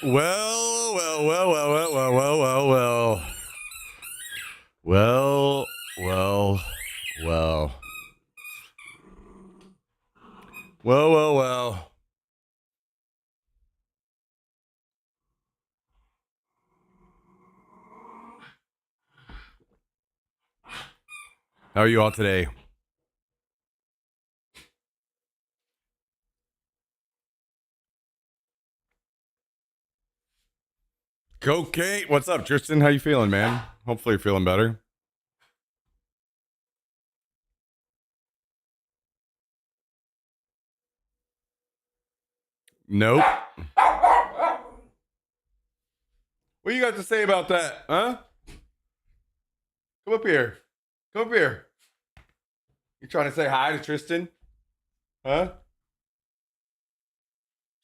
Well, well, well, well, well, well, well, well, well. Well, well, well. Well, well, well. How are you all today? Cocaine. What's up, Tristan? How you feeling, man? Hopefully you're feeling better. Nope. What you got to say about that, huh? Come up here. Come up here. You trying to say hi to Tristan? Huh?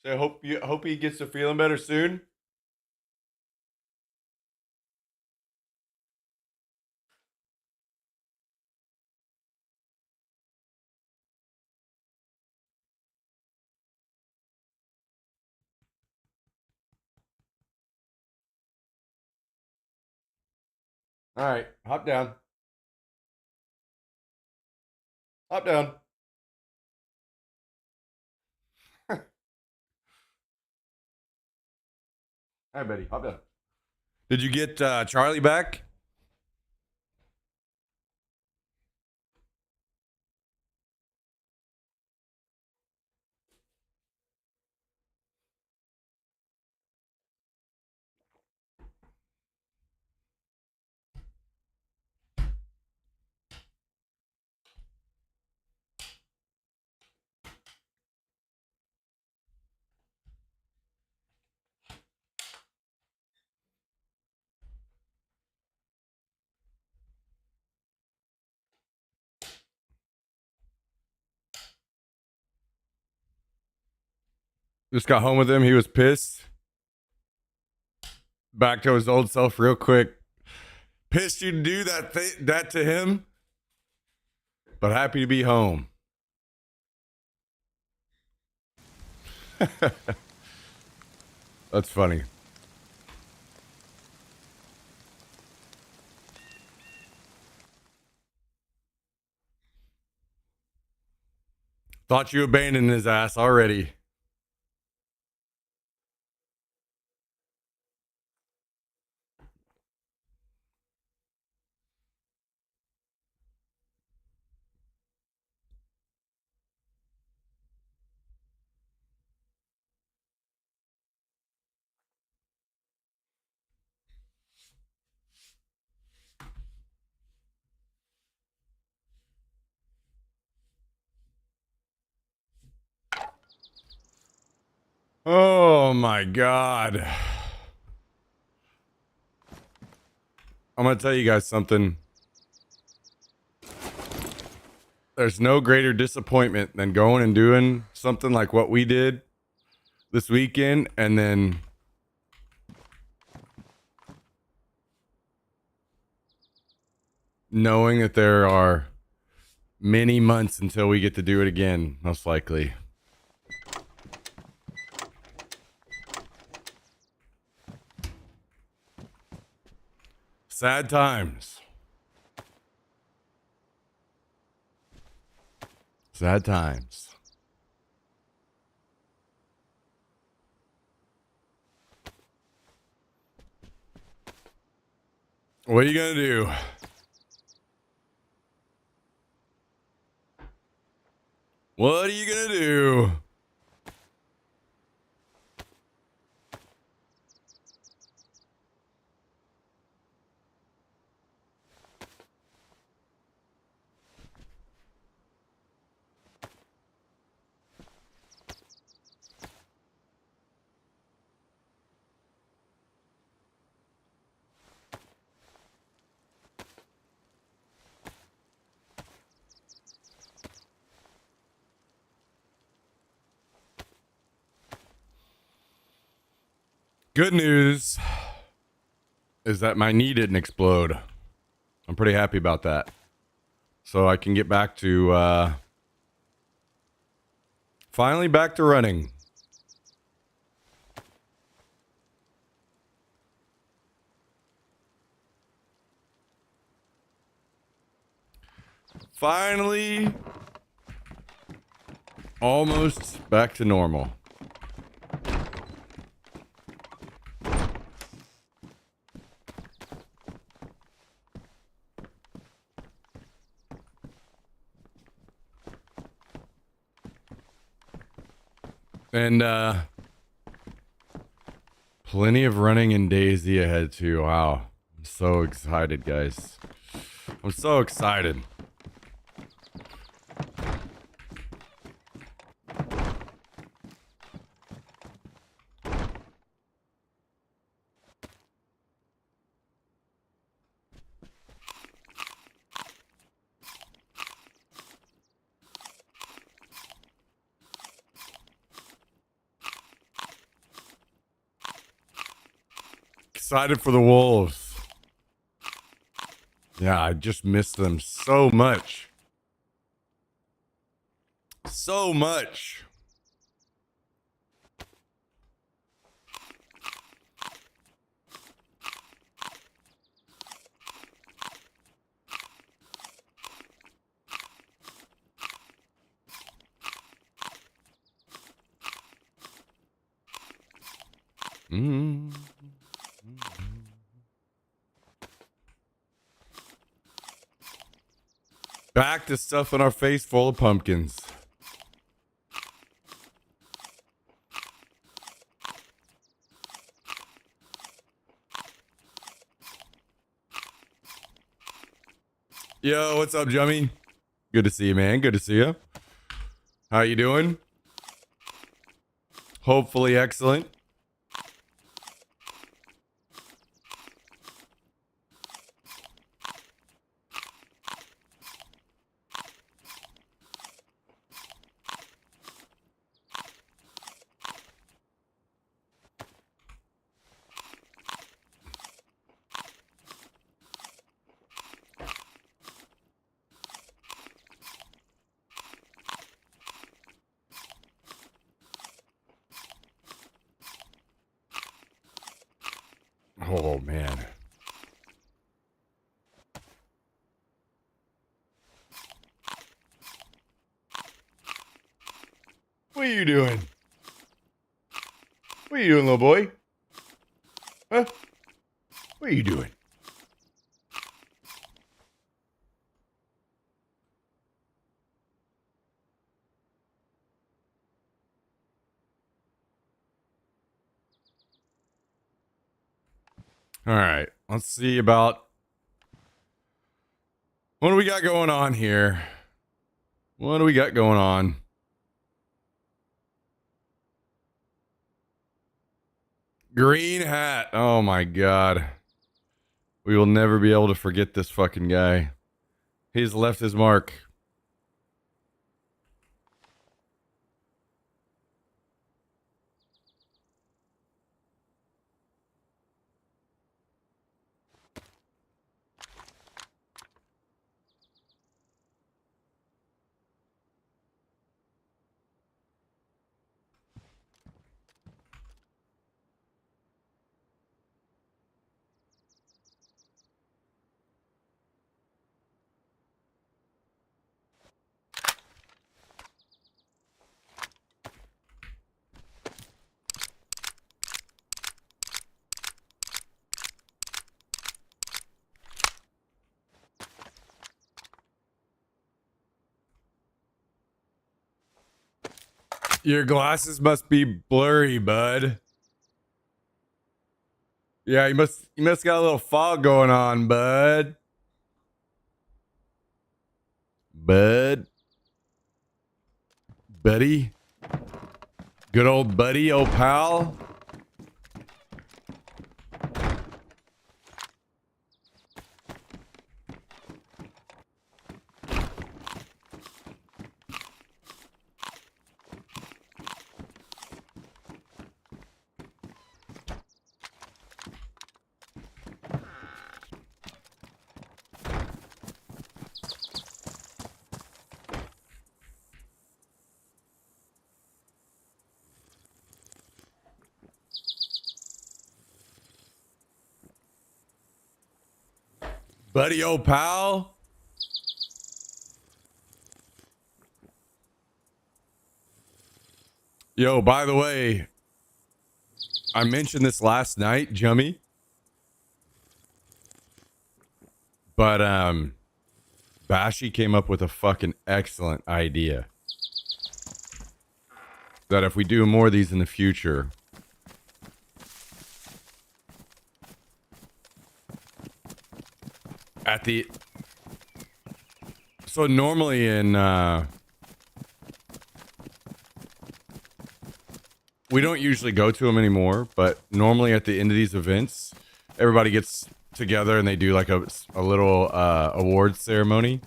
Say hope he gets to feeling better soon. All right, hop down. Hop down. Hi, buddy. Hop down. Did you get Charlie back? Just got home with him. He was pissed. Back to his old self real quick. Pissed you to do that to him, but happy to be home. That's funny. Thought you abandoned his ass already. Oh my God. I'm going to tell you guys something. There's no greater disappointment than going and doing something like what we did this weekend and then knowing that there are many months until we get to do it again, most likely. Sad times. Sad times. What are you going to do? What are you going to do? Good news is that my knee didn't explode. I'm pretty happy about that. So I can get back to, finally back to running. Finally, almost back to normal. And plenty of running in Daisy ahead too. Wow. I'm so excited, guys. I'm so excited. Excited for the Wolves. Yeah, I just miss them so much. So much. Mm. Back to stuffing our face full of pumpkins. Yo, what's up, Jummy? Good to see you, man. Good to see you. How you doing? Hopefully excellent. Oh, man. What are you doing? What are you doing, little boy? Huh? What are you doing? All right. Let's see about what do we got going on here? What do we got going on? Green hat. Oh my god. We will never be able to forget this fucking guy. He's left his mark. Your glasses must be blurry, bud. Yeah, you must got a little fog going on, bud. Bud. Buddy. Good old buddy, old pal. Buddy, old pal. Yo, by the way, I mentioned this last night, Jummy. But Bashi came up with a fucking excellent idea. That if we do more of these in the future, so normally in we don't usually go to them anymore, but normally at the end of these events, everybody gets together and they do like a little awards ceremony.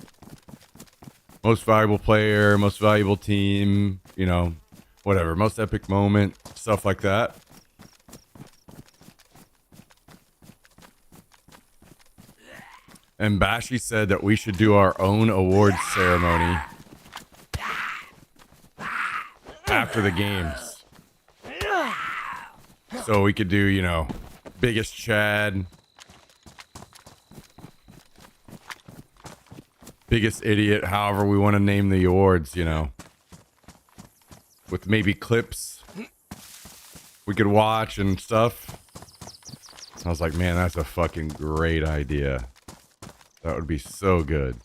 Most valuable player, most valuable team, you know, whatever, most epic moment, stuff like that. And Bashi said that we should do our own awards ceremony after the games. So we could do, you know, biggest Chad, biggest idiot, however we want to name the awards, you know. With maybe clips we could watch and stuff. I was like, man, that's a fucking great idea. That would be so good.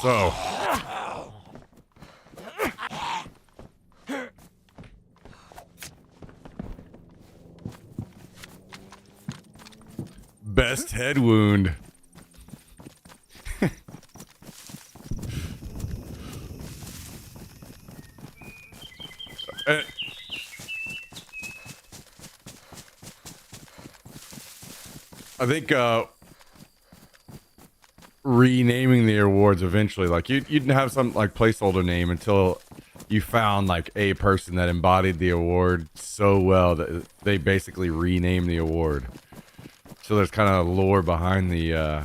So, best head wound. I think renaming the awards eventually, like you'd have some like placeholder name until you found like a person that embodied the award so well that they basically rename the award. So there's kind of lore behind the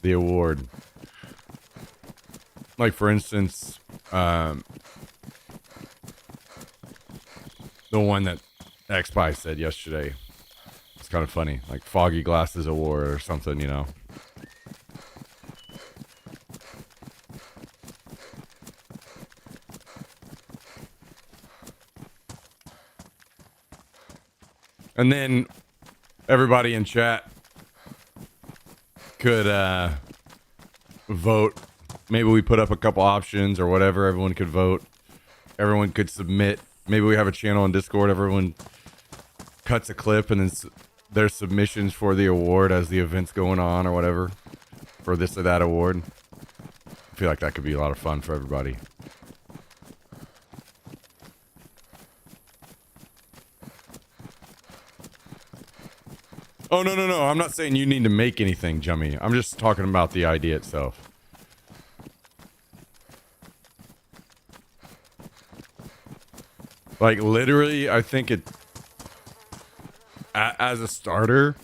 award. Like for instance, the one that X-Spy said yesterday. It's kind of funny, like Foggy Glasses Award or something, you know. And then everybody in chat could vote. Maybe we put up a couple options or whatever. Everyone could vote. Everyone could submit. Maybe we have a channel on Discord. Everyone cuts a clip and then there's submissions for the award as the event's going on or whatever. For this or that award. I feel like that could be a lot of fun for everybody. Oh, no. I'm not saying you need to make anything, Jummy. I'm just talking about the idea itself. Like, literally, I think it... as a starter,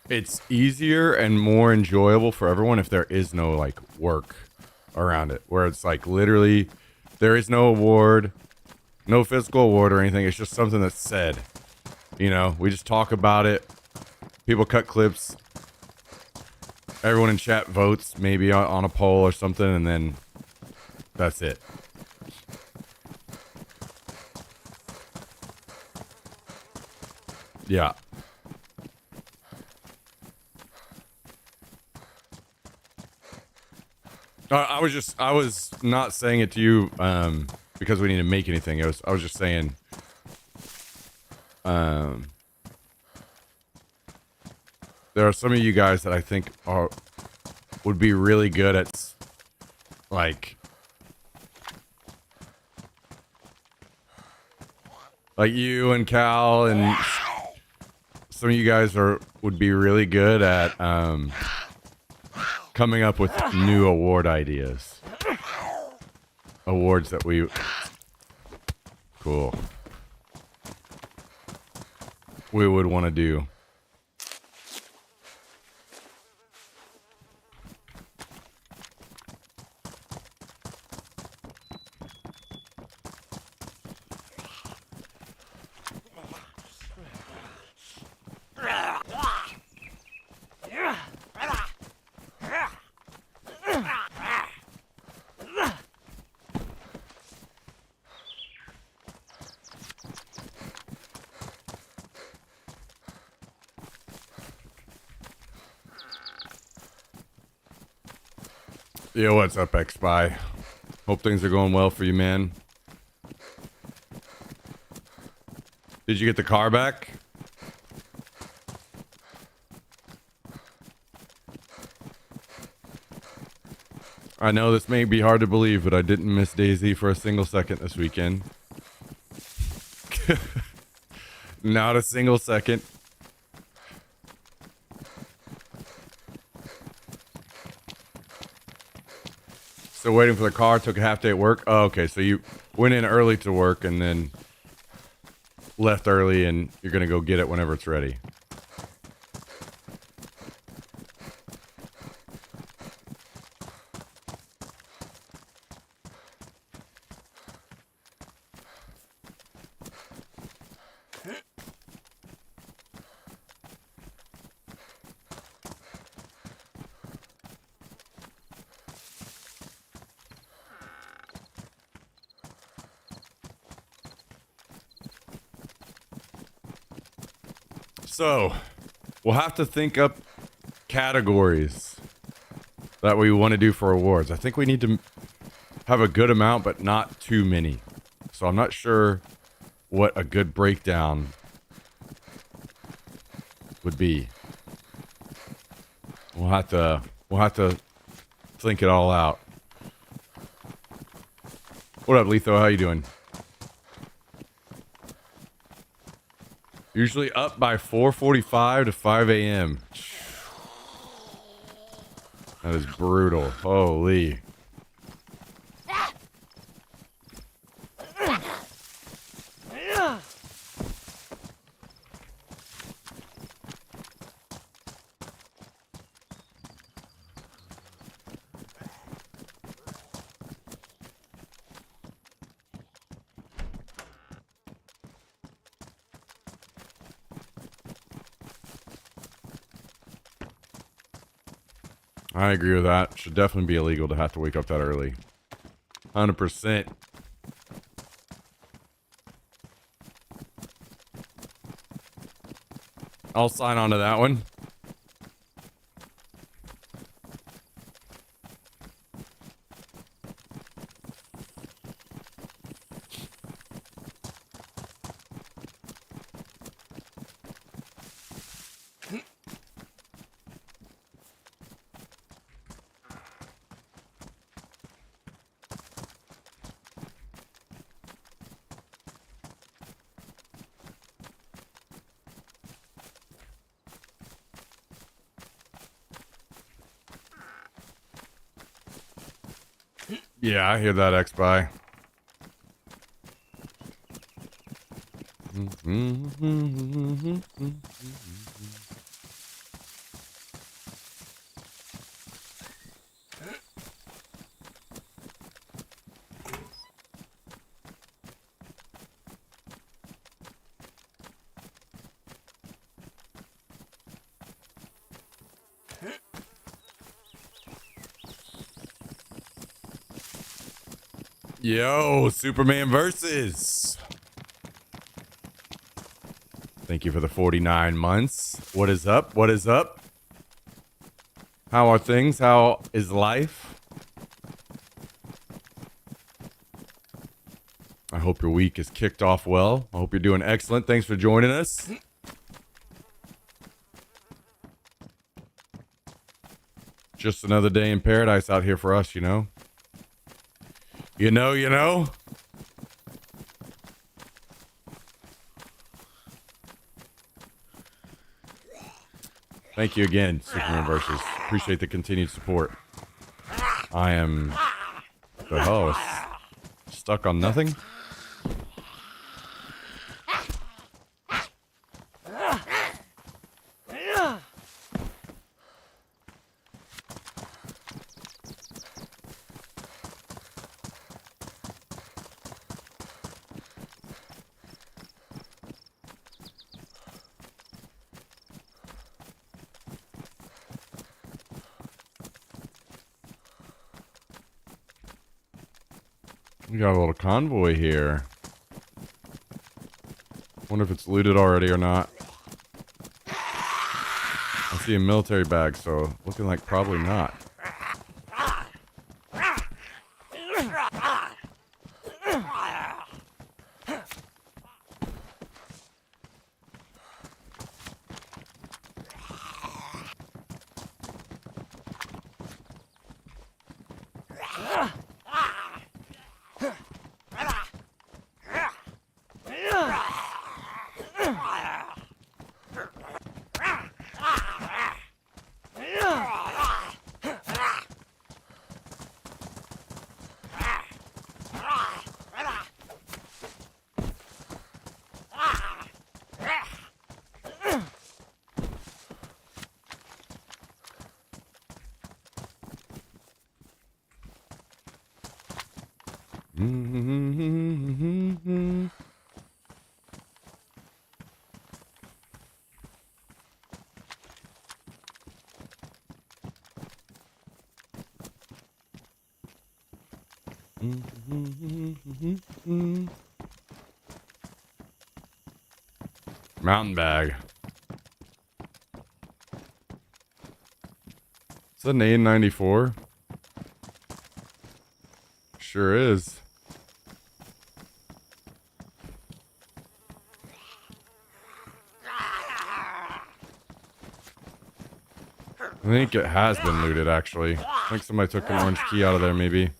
it's easier and more enjoyable for everyone if there is no, like, work around it. Where it's, like, literally, there is no award, no physical award or anything. It's just something that's said. You know, we just talk about it. People cut clips. Everyone in chat votes, maybe on a poll or something, and then that's it. Yeah. I was not saying it to you because we need to make anything. I was just saying there are some of you guys that I think would be really good at like you and Cal and some of you guys would be really good at coming up with new award ideas. Awards that we would want to do. Yo, what's up, X-Spy? Hope things are going well for you, man. Did you get the car back? I know this may be hard to believe, but I didn't miss Daisy for a single second this weekend. Not a single second. So waiting for the car, took a half day at work. Oh, okay, so you went in early to work and then left early and you're going to go get it whenever it's ready. So, we'll have to think up categories that we want to do for awards. I think we need to have a good amount, but not too many. So I'm not sure what a good breakdown would be. We'll have to think it all out. What up, Letho? How you doing? Usually up by 4:45 to 5 a.m. That is brutal. Holy. I agree with that. Should definitely be illegal to have to wake up that early. 100%. I'll sign on to that one. Yeah, I hear that, X-Spy. Yo, Superman versus. Thank you for the 49 months. What is up? What is up? How are things? How is life? I hope your week is kicked off well. I hope you're doing excellent. Thanks for joining us. Just another day in paradise out here for us, you know? You know? Thank you again, Superman versus. Appreciate the continued support. I am... the hell? Stuck on nothing? We got a little convoy here. Wonder if it's looted already or not. I see a military bag, so looking like probably not. Mountain bag. Is that an A94? Sure is. I think it has been looted, actually. I think somebody took an orange key out of there, maybe.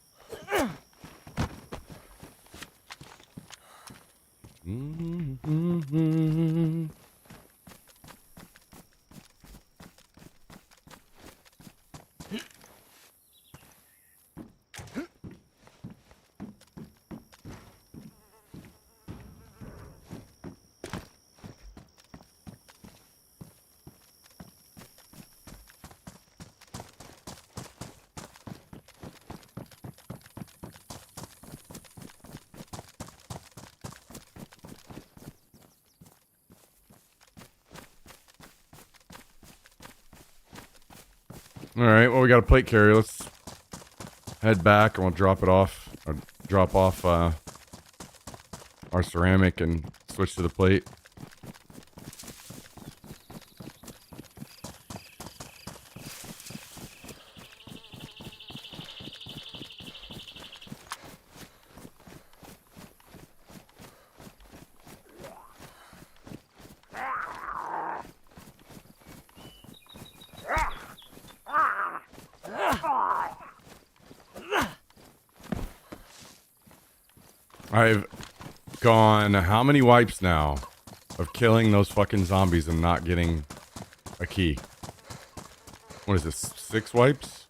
Alright, well, we got a plate carrier. Let's head back and we'll drop it off. Or drop off our ceramic and switch to the plate. I've gone how many wipes now of killing those fucking zombies and not getting a key? What is this, 6 wipes?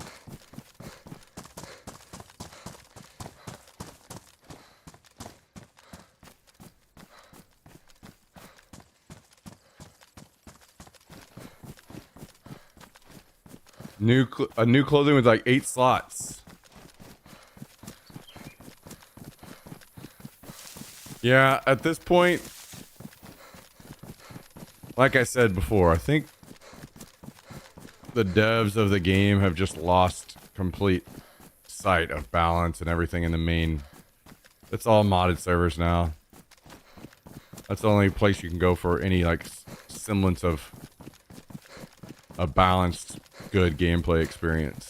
New clothing with like 8 slots. Yeah, at this point, like I said before, I think the devs of the game have just lost complete sight of balance and everything in the main. It's all modded servers now. That's the only place you can go for any like semblance of a balanced, good gameplay experience.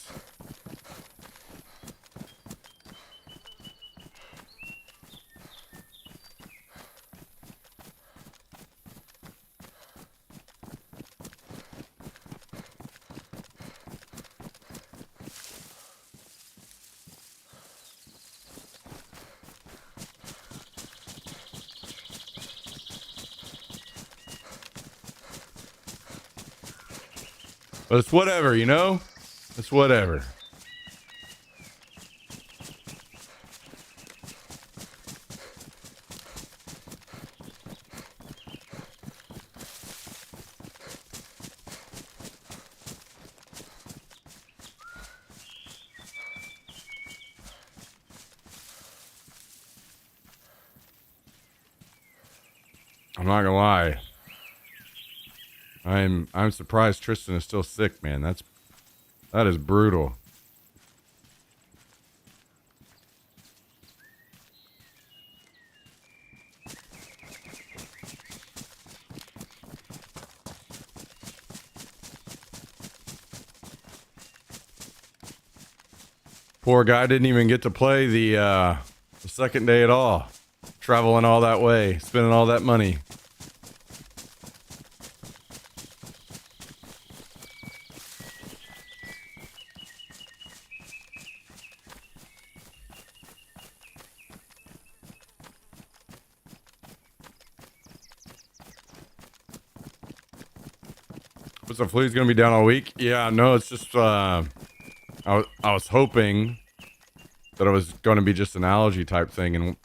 But it's whatever, you know? It's whatever. I'm not gonna lie. I'm surprised Tristan is still sick, man. That is brutal. Poor guy didn't even get to play the second day at all. Traveling all that way, spending all that money. What's the flu's gonna be down all week? Yeah, no, it's just I was hoping that it was gonna be just an allergy type thing and a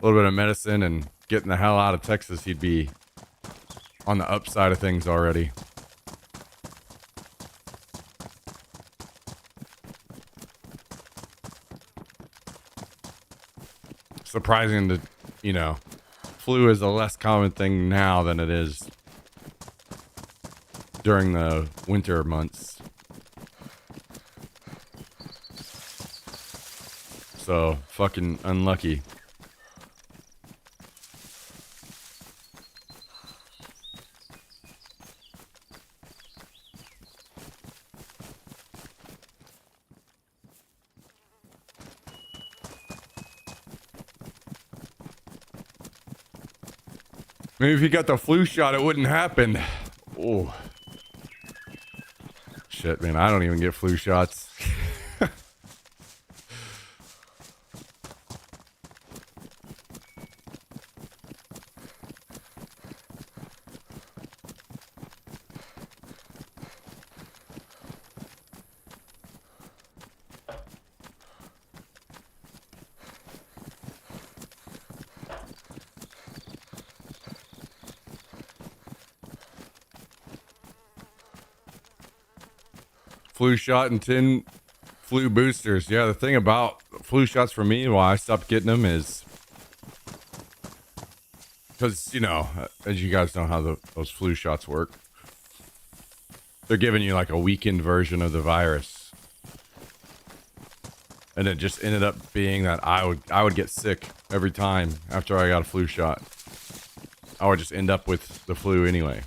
little bit of medicine and getting the hell out of Texas. He'd be on the upside of things already. Surprising that, flu is a less common thing now than it is during the winter months. So, fucking unlucky. Maybe if you got the flu shot, it wouldn't happen. Oh. Shit, man, I don't even get flu shots. Flu shot and 10 flu boosters. Yeah, the thing about flu shots for me, why I stopped getting them is because, as you guys know how those flu shots work. They're giving you like a weakened version of the virus. And it just ended up being that I would get sick every time after I got a flu shot. I would just end up with the flu anyway.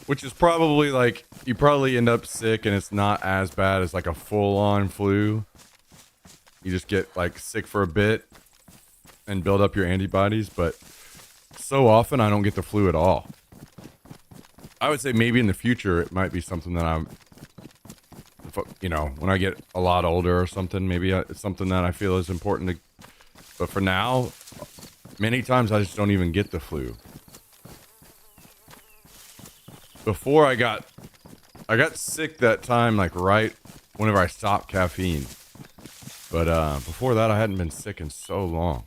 Which is probably like, you probably end up sick and it's not as bad as like a full-on flu. You just get like sick for a bit and build up your antibodies, but so often I don't get the flu at all. I would say maybe in the future it might be something that when I get a lot older or something, maybe it's something that I feel is important to, but for now, many times I just don't even get the flu. Before I got sick that time, like right whenever I stopped caffeine. But before that, I hadn't been sick in so long.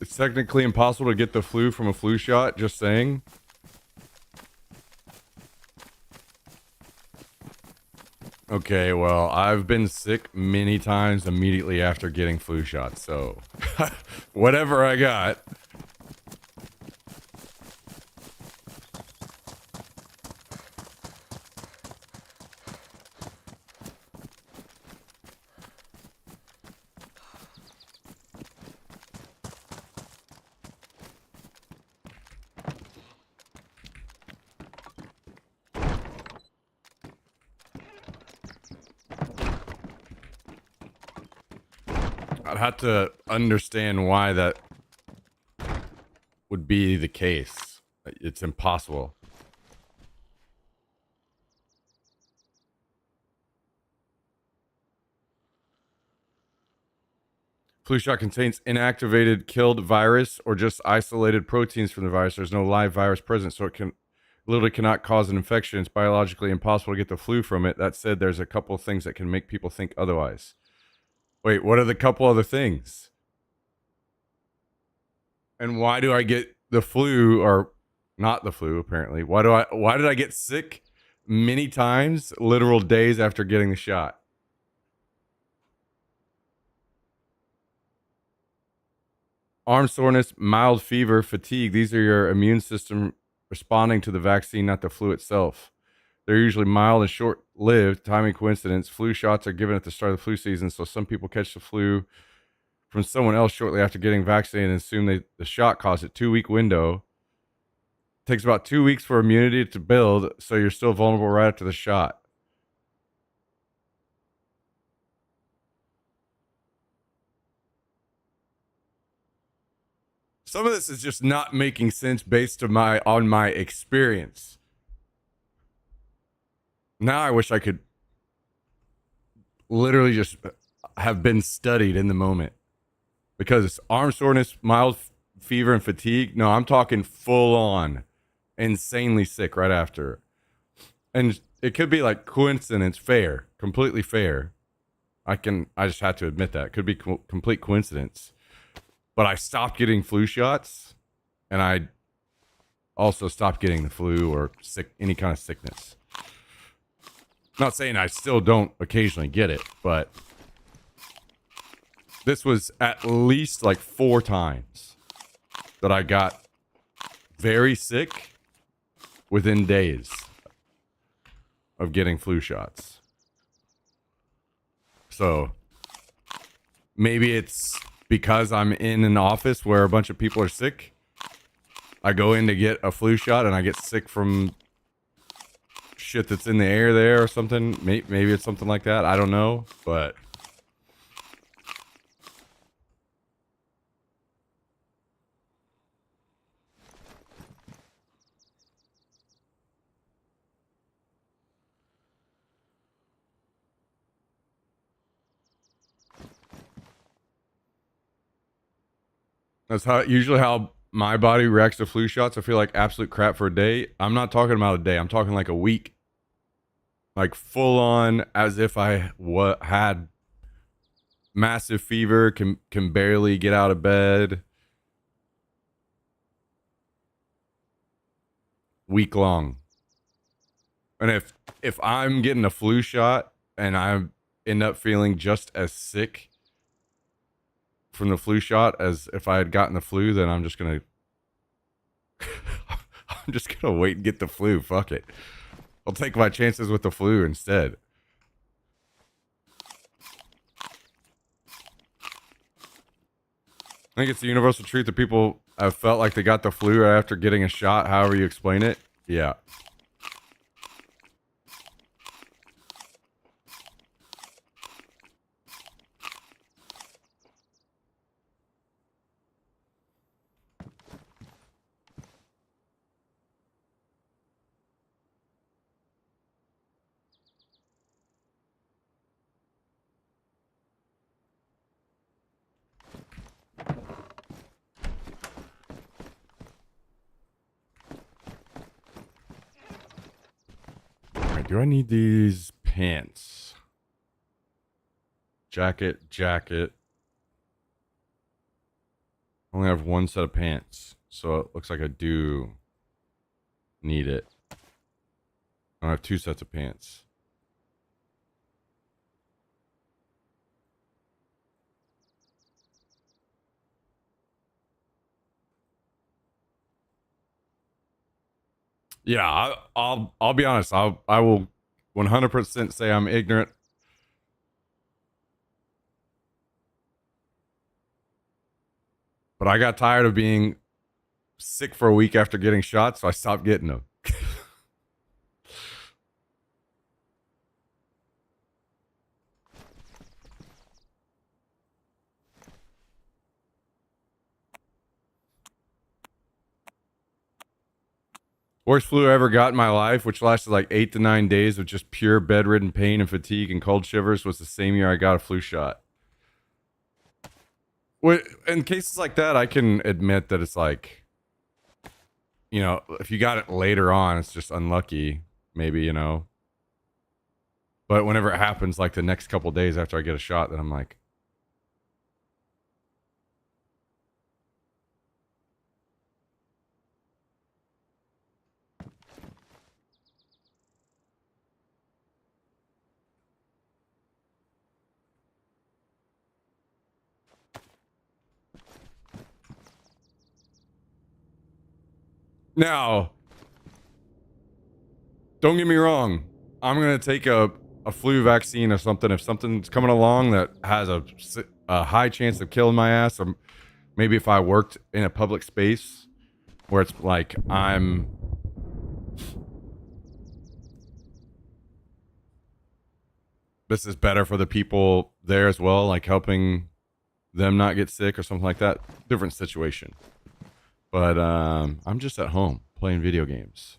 It's technically impossible to get the flu from a flu shot, just saying. Okay, well, I've been sick many times immediately after getting flu shots, so whatever I got. I'd have to understand why that would be the case. It's impossible. Flu shot contains inactivated, killed virus or just isolated proteins from the virus. There's no live virus present, so it literally cannot cause an infection. It's biologically impossible to get the flu from it. That said, there's a couple of things that can make people think otherwise. Wait, what are the couple other things? And why do I get the flu, or not the flu, apparently? Why did I get sick many times, literal days after getting the shot? Arm soreness, mild fever, fatigue. These are your immune system responding to the vaccine, not the flu itself. They're usually mild and short-lived. Timing coincidence. Flu shots are given at the start of the flu season, so some people catch the flu from someone else shortly after getting vaccinated and assume the shot caused it. 2-week window. Takes about 2 weeks for immunity to build, so you're still vulnerable right after the shot. Some of this is just not making sense based on my experience. Now I wish I could literally just have been studied in the moment, because arm soreness, mild fever, and fatigue. No, I'm talking full on, insanely sick right after. And it could be like coincidence, fair, completely fair. I just had to admit that. It could be complete coincidence. But I stopped getting flu shots, and I also stopped getting the flu or any kind of sickness. Not saying I still don't occasionally get it, but this was at least like 4 times that I got very sick within days of getting flu shots. So maybe it's because I'm in an office where a bunch of people are sick. I go in to get a flu shot and I get sick from shit that's in the air there or something. Maybe it's something like that. I don't know, but that's usually how my body reacts to flu shots. I feel like absolute crap for a day. I'm not talking about a day. I'm talking like a week. Like full on, as if I had massive fever, can barely get out of bed. Week long. And if I'm getting a flu shot and I end up feeling just as sick from the flu shot as if I had gotten the flu, then I'm just gonna wait and get the flu. Fuck it. I'll take my chances with the flu instead. I think it's the universal truth that people have felt like they got the flu right after getting a shot, however you explain it. Yeah. Do I need these pants? Jacket. I only have one set of pants, so it looks like I do need it. I have 2 sets of pants. Yeah, I'll be honest. I will 100% say I'm ignorant. But I got tired of being sick for a week after getting shots, so I stopped getting them. Worst flu I ever got in my life, which lasted like 8 to 9 days of just pure bedridden pain and fatigue and cold shivers, was the same year I got a flu shot. In cases like that, I can admit that it's like, you know, if you got it later on, it's just unlucky, maybe, you know. But whenever it happens, like the next couple days after I get a shot, then I'm like, now, don't get me wrong. I'm going to take a flu vaccine or something if something's coming along that has a high chance of killing my ass, or maybe if I worked in a public space where it's like this is better for the people there as well, like helping them not get sick or something like that. Different situation. But I'm just at home playing video games.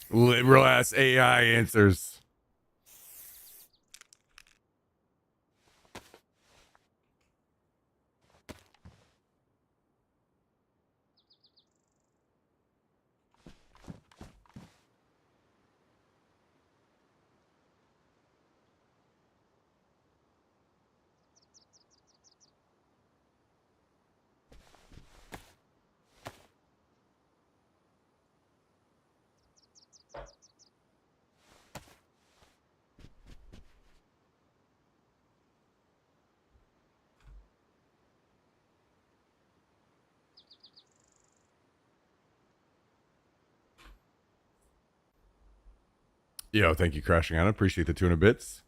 Liberal ass AI answers. Yo, thank you, Crashing Out. Appreciate the 200 bits.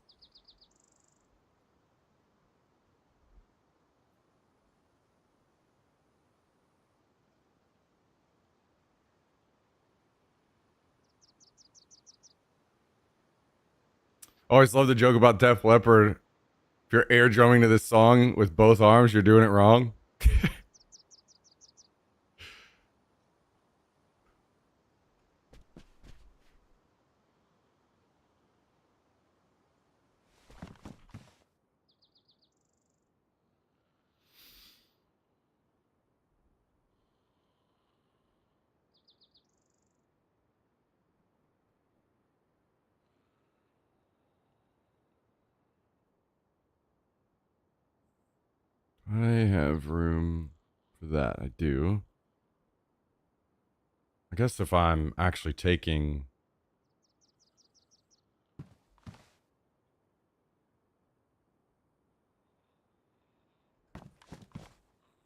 Always love the joke about Def Leppard. If you're air drumming to this song with both arms, you're doing it wrong. I have room for that. I do. I guess if I'm actually taking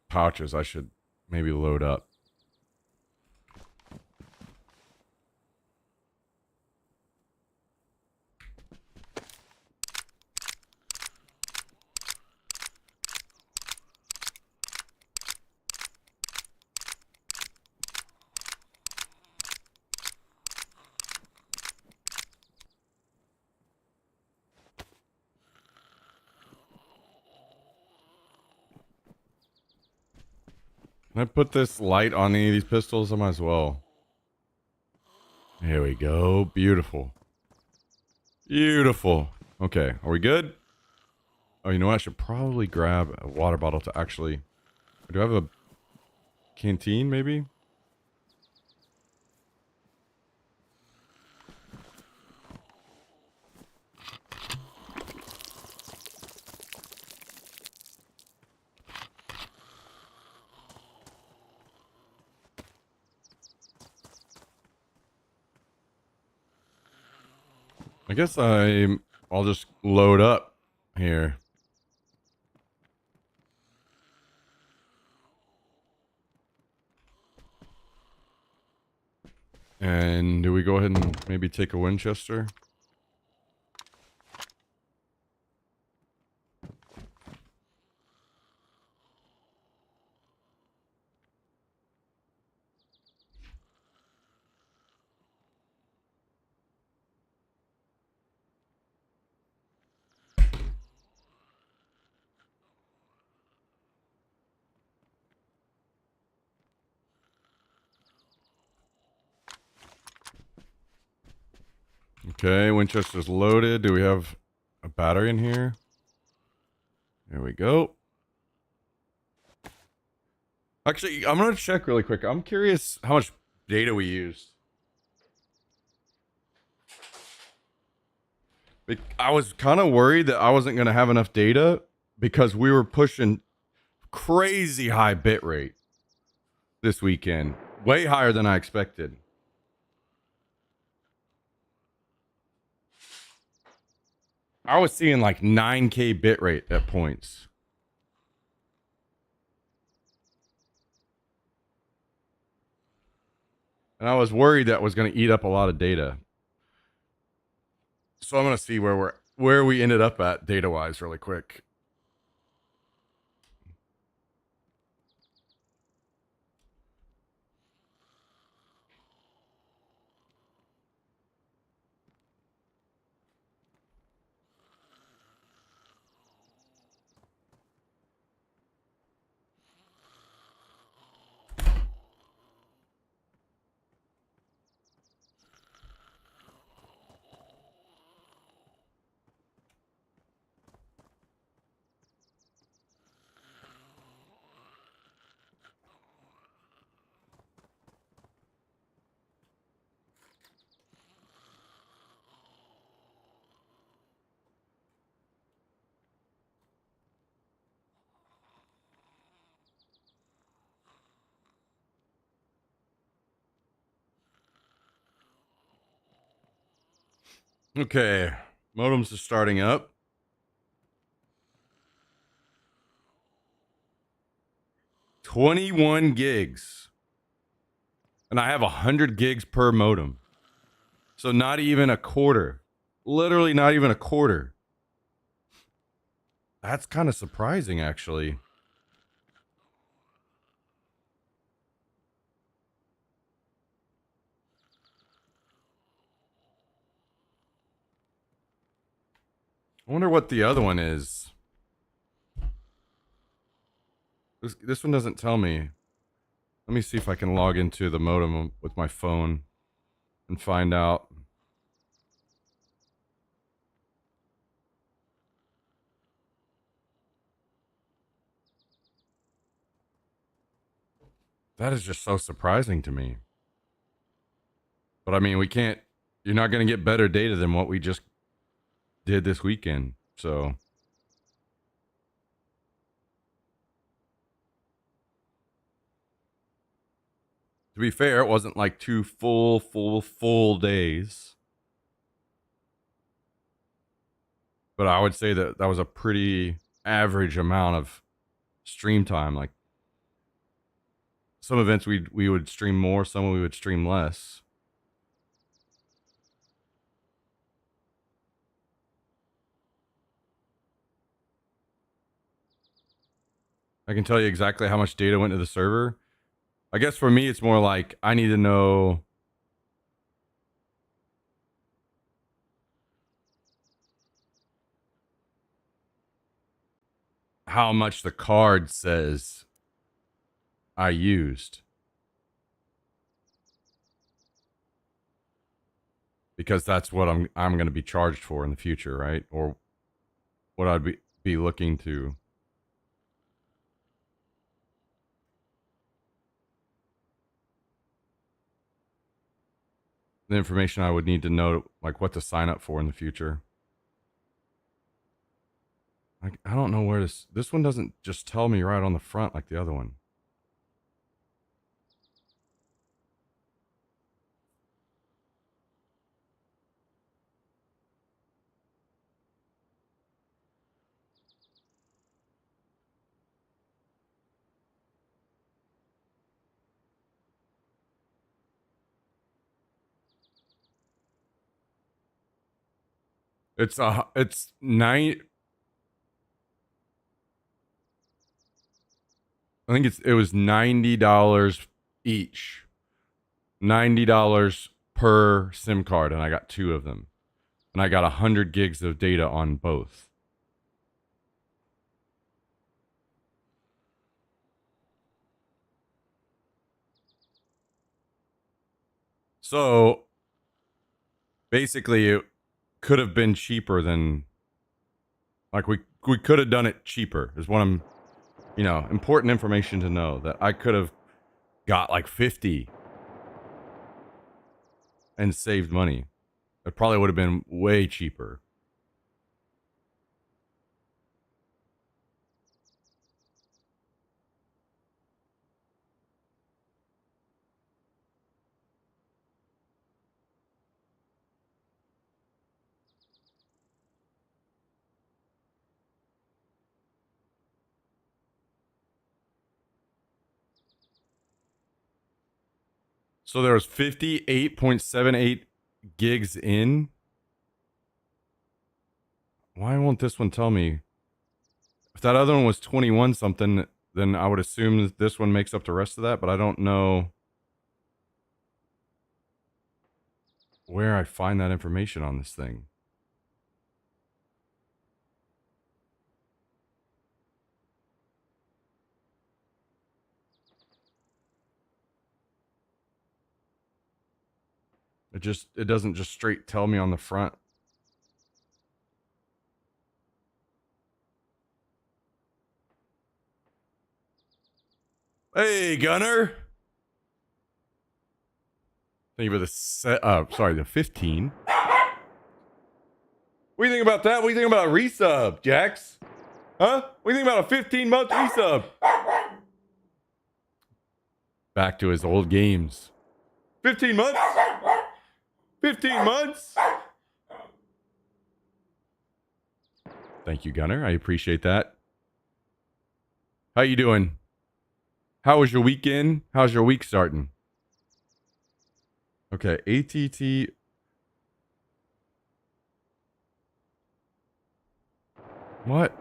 pouches, I should maybe load up. Can I put this light on any of these pistols? I might as well. Here we go. Beautiful. Beautiful. Okay, are we good? Oh, you know what? I should probably grab a water bottle to actually... Do I have a canteen, maybe? I guess I'll just load up here. And do we go ahead and maybe take a Winchester? Okay, Winchester's loaded. Do we have a battery in here? There we go. Actually, I'm gonna check really quick. I'm curious how much data we used. I was kind of worried that I wasn't gonna have enough data because we were pushing crazy high bit rate this weekend, way higher than I expected. I was seeing like 9K bit rate at points. And I was worried that was going to eat up a lot of data. So I'm going to see where we ended up at data wise really quick. Okay, modems are starting up. $21 gigs. And I have 100 gigs per modem. So not even a quarter. Literally not even a quarter. That's kind of surprising, actually. I wonder what the other one is. This one doesn't tell me. Let me see if I can log into the modem with my phone and find out. That is just so surprising to me. But I mean, you're not going to get better data than what we just did this weekend. So to be fair, it wasn't like 2 full days. But I would say that was a pretty average amount of stream time. Like some events we would stream more, some we would stream less. I can tell you exactly how much data went to the server. I guess for me, it's more like I need to know how much the card says I used. Because that's what I'm going to be charged for in the future, right? Or what I'd be looking to. The information I would need to know, like what to sign up for in the future. I don't know where this one doesn't just tell me right on the front like the other one. It's nine. I think it was $90 each. $90 per SIM card, and I got 2 of them. And I got 100 gigs of data on both. So basically, it could have been cheaper than, like we could have done it cheaper. Is what I'm important information to know that I could have got like 50 and saved money. It probably would have been way cheaper. So there was 58.78 gigs in. Why won't this one tell me? If that other one was 21 something, then I would assume this one makes up the rest of that, but I don't know where I find that information on this thing. It doesn't just straight tell me on the front. Hey, Gunner. Thank you for the 15. What do you think about that? What do you think about a resub, Jax? Huh? What do you think about a 15-month resub? Back to his old games. 15 months? 15 months? Thank you, Gunner. I appreciate that. How you doing? How was your weekend? How's your week starting? Okay, ATT. What?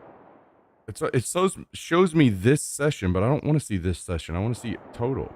It shows me this session, but I don't want to see this session. I want to see total.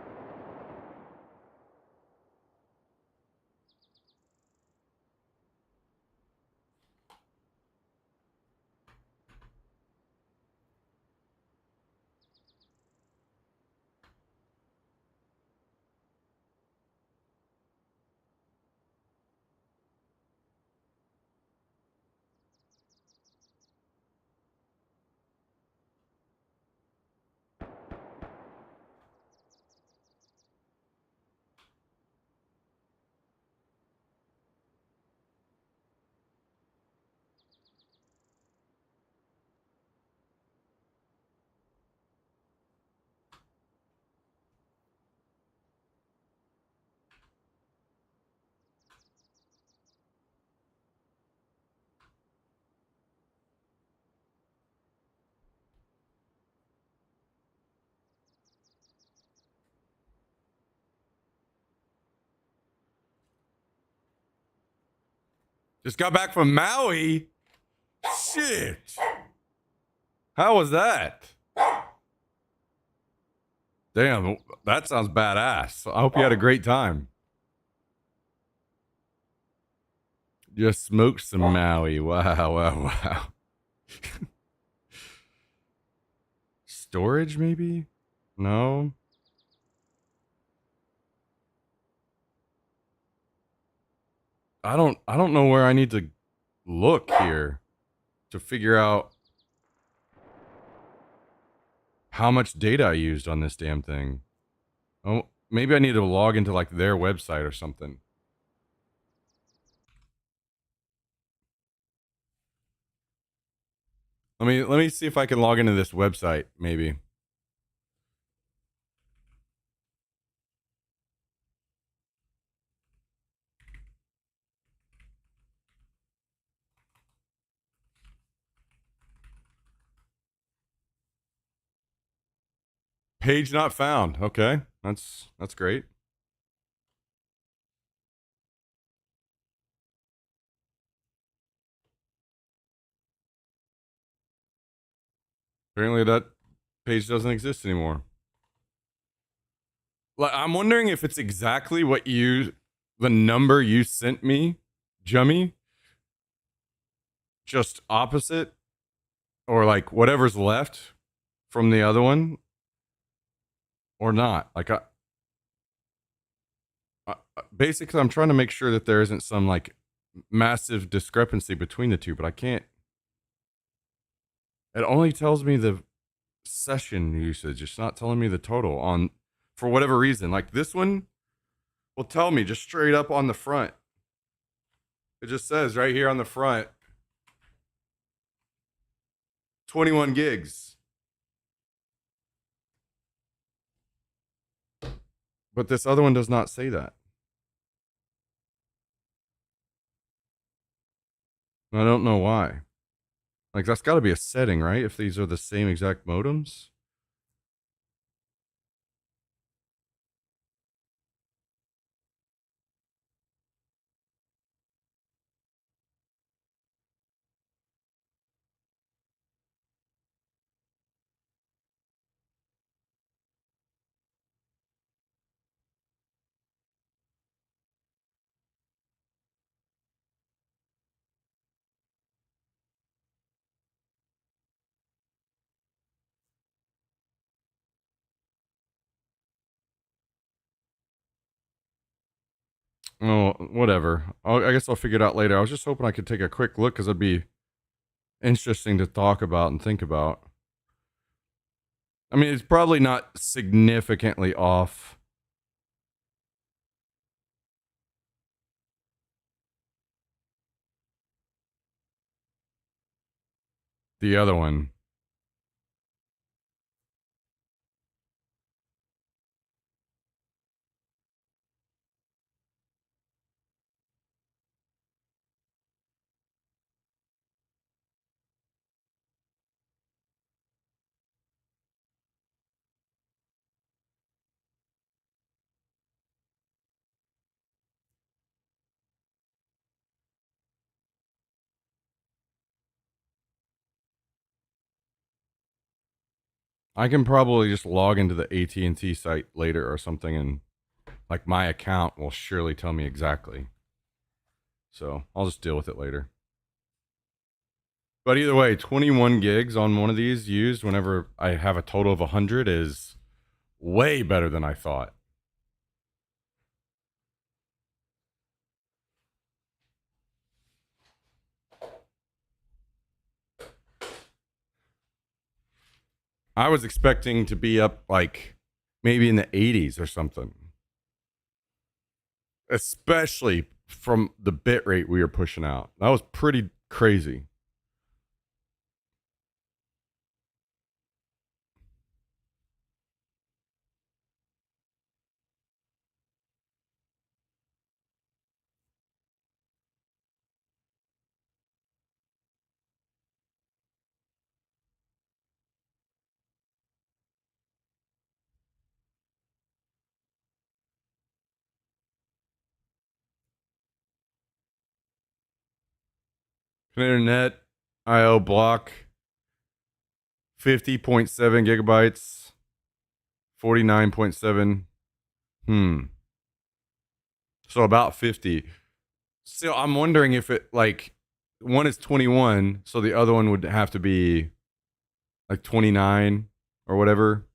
Just got back from Maui. Shit. How was that? Damn, that sounds badass. I hope you had a great time. Just smoked some Maui. Wow. Storage, maybe? No. I don't know where I need to look here to figure out how much data I used on this damn thing. Oh, maybe I need to log into like their website or something. Let me see if I can log into this website, maybe. Page not found. Okay. That's great. Apparently that page doesn't exist anymore. Like, I'm wondering if it's exactly the number you sent me, Jummy, just opposite, or like whatever's left from the other one, or not. Like, basically, I'm trying to make sure that there isn't some like massive discrepancy between the two, but I can't. It only tells me the session usage. It's not telling me the total on, for whatever reason. Like this one will tell me just straight up on the front. It just says right here on the front 21 gigs. But this other one does not say that. I don't know why. Like that's got to be a setting, right? If these are the same exact modems. Oh, whatever. I guess I'll figure it out later. I was just hoping I could take a quick look because it'd be interesting to talk about and think about. I mean, it's probably not significantly off. The other one. I can probably just log into the AT&T site later or something, and like my account will surely tell me exactly. So I'll just deal with it later. But either way, 21 gigs on one of these used whenever I have a total of 100 is way better than I thought. I was expecting to be up like maybe in the 80s or something, especially from the bit rate we were pushing out. That was pretty crazy. Internet IO block 50.7 gigabytes, 49.7. So about 50. So I'm wondering if it like one is 21, so the other one would have to be like 29 or whatever.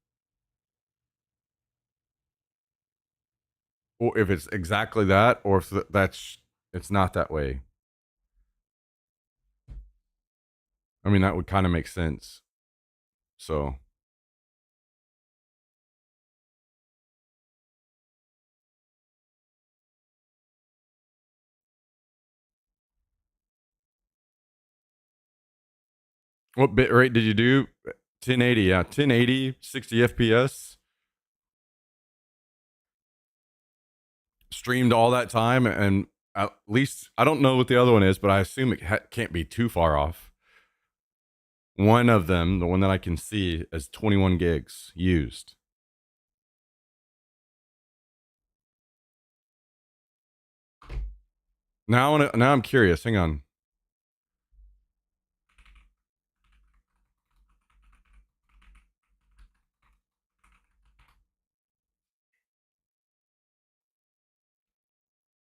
Or if it's exactly that, or if that's it's not that way. I mean, that would kind of make sense. So what bit rate did you do? 1080, yeah, 1080, 60 FPS. Streamed all that time, and at least I don't know what the other one is, but I assume it can't be too far off. One of them, the one that I can see, is 21 gigs used. Now I'm curious. Hang on.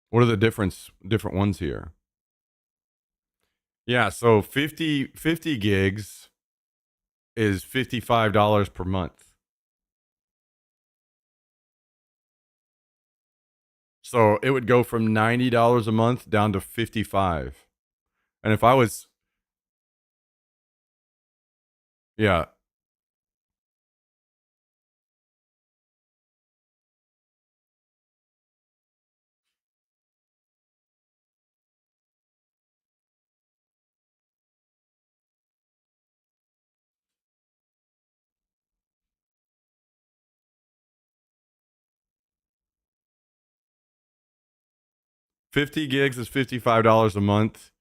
What are the different ones here? Yeah, so 50 gigs is $55 per month. So it would go from $90 a month down to 55. And if I was, yeah, 50 gigs is $55 a month.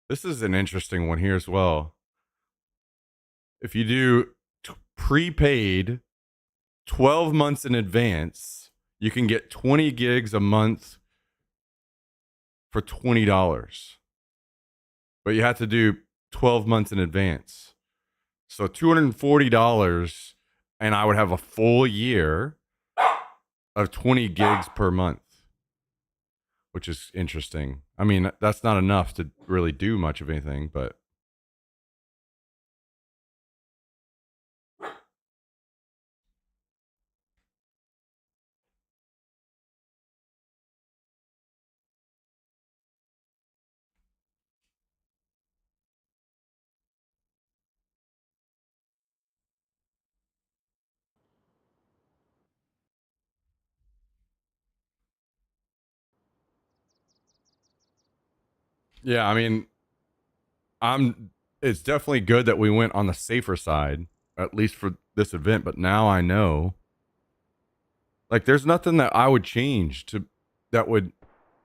This is an interesting one here as well. If you do prepaid 12 months in advance, you can get 20 gigs a month for $20. But you have to do 12 months in advance. So $240, and I would have a full year of 20 gigs per month, which is interesting. I mean, that's not enough to really do much of anything, but yeah, I mean, it's definitely good that we went on the safer side, at least for this event, but now I know, like, there's nothing that I would change to that would,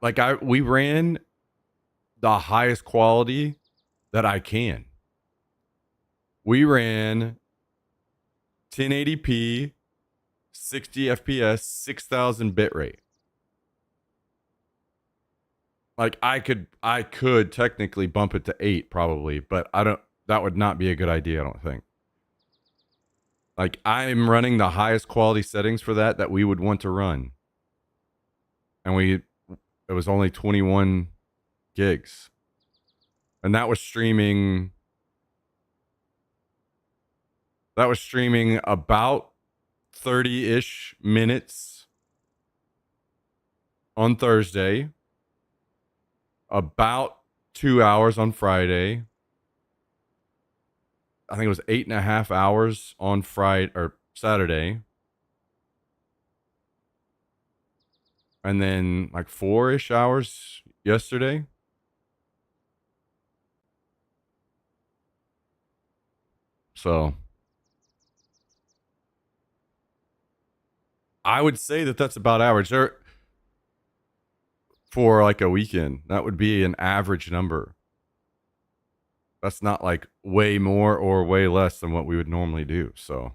like, we ran the highest quality that I can. We ran 1080p, 60 FPS, 6000 bitrate. Like, I could technically bump it to 8 probably, but that would not be a good idea, I don't think. Like, I'm running the highest quality settings for that we would want to run. And it was only 21 gigs. And that was streaming about 30-ish minutes on Thursday, about 2 hours on Friday. I think it was 8.5 hours on Friday or Saturday. And then like 4-ish hours yesterday. So I would say that's about average. For like a weekend, that would be an average number. That's not like way more or way less than what we would normally do. So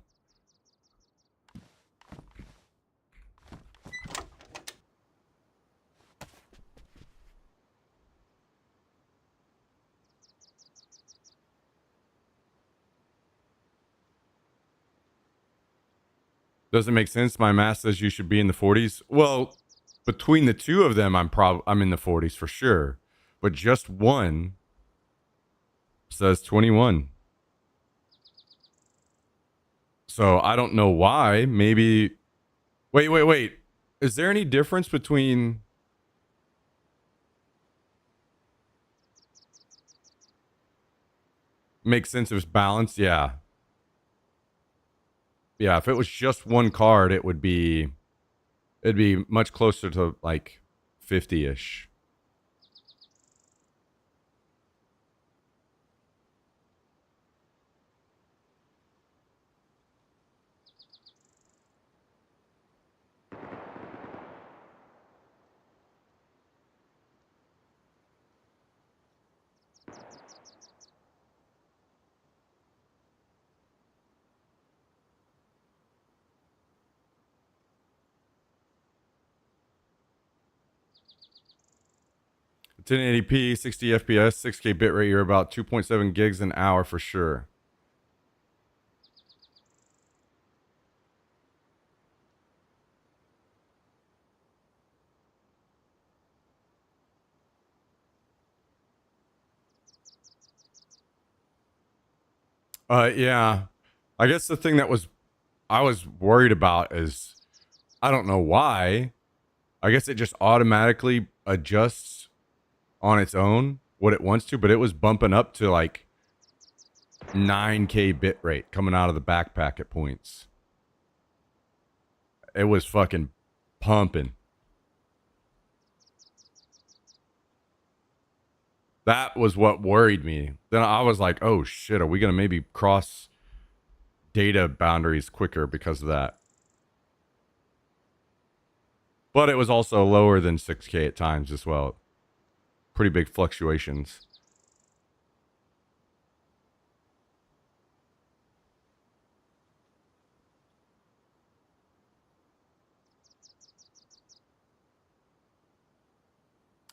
does it make sense? My math says you should be in the 40s. Well, between the two of them, I'm in the 40s for sure. But just one says 21. So I don't know why. Maybe. Wait. Is there any difference between? Makes sense if it's balanced. Yeah. Yeah. If it was just one card, it'd be much closer to like 50-ish. Ten 1080p, 60 FPS, 6K bitrate, you're about 2.7 gigs an hour for sure. Yeah. I guess the thing I was worried about is I don't know why. I guess it just automatically adjusts on its own what it wants to, but it was bumping up to like 9K bitrate coming out of the backpack at points. It was fucking pumping. That was what worried me. Then I was like, oh shit, are we going to maybe cross data boundaries quicker because of that? But it was also lower than 6K at times as well. pretty big fluctuations.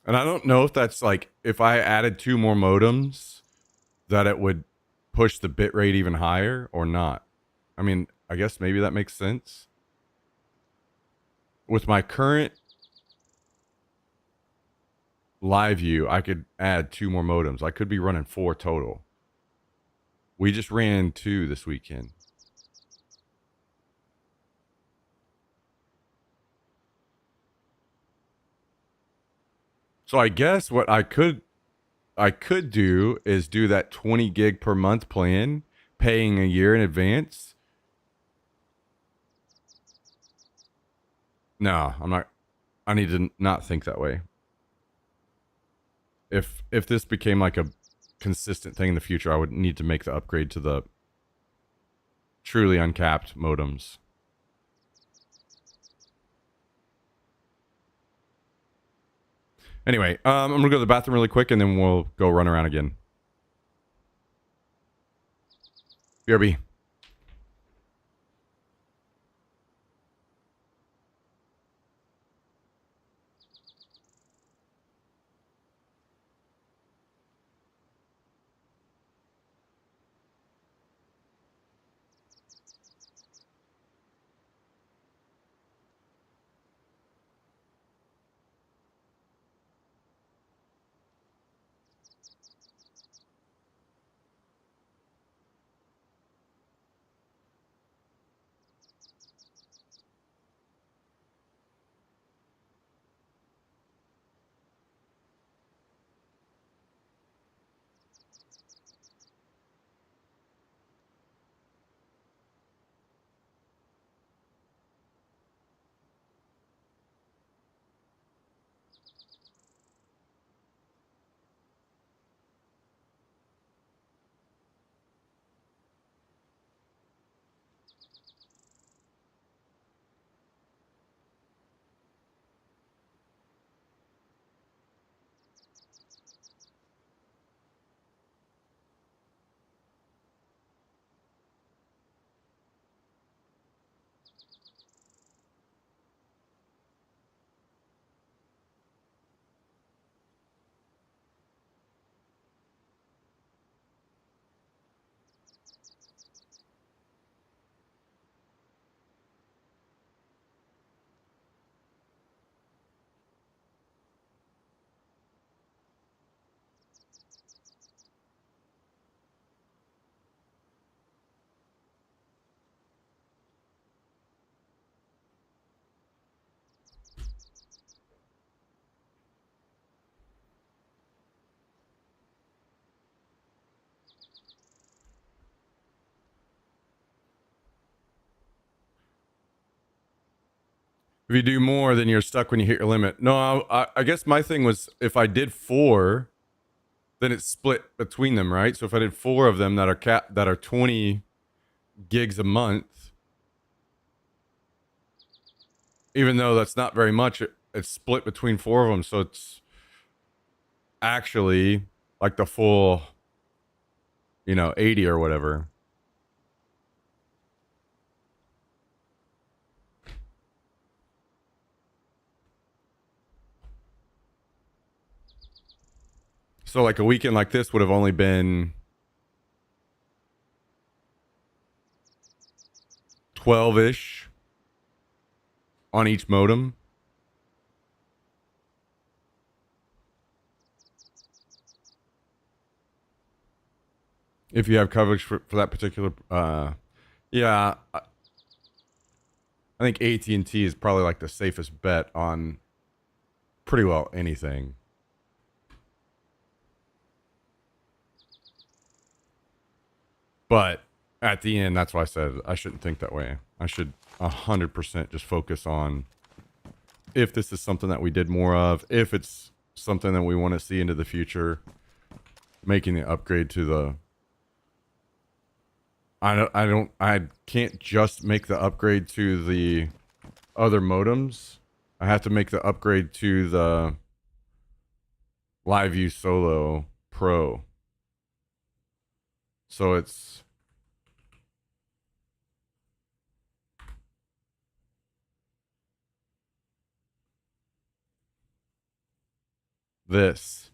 And I don't know if that's like, if I added 2 more modems, that it would push the bit rate even higher or not. I mean, I guess maybe that makes sense. With my current live view, I could add 2 more modems. I could be running 4 total. We just ran 2 this weekend. So I guess what I could do is do that 20 gig per month plan, paying a year in advance. No, I'm not. I need to not think that way. If this became like a consistent thing in the future, I would need to make the upgrade to the truly uncapped modems. Anyway, I'm gonna go to the bathroom really quick, and then we'll go run around again. BRB. If you do more, then you're stuck when you hit your limit. No, I guess my thing was, if I did 4, then it's split between them, right? So if I did 4 of them that are 20 gigs a month, even though that's not very much, it's split between 4 of them, so it's actually like the full, 80 or whatever. So like a weekend like this would have only been 12-ish on each modem. If you have coverage for that particular, yeah, I think AT&T is probably like the safest bet on pretty well anything. But at the end, that's why I said I shouldn't think that way. I should 100% just focus on if this is something that we did more of, if it's something that we want to see into the future, making the upgrade to the. I can't just make the upgrade to the other modems. I have to make the upgrade to the Live View Solo Pro. So it's this.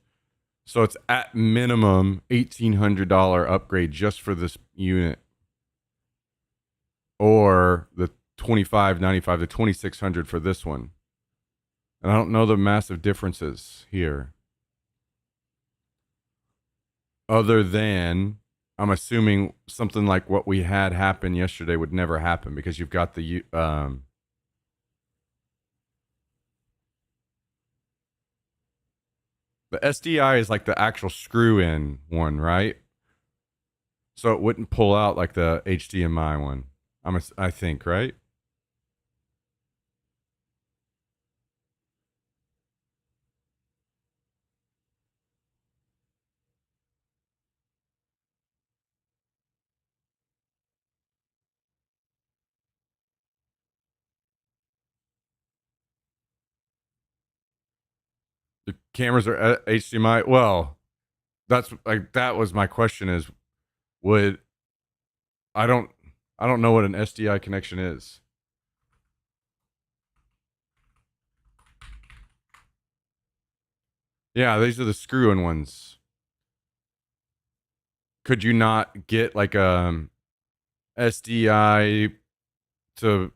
So it's at minimum $1,800 upgrade just for this unit, or the 2595 to 2600 for this one. And I don't know the massive differences here, other than I'm assuming something like what we had happen yesterday would never happen because you've got the SDI is like the actual screw-in one, right? So it wouldn't pull out like the HDMI one. I think, right? The cameras are HDMI. Well, that's like that was my question is would I don't I don't know what an SDI connection is. Yeah, these are the screw-in ones. Could you not get like a SDI to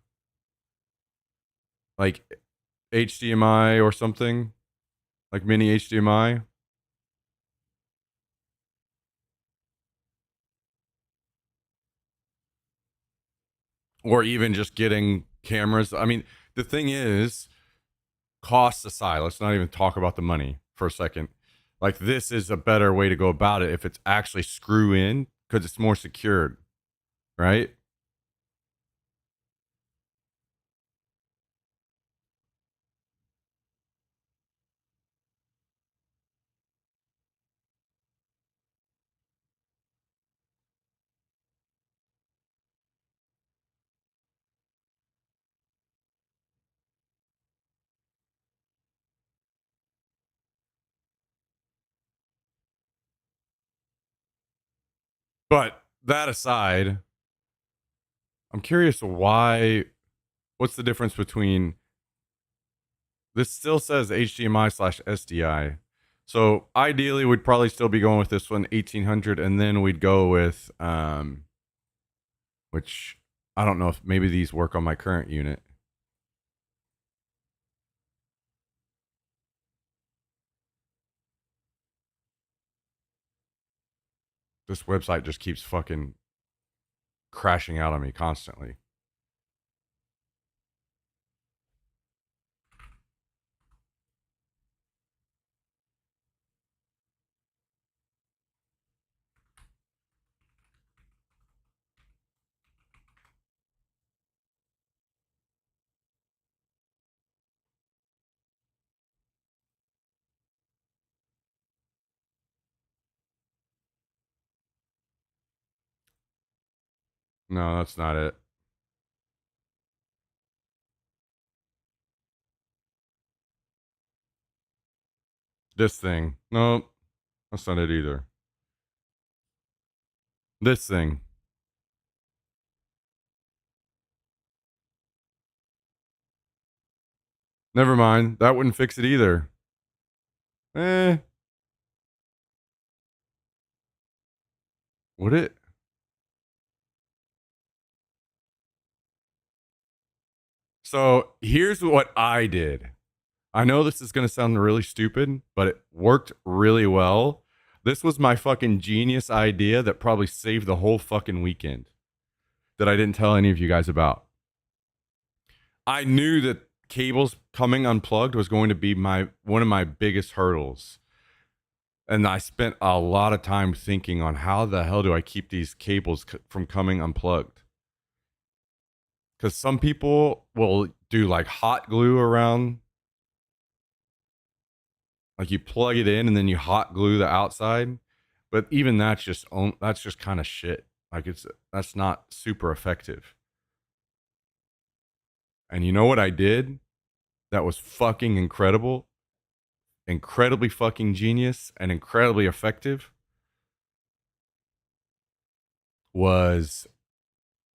like HDMI or something? Like mini HDMI? Or even just getting cameras. I mean, the thing is, costs aside, let's not even talk about the money for a second. Like, this is a better way to go about it if it's actually screw in because it's more secured, right? But that aside, I'm curious why. What's the difference between this? Still says HDMI slash SDI. So ideally, we'd probably still be going with this one, 1800, and then we'd go with which I don't know if maybe these work on my current unit. This website just keeps fucking crashing out on me constantly. No, that's not it. This thing. No, that's not it either. This thing. Never mind. That wouldn't fix it either. Eh, would it? So here's what I did. I know this is going to sound really stupid, but it worked really well. This was my fucking genius idea that probably saved the whole fucking weekend that I didn't tell any of you guys about. I knew that cables coming unplugged was going to be one of my biggest hurdles. And I spent a lot of time thinking on how the hell do I keep these cables from coming unplugged? Because some people will do like hot glue around, like you plug it in and then you hot glue the outside. But even that's just kind of shit. Like that's not super effective. And you know what I did? That was fucking incredible. incredibly fucking genius and incredibly effective was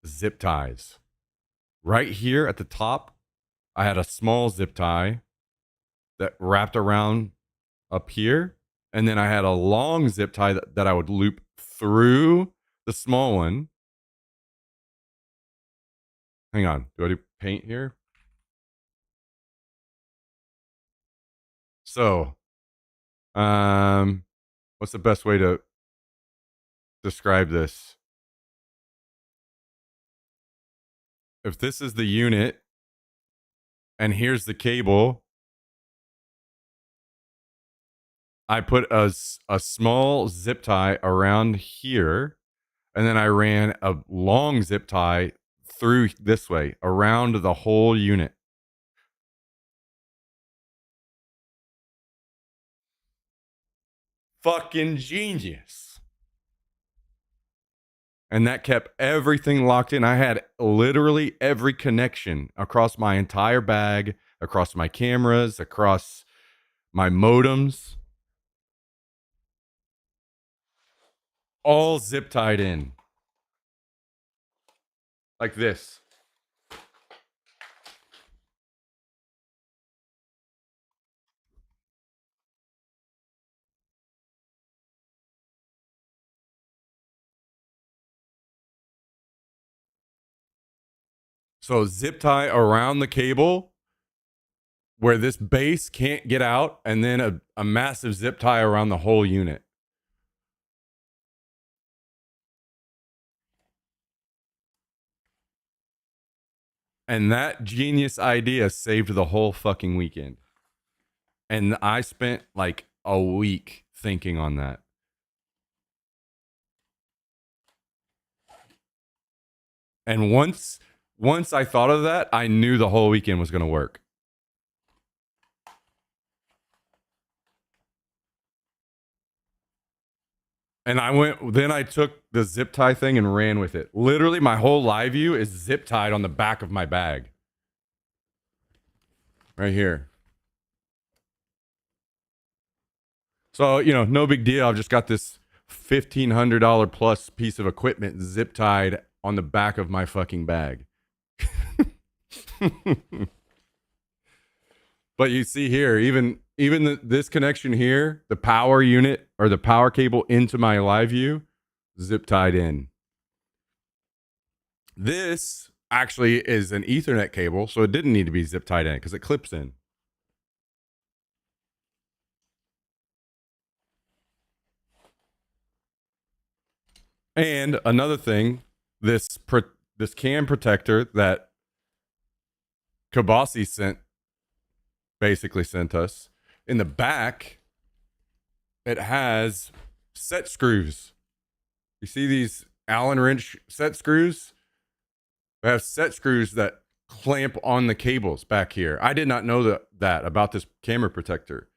zip ties. Right here at the top, I had a small zip tie that wrapped around up here. And then I had a long zip tie that I would loop through the small one. Hang on. Do I do paint here? So, what's the best way to describe this? If this is the unit and here's the cable, I put a small zip tie around here, and then I ran a long zip tie through this way around the whole unit. Fucking genius. And that kept everything locked in. I had literally every connection across my entire bag, across my cameras, across my modems, all zip tied in. Like this. So zip tie around the cable where this base can't get out, and then a massive zip tie around the whole unit. And that genius idea saved the whole fucking weekend. And I spent like a week thinking on that. And once I thought of that, I knew the whole weekend was going to work. And I took the zip tie thing and ran with it. Literally, my whole live view is zip tied on the back of my bag. Right here. So, no big deal. I've just got this $1,500 plus piece of equipment zip tied on the back of my fucking bag. But you see here, even this connection here, the power unit or the power cable into my live view, zip tied in. This actually is an Ethernet cable, so it didn't need to be zip tied in because it clips in. And another thing, this cam protector that Kabasi basically sent us, in the back, it has set screws. You see these Allen wrench set screws? They have set screws that clamp on the cables back here. I did not know that about this camera protector.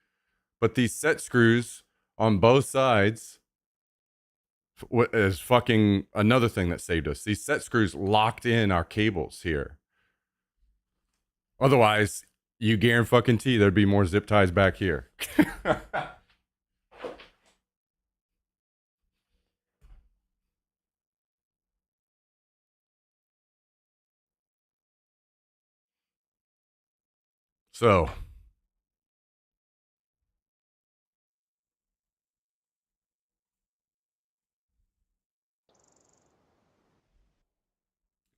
But these set screws on both sides is fucking another thing that saved us. These set screws locked in our cables here. Otherwise, you guarantee there'd be more zip ties back here. So,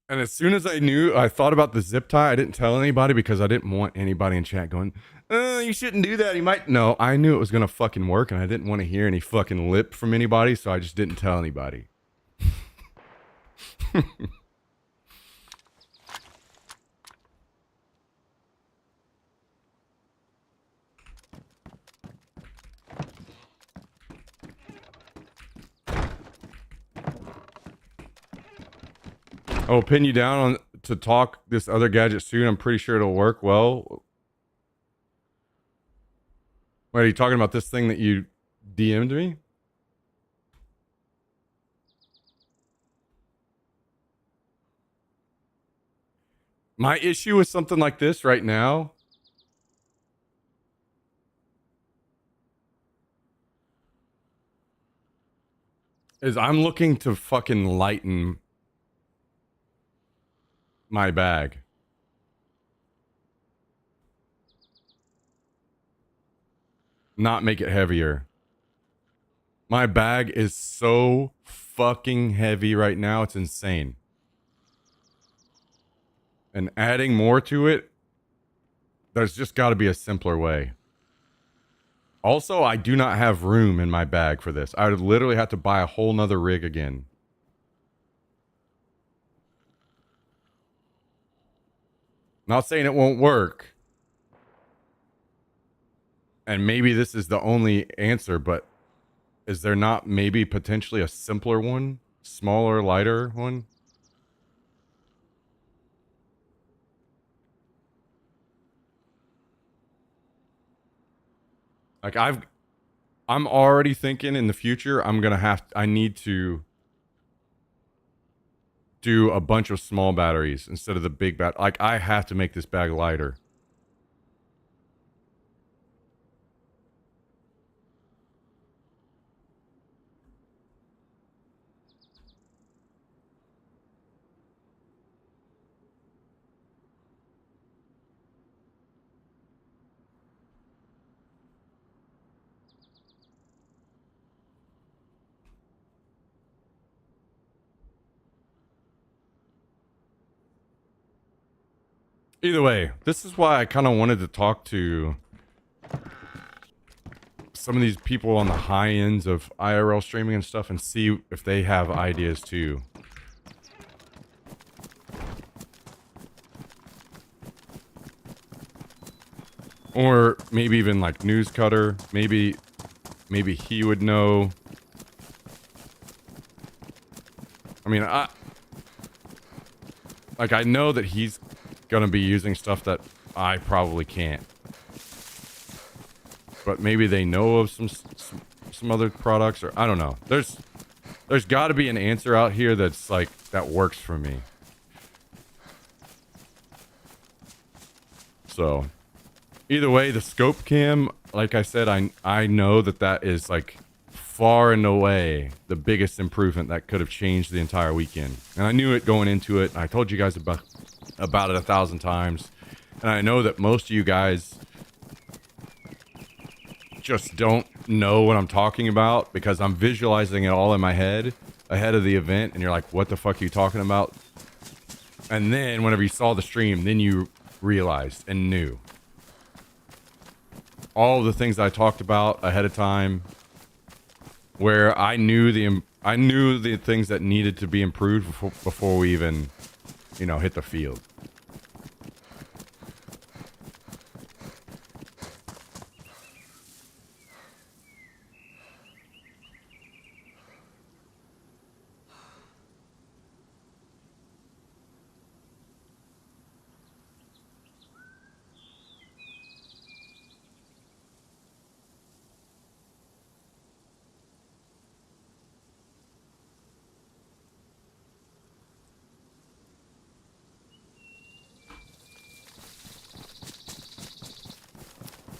and as soon as I thought about the zip tie, I didn't tell anybody because I didn't want anybody in chat going, you shouldn't do that. He might. No, I knew it was going to fucking work and I didn't want to hear any fucking lip from anybody. So I just didn't tell anybody. I will pin you down on to talk this other gadget soon. I'm pretty sure it'll work well. Wait, are you talking about this thing that you DM'd me? My issue with something like this right now is I'm looking to fucking lighten my bag. Not make it heavier. My bag is so fucking heavy right now. It's insane. And adding more to it, there's just got to be a simpler way. Also, I do not have room in my bag for this. I would literally have to buy a whole nother rig again. Not saying it won't work. And maybe this is the only answer, but is there not maybe potentially a simpler one? Smaller, lighter one? Like I'm already thinking in the future I need to do a bunch of small batteries instead of the big like I have to make this bag lighter. Either way, this is why I kind of wanted to talk to some of these people on the high ends of IRL streaming and stuff and see if they have ideas too. Or maybe even like News Cutter. Maybe he would know. I mean, I know that he's gonna be using stuff that I probably can't. But maybe they know of some other products, or I don't know. There's got to be an answer out here that's like that works for me. So, either way, the scope cam, like I said, I know that is like far and away the biggest improvement that could have changed the entire weekend. And I knew it going into it. I told you guys about it 1,000 times. And I know that most of you guys just don't know what I'm talking about because I'm visualizing it all in my head ahead of the event. And you're like, what the fuck are you talking about? And then whenever you saw the stream, then you realized and knew all of the things I talked about ahead of time, where I knew the things that needed to be improved before we even, hit the field.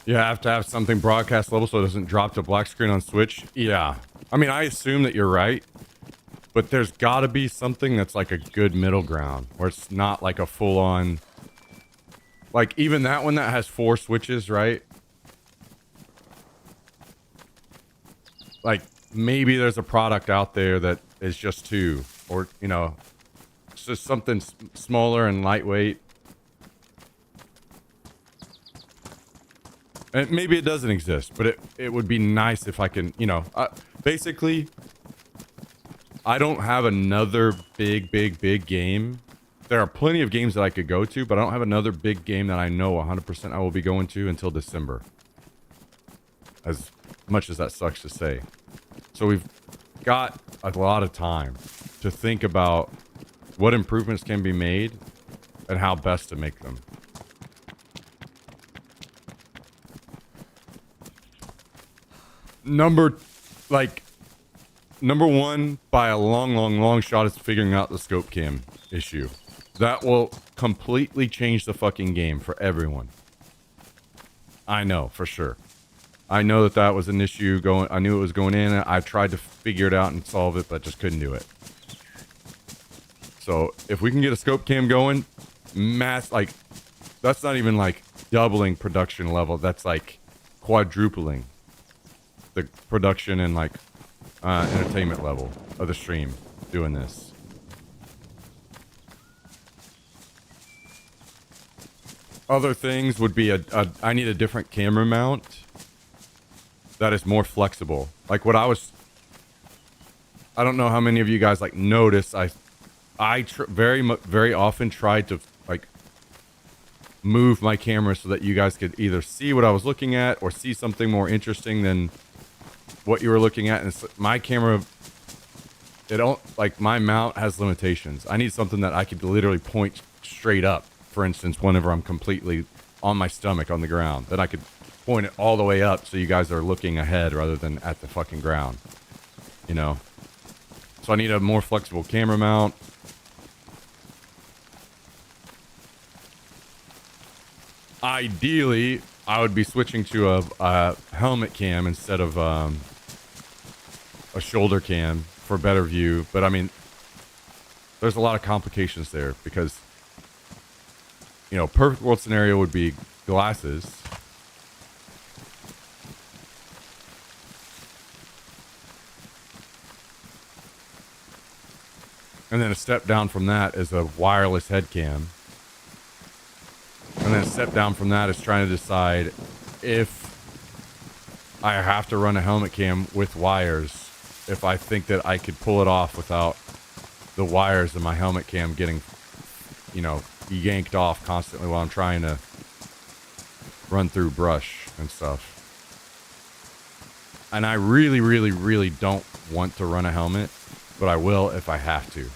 You have to have something broadcast level so it doesn't drop to black screen on Switch. Yeah. I mean, I assume that you're right, but there's got to be something that's like a good middle ground where it's not like a full on, like even that one that has 4 switches, right? Like maybe there's a product out there that is just 2, or, it's just something smaller and lightweight. And maybe it doesn't exist, but it would be nice if I can, basically, I don't have another big game. There are plenty of games that I could go to, but I don't have another big game that I know 100% I will be going to until December. As much as that sucks to say. So we've got a lot of time to think about what improvements can be made and how best to make them. Number one by a long shot is figuring out the scope cam issue. That will completely change the fucking game for everyone. I know, for sure. I know that that was an issue going. I knew it was going in. I tried to figure it out and solve it, but just couldn't do it. So if we can get a scope cam going, like that's not even like doubling production level. That's like quadrupling the production and like entertainment level of the stream doing this. Other things would be I need a different camera mount that is more flexible. Like what I don't know how many of you guys like notice. Very often tried to like move my camera so that you guys could either see what I was looking at or see something more interesting than what you were looking at. And my camera, my mount has limitations. I need something that I could literally point straight up. For instance, whenever I'm completely on my stomach on the ground, then I could point it all the way up so you guys are looking ahead rather than at the fucking ground, you know? So I need a more flexible camera mount. Ideally, I would be switching to a helmet cam instead of a shoulder cam for better view. But I mean, there's a lot of complications there because, you know, perfect world scenario would be glasses. And then a step down from that is a wireless head cam. And then a step down from that is trying to decide if I have to run a helmet cam with wires, if I think that I could pull it off without the wires of my helmet cam getting, you know, yanked off constantly while I'm trying to run through brush and stuff. And I really, really, really don't want to run a helmet, but I will if I have to.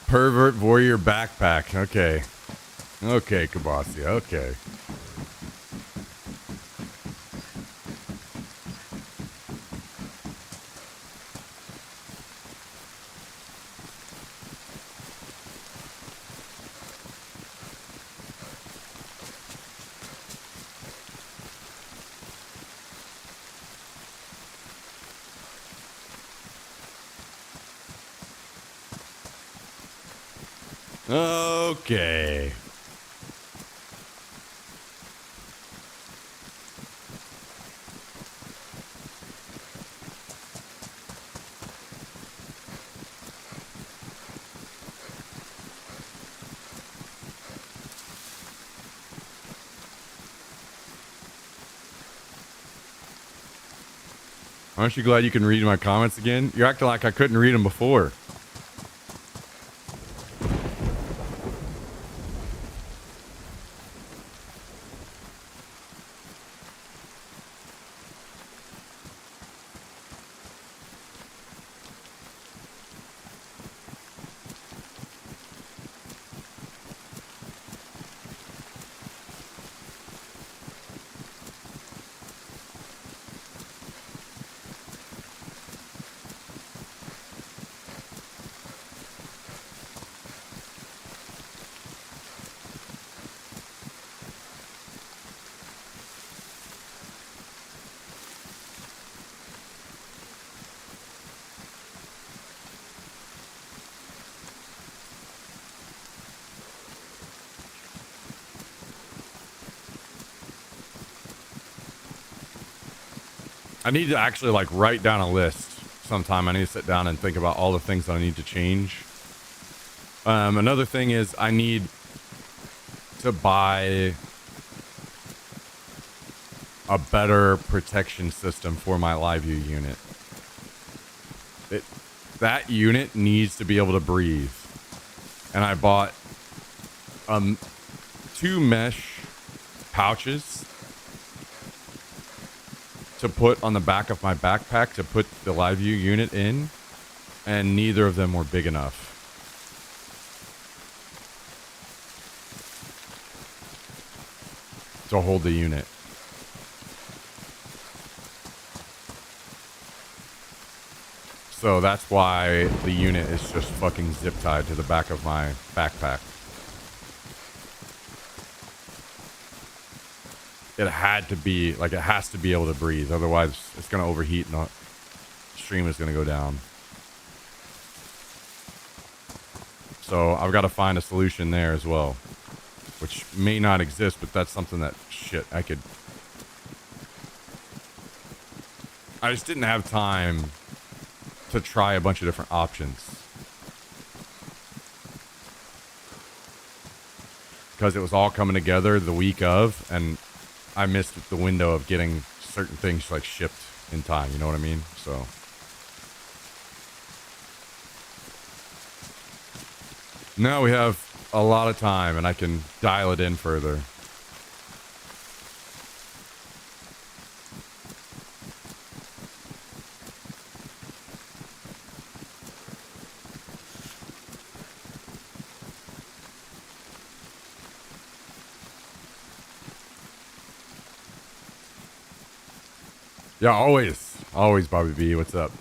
Pervert warrior backpack. Okay. Okay, Kabasia. Okay. Okay. Aren't you glad you can read my comments again? You're acting like I couldn't read them before. I need to actually like write down a list sometime. I need to sit down and think about all the things that I need to change. Another thing is I need to buy a better protection system for my live view unit. That unit needs to be able to breathe. And I bought 2 mesh pouches to put on the back of my backpack to put the live view unit in, and neither of them were big enough. To hold the unit. So that's why the unit is just fucking zip tied to the back of my backpack. It had to be, like, it has to be able to breathe. Otherwise, it's going to overheat and the stream is going to go down. So I've got to find a solution there as well. Which may not exist, but that's something that, shit, I just didn't have time to try a bunch of different options. Because it was all coming together the week of, and I missed the window of getting certain things like shipped in time, you know what I mean? So now we have a lot of time and I can dial it in further. Yeah, always Bobby B, what's up?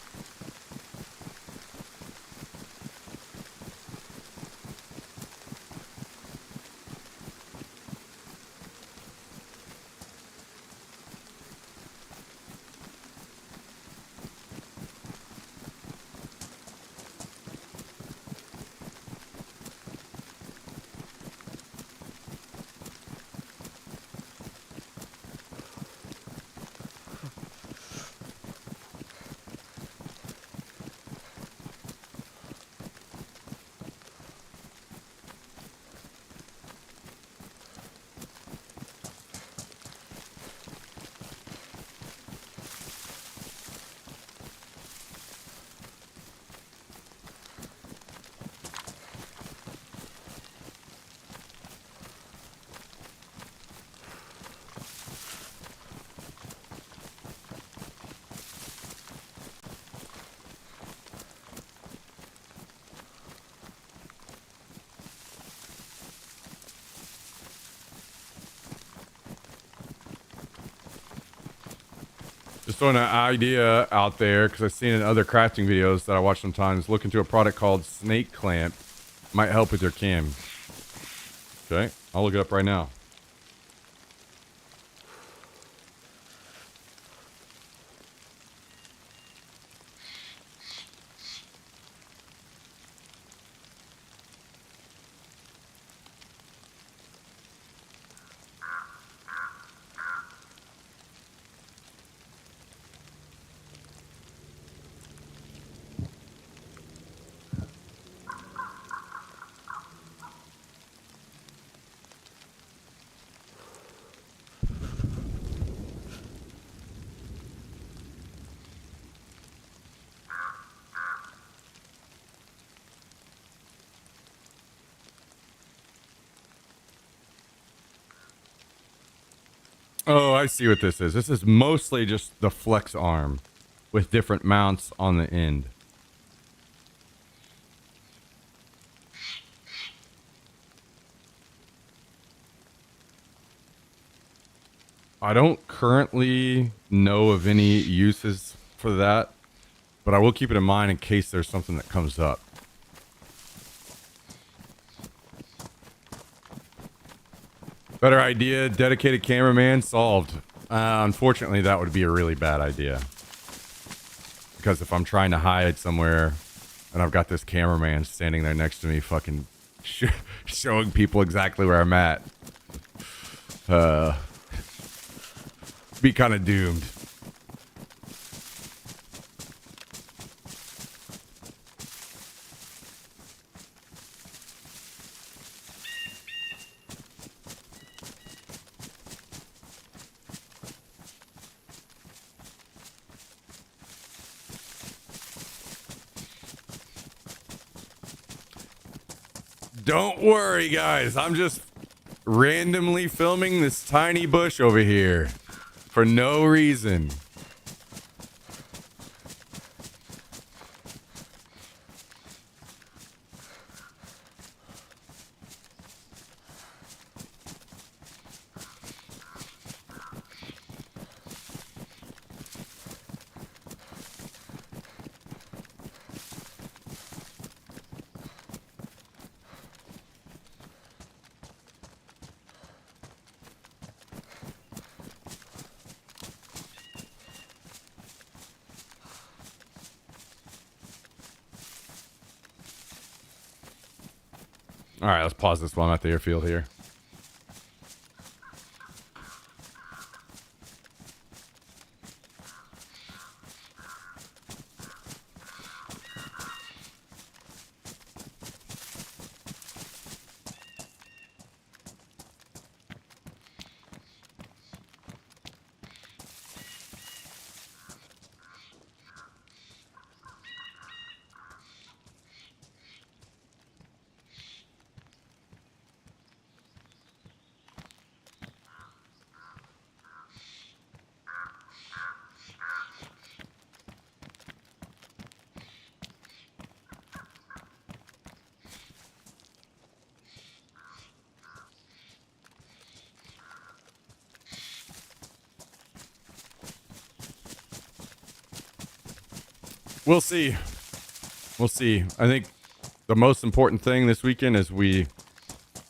Just throwing an idea out there because I've seen in other crafting videos that I watch sometimes. Look into a product called Snake Clamp. Might help with your cam. Okay, I'll look it up right now. Oh, I see what this is. This is mostly just the flex arm with different mounts on the end. I don't currently know of any uses for that, but I will keep it in mind in case there's something that comes up. Better idea, dedicated cameraman, solved. Unfortunately, that would be a really bad idea. Because if I'm trying to hide somewhere and I've got this cameraman standing there next to me fucking showing people exactly where I'm at, be kind of doomed. Don't worry, guys. I'm just randomly filming this tiny bush over here for no reason. All right, let's pause this while I'm at the airfield here. We'll see. We'll see. I think the most important thing this weekend is we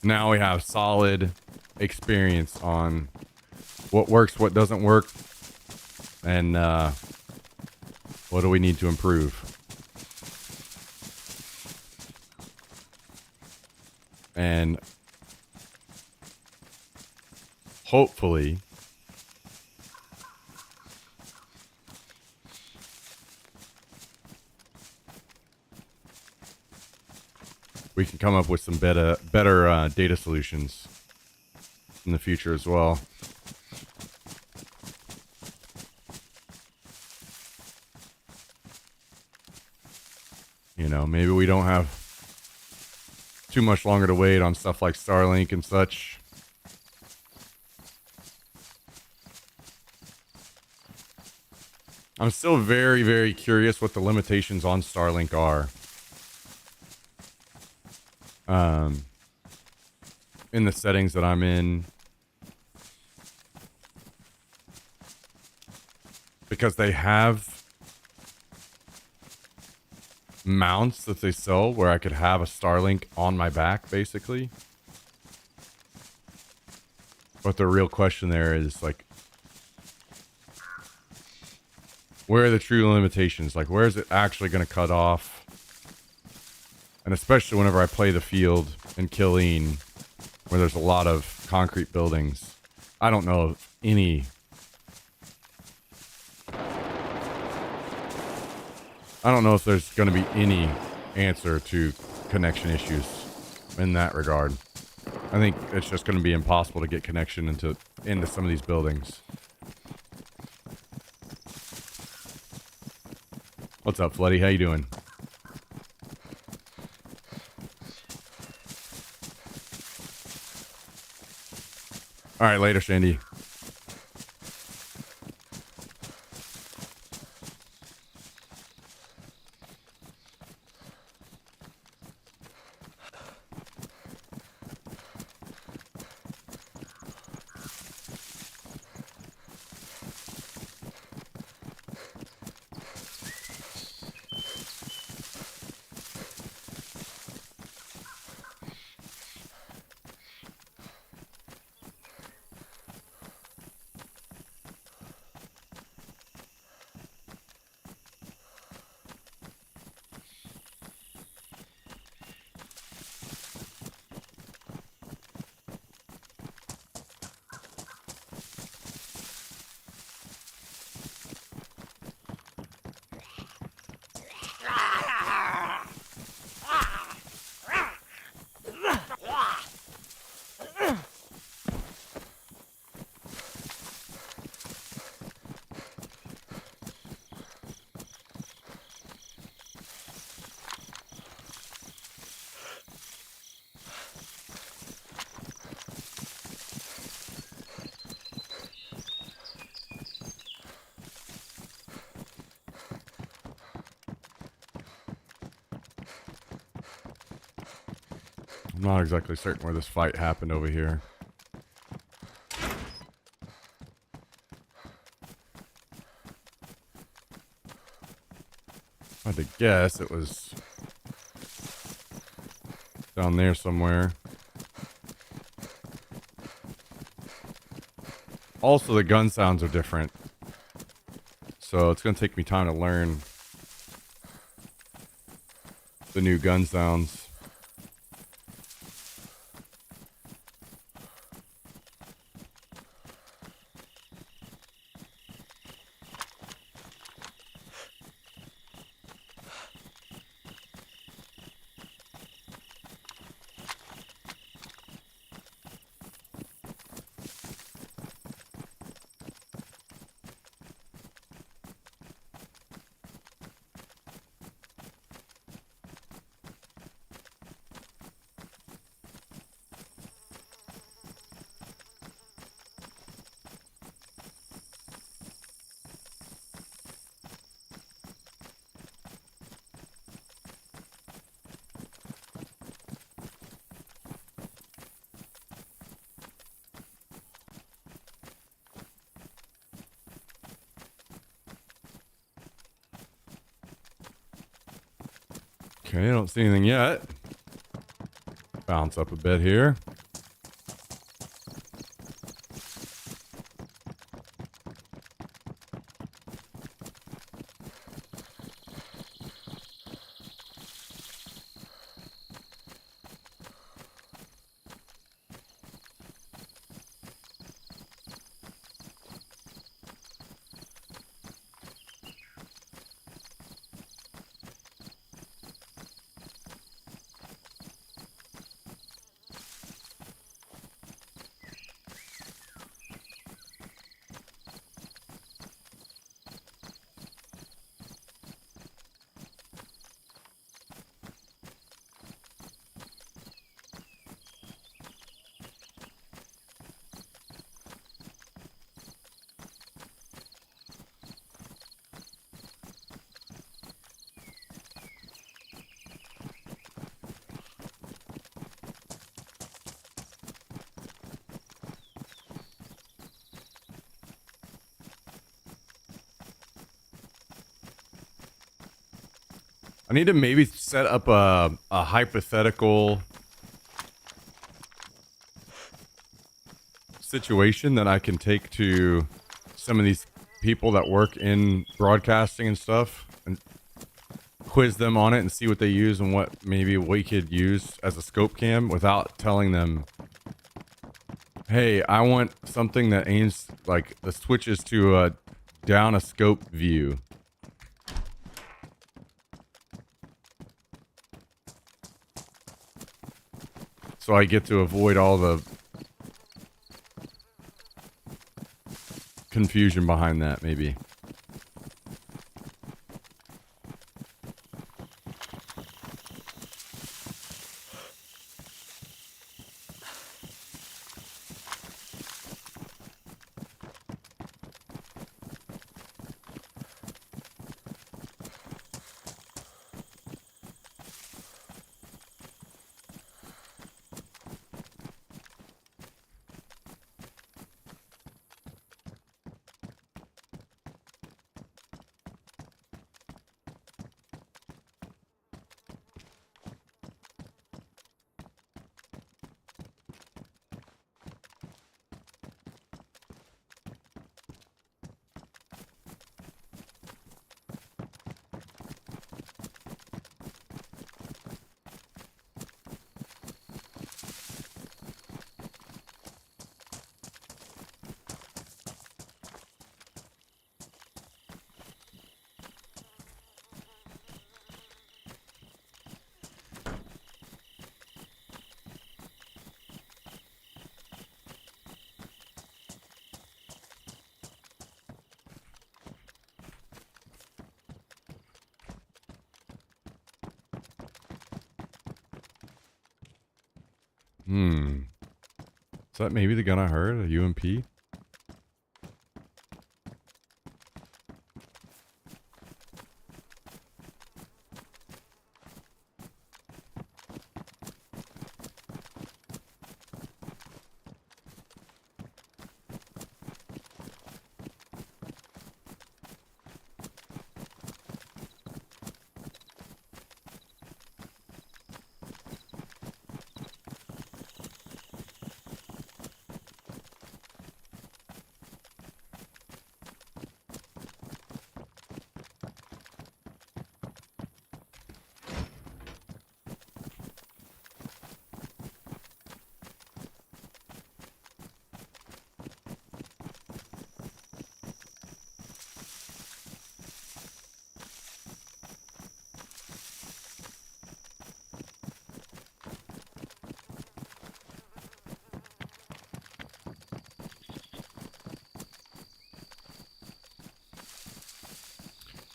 have solid experience on what works, what doesn't work, and what do we need to improve. And hopefully we can come up with some better data solutions in the future as well. You know, maybe we don't have too much longer to wait on stuff like Starlink and such. I'm still very, very curious what the limitations on Starlink are. In the settings that I'm in. Because they have mounts that they sell where I could have a Starlink on my back, basically. But the real question there is, like, where are the true limitations? Like, where is it actually going to cut off? And especially whenever I play the field in Killeen, where there's a lot of concrete buildings, I don't know of any... I don't know if there's going to be any answer to connection issues in that regard. I think it's just going to be impossible to get connection into some of these buildings. What's up, Floody? How you doing? All right, later, Shandy. I'm not exactly certain where this fight happened over here. If I had to guess, it was down there somewhere. Also, the gun sounds are different, so it's going to take me time to learn the new gun sounds. Okay, I don't see anything yet. Bounce up a bit here. I need to maybe set up a hypothetical situation that I can take to some of these people that work in broadcasting and stuff and quiz them on it and see what they use and what maybe we could use as a scope cam without telling them, hey, I want something that aims like the switches to down a scope view. So I get to avoid all the confusion behind that, maybe. Is that maybe the gun I heard? A UMP?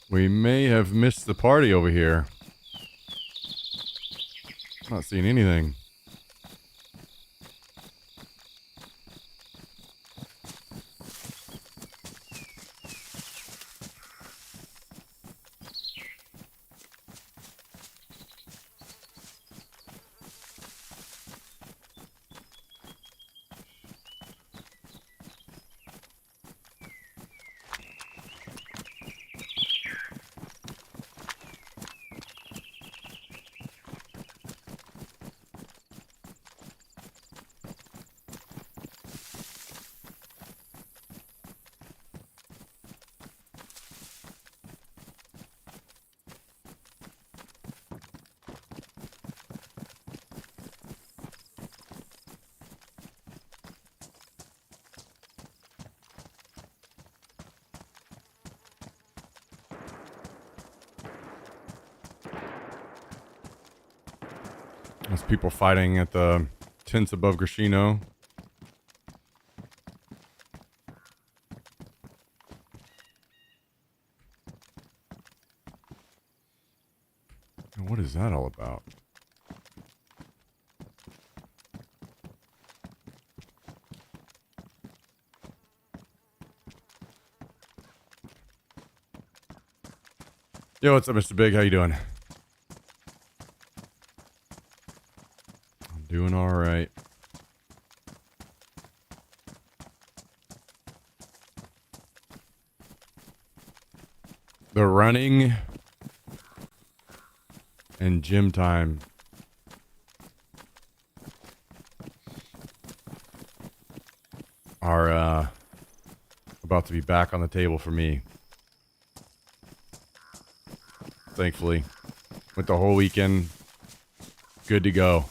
We may have missed the party over here. Not seeing anything. There's people fighting at the tents above Grishino. What is that all about? Yo, what's up, Mr. Big? How you doing? I'm doing all right. The running and gym time are about to be back on the table for me. Thankfully, with the whole weekend, good to go.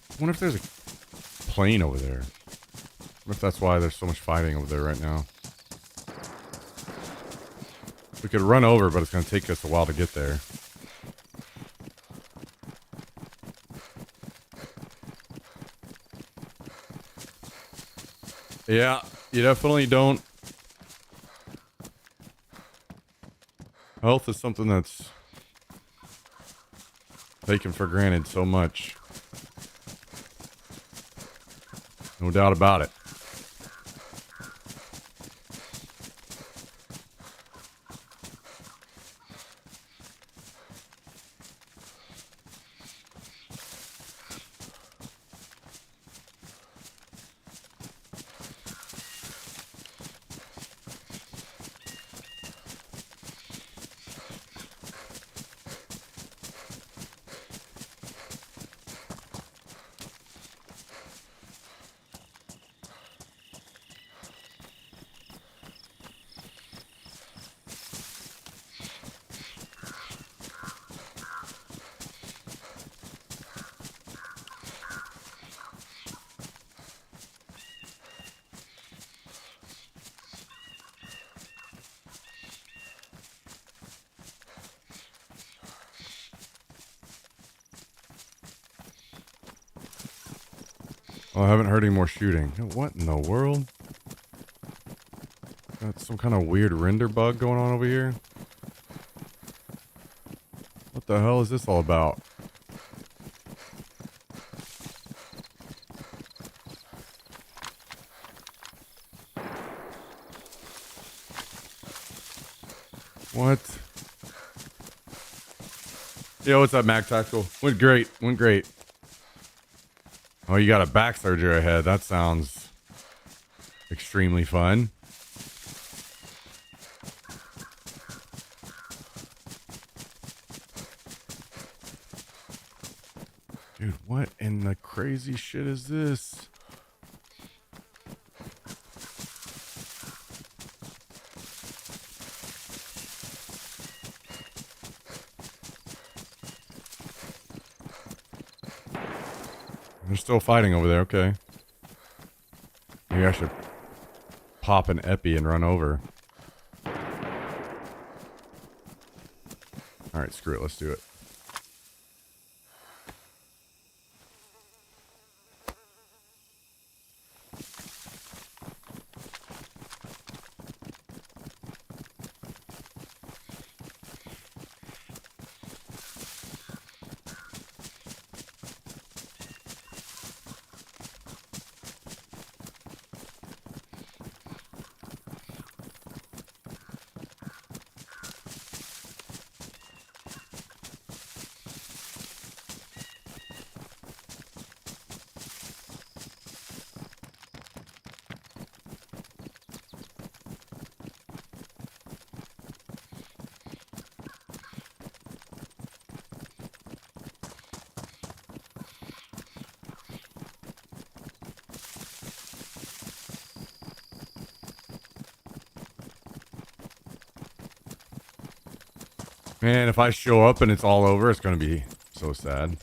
I wonder if there's a plane over there. I wonder if that's why there's so much fighting over there right now. We could run over, but it's going to take us a while to get there. Yeah, you definitely don't. Health is something that's taken for granted so much. No doubt about it. Oh, I haven't heard any more shooting. What in the world? That's some kind of weird render bug going on over here. What the hell is this all about? What? Yo, what's up, Mac Tactical? Went great. Went great. Oh, you got a back surgery ahead. That sounds extremely fun. Dude, what in the crazy shit is this? They're still fighting over there, okay. Maybe I should pop an epi and run over. Alright, screw it, let's do it. Man, if I show up and it's all over, it's gonna be so sad.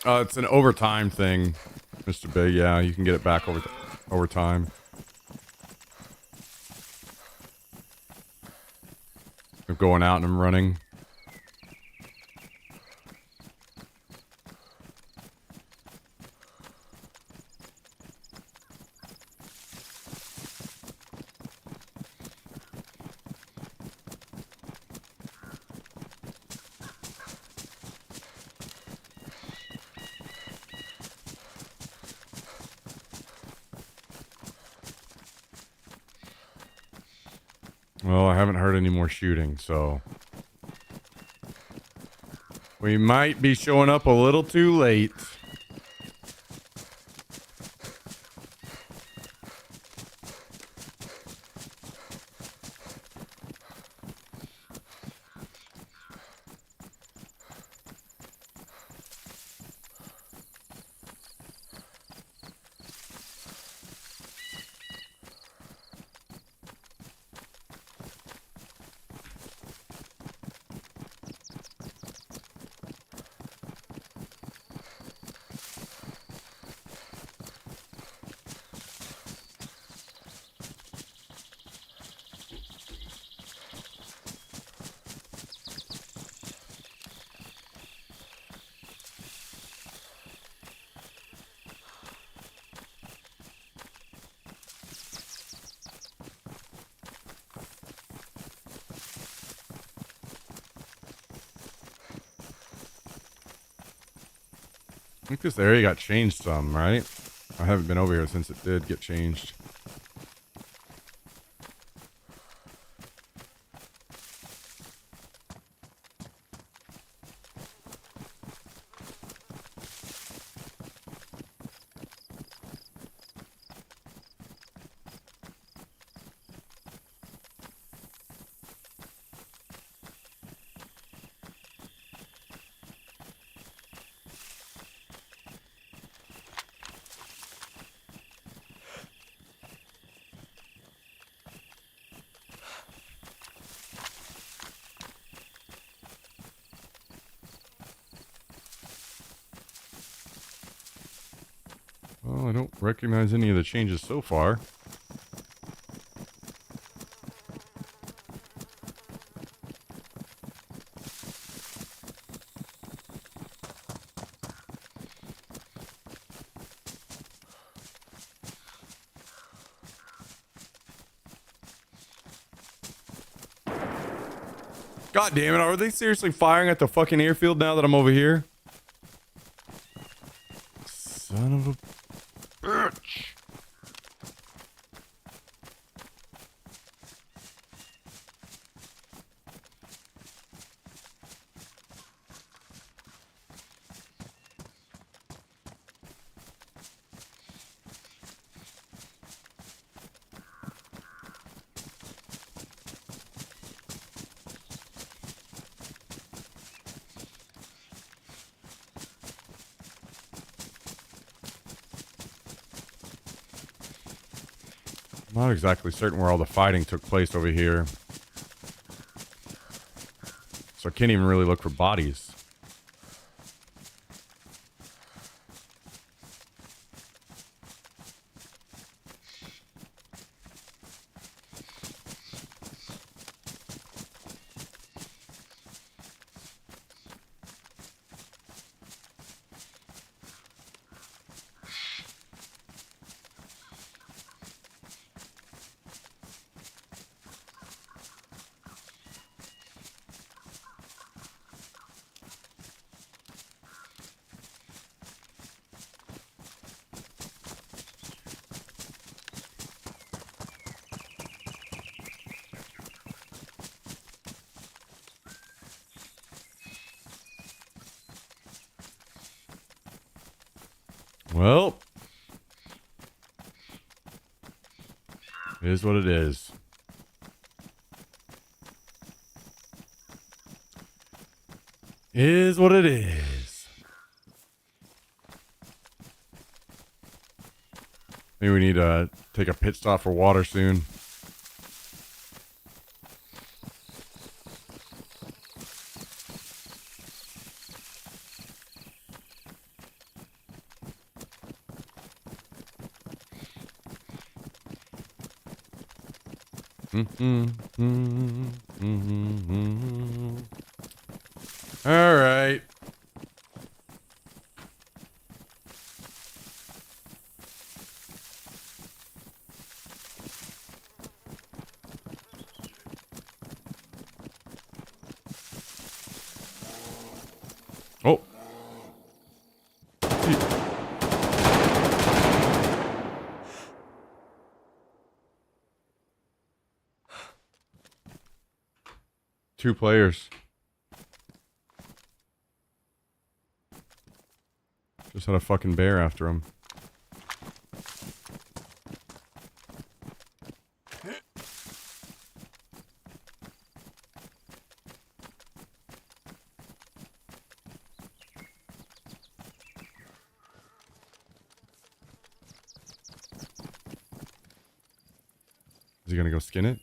It's an overtime thing, Mr. Big. Yeah, you can get it back over time. Of going out and I'm running. Well, I haven't heard any more shooting, so we might be showing up a little too late. I think this area got changed some, right? I haven't been over here since it did get changed. Well, I don't recognize any of the changes so far. God damn it, are they seriously firing at the fucking airfield now that I'm over here? Son of a bitch. I'm not exactly certain where all the fighting took place over here. So I can't even really look for bodies. Well, it is what it is. Is what it is. Maybe we need to take a pit stop for water soon. All right. Oh. Two players. Just had a fucking bear after him. Is he gonna go skin it?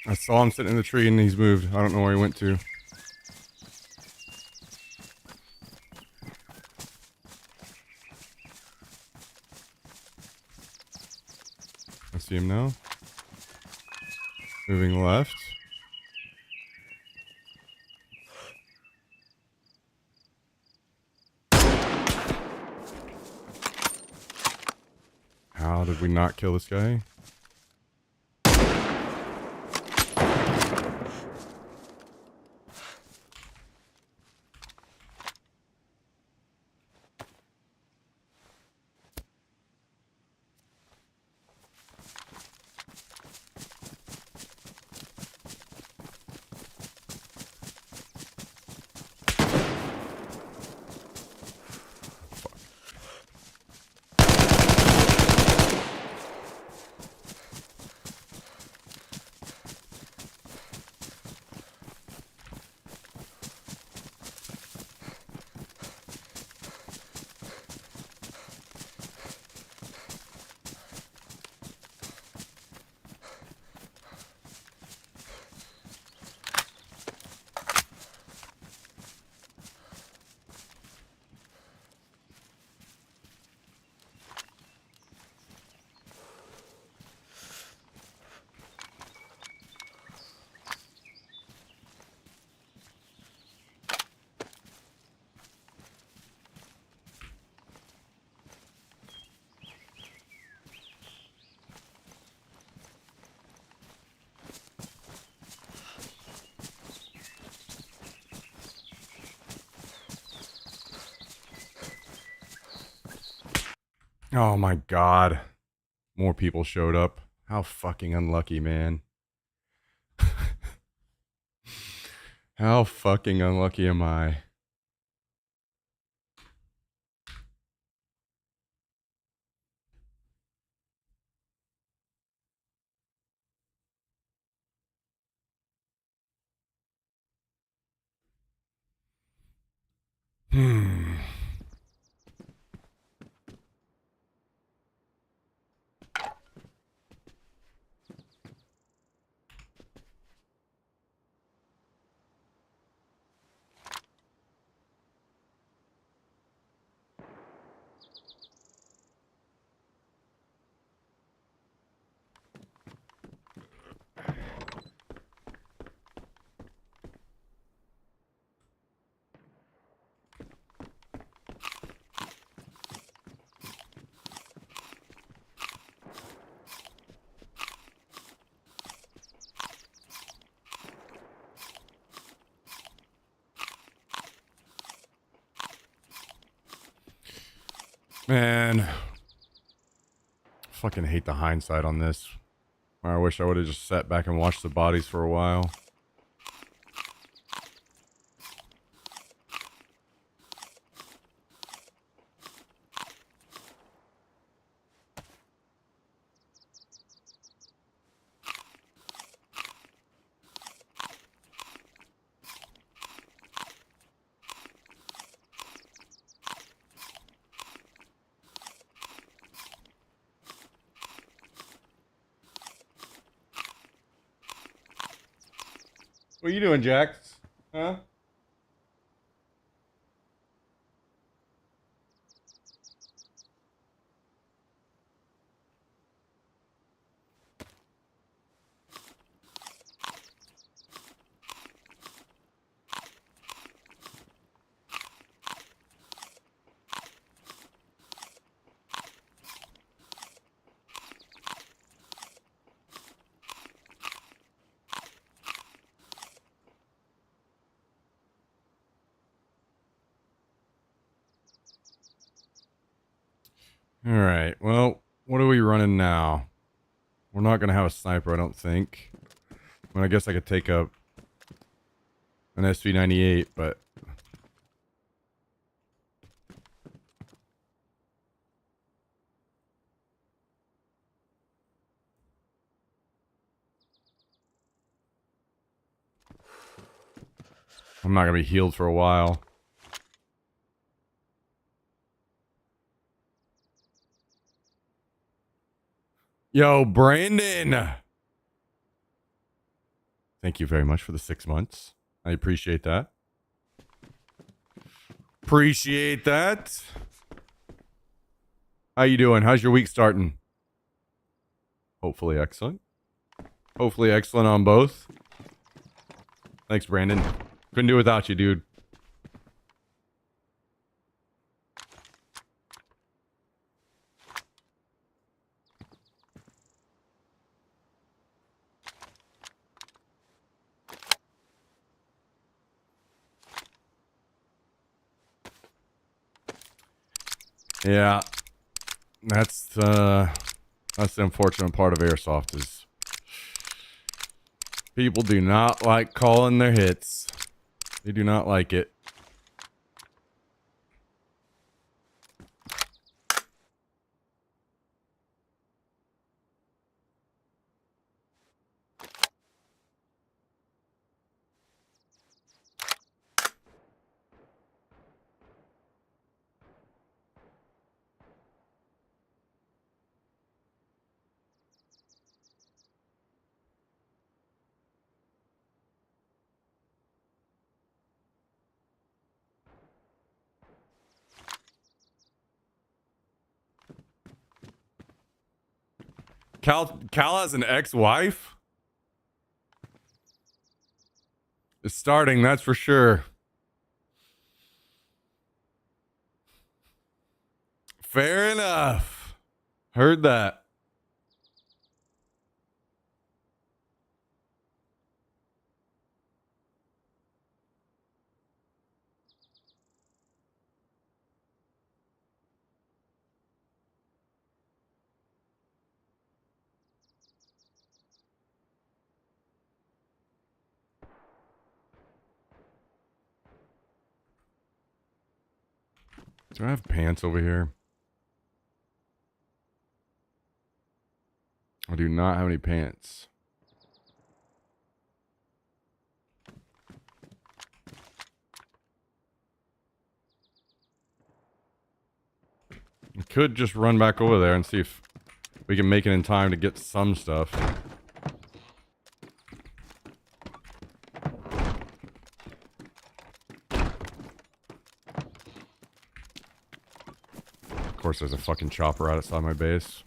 I saw him sitting in the tree and he's moved. I don't know where he went to. I see him now. Moving left. How did we not kill this guy? Oh my god. More people showed up. How fucking unlucky, man. How fucking unlucky am I? Hmm. Man, fucking hate the hindsight on this. I wish I would have just sat back and watched the bodies for a while. What are you doing, Jax? Huh? All right. Well, what are we running now? We're not going to have a sniper, I don't think. I mean, I guess I could take up an SV98, but... I'm not going to be healed for a while. Yo, Brandon! Thank you very much for the 6 months. I appreciate that. Appreciate that. How you doing? How's your week starting? Hopefully excellent. Hopefully excellent on both. Thanks, Brandon. Couldn't do it without you, dude. Yeah. That's the unfortunate part of airsoft is people do not like calling their hits. They do not like it. Cal has an ex-wife? It's starting, that's for sure. Fair enough. Heard that. Do I have pants over here? I do not have any pants. I could just run back over there and see if we can make it in time to get some stuff. Of course, there's a fucking chopper outside my base.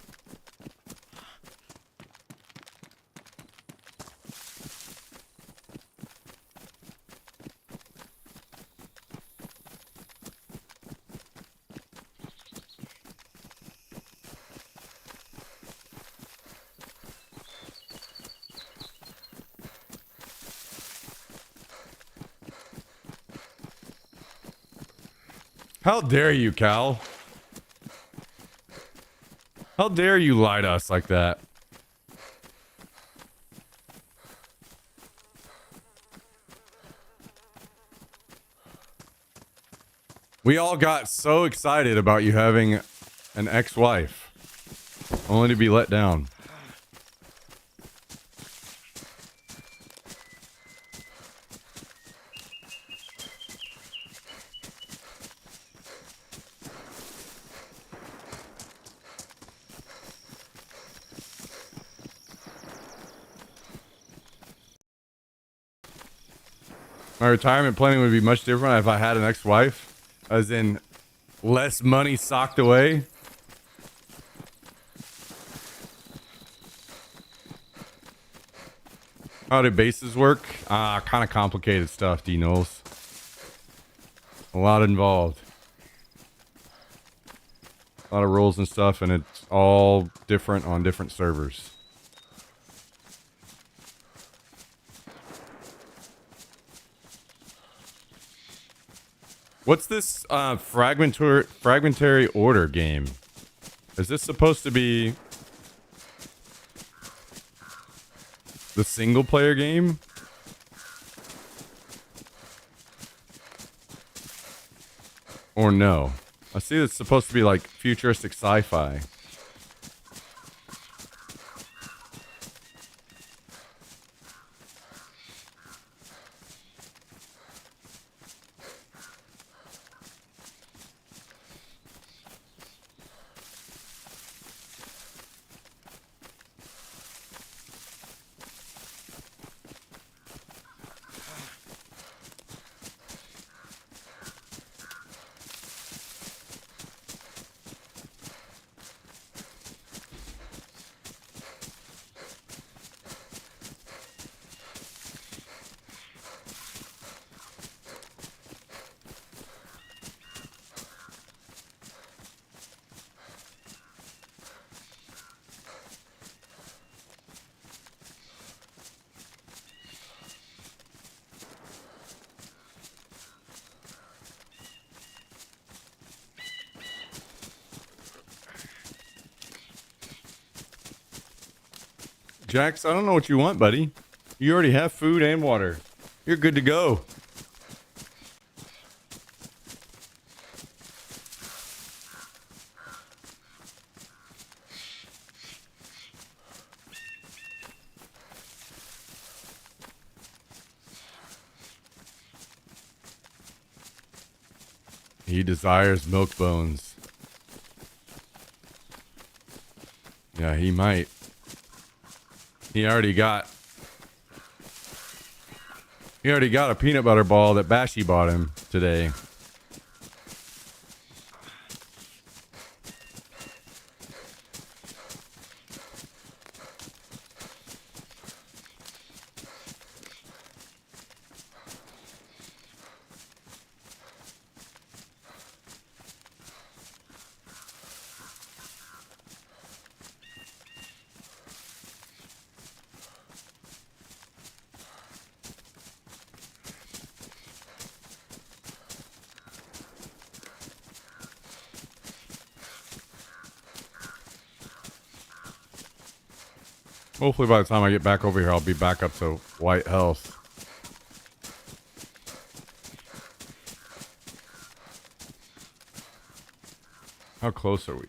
How dare you, Cal? How dare you lie to us like that? We all got so excited about you having an ex-wife, only to be let down. My retirement planning would be much different if I had an ex-wife, as in less money socked away. How do bases work? Kind of complicated stuff, D. Knowles. A lot involved. A lot of rules and stuff, and it's all different on different servers. What's this fragmentary order game? Is this supposed to be the single player game? Or no? I see it's supposed to be like futuristic sci-fi. Jax, I don't know what you want, buddy. You already have food and water. You're good to go. He desires milk bones. Yeah, he might. He already got a peanut butter ball that Bashy bought him today. Hopefully by the time I get back over here, I'll be back up to white health. How close are we?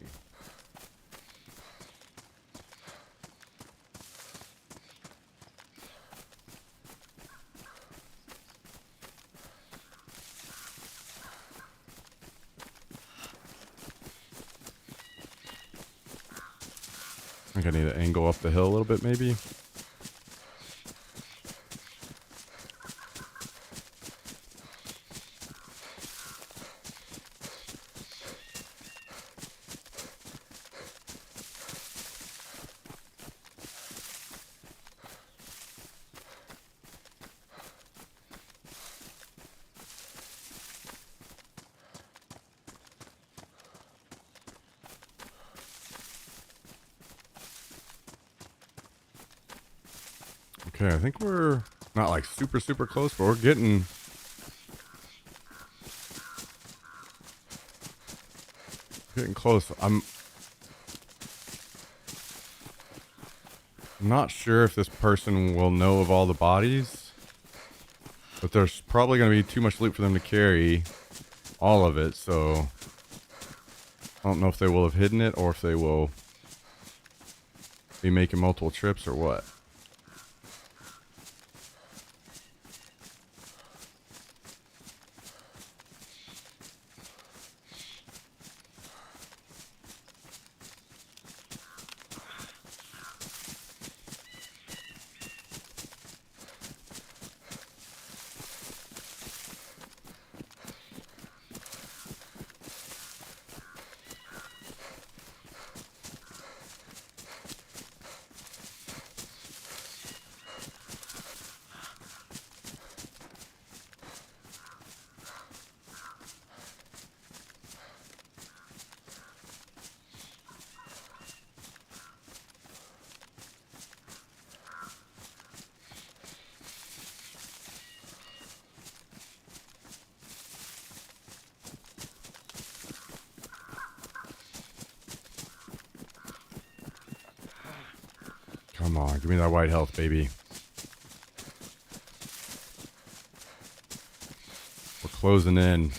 I think I need to angle up the hill a little bit, maybe. Okay, I think we're not like super close, but we're getting close. I'm not sure if this person will know of all the bodies, but there's probably going to be too much loot for them to carry all of it, so I don't know if they will have hidden it or if they will be making multiple trips or what. Come on, give me that white health, baby. We're closing in.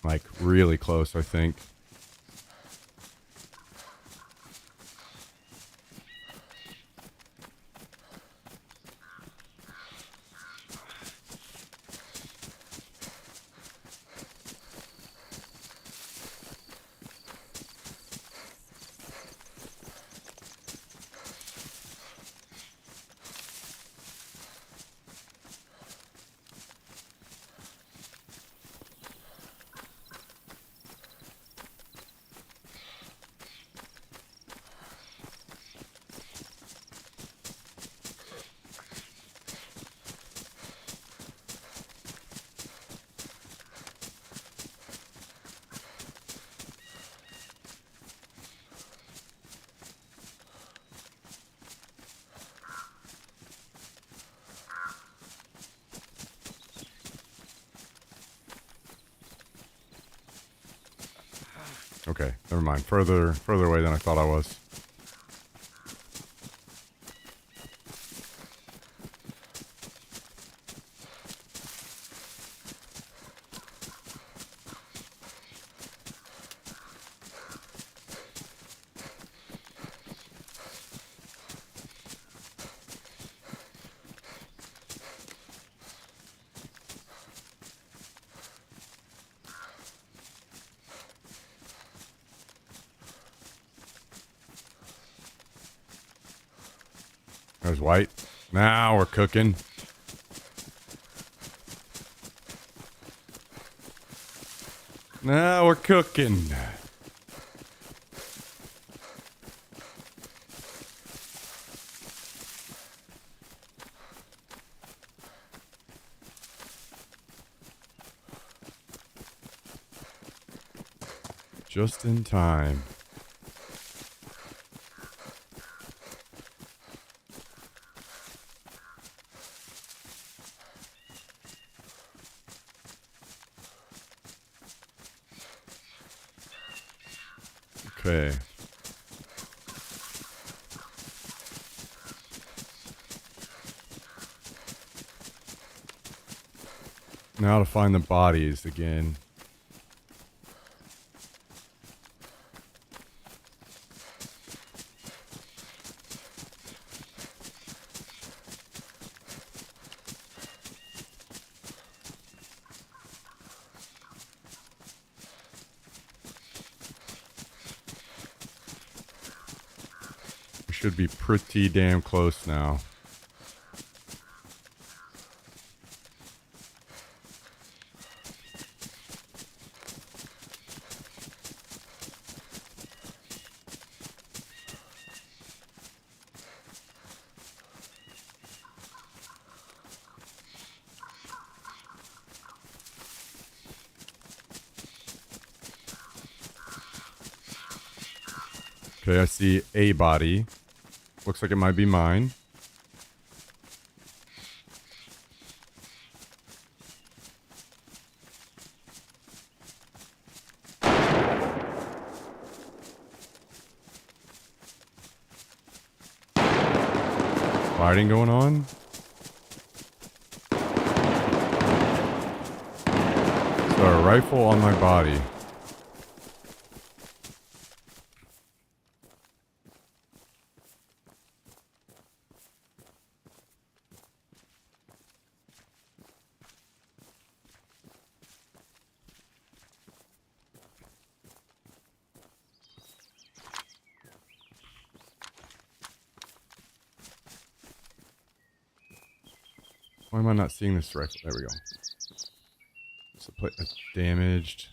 Like, really close, I think. Okay, never mind. Further away than I thought I was. There's white. Now we're cooking. Now we're cooking. Just in time. Okay. Now to find the bodies again. We should be pretty damn close now. Okay, I see a body. Looks like it might be mine. fighting going on. So a rifle on my body. Why am I not seeing this rifle? There we go. So it's damaged.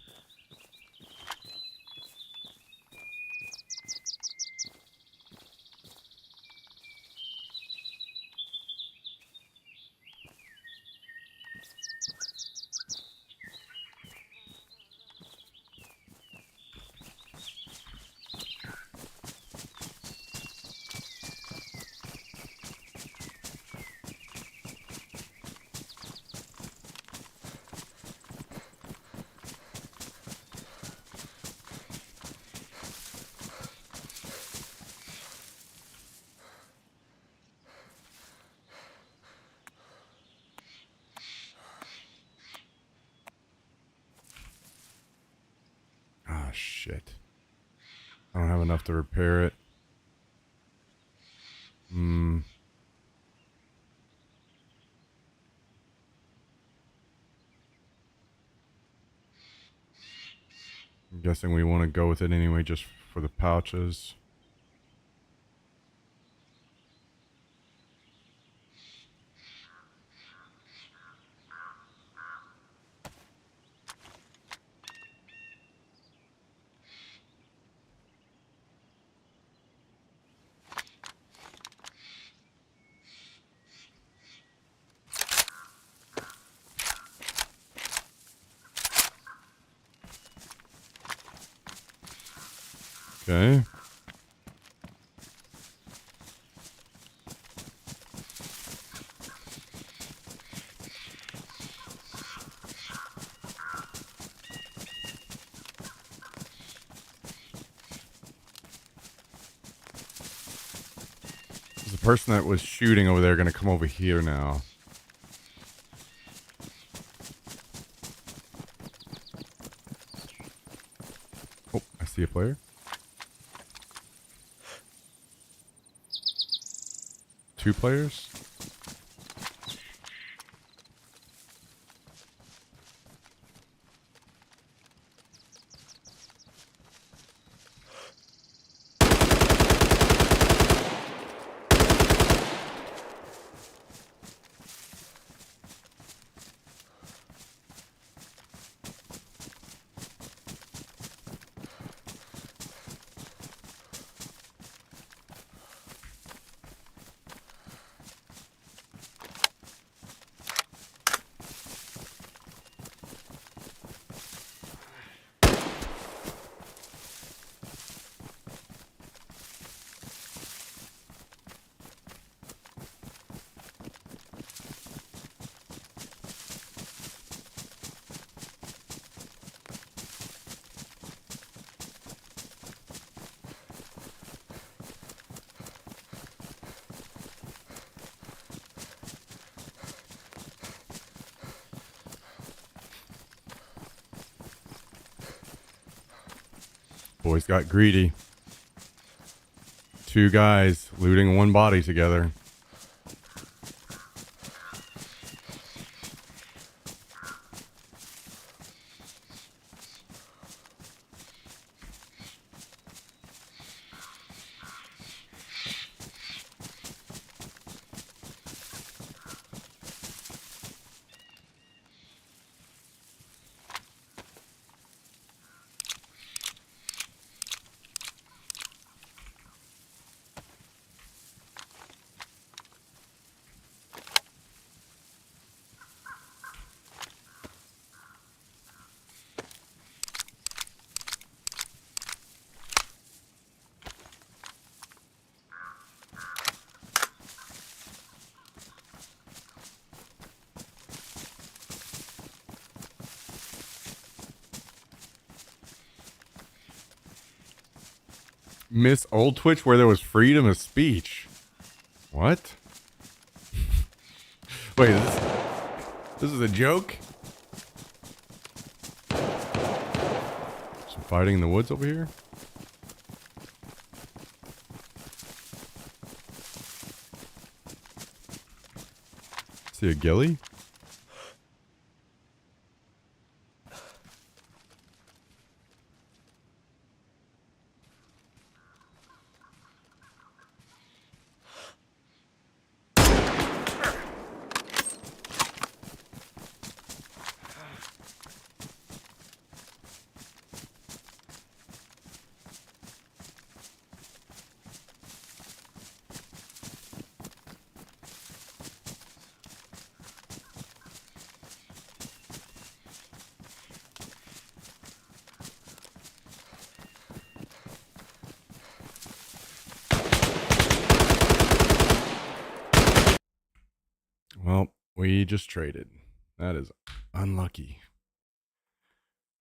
Ah, shit. I don't have enough to repair it. I'm guessing we want to go with it anyway, just for the pouches. Okay. Is the person that was shooting over there going to come over here now? Oh, I see a player. Two players? Boys got greedy. Two guys looting one body together. Miss Old Twitch where there was freedom of speech. What? Wait, this is a joke? Some fighting in the woods over here? See a ghillie? Well, we just traded. That is unlucky.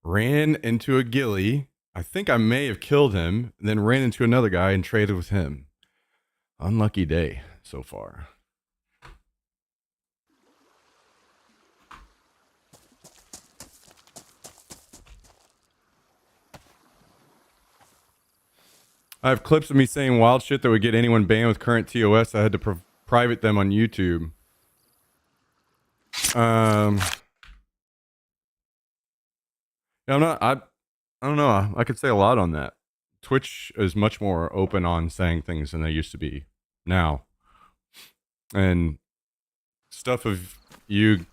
Ran into a ghillie. I think I may have killed him, then ran into another guy and traded with him. Unlucky day so far. I have clips of me saying wild shit that would get anyone banned with current TOS. I had to private them on YouTube. Yeah, I don't know. I could say a lot on that. Twitch is much more open on saying things than they used to be now. And stuff of you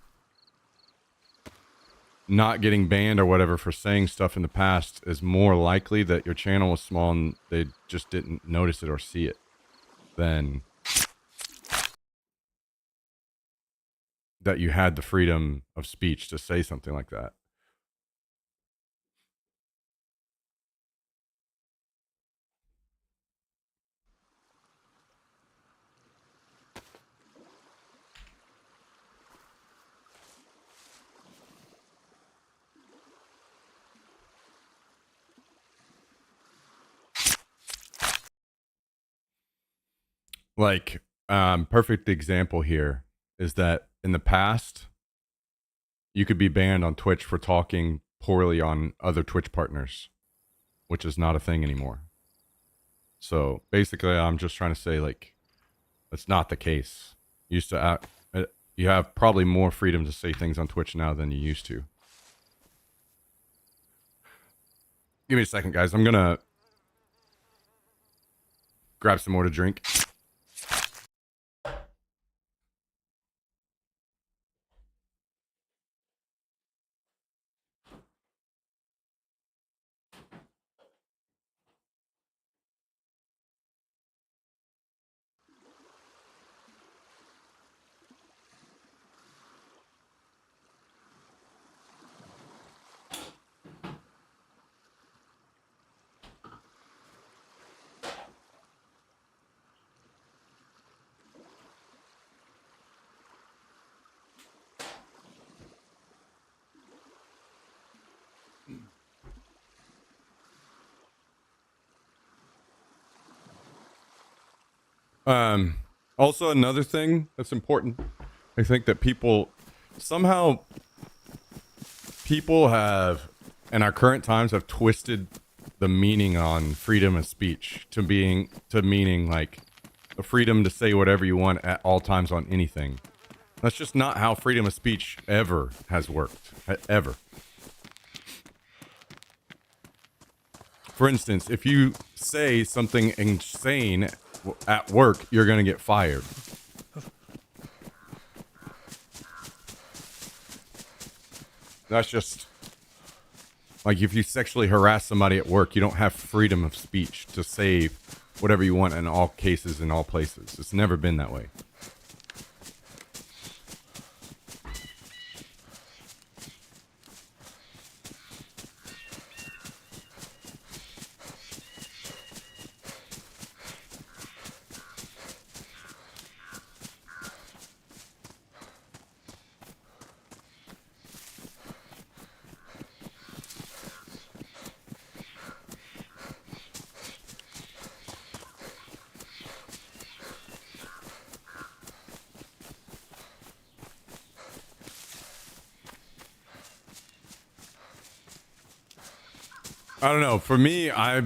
not getting banned or whatever for saying stuff in the past is more likely that your channel was small and they just didn't notice it or see it than that you had the freedom of speech to say something like that. Like, perfect example here is that in the past, you could be banned on Twitch for talking poorly on other Twitch partners, which is not a thing anymore. So basically, I'm just trying to say, like, that's not the case. You have probably more freedom to say things on Twitch now than you used to. Give me a second, guys. I'm gonna grab some more to drink. Also another thing that's important, I think that somehow people have, in our current times, have twisted the meaning on freedom of speech to meaning like the freedom to say whatever you want at all times on anything. That's just not how freedom of speech ever has worked, ever. For instance, if you say something insane at work, you're going to get fired. That's just like if you sexually harass somebody at work, you don't have freedom of speech to say whatever you want in all cases, in all places. It's never been that way. I don't know. For me, I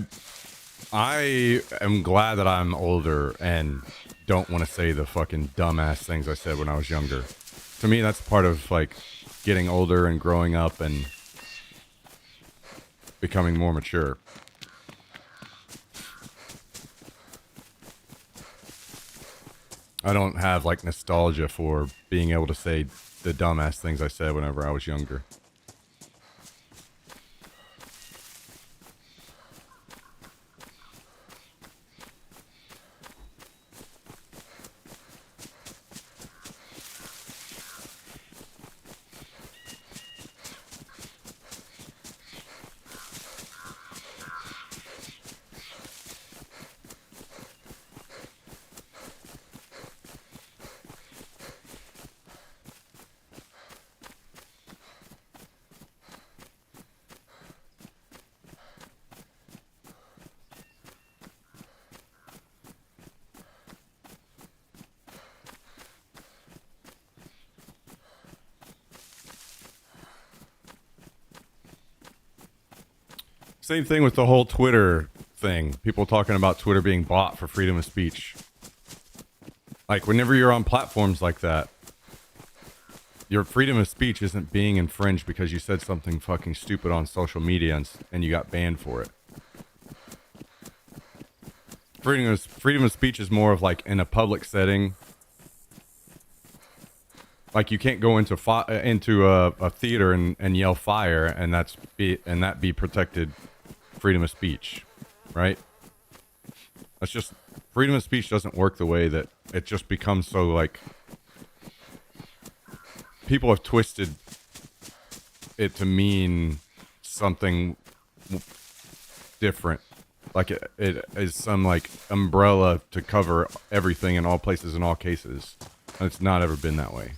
am glad that I'm older and don't want to say the fucking dumbass things I said when I was younger. To me, that's part of like getting older and growing up and becoming more mature. I don't have like nostalgia for being able to say the dumbass things I said whenever I was younger. Same thing with the whole Twitter thing. People talking about Twitter being bought for freedom of speech. Like, whenever you're on platforms like that, your freedom of speech isn't being infringed because you said something fucking stupid on social media and you got banned for it. Freedom of speech is more of like in a public setting. Like, you can't go into a theater and yell fire and that be protected freedom of speech, right? That's just freedom of speech doesn't work the way that it just becomes so like people have twisted it to mean something different. Like it is some like umbrella to cover everything in all places in all cases. And it's not ever been that way.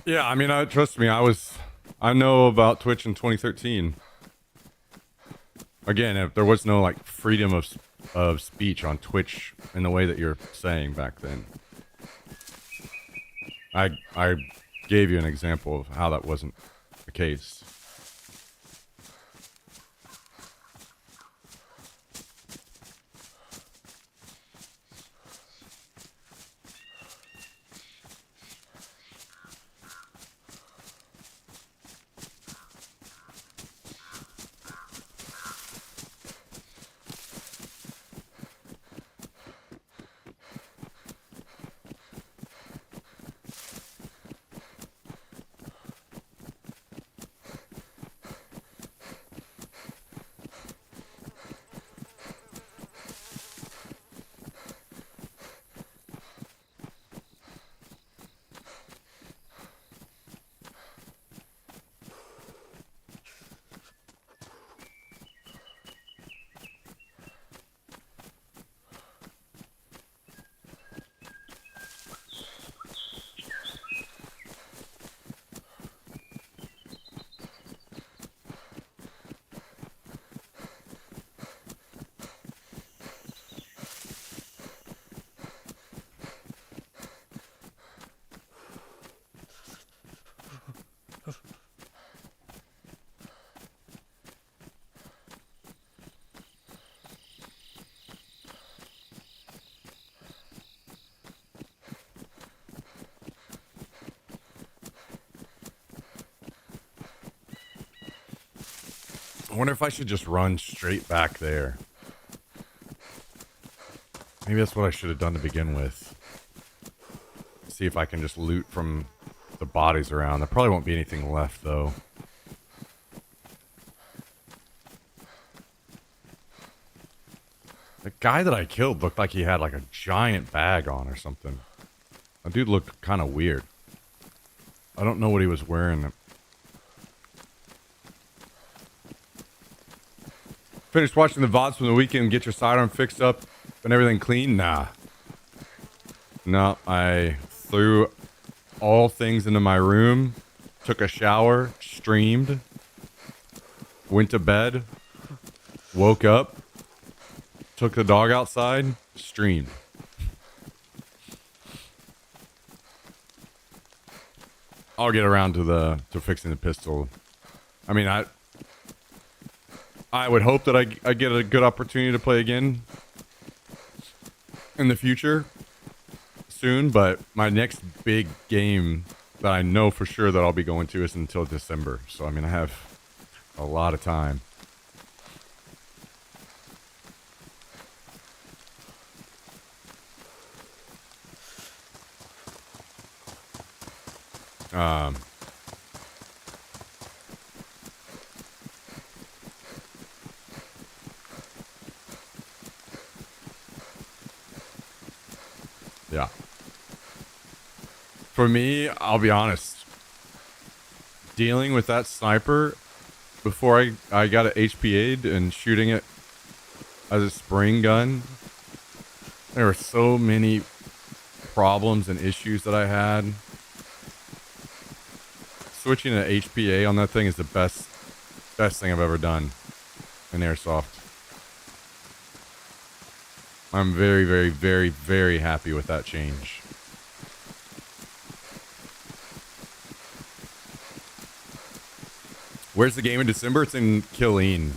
Yeah, I mean, trust me, I know about Twitch in 2013. Again, if there was no like freedom of speech on Twitch in the way that you're saying back then. I gave you an example of how that wasn't the case. I wonder if I should just run straight back there. Maybe that's what I should have done to begin with. See if I can just loot from the bodies around. There probably won't be anything left, though. The guy that I killed looked like he had like a giant bag on or something. That dude looked kind of weird. I don't know what he was wearing. Finished watching the VODs from the weekend. Get your sidearm fixed up and everything clean? Nah. No, I threw all things into my room, took a shower, streamed, went to bed, woke up, took the dog outside, streamed. I'll get around to fixing the pistol. I mean, I would hope that I get a good opportunity to play again in the future soon, but my next big game that I know for sure that I'll be going to is until December. So, I mean, I have a lot of time. Yeah. For me, I'll be honest. Dealing with that sniper before I got it HPA'd and shooting it as a spring gun, there were so many problems and issues that I had. Switching to HPA on that thing is the best thing I've ever done in airsoft. I'm very, very, very, very happy with that change. Where's the game in December? It's in Killeen,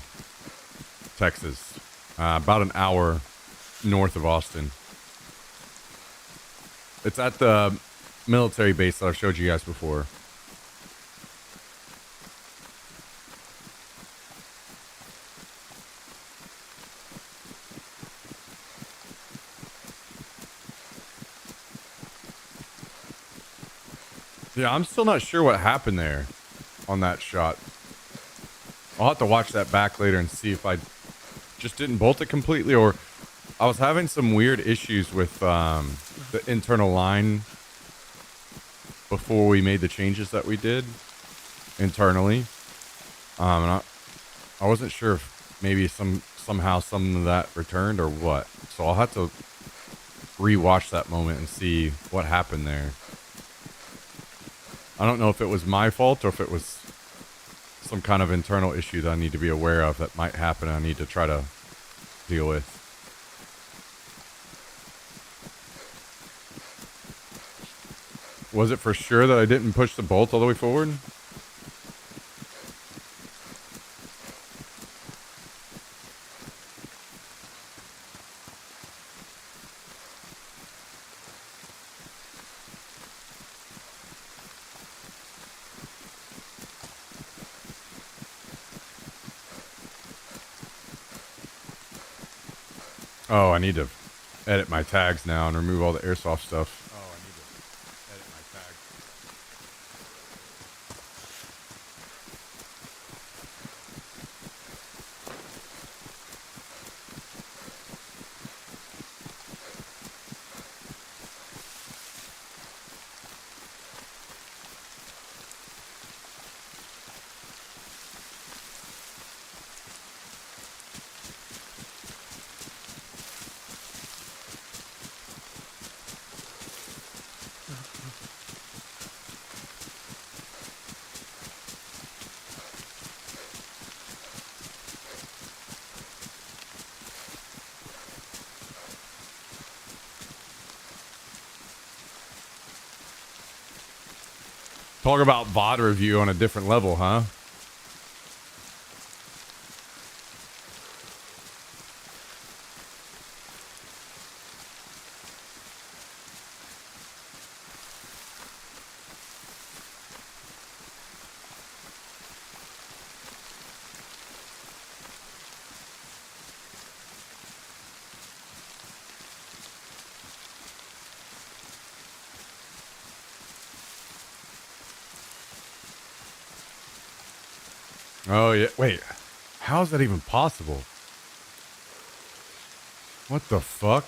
Texas. About an hour north of Austin. It's at the military base that I've showed you guys before. Yeah, I'm still not sure what happened there on that shot. I'll have to watch that back later and see if I just didn't bolt it completely, or I was having some weird issues with the internal line before we made the changes that we did internally. And I wasn't sure if maybe somehow some of that returned or what. So I'll have to rewatch that moment and see what happened there. I don't know if it was my fault or if it was some kind of internal issue that I need to be aware of that might happen and I need to try to deal with. Was it for sure that I didn't push the bolt all the way forward? Oh, I need to edit my tags now and remove all the airsoft stuff. Talk about VOD review on a different level, huh? Oh, yeah. Wait. How is that even possible? What the fuck?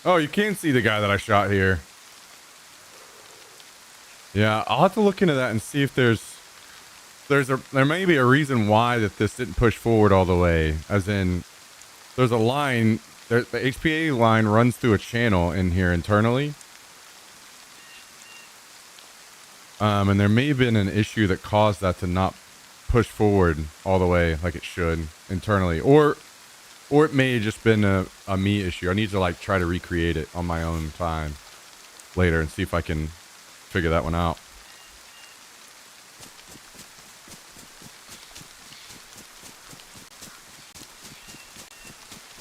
Oh, you can see the guy that I shot here. Yeah, I'll have to look into that and see if there may be a reason why that this didn't push forward all the way. As in, there's a line, the HPA line runs through a channel in here internally. And there may have been an issue that caused that to not push forward all the way like it should internally, or it may have just been a me issue. I need to like try to recreate it on my own time later and see if I can figure that one out.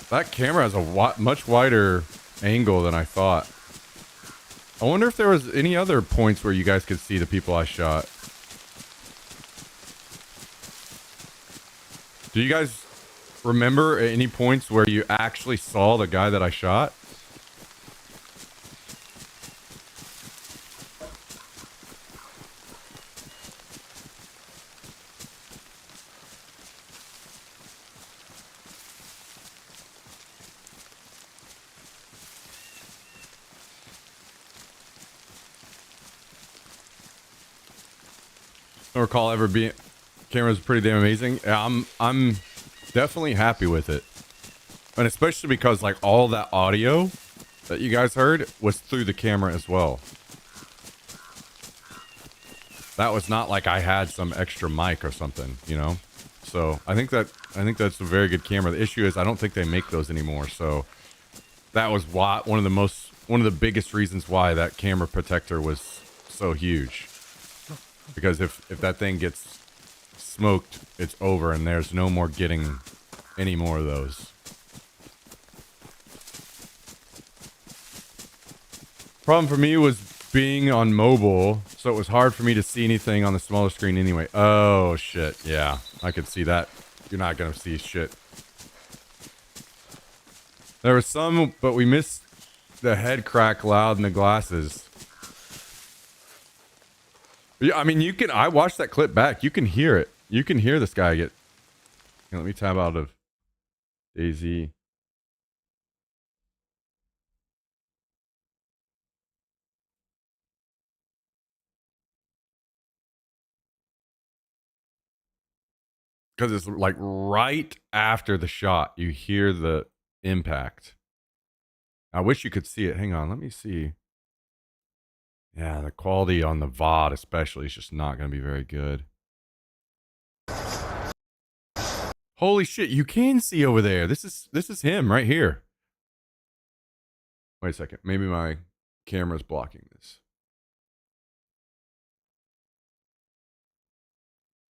That camera has a much wider angle than I thought. I wonder if there was any other points where you guys could see the people I shot. Do you guys remember at any points where you actually saw the guy that I shot? I don't recall ever being. Camera's pretty damn amazing. Yeah, I'm definitely happy with it, and especially because like all that audio that you guys heard was through the camera as well. That was not like I had some extra mic or something, you know. So I think that's a very good camera. The issue is I don't think they make those anymore. So that was why one of the biggest reasons why that camera protector was so huge. Because if that thing gets smoked, it's over, and there's no more getting any more of those. Problem for me was being on mobile, so it was hard for me to see anything on the smaller screen anyway. Oh shit, yeah, I could see that. You're not gonna see shit. There was some, but we missed the head crack loud in the glasses. Yeah, I mean, I watched that clip back. You can hear it. You can hear this guy get. Here, let me tab out of Daisy. Because it's like right after the shot, you hear the impact. I wish you could see it. Hang on, let me see. Yeah, the quality on the VOD especially is just not going to be very good. Holy shit, you can see over there. This is him right here. Wait a second. Maybe my camera's blocking this.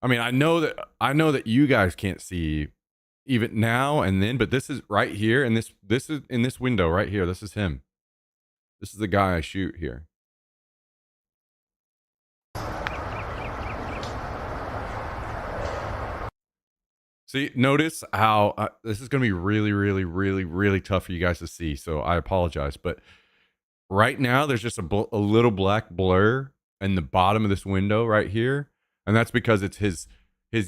I mean, I know that you guys can't see even now and then, but this is right here, and this is in this window right here. This is him. This is the guy I shoot here. See, notice how this is going to be really, really, really, really tough for you guys to see. So I apologize, but right now there's just a little black blur in the bottom of this window right here, and that's because it's his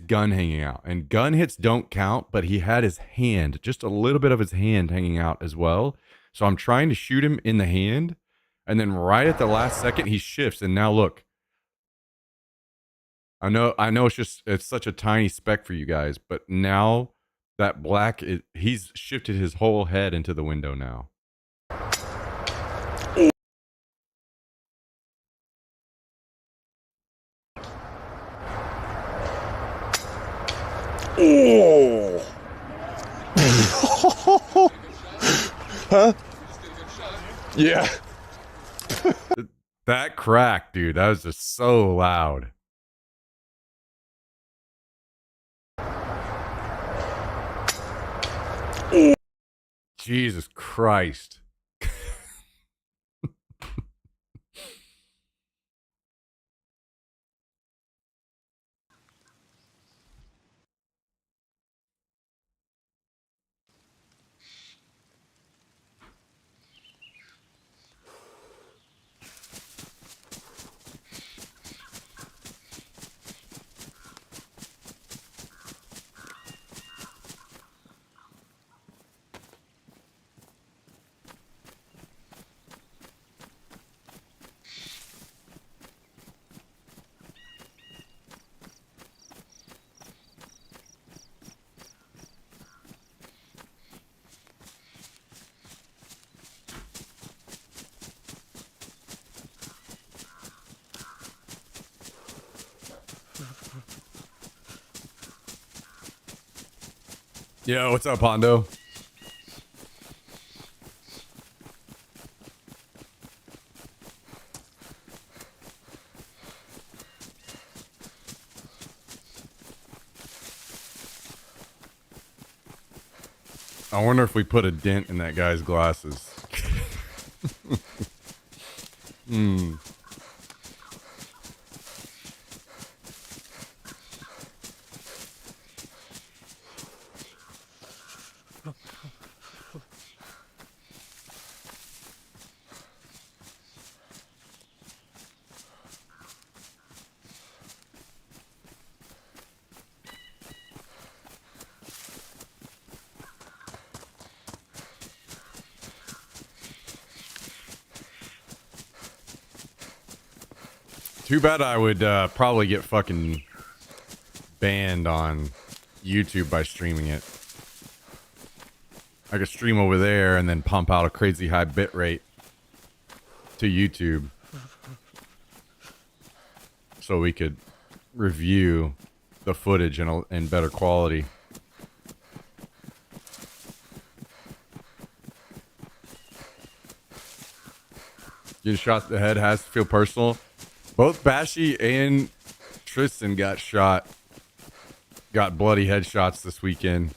gun hanging out. And gun hits don't count, but he had his hand, just a little bit of his hand hanging out as well. So I'm trying to shoot him in the hand, and then right at the last second he shifts, and now look. I know it's such a tiny speck for you guys, but now that black he's shifted his whole head into the window now. Oh. Huh? Yeah. That crack, dude, that was just so loud. Jesus Christ. Yo, what's up, Hondo? I wonder if we put a dent in that guy's glasses. Hmm. Too bad I would probably get fucking banned on YouTube by streaming it. I could stream over there and then pump out a crazy high bit rate to YouTube so we could review the footage in better quality. Getting shot in the head has to feel personal. Both Bashy and Tristan got shot. Got bloody headshots this weekend.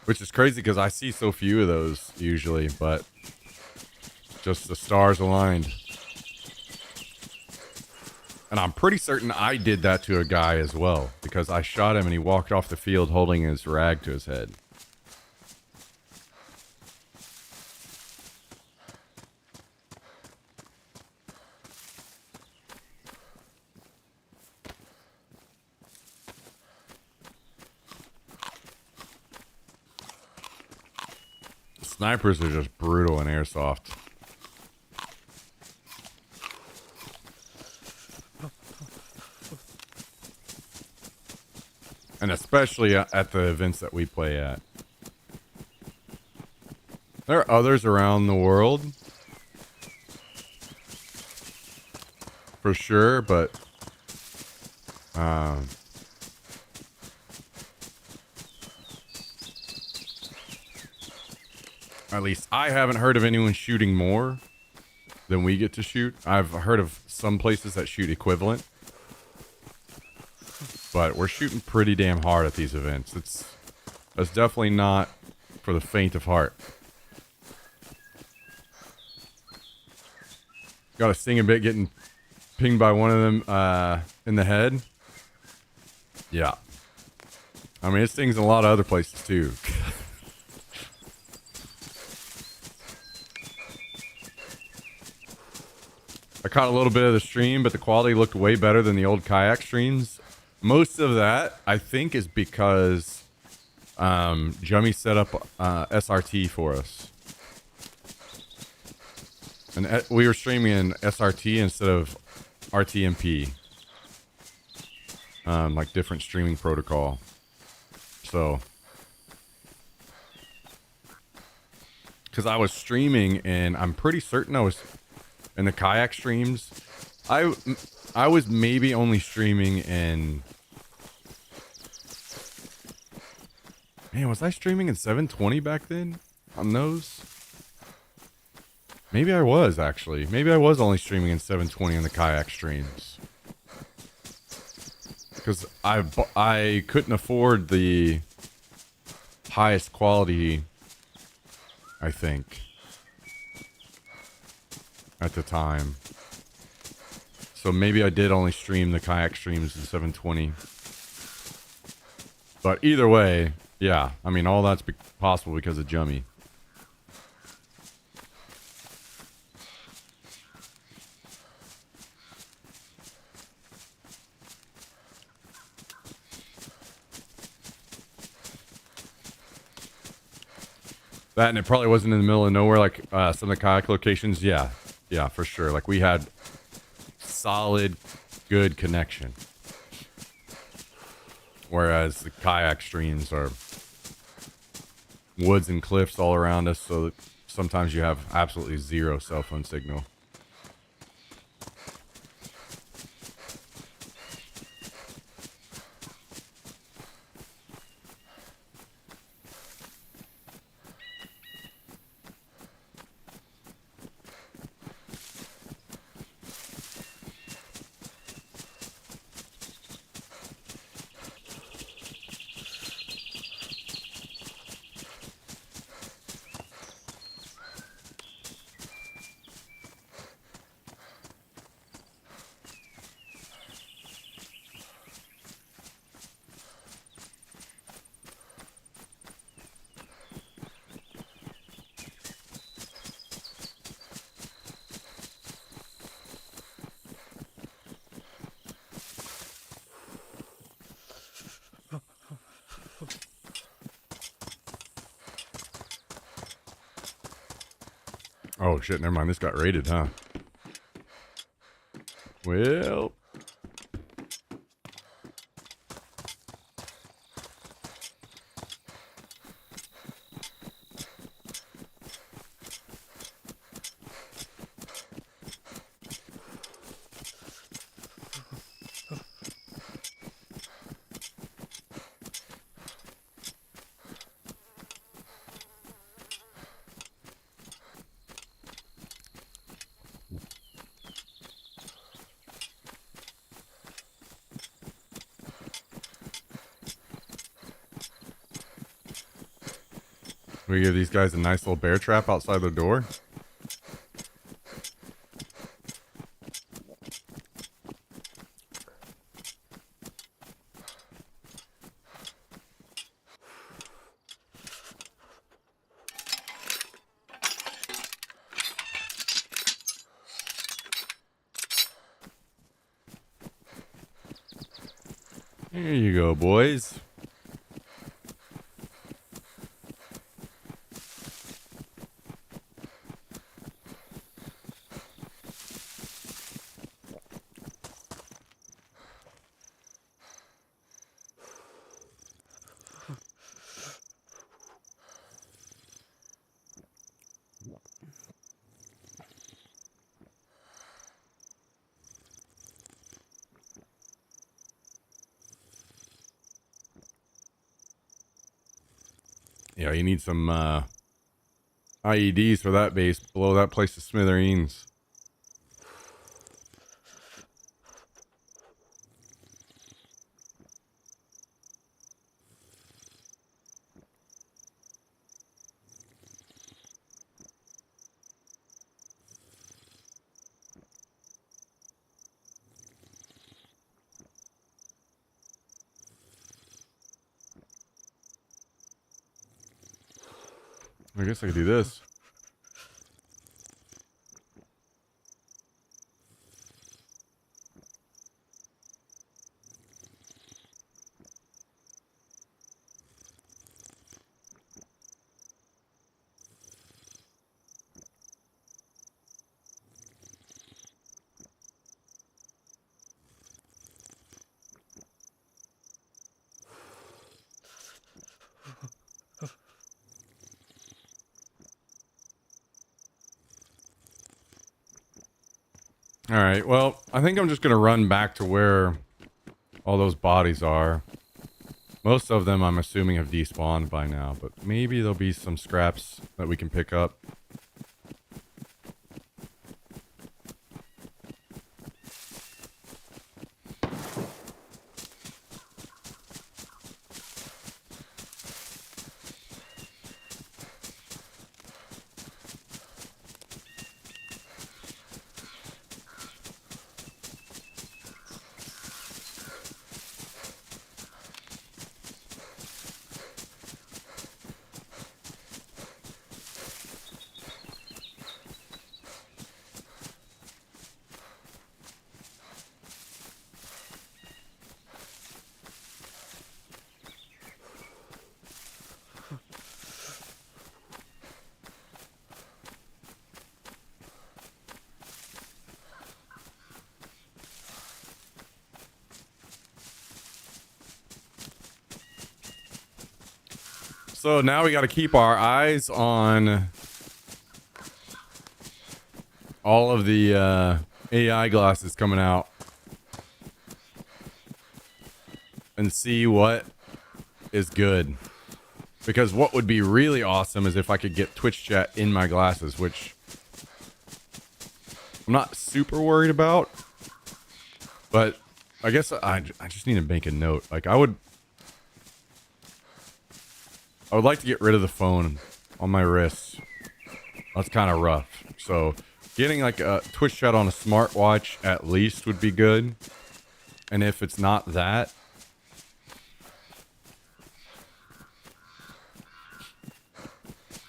Which is crazy because I see so few of those usually, but just the stars aligned. And I'm pretty certain I did that to a guy as well because I shot him and he walked off the field holding his rag to his head. Snipers are just brutal in airsoft. And especially at the events that we play at. There are others around the world. For sure, but... at least I haven't heard of anyone shooting more than we get to shoot. I've heard of some places that shoot equivalent. But we're shooting pretty damn hard at these events. That's definitely not for the faint of heart. Got a sting a bit getting pinged by one of them in the head. Yeah. I mean, it stings in a lot of other places too. I caught a little bit of the stream, but the quality looked way better than the old kayak streams. Most of that, I think, is because Jummy set up SRT for us. And we were streaming in SRT instead of RTMP. Like different streaming protocol. So. Because I was streaming and I'm pretty certain I was... in the kayak streams, I was maybe only streaming in... Man, was I streaming in 720 back then? On those? Maybe I was, actually. Maybe I was only streaming in 720 in the kayak streams. because I couldn't afford the highest quality, I think, at the time. So maybe I did only stream the kayak streams in 720. But either way, yeah, I mean, all that's possible because of Jummy. That, and it probably wasn't in the middle of nowhere like some of the kayak locations. Yeah, yeah, for sure. Like we had solid, good connection. Whereas the kayak streams are woods and cliffs all around us, so that sometimes you have absolutely zero cell phone signal. Oh shit, never mind. This got raided, huh? Well, we give these guys a nice little bear trap outside their door. There you go, boys. Yeah, you need some IEDs for that base. Blow that place to smithereens. I guess I could do this. All right, well, I think I'm just going to run back to where all those bodies are. Most of them, I'm assuming, have despawned by now, but maybe there'll be some scraps that we can pick up. So now we got to keep our eyes on all of the AI glasses coming out and see what is good. Because what would be really awesome is if I could get Twitch chat in my glasses, which I'm not super worried about. But I guess I just need to make a note. Like I would like to get rid of the phone on my wrist. That's kind of rough. So getting like a Twitch chat on a smartwatch at least would be good. And if it's not that,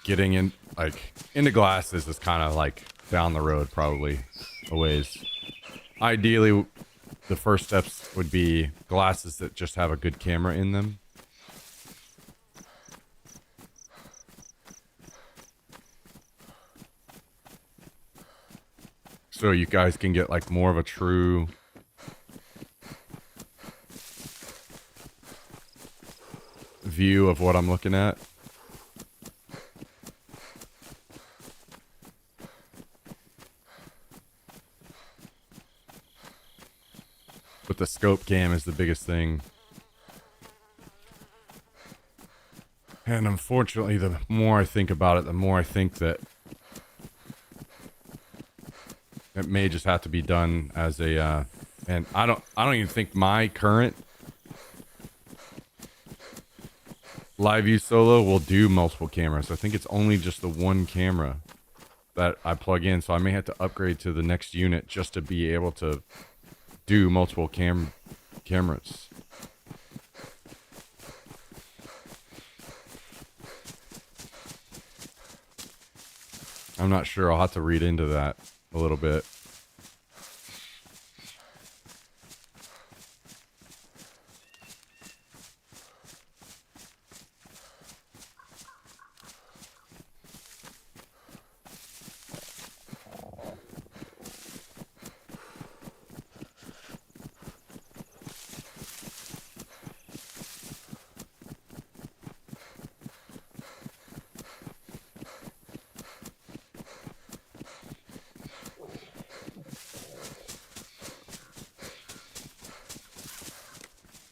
getting in like into glasses is kind of like down the road, probably a ways. Ideally, the first steps would be glasses that just have a good camera in them. So you guys can get like more of a true view of what I'm looking at. But the scope cam is the biggest thing. And unfortunately, the more I think about it, the more I think that it may just have to be done as a and I don't even think my current live view solo will do multiple cameras. I think it's only just the one camera that I plug in, so I may have to upgrade to the next unit just to be able to do multiple cameras. I'm not sure. I'll have to read into that a little bit.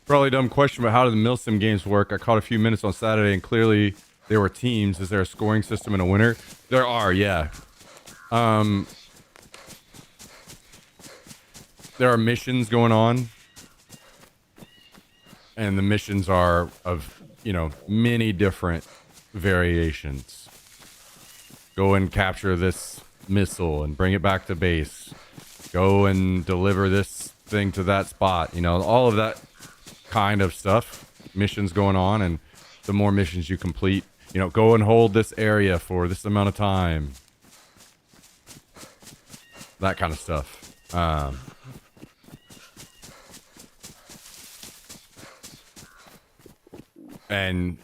Probably a dumb question, but how do the Milsim games work? I caught a few minutes on Saturday, and clearly there were teams. Is there a scoring system and a winner? There are, yeah. There are missions going on, and the missions are of, you know, many different variations. Go and capture this missile and bring it back to base. Go and deliver this thing to that spot. You know, all of that kind of stuff, missions going on, and the more missions you complete, you know, go and hold this area for this amount of time, that kind of stuff. And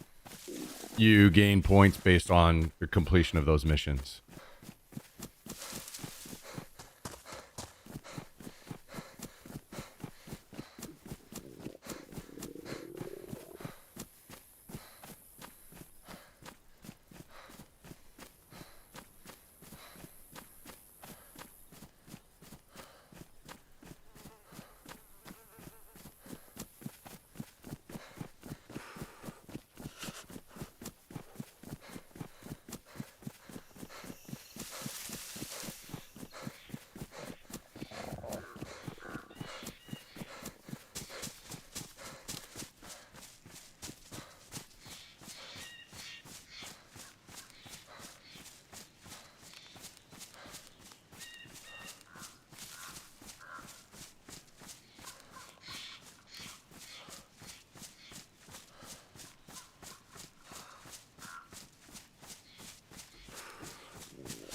you gain points based on your completion of those missions.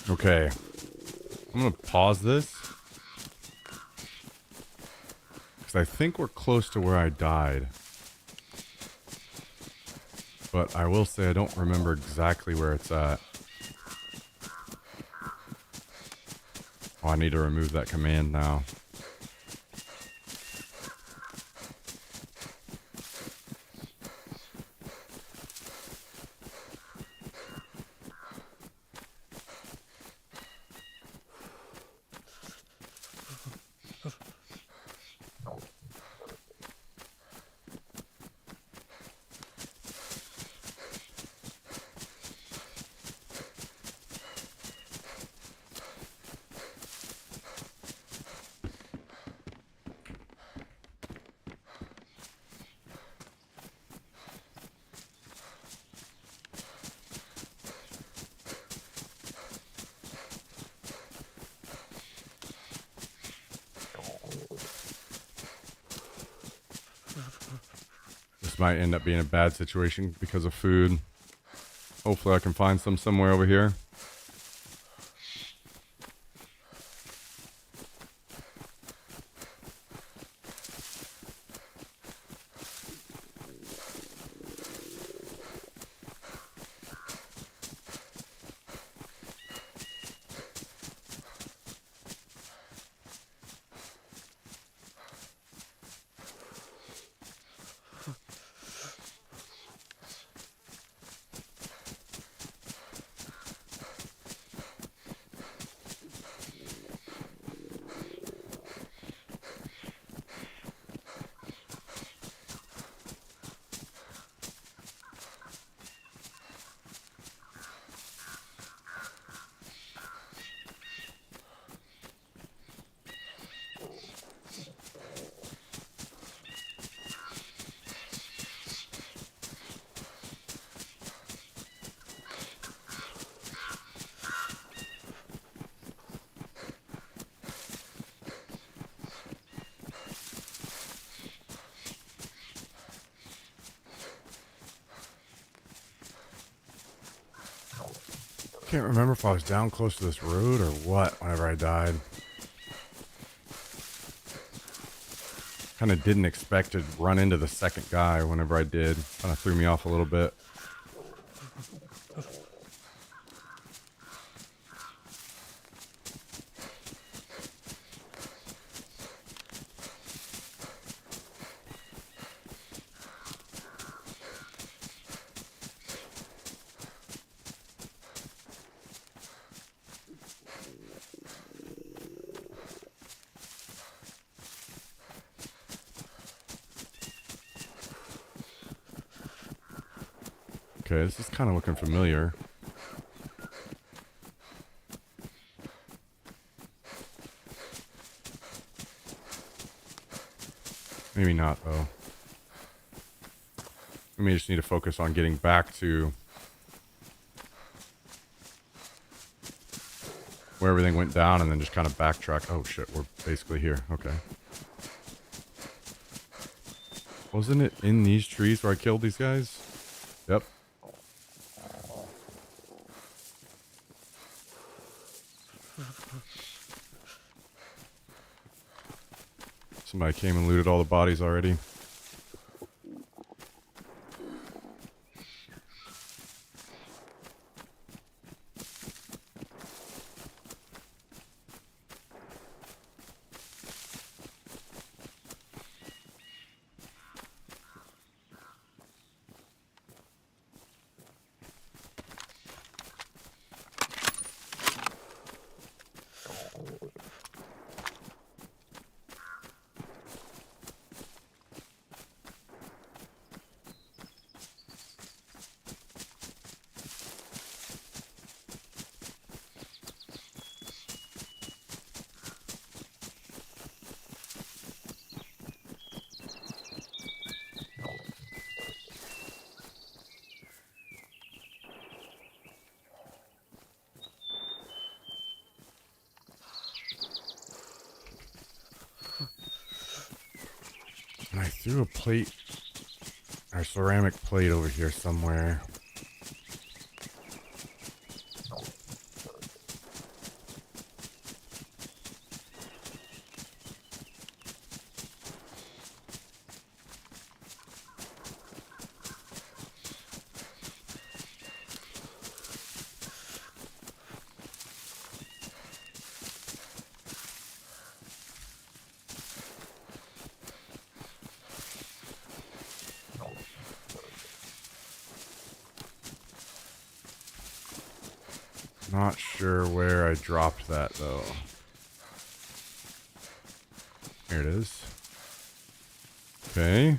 Okay, I'm gonna pause this because I think we're close to where I died, but I will say I don't remember exactly where it's at. Oh, I need to remove that command now. might end up being a bad situation because of food. Hopefully I can find some somewhere over here. Can't remember if I was down close to this road or what whenever I died. Kind of didn't expect to run into the second guy whenever I did. Kind of threw me off a little bit. Okay, this is kind of looking familiar. Maybe not, though. We may just need to focus on getting back to where everything went down and then just kind of backtrack. Oh, shit, we're basically here. Okay. Wasn't it in these trees where I killed these guys? Yep. Somebody came and looted all the bodies already. And I threw a plate, or ceramic plate over here somewhere. Not sure where I dropped that, though. Here it is. Okay.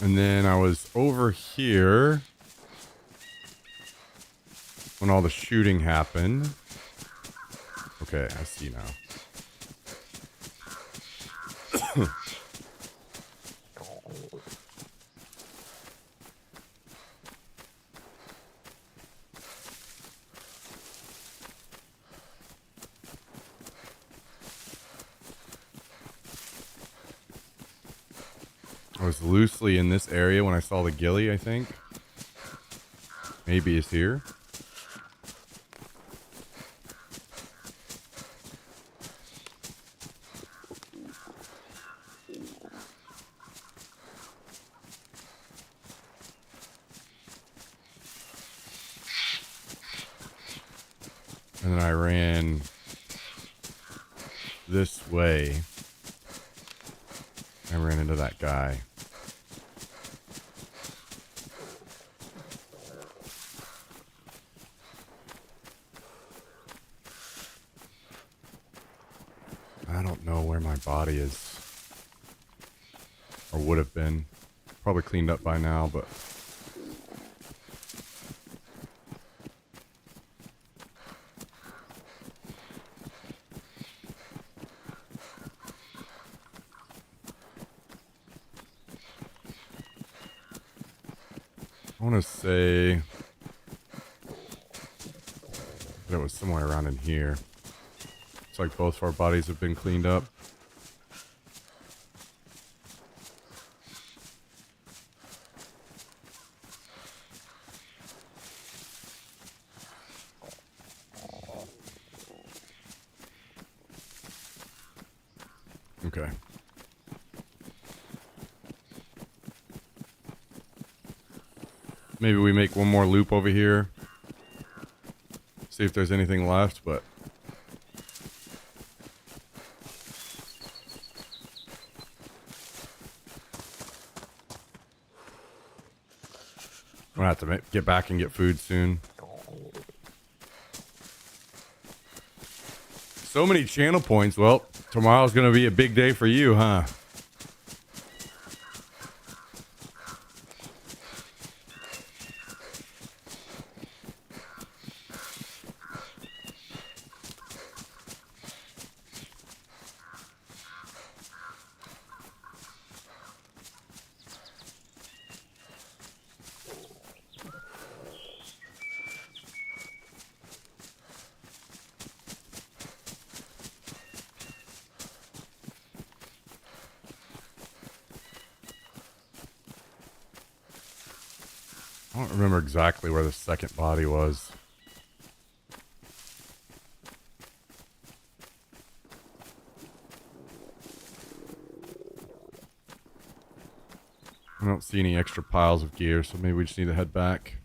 And then I was over here when all the shooting happened. Okay, I see now. I was loosely in this area when I saw the ghillie, I think. Maybe it's here. And then I ran this way. I ran into that guy. I don't know where my body is. Or would have been. Probably cleaned up by now, but... I want to say that it was somewhere around in here. It's like both of our bodies have been cleaned up. Okay. Maybe we make one more loop over here. See if there's anything left, but... I'm gonna have to get back and get food soon. So many channel points. Well, tomorrow's gonna be a big day for you, huh? I don't remember exactly where the second body was. I don't see any extra piles of gear, so maybe we just need to head back.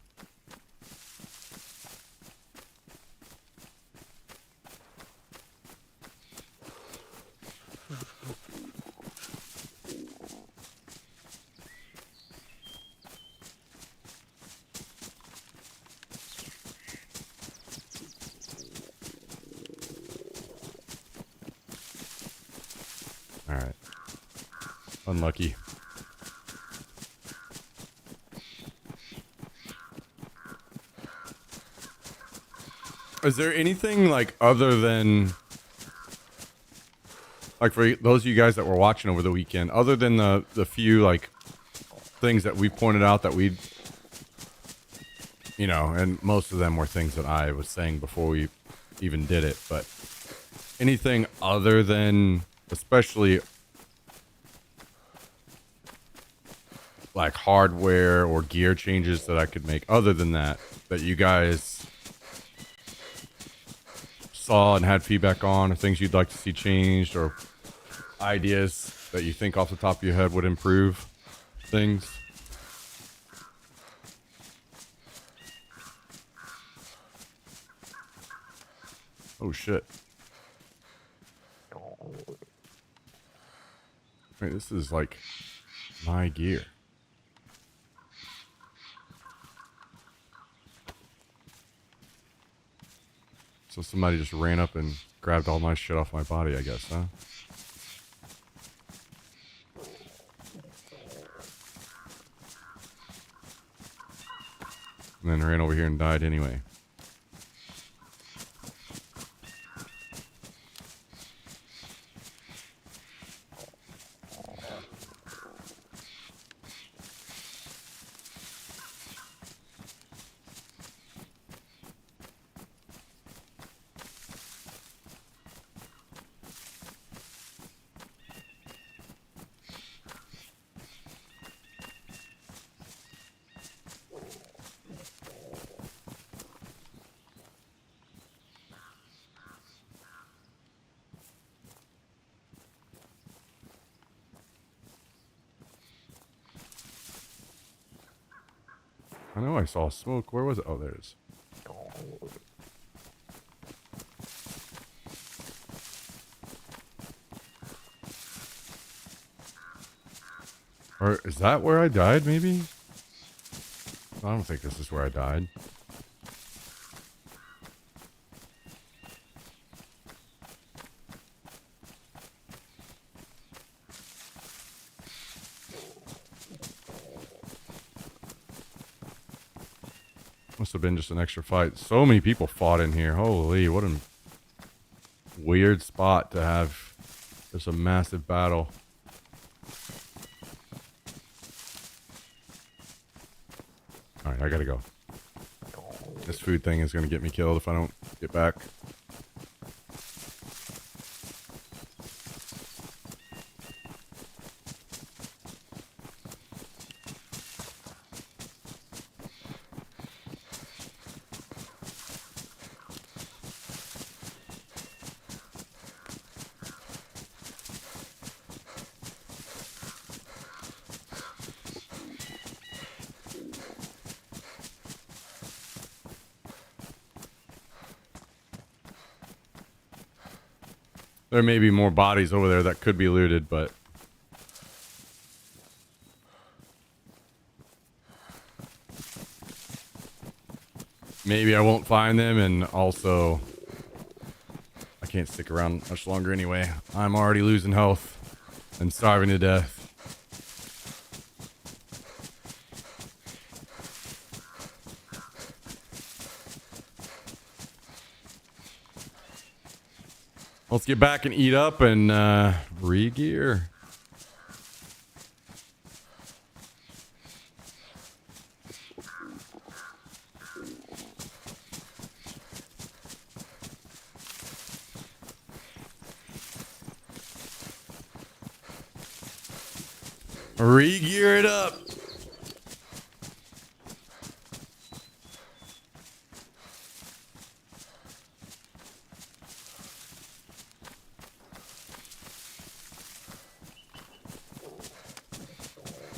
Alright. Unlucky. Is there anything like other than like for those of you guys that were watching over the weekend, other than the few like things that we pointed out that we, you know, and most of them were things that I was saying before we even did it, but anything other than especially like hardware or gear changes that I could make other than that you guys saw and had feedback on, or things you'd like to see changed, or ideas that you think off the top of your head would improve things? Oh shit. Wait, this is like my gear. So somebody just ran up and grabbed all my shit off my body, I guess, huh? And then ran over here and died anyway. I know I saw smoke. Where was it? Oh, there it is. Or is that where I died, maybe? I don't think this is where I died. Must have been just an extra fight. So many people fought in here. Holy, what a weird spot to have just a massive battle. Alright, I gotta go. This food thing is gonna get me killed if I don't get back. There may be more bodies over there that could be looted, but maybe I won't find them, and also I can't stick around much longer anyway. I'm already losing health and starving to death. Let's get back and eat up and re-gear. Re-gear it up.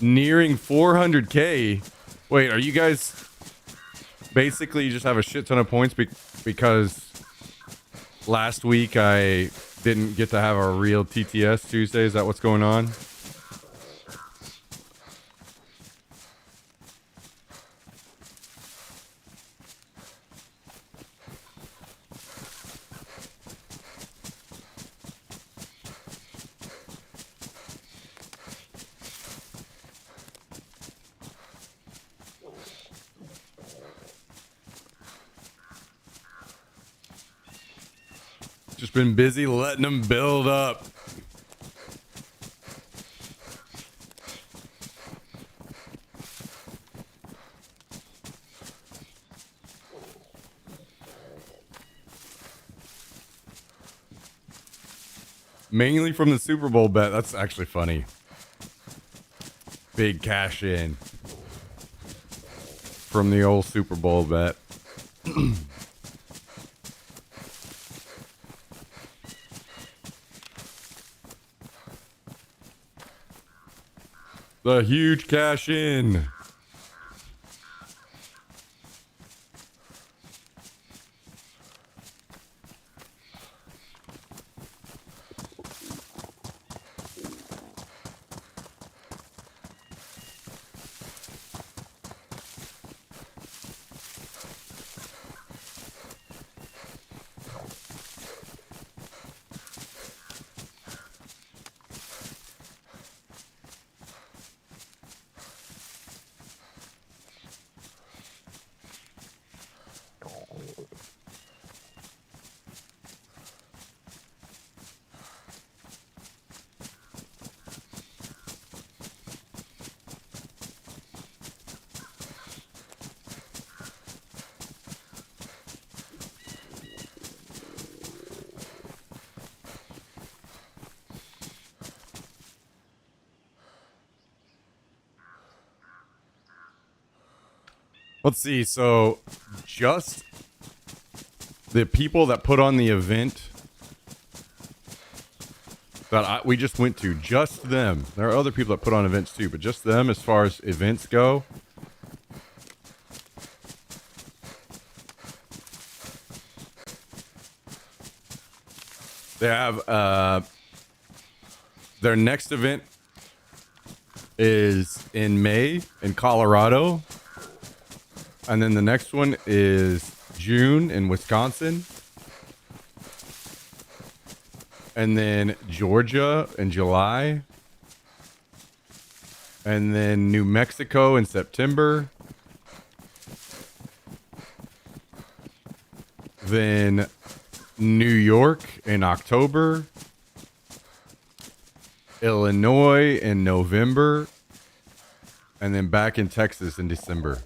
Nearing 400k. Wait, are you guys basically you just have a shit ton of points because last week I didn't get to have a real TTS Tuesday? Is that what's going on? Just been busy letting them build up. Mainly from the Super Bowl bet. That's actually funny. Big cash in from the old Super Bowl bet. The huge cash in. Let's see. So just the people that put on the event that we just went to, just them. There are other people that put on events too, but just them as far as events go. They have their next event is in May in Colorado. And then the next one is June in Wisconsin. And then Georgia in July. And then New Mexico in September. Then New York in October. Illinois in November. And then back in Texas in December.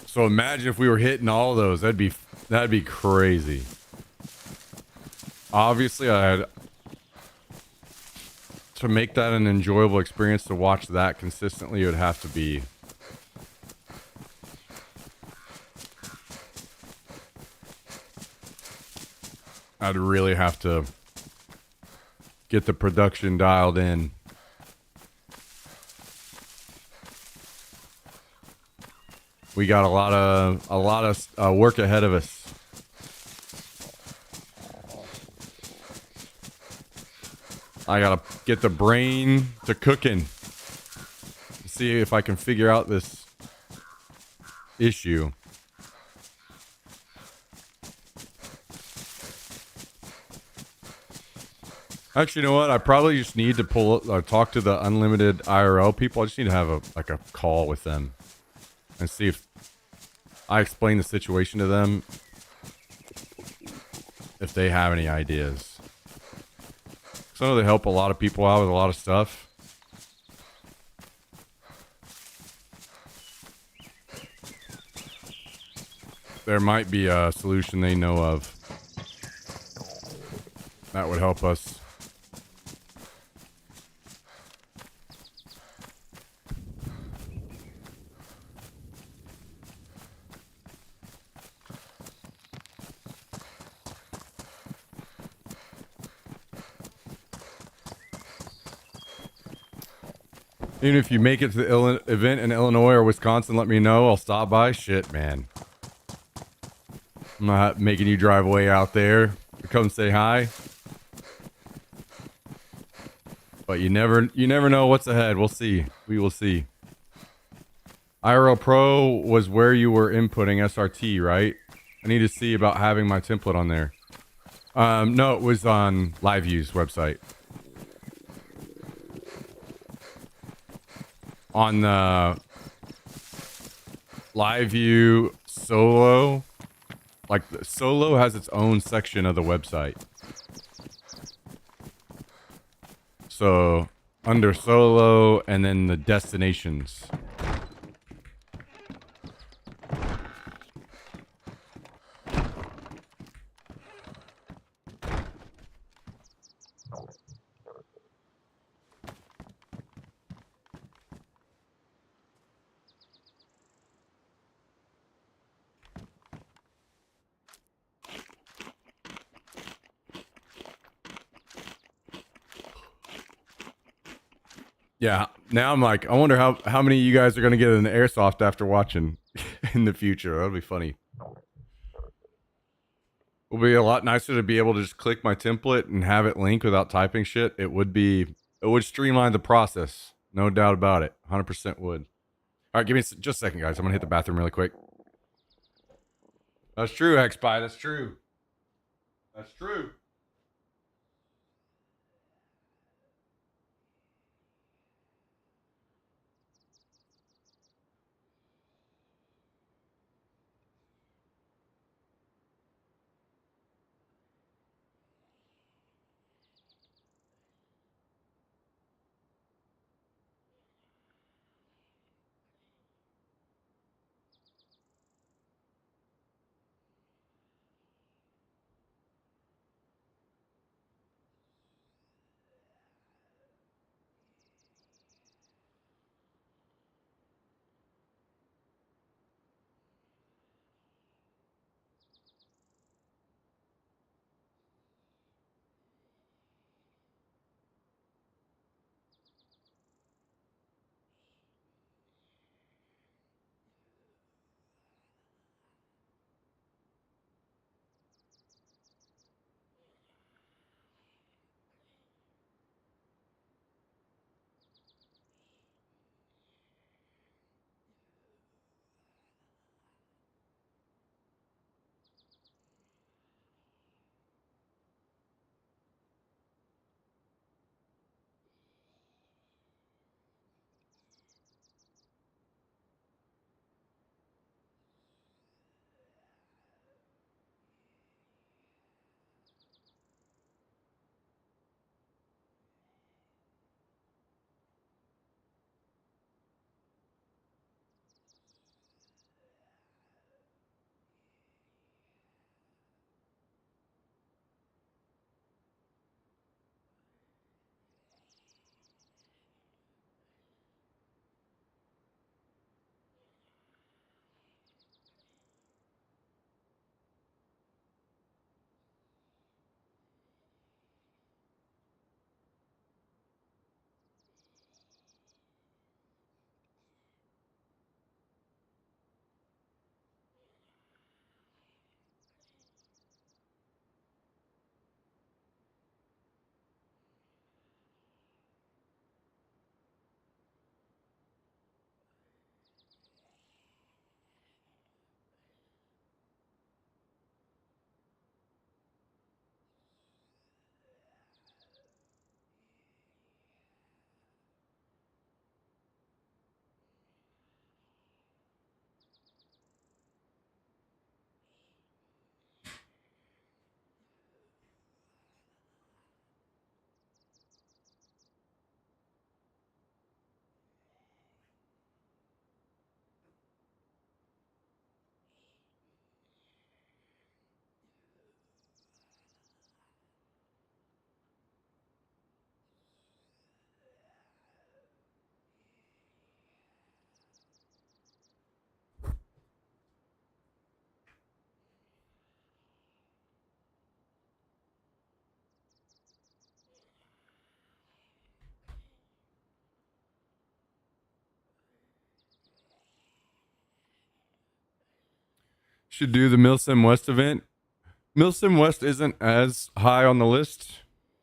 So imagine if we were hitting all of those. That'd be crazy. Obviously, to make that an enjoyable experience to watch that consistently, it would have to be I'd really have to get the production dialed in. We got a lot of work ahead of us. I gotta get the brain to cooking. See if I can figure out this issue. Actually, you know what? I probably just need to talk to the unlimited IRL people. I just need to have a call with them and see if I explain the situation to them, if they have any ideas. So I know they help a lot of people out with a lot of stuff. There might be a solution they know of that would help us. Even if you make it to the event in Illinois or Wisconsin, let me know. I'll stop by. Shit, man. I'm not making you drive way out there to come say hi. But you never know what's ahead. We'll see. We will see. IRL Pro was where you were inputting SRT, right? I need to see about having my template on there. No, it was on LiveView's website. On the LiveView Solo, like Solo has its own section of the website. So under Solo and then the destinations. Yeah, now I'm like, I wonder how many of you guys are going to get an airsoft after watching in the future. That'll be funny. It would be a lot nicer to be able to just click my template and have it link without typing shit. It would streamline the process. No doubt about it. 100% would. All right, give me just a second, guys. I'm going to hit the bathroom really quick. That's true, X-Spy. That's true. That's true. Should do the Milsim West event. Milsim West isn't as high on the list.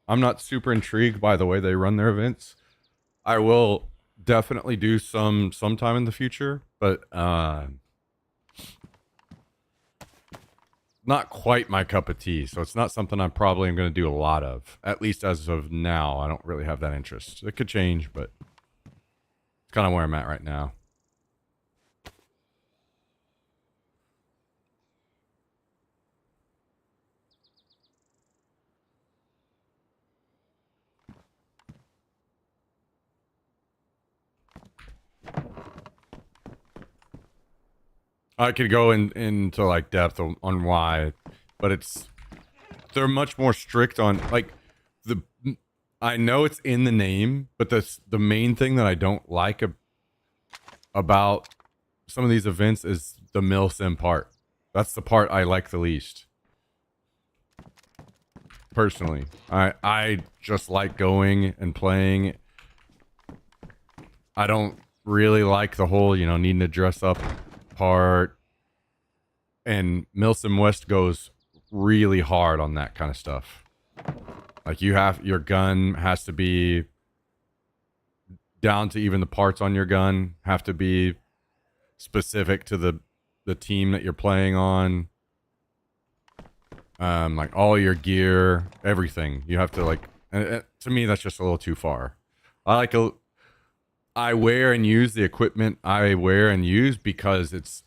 I'm not super intrigued by the way they run their events. I will definitely do some sometime in the future, but not quite my cup of tea. So it's not something I'm probably going to do a lot of. At least as of now, I don't really have that interest. It could change, but it's kind of where I'm at right now. I could go into like depth on why, but they're much more strict on like the. I know it's in the name, but the main thing that I don't like about some of these events is the milsim part. That's the part I like the least. Personally, I just like going and playing. I don't really like the whole needing to dress up part. And Milsim West goes really hard on that kind of stuff. Like your gun has to be down to even the parts on your gun have to be specific to the team that you're playing on. Like all your gear, everything. You have to like. To me, that's just a little too far. I wear and use the equipment I wear and use because it's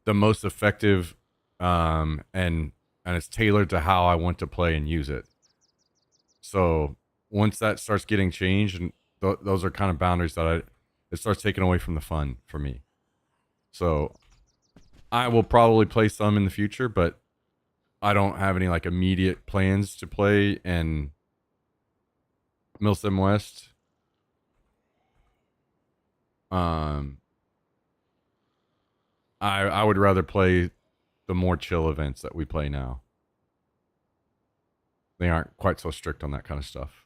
the most effective, and it's tailored to how I want to play and use it. So once that starts getting changed, and those are kind of boundaries that it starts taking away from the fun for me. So I will probably play some in the future, but I don't have any like immediate plans to play in Milsim West. I would rather play the more chill events that we play now. They aren't quite so strict on that kind of stuff.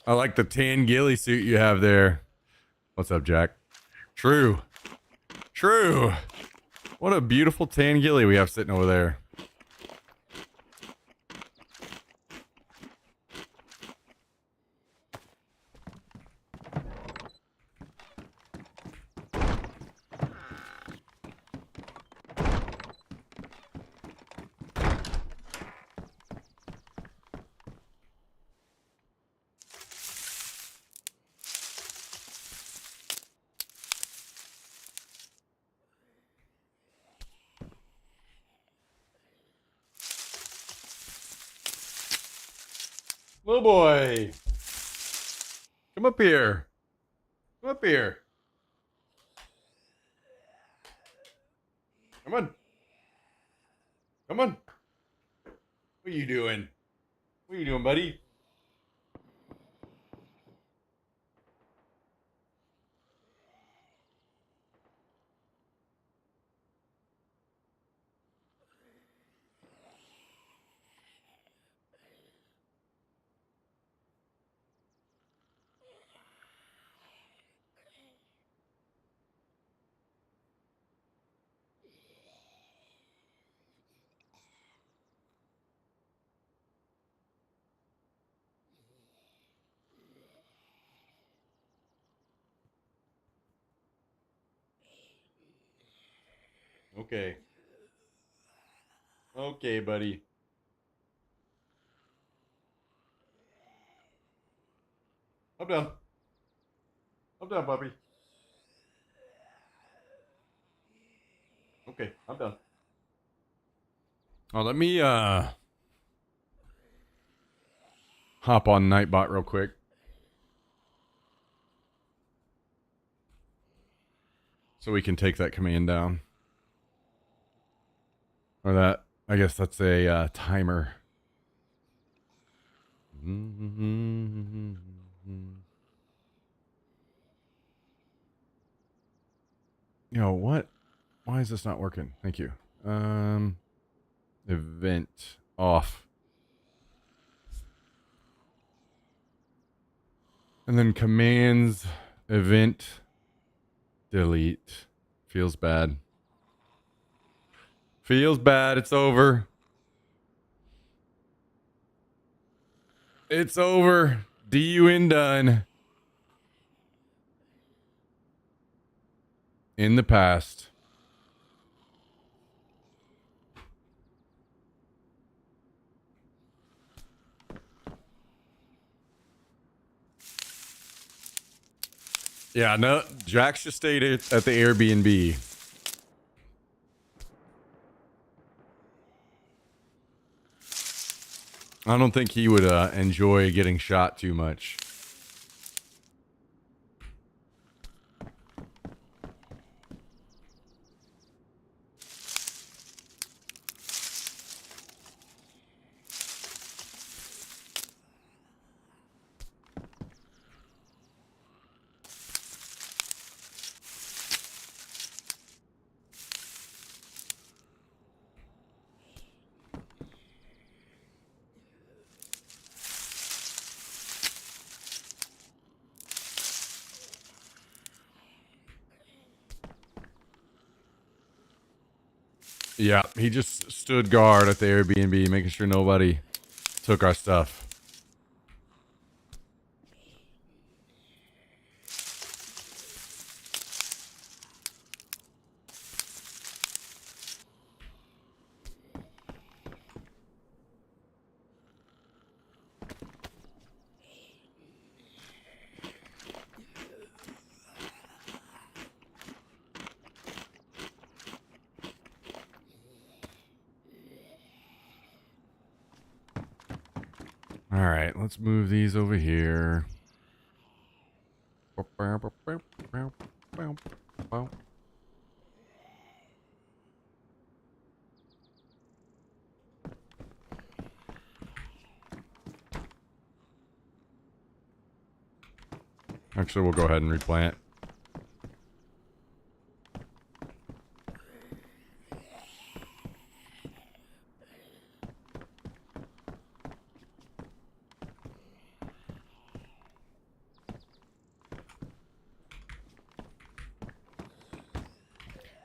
I like the tan ghillie suit you have there. What's up, Jack? True. True. What a beautiful tan ghillie we have sitting over there. Little boy. Come up here. Come up here. Come on. Come on. What are you doing? What are you doing, buddy? Okay. Okay, buddy. I'm done. I'm done, puppy. Okay, I'm done. Oh, let me hop on Nightbot real quick. So we can take that command down. Or that, I guess that's a timer. You know what? Why is this not working? Thank you. Event off. And then commands, event, delete. Feels bad. Feels bad. It's over. It's over. DUN done. In the past. Yeah, no, Jax just stayed at the Airbnb. I don't think he would enjoy getting shot too much. Yeah, he just stood guard at the Airbnb, making sure nobody took our stuff. All right, let's move these over here. Actually, we'll go ahead and replant.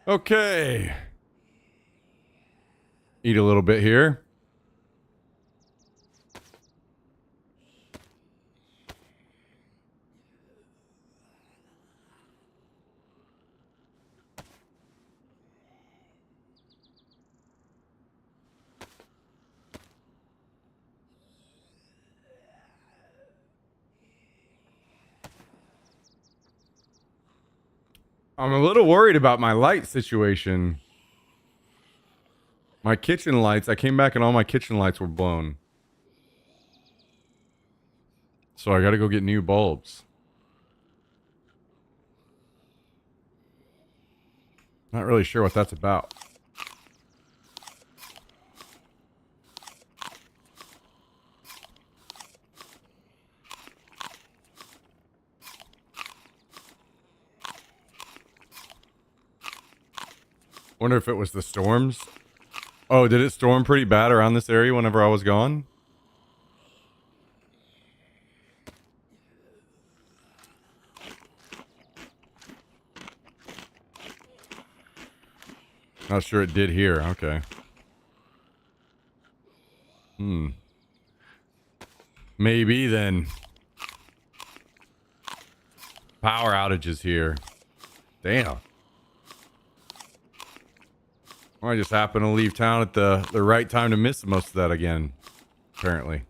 Okay. Eat a little bit here. I'm a little worried about my light situation. My kitchen lights, I came back and all my kitchen lights were blown. So I gotta go get new bulbs. Not really sure what that's about. Wonder if it was the storms. Oh, did it storm pretty bad around this area whenever I was gone? Not sure it did here. Okay. Maybe then. Power outages here. Damn. Well, I just happened to leave town at the right time to miss most of that again. Apparently.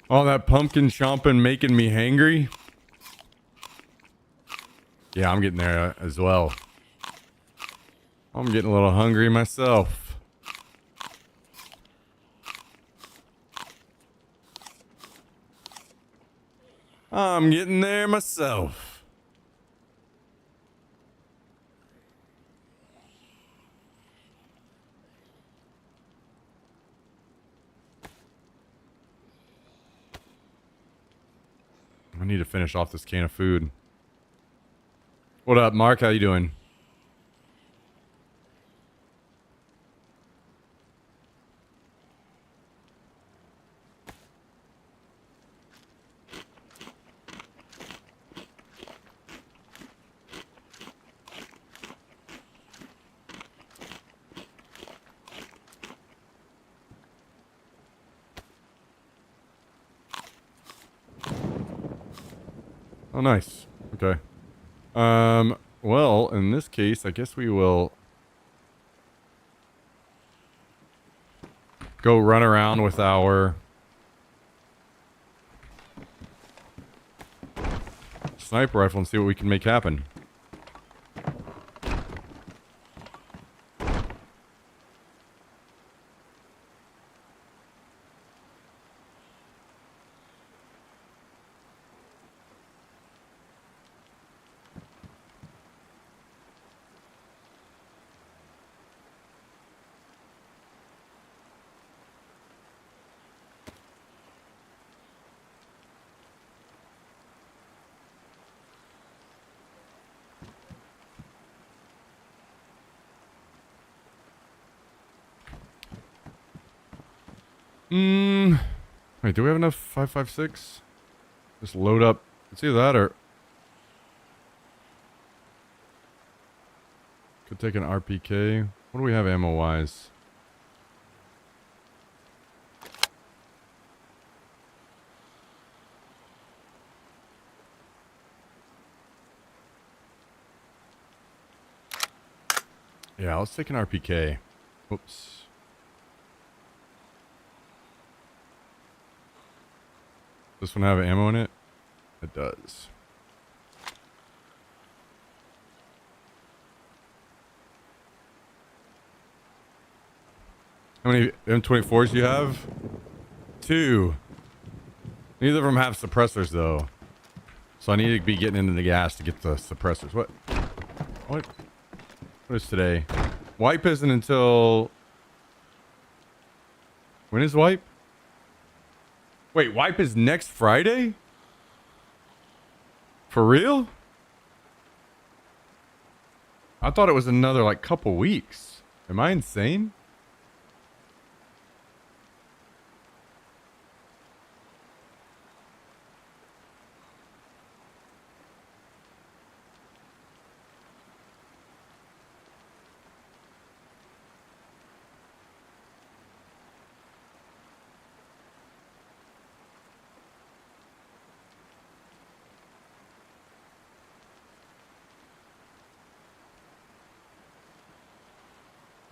All that pumpkin chomping making me hangry. Yeah, I'm getting there as well. I'm getting a little hungry myself. I'm getting there myself. I need to finish off this can of food. What up, Mark? How you doing? Oh, nice. Okay. Well, in this case, I guess we will go run around with our sniper rifle and see what we can make happen. Wait, do we have enough 5.56? Just load up. It's either that or could take an RPK. What do we have ammo wise? Yeah, let's take an RPK. Oops. This one have ammo in it? It does. How many M24s do you have? 2. Neither of them have suppressors though. So I need to be getting into the gas to get the suppressors. What? What is today? Wipe isn't until... When is wipe? Wait, wipe is next Friday? For real? I thought it was another like couple weeks. Am I insane?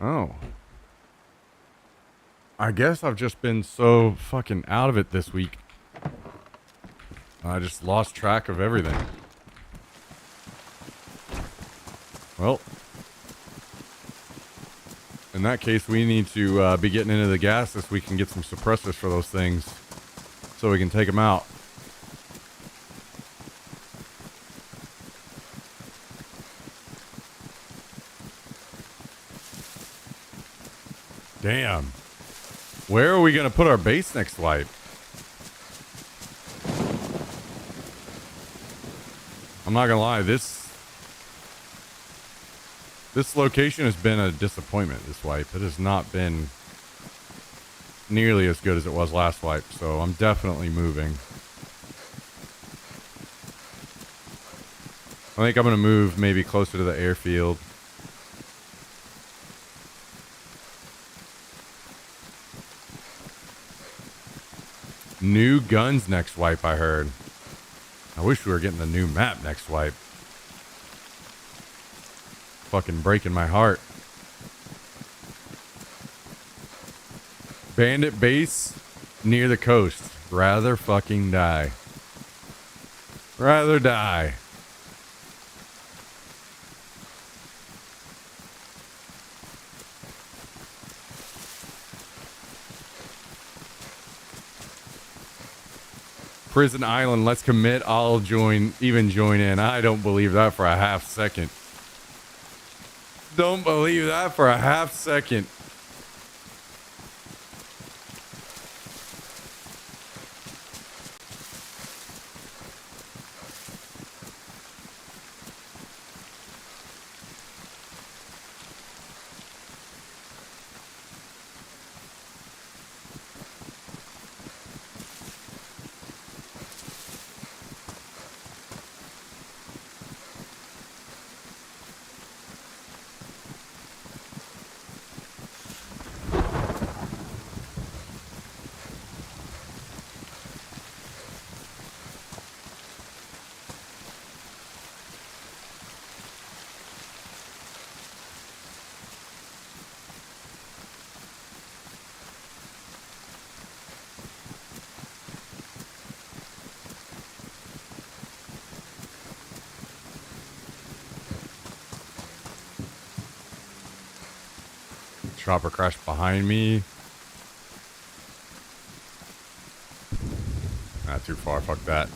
Oh. I guess I've just been so fucking out of it this week. I just lost track of everything. Well, in that case, we need to be getting into the gas this week and get some suppressors for those things so we can take them out. Damn. Where are we going to put our base next wipe? I'm not going to lie, this location has been a disappointment this wipe. It has not been nearly as good as it was last wipe, so I'm definitely moving. I think I'm going to move maybe closer to the airfield. New guns next wipe, I heard. I wish we were getting the new map next wipe. Fucking breaking my heart. Bandit base near the coast. Rather fucking die. Rather die. Prison Island, let's commit. I'll join in. I don't believe that for a half second. Don't believe that for a half second. Chopper crashed behind me. Not too far. Fuck that.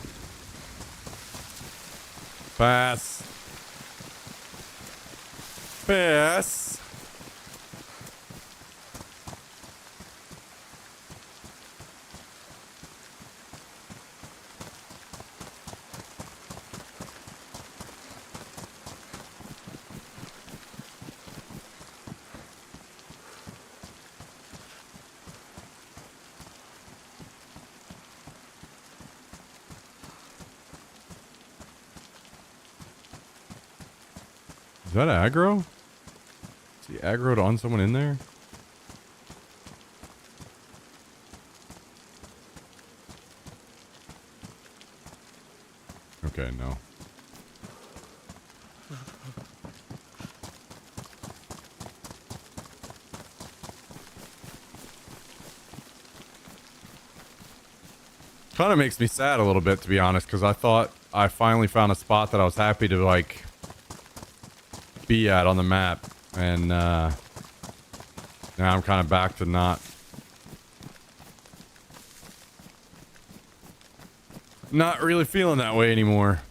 Pass. Pass. Is that aggro? Is he aggroed on someone in there? Okay, no. Kind of makes me sad a little bit, to be honest, because I thought I finally found a spot that I was happy to, like, be at on the map, and now I'm kind of back to not really feeling that way anymore.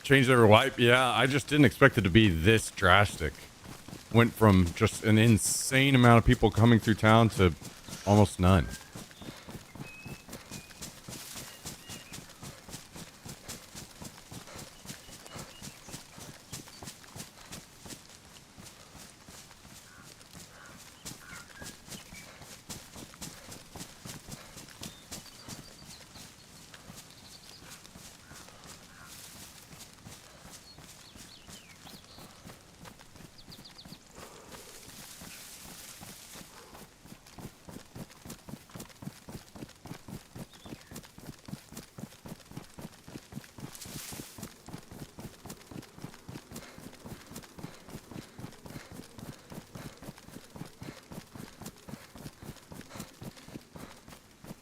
Change their wipe. Yeah, I just didn't expect it to be this drastic. Went from just an insane amount of people coming through town to almost none.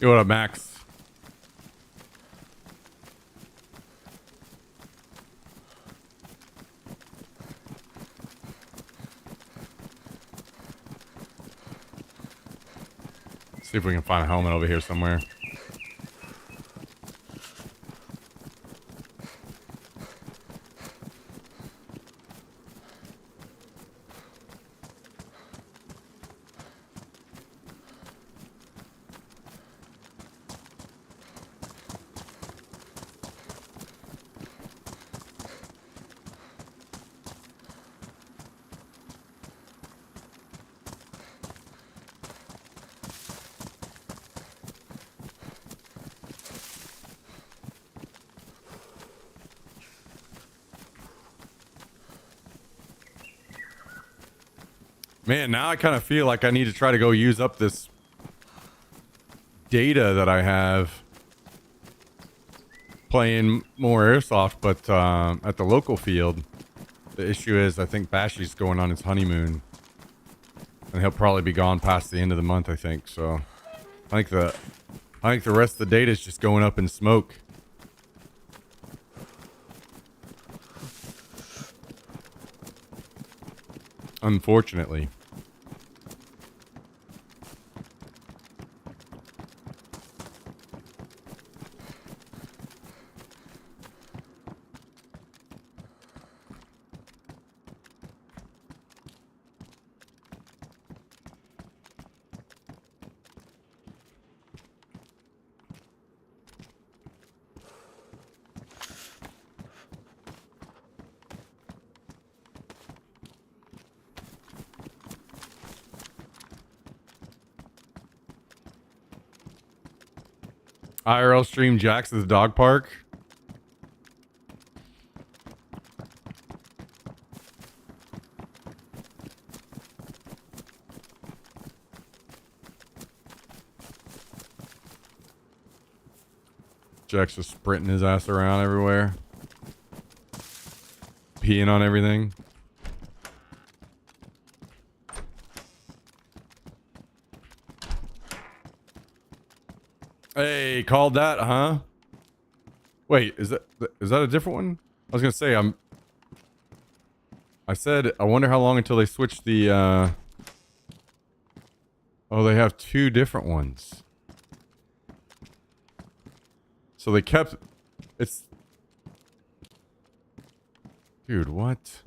Yo, what up, Max? See if we can find a helmet over here somewhere. Man, now I kind of feel like I need to try to go use up this data that I have playing more airsoft, but at the local field, the issue is I think Bashy's going on his honeymoon, and he'll probably be gone past the end of the month. I think so. I think the rest of the data is just going up in smoke. Unfortunately. IRL stream Jax at the dog park. Jax just sprinting his ass around everywhere. Peeing on everything. Hey, called that, huh? Wait, is that a different one? I was gonna say I said I wonder how long until they switch the oh, they have two different ones. So they kept it's dude, what?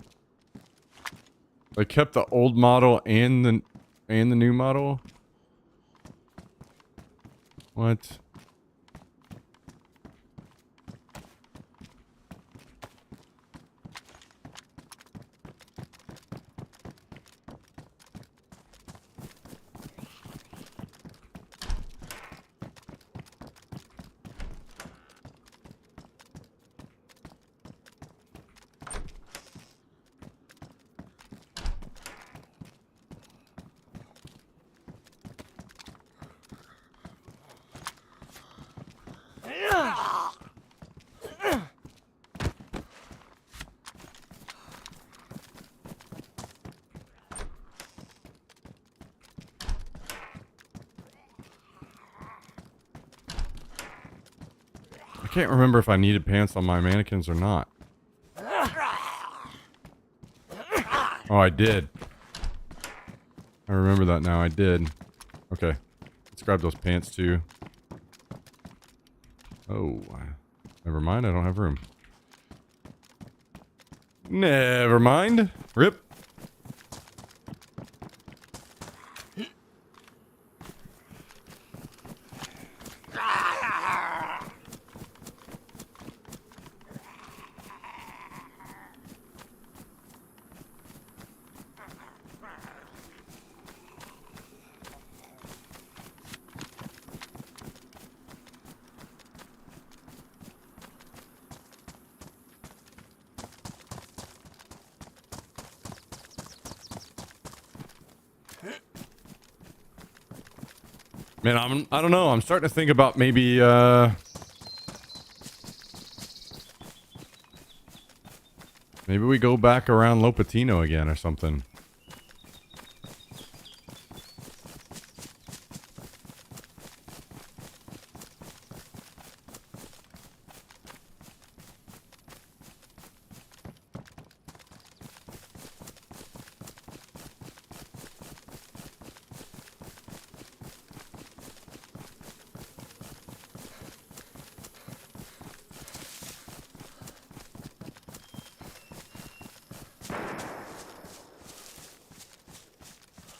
They kept the old model and the new model? What? I can't remember if I needed pants on my mannequins or not. Oh, I did. I remember that now. I did. Okay. Let's grab those pants too. Oh. Never mind. I don't have room. Never mind. Rip. Man, I don't know. I'm starting to think about maybe maybe we go back around Lopatino again or something.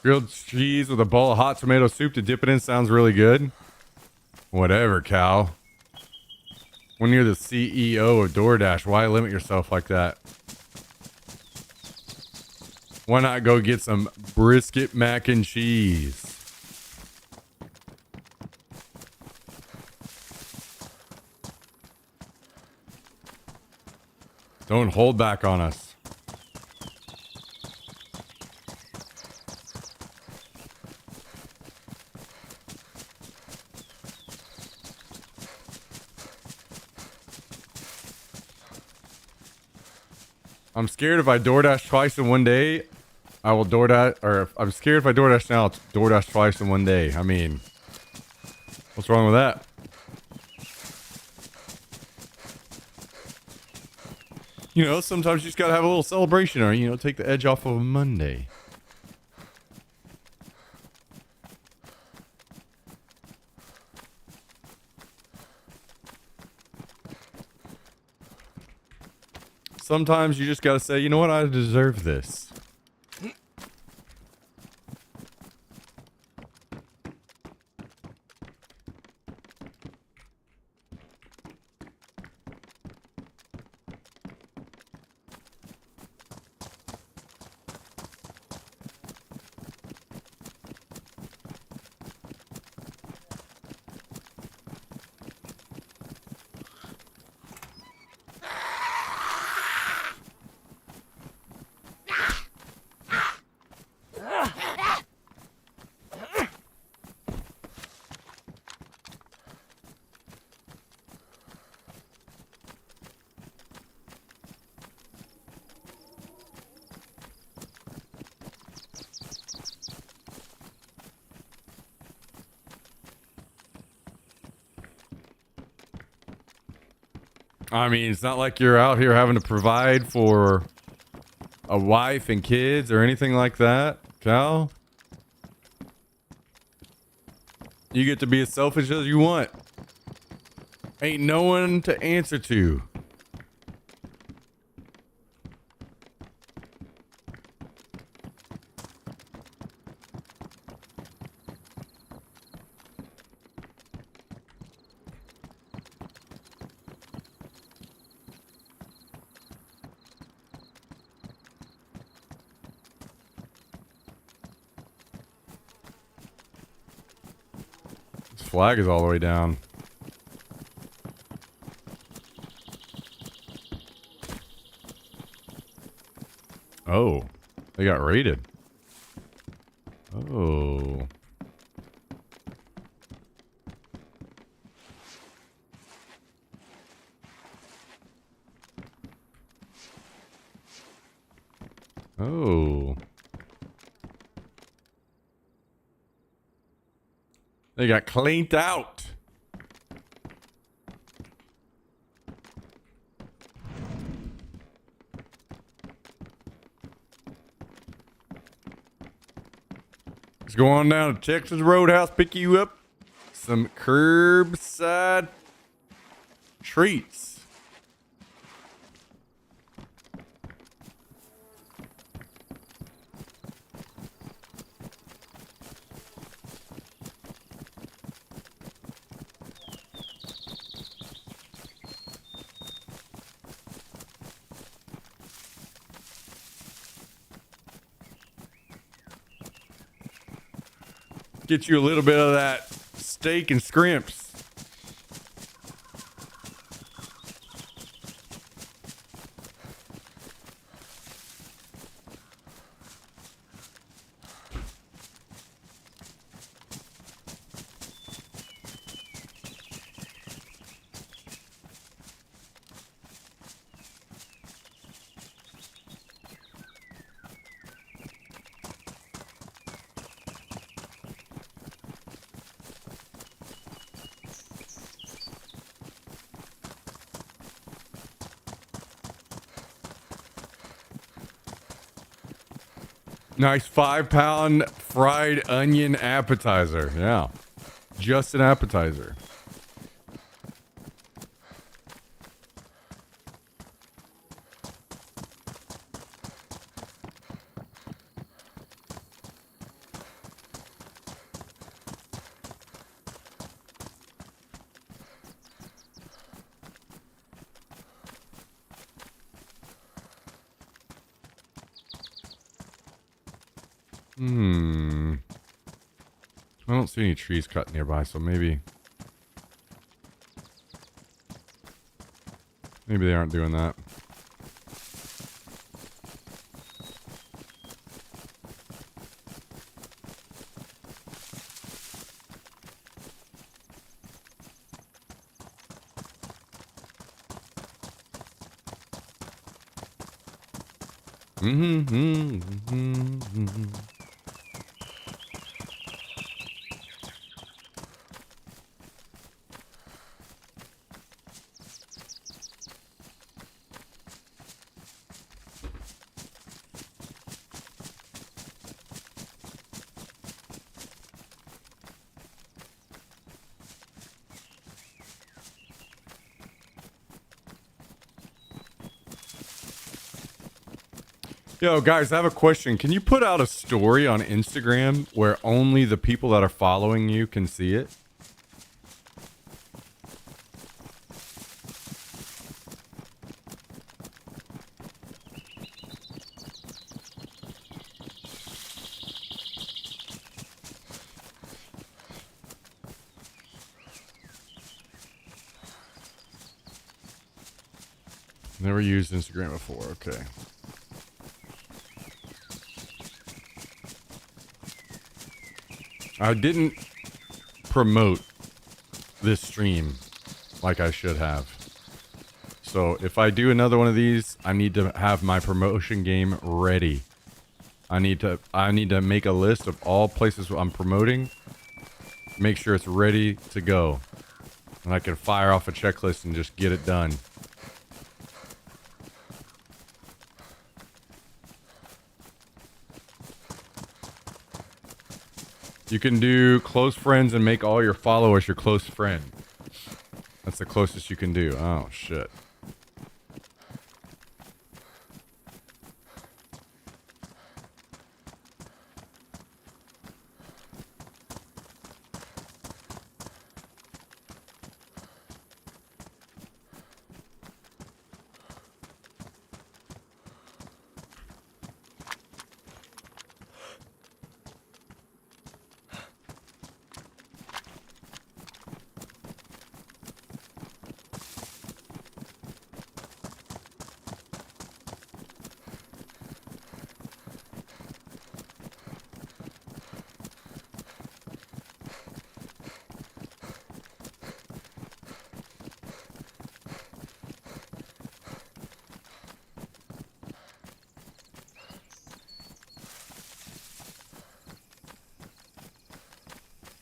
Grilled cheese with a bowl of hot tomato soup to dip it in sounds really good. Whatever, Cal. When you're the CEO of DoorDash, why limit yourself like that? Why not go get some brisket mac and cheese? Don't hold back on us. I'm scared if I DoorDash twice in one day, I will DoorDash, or I'm scared if I DoorDash now, it's DoorDash twice in one day. I mean, what's wrong with that? You know, sometimes you just gotta have a little celebration or, you know, take the edge off of a Monday. Sometimes you just gotta say, you know what, I deserve this. I mean, it's not like you're out here having to provide for a wife and kids or anything like that, Cal. You get to be as selfish as you want. Ain't no one to answer to. This flag is all the way down. Oh, they got raided. Oh. Oh. They got cleaned out. Let's go on down to Texas Roadhouse, pick you up some curbside treats. Get you a little bit of that steak and scrimps. Nice 5-pound fried onion appetizer. Yeah. Just an appetizer. I don't see any trees cut nearby, so maybe they aren't doing that. Yo, guys, I have a question. Can you put out a story on Instagram where only the people that are following you can see it? Never used Instagram before. Okay. I didn't promote this stream like I should have. So if I do another one of these, I need to have my promotion game ready. I need to make a list of all places I'm promoting, make sure it's ready to go. And I can fire off a checklist and just get it done. You can do close friends and make all your followers your close friend. That's the closest you can do. Oh, shit.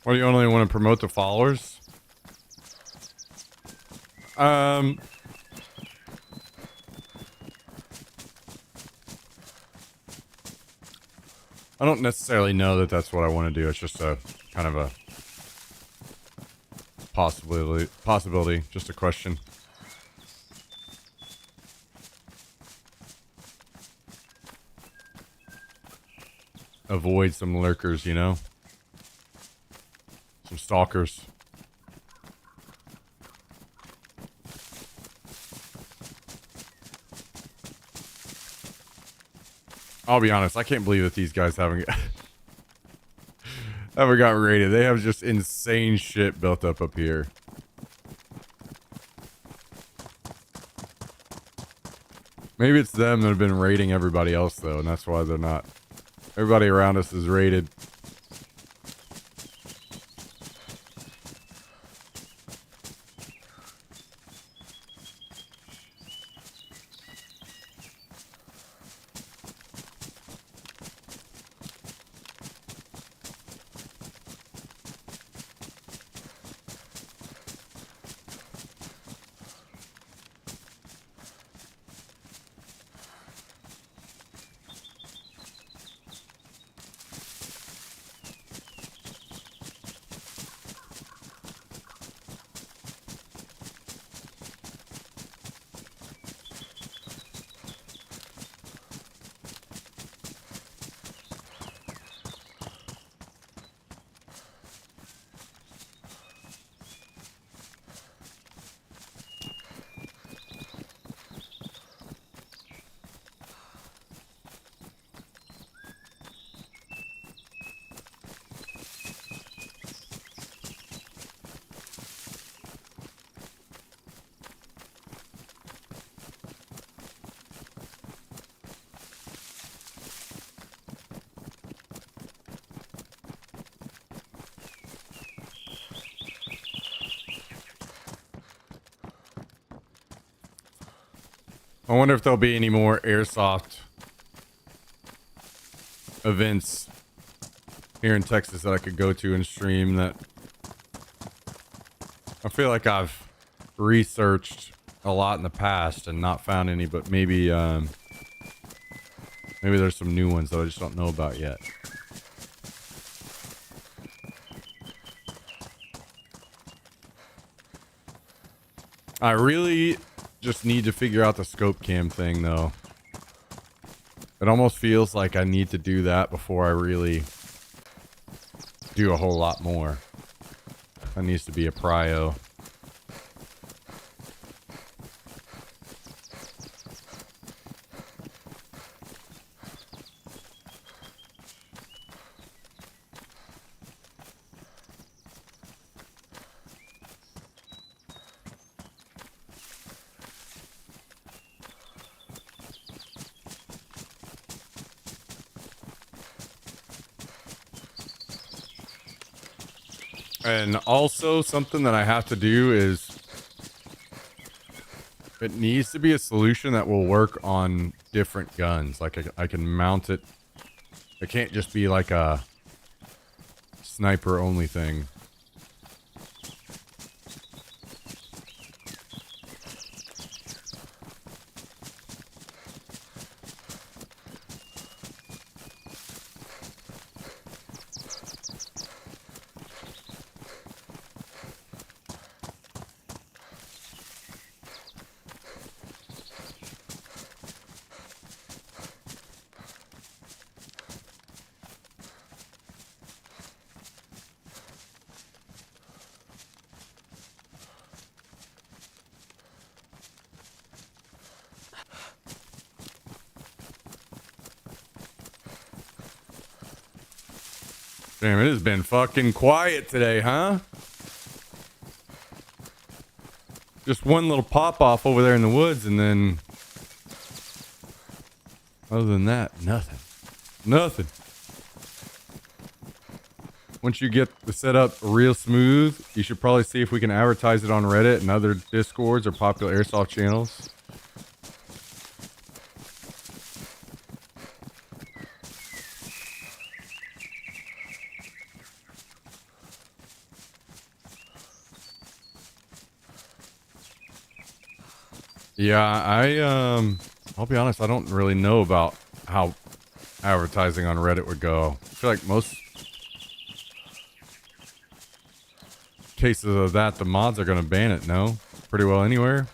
Or you only want to promote the followers? I don't necessarily know that that's what I want to do. It's just a kind of a possibility, just a question. Avoid some lurkers, you know? Some stalkers. I'll be honest, I can't believe that these guys haven't got raided. They have just insane shit built up here. Maybe it's them that have been raiding everybody else though, and that's why they're not. Everybody around us is raided. I wonder if there'll be any more airsoft events here in Texas that I could go to and stream that I feel like I've researched a lot in the past and not found any, but maybe maybe there's some new ones that I just don't know about yet. I really just need to figure out the scope cam thing, though. It almost feels like I need to do that before I really do a whole lot more. That needs to be a prio. And also something that I have to do is it needs to be a solution that will work on different guns. Like I can mount it. It can't just be like a sniper only thing. Damn, it has been fucking quiet today, huh? Just one little pop off over there in the woods, and then other than that, nothing. Nothing. Once you get the setup real smooth, you should probably see if we can advertise it on Reddit and other Discords or popular airsoft channels. Yeah, I'll be honest, I don't really know about how advertising on Reddit would go. I feel like most cases of that, the mods are going to ban it, no? Pretty well anywhere.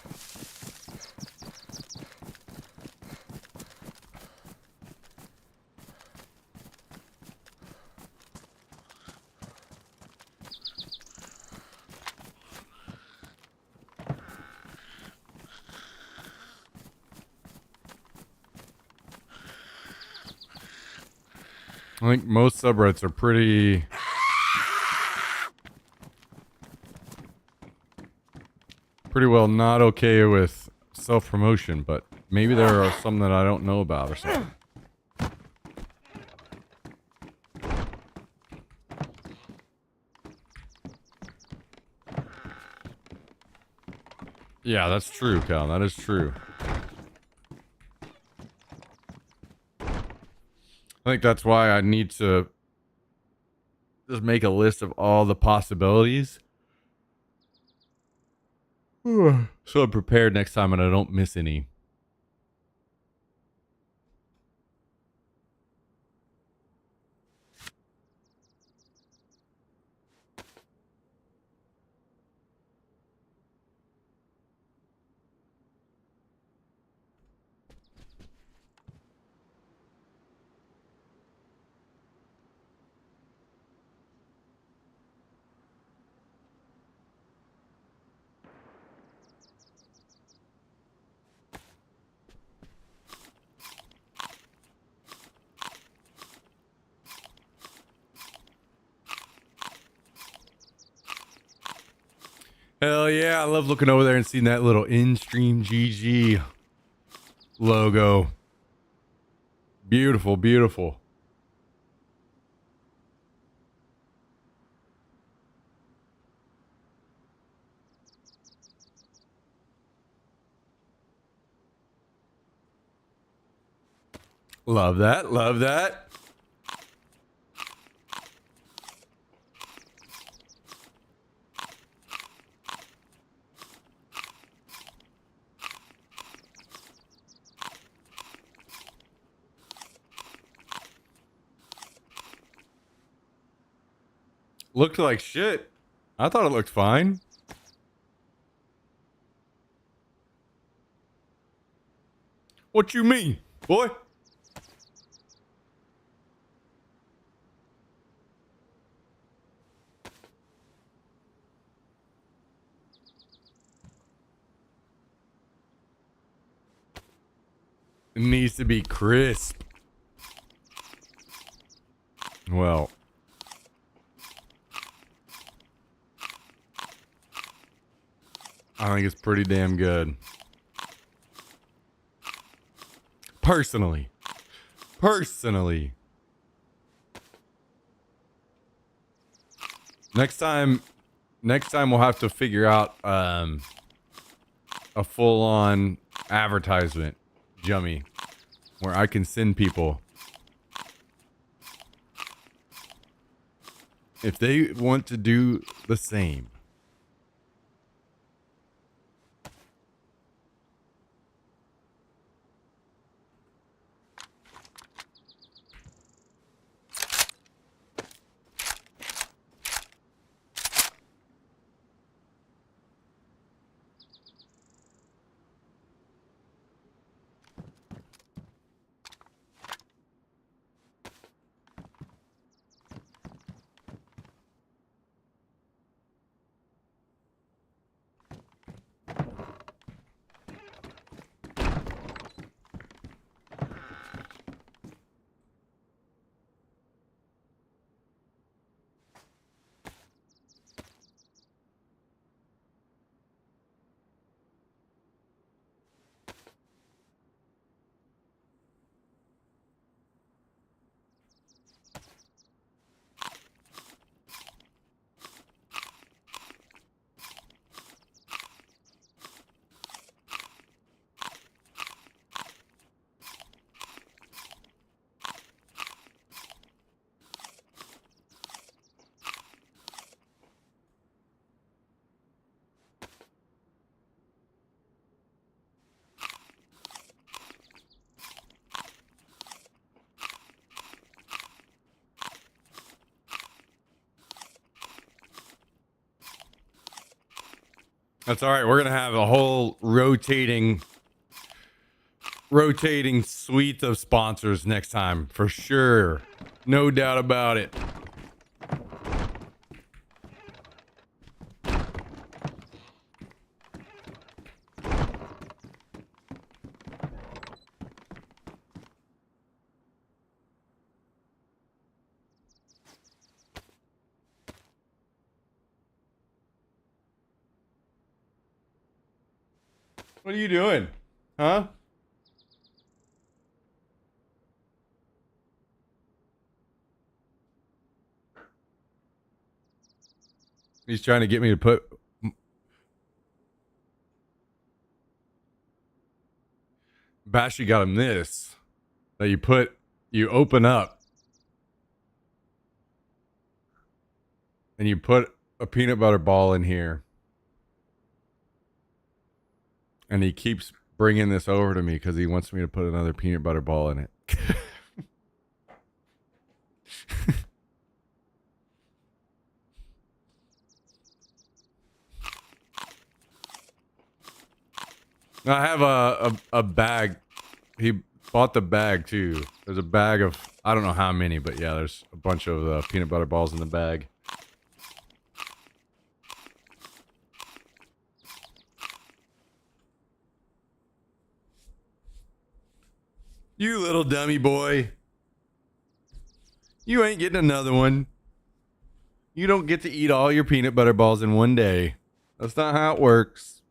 I think most subreddits are pretty well not okay with self-promotion, but maybe there are some that I don't know about or something. Yeah, that's true, Cal. That is true. I think that's why I need to just make a list of all the possibilities. So I'm prepared next time and I don't miss any. Hell yeah, I love looking over there and seeing that little in-stream GG logo. Beautiful, beautiful. Love that, love that. looked like shit. I thought it looked fine. What you mean, boy? It needs to be crisp. Well, I think it's pretty damn good. Personally. Next time we'll have to figure out a full-on advertisement, Jummy, where I can send people if they want to do the same. That's all right. We're gonna have a whole rotating suite of sponsors next time for sure. No doubt about it. What are you doing? Huh? He's trying to get me to put Bashy got him this that you open up and you put a peanut butter ball in here. And he keeps bringing this over to me because he wants me to put another peanut butter ball in it. I have a bag. He bought the bag too. There's a bag of, I don't know how many, but yeah, there's a bunch of peanut butter balls in the bag. You little dummy boy. You ain't getting another one. You don't get to eat all your peanut butter balls in one day. That's not how it works.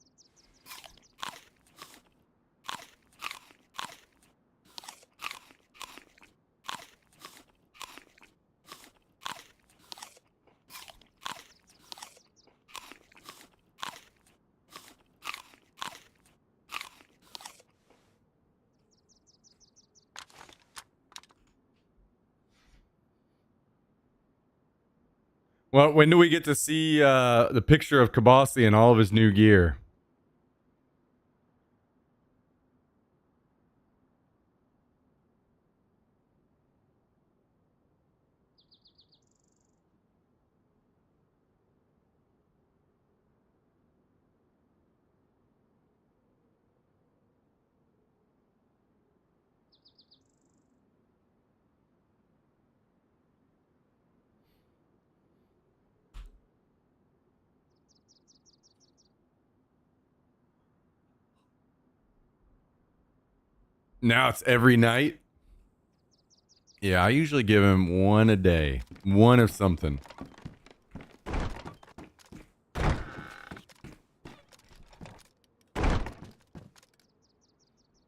Well, when do we get to see the picture of Kabasi and all of his new gear? Now it's every night. Yeah, I usually give him one a day. One of something.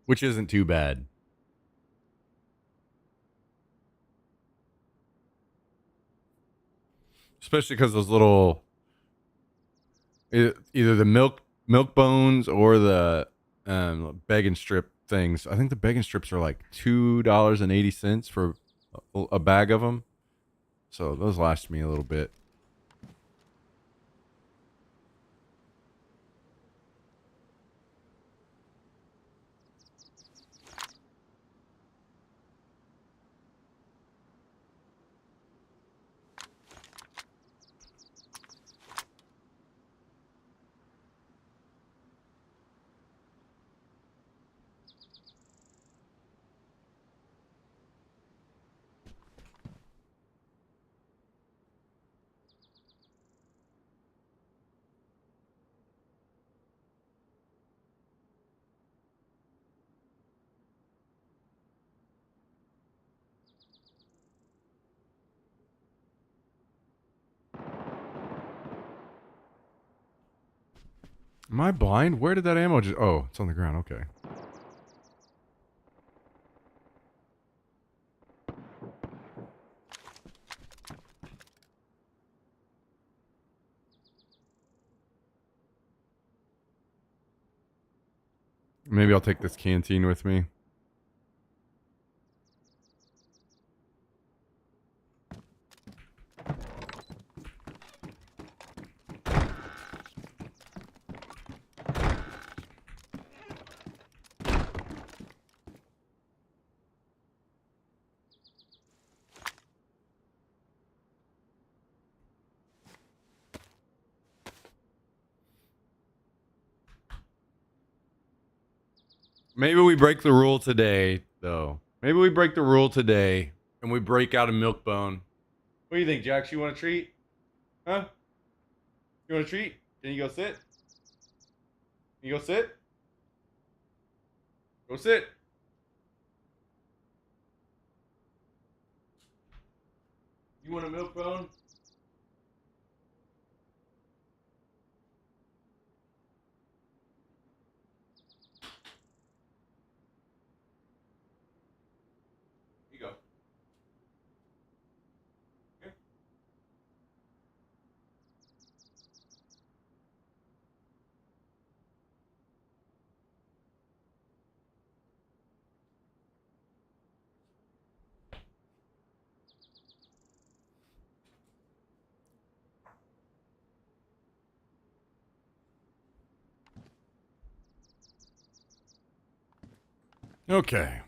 Which isn't too bad. Especially because those little... Either the milk bones or the bacon strip things. I think the bacon strips are like $2.80 for a bag of them. So those last me a little bit. Am I blind? Where did that ammo just... Oh, it's on the ground. Okay. Maybe I'll take this canteen with me. Maybe we break the rule today, though. Maybe we break the rule today and we break out a milk bone. What do you think, Jax? You want a treat? Huh? You want a treat? Can you go sit? Can you go sit? Go sit. You want a milk bone? Here you go. Here. Okay.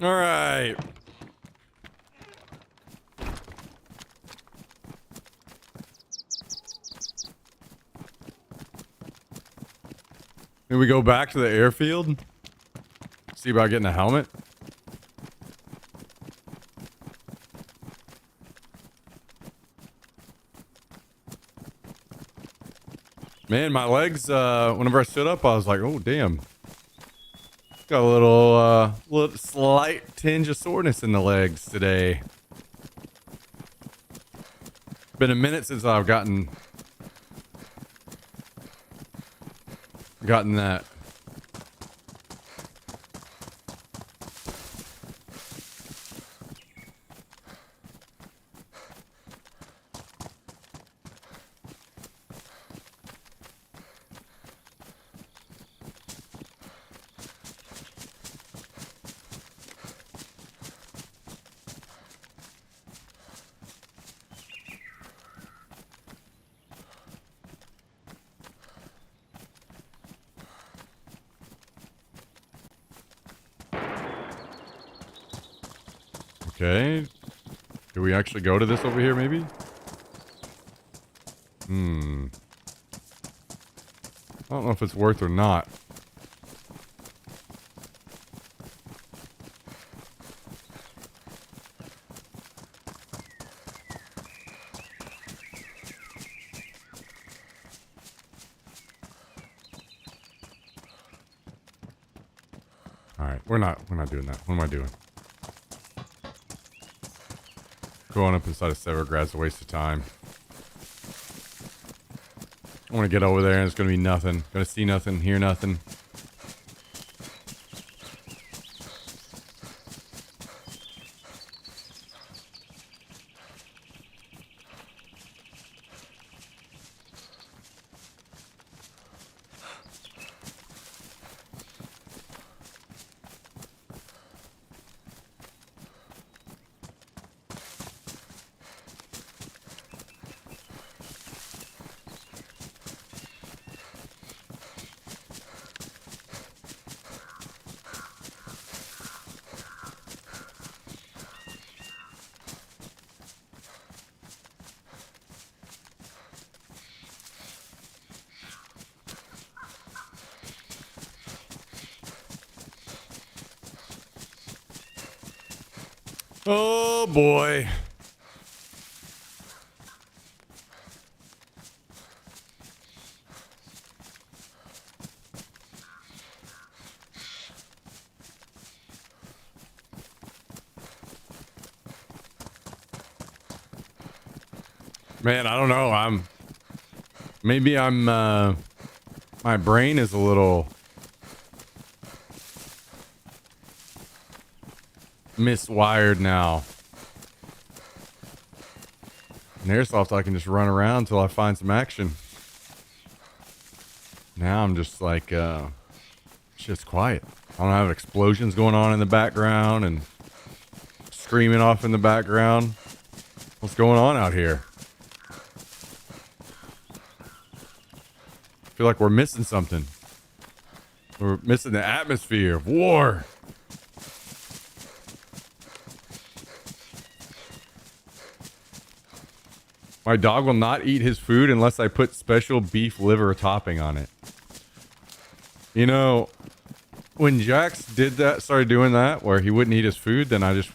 All right. Can we go back to the airfield? See about getting a helmet? Man, my legs, whenever I stood up, I was like, oh, damn. Got a little slight tinge of soreness in the legs today. Been a minute since I've gotten that. Okay. Do we actually go to this over here, maybe? I don't know if it's worth or not. Alright, we're not doing that. What am I doing? Going up inside of Severgrass is a waste of time. I want to get over there and it's going to be nothing. Going to see nothing, hear nothing. Oh boy. Man, I don't know. Maybe my brain is a little miswired now. In Airsoft, I can just run around until I find some action. Now I'm just like, it's just quiet. I don't have explosions going on in the background and screaming off in the background. What's going on out here? I feel like we're missing something. We're missing the atmosphere of war. My dog will not eat his food unless I put special beef liver topping on it. You know, when Jax started doing that, where he wouldn't eat his food, then I just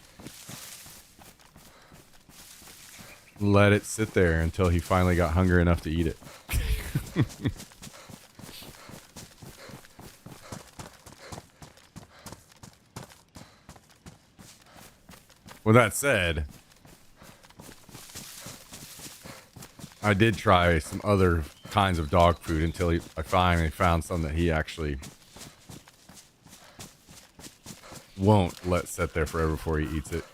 let it sit there until he finally got hungry enough to eat it. With that said, I did try some other kinds of dog food until I finally found some that he actually won't let sit there forever before he eats it.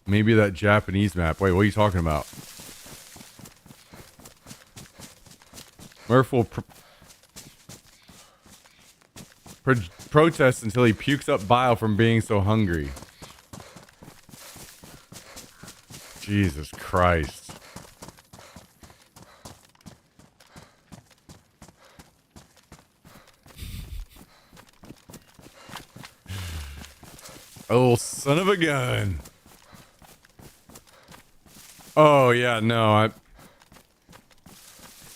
Maybe that Japanese map. Wait, what are you talking about? Murph will protest until he pukes up bile from being so hungry. Jesus Christ. Oh, son of a gun. Oh, yeah, no,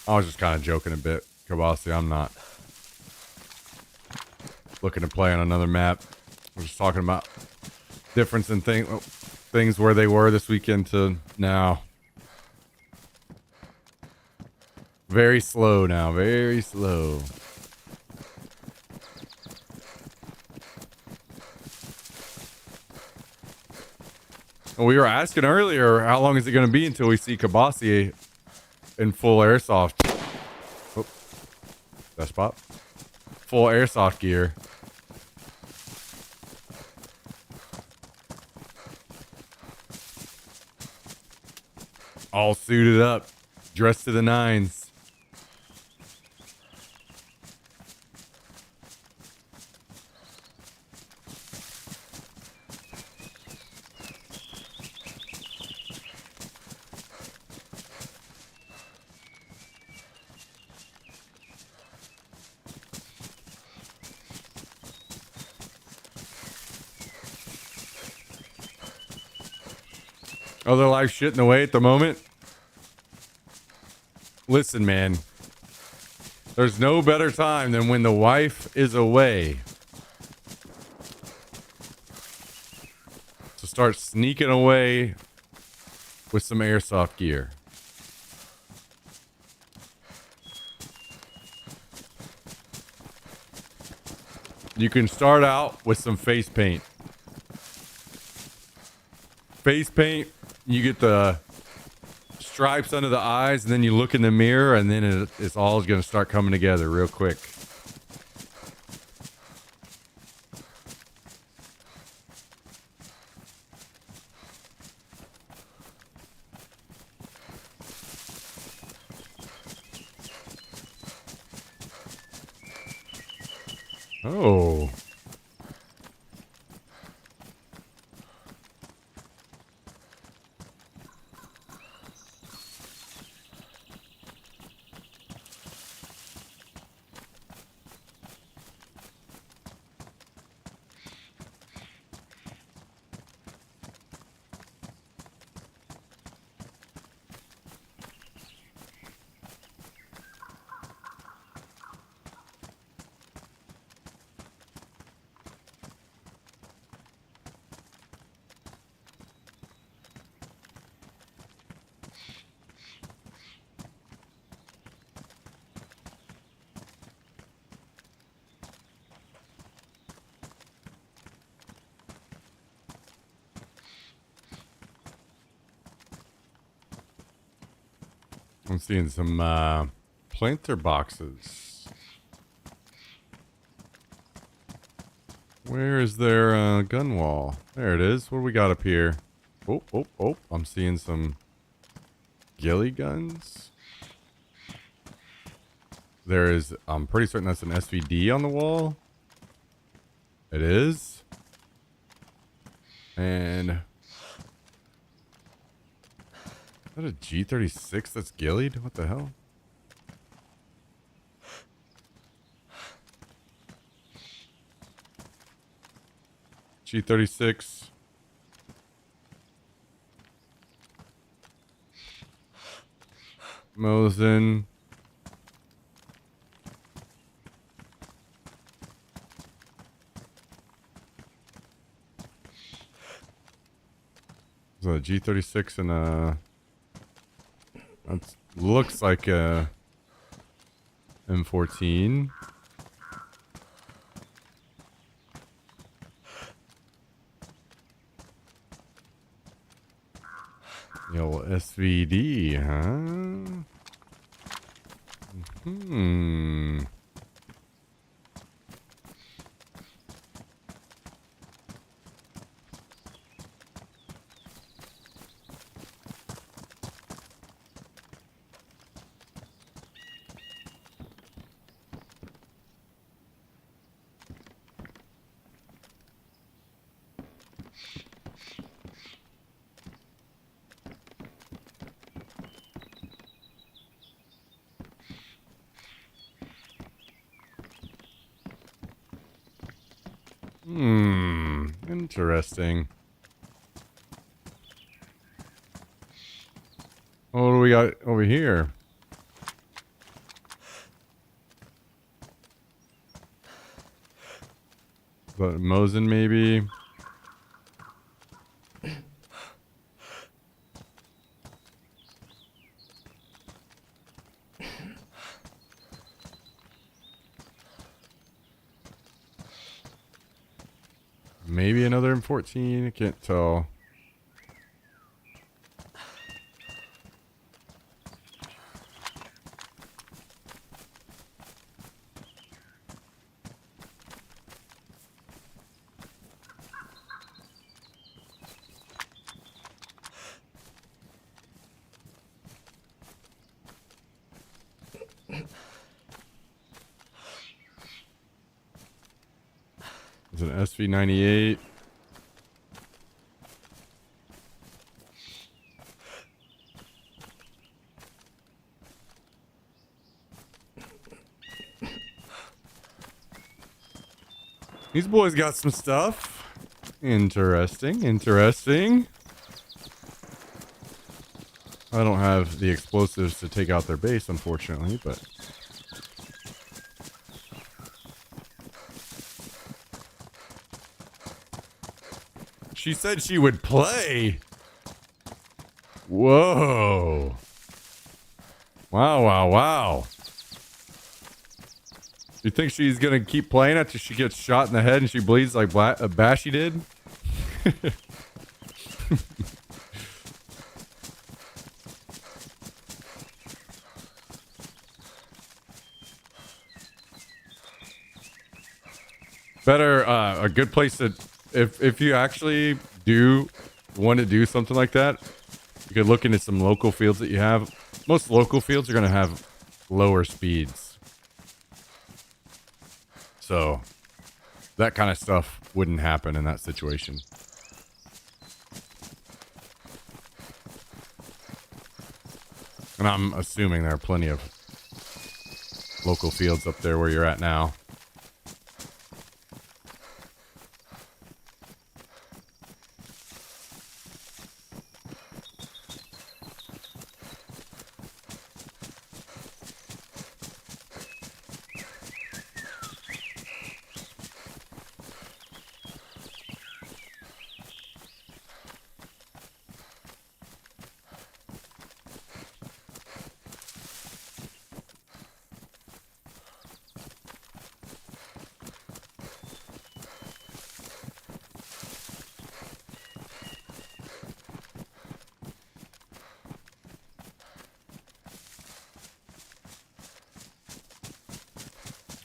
I was just kind of joking a bit, Kabasi. I'm not looking to play on another map. We're just talking about difference in things where they were this weekend to now. Very slow now, very slow. Well, we were asking earlier, how long is it going to be until we see Kabasi in full airsoft? Oh, that's pop. Full airsoft gear. All suited up, dressed to the nines. Other life shitting away at the moment. Listen, man. There's no better time than when the wife is away to start sneaking away with some airsoft gear. You can start out with some face paint. Face paint, you get the stripes under the eyes, and then you look in the mirror, and then it's all going to start coming together real quick. Oh. I'm seeing some planter boxes. Where is their gun wall? There it is. What do we got up here? Oh, oh, oh. I'm seeing some ghillie guns. There is, I'm pretty certain that's an SVD on the wall. It is. And is that a G36 that's ghillied? What the hell? G36. Mosin. So a G36 and a... That looks like a M14. The old SVD, huh? Hmm. Interesting. What do we got over here? But Mosin maybe. Maybe another M14. I can't tell. There's an SV98. These boys got some stuff. Interesting, interesting. I don't have the explosives to take out their base, unfortunately, but... She said she would play. Whoa. Wow, wow, wow. You think she's going to keep playing after she gets shot in the head and she bleeds like Bashy did? Better, a good place to... If you actually do want to do something like that, you could look into some local fields that you have. Most local fields are going to have lower speeds. So that kind of stuff wouldn't happen in that situation. And I'm assuming there are plenty of local fields up there where you're at now.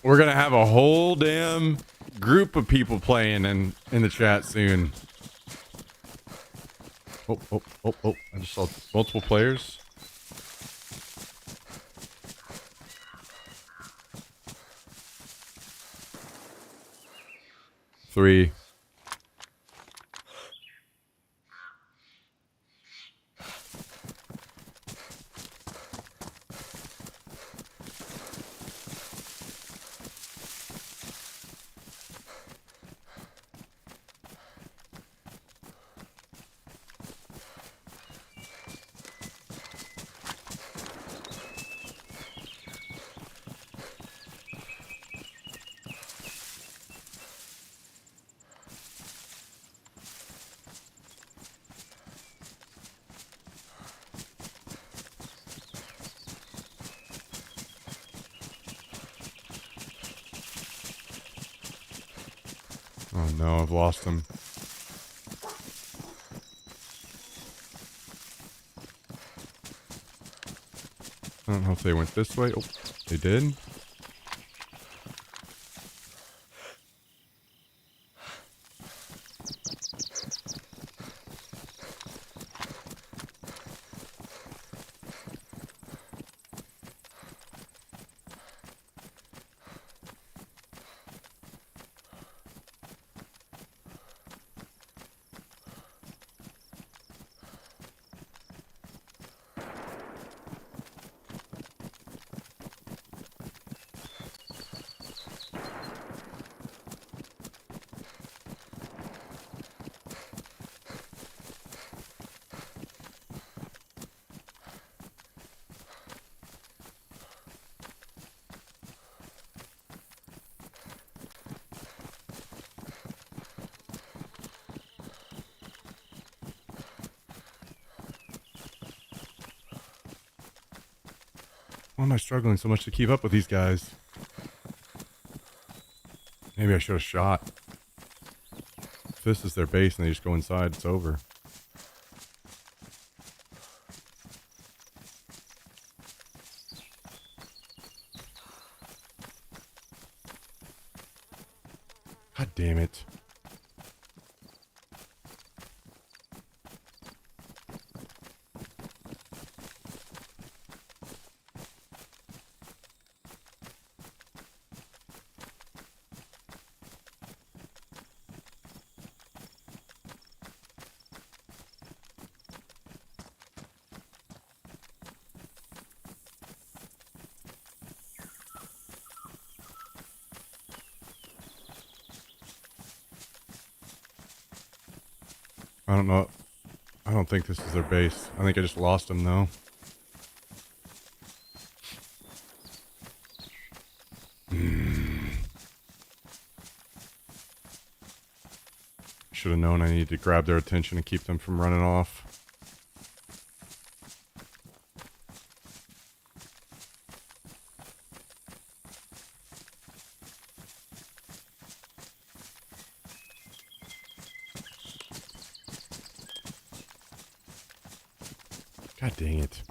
We're going to have a whole damn group of people playing in the chat soon. Oh. I just saw multiple players. Three. Oh no, I've lost them. I don't know if they went this way. Oh, they did. Why am I struggling so much to keep up with these guys? Maybe I should have shot. If this is their base and they just go inside, it's over. God damn it. I don't know. I don't think this is their base. I think I just lost them though. Should have known I needed to grab their attention and keep them from running off. God dang it.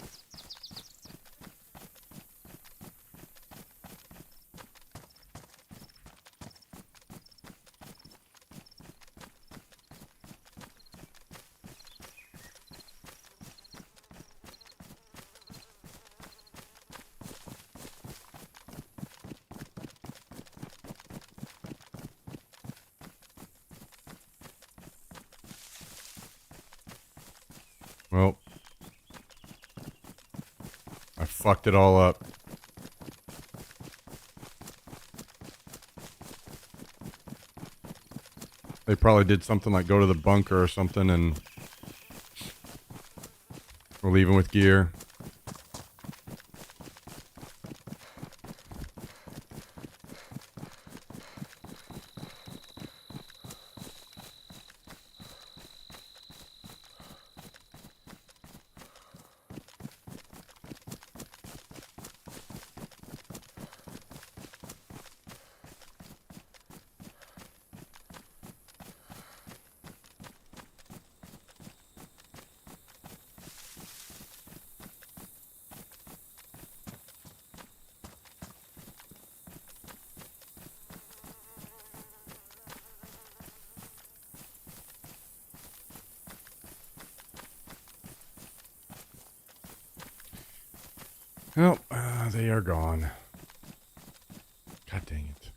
Well, I fucked it all up. They probably did something like go to the bunker or something and we're leaving with gear. Well, they are gone. God dang it.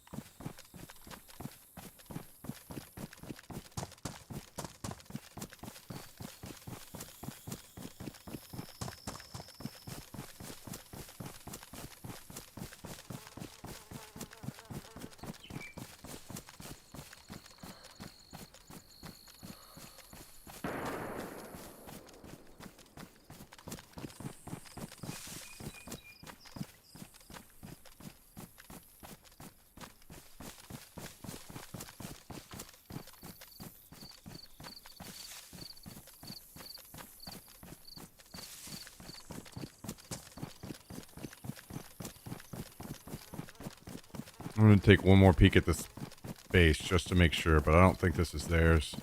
I'm going to take one more peek at this base just to make sure, but I don't think this is theirs.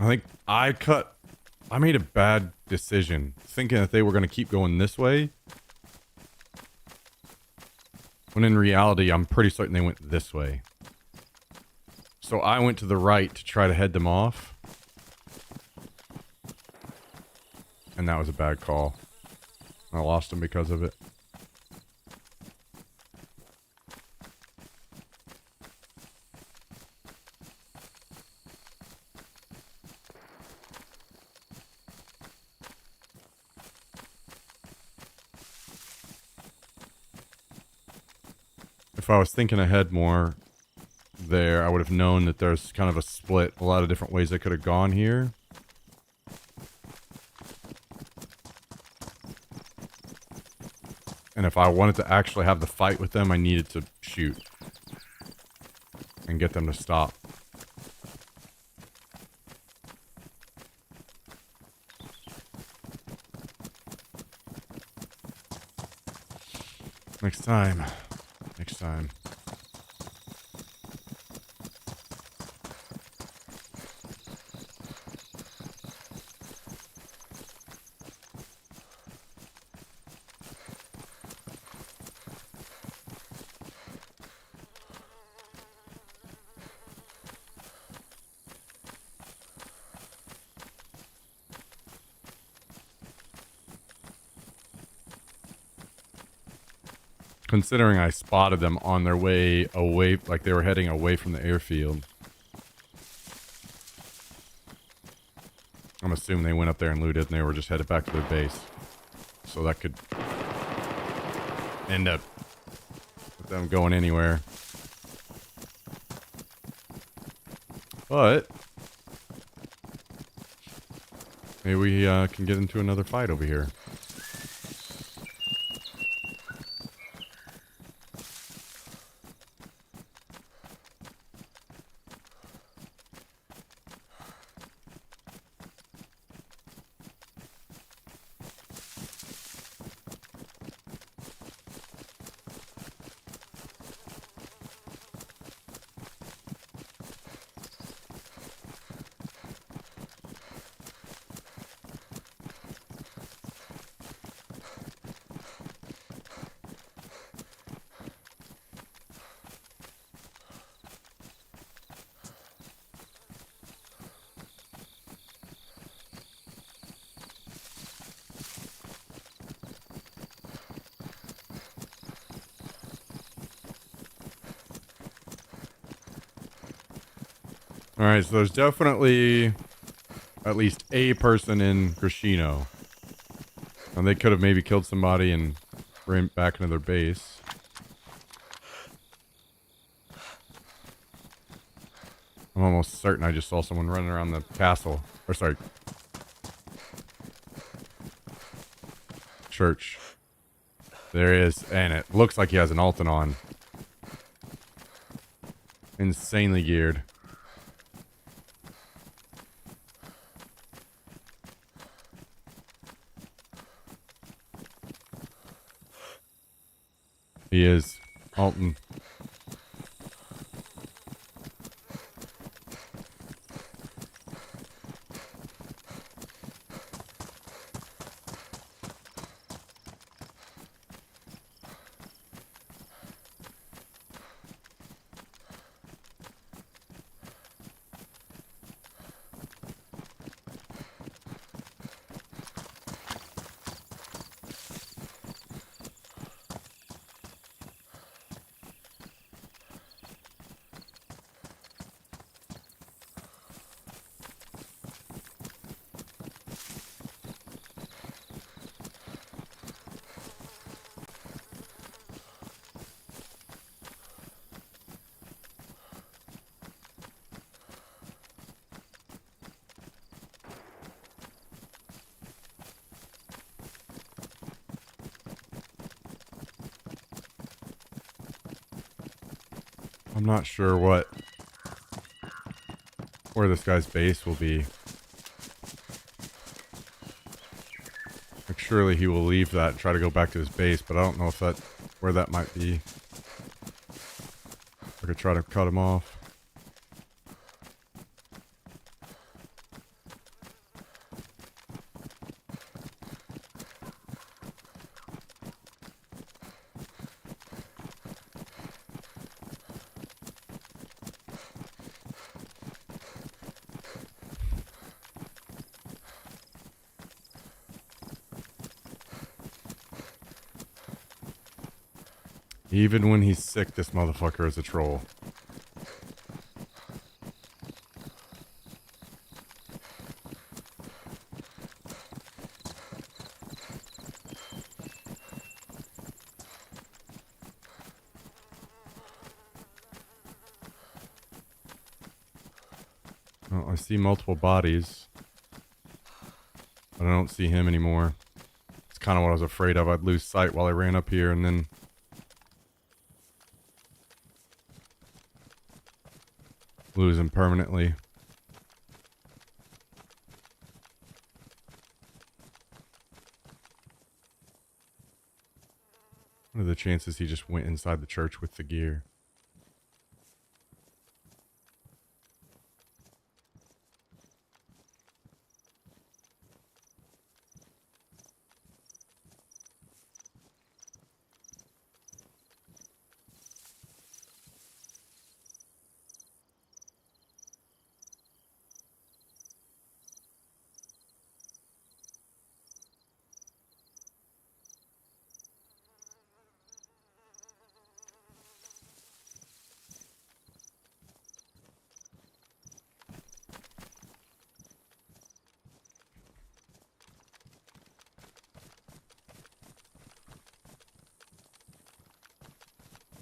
I think I made a bad decision thinking that they were going to keep going this way. When in reality, I'm pretty certain they went this way. So I went to the right to try to head them off. And that was a bad call. I lost them because of it. If I was thinking ahead more there, I would have known that there's kind of a split, a lot of different ways they could have gone here. And if I wanted to actually have the fight with them, I needed to shoot and get them to stop. Next time. Next time. Considering I spotted them on their way away, like they were heading away from the airfield. I'm assuming they went up there and looted and they were just headed back to their base. So that could end up with them going anywhere. But maybe we can get into another fight over here. Alright, so there's definitely at least a person in Grishino. And they could have maybe killed somebody and ran back into their base. I'm almost certain I just saw someone running around the castle. Or sorry. Church. There he is. And it looks like he has an Alton on. Insanely geared. He is. Alton. I'm not sure where this guy's base will be. Like surely he will leave that and try to go back to his base, but I don't know if where that might be. I could try to cut him off. Even when he's sick, this motherfucker is a troll. Well, I see multiple bodies, but I don't see him anymore. It's kind of what I was afraid of. I'd lose sight while I ran up here and then lose him permanently. What are the chances he just went inside the church with the gear?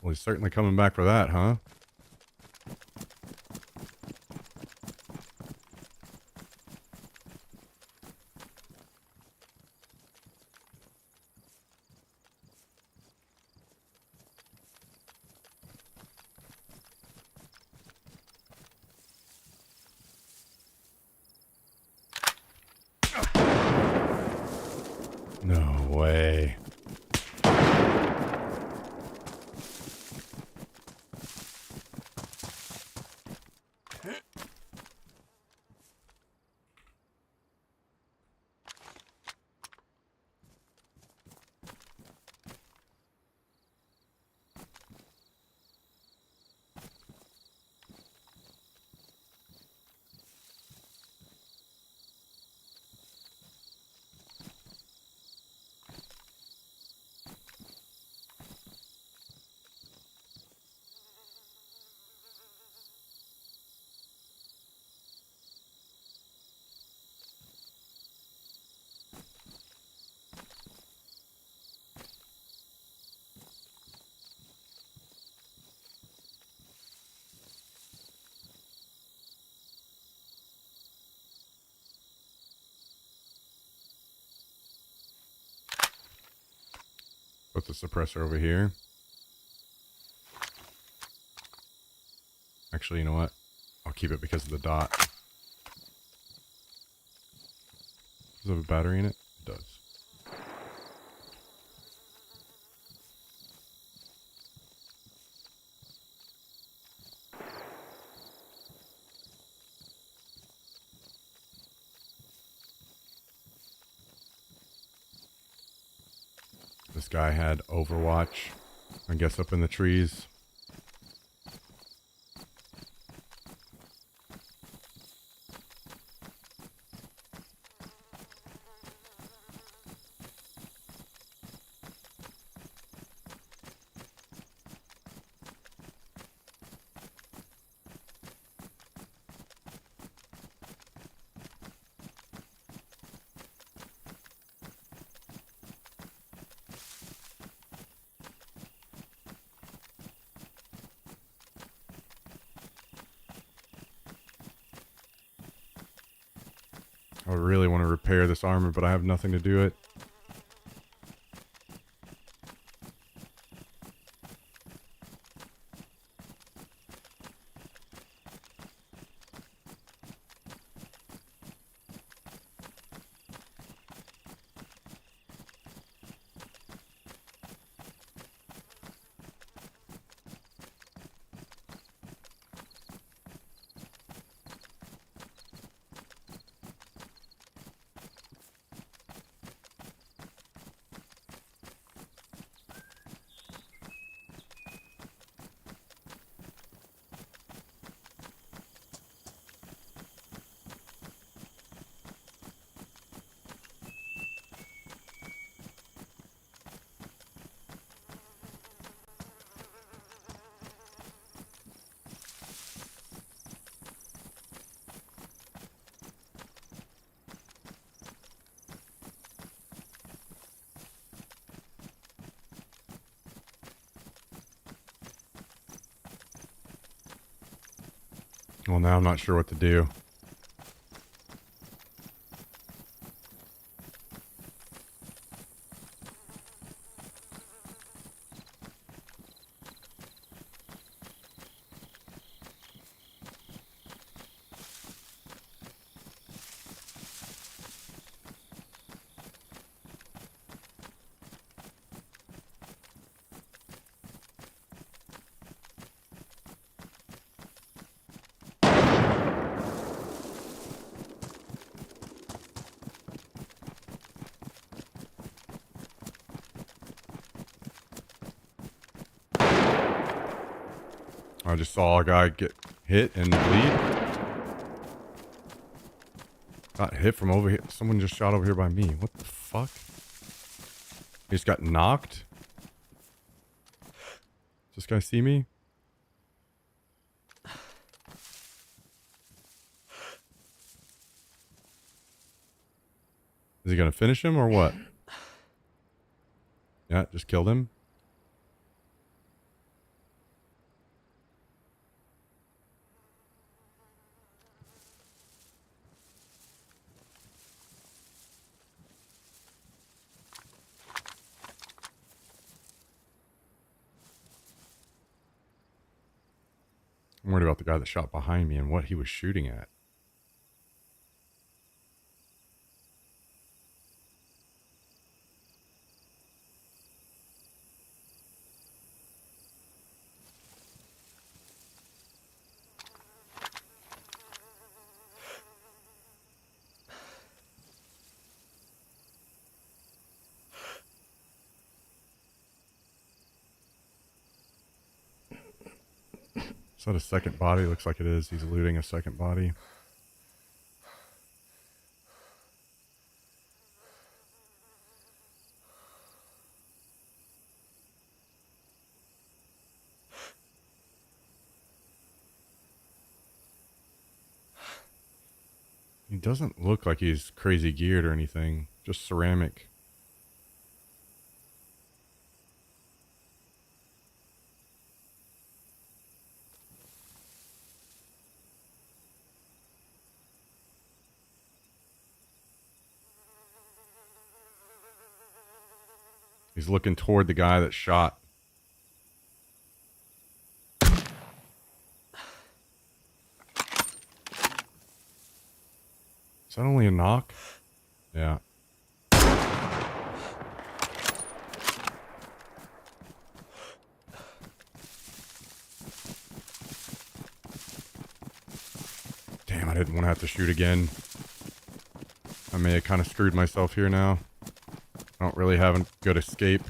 Well, he's certainly coming back for that, huh? No way. Put the suppressor over here. Actually, you know what? I'll keep it because of the dot. Does it have a battery in it? It does. This guy had Overwatch, I guess, up in the trees. I really want to repair this armor, but I have nothing to do it. Well, now I'm not sure what to do. I just saw a guy get hit and bleed. Got hit from over here. Someone just shot over here by me. What the fuck? He just got knocked? Does this guy see me? Is he gonna finish him or what? Yeah, just killed him. I'm worried about the guy that shot behind me and what he was shooting at. Is that a second body? Looks like it is. He's looting a second body. He doesn't look like he's crazy geared or anything. Just ceramic. He's looking toward the guy that shot. Is that only a knock? Yeah. Damn, I didn't want to have to shoot again. I may have kind of screwed myself here now. I don't really have a good escape.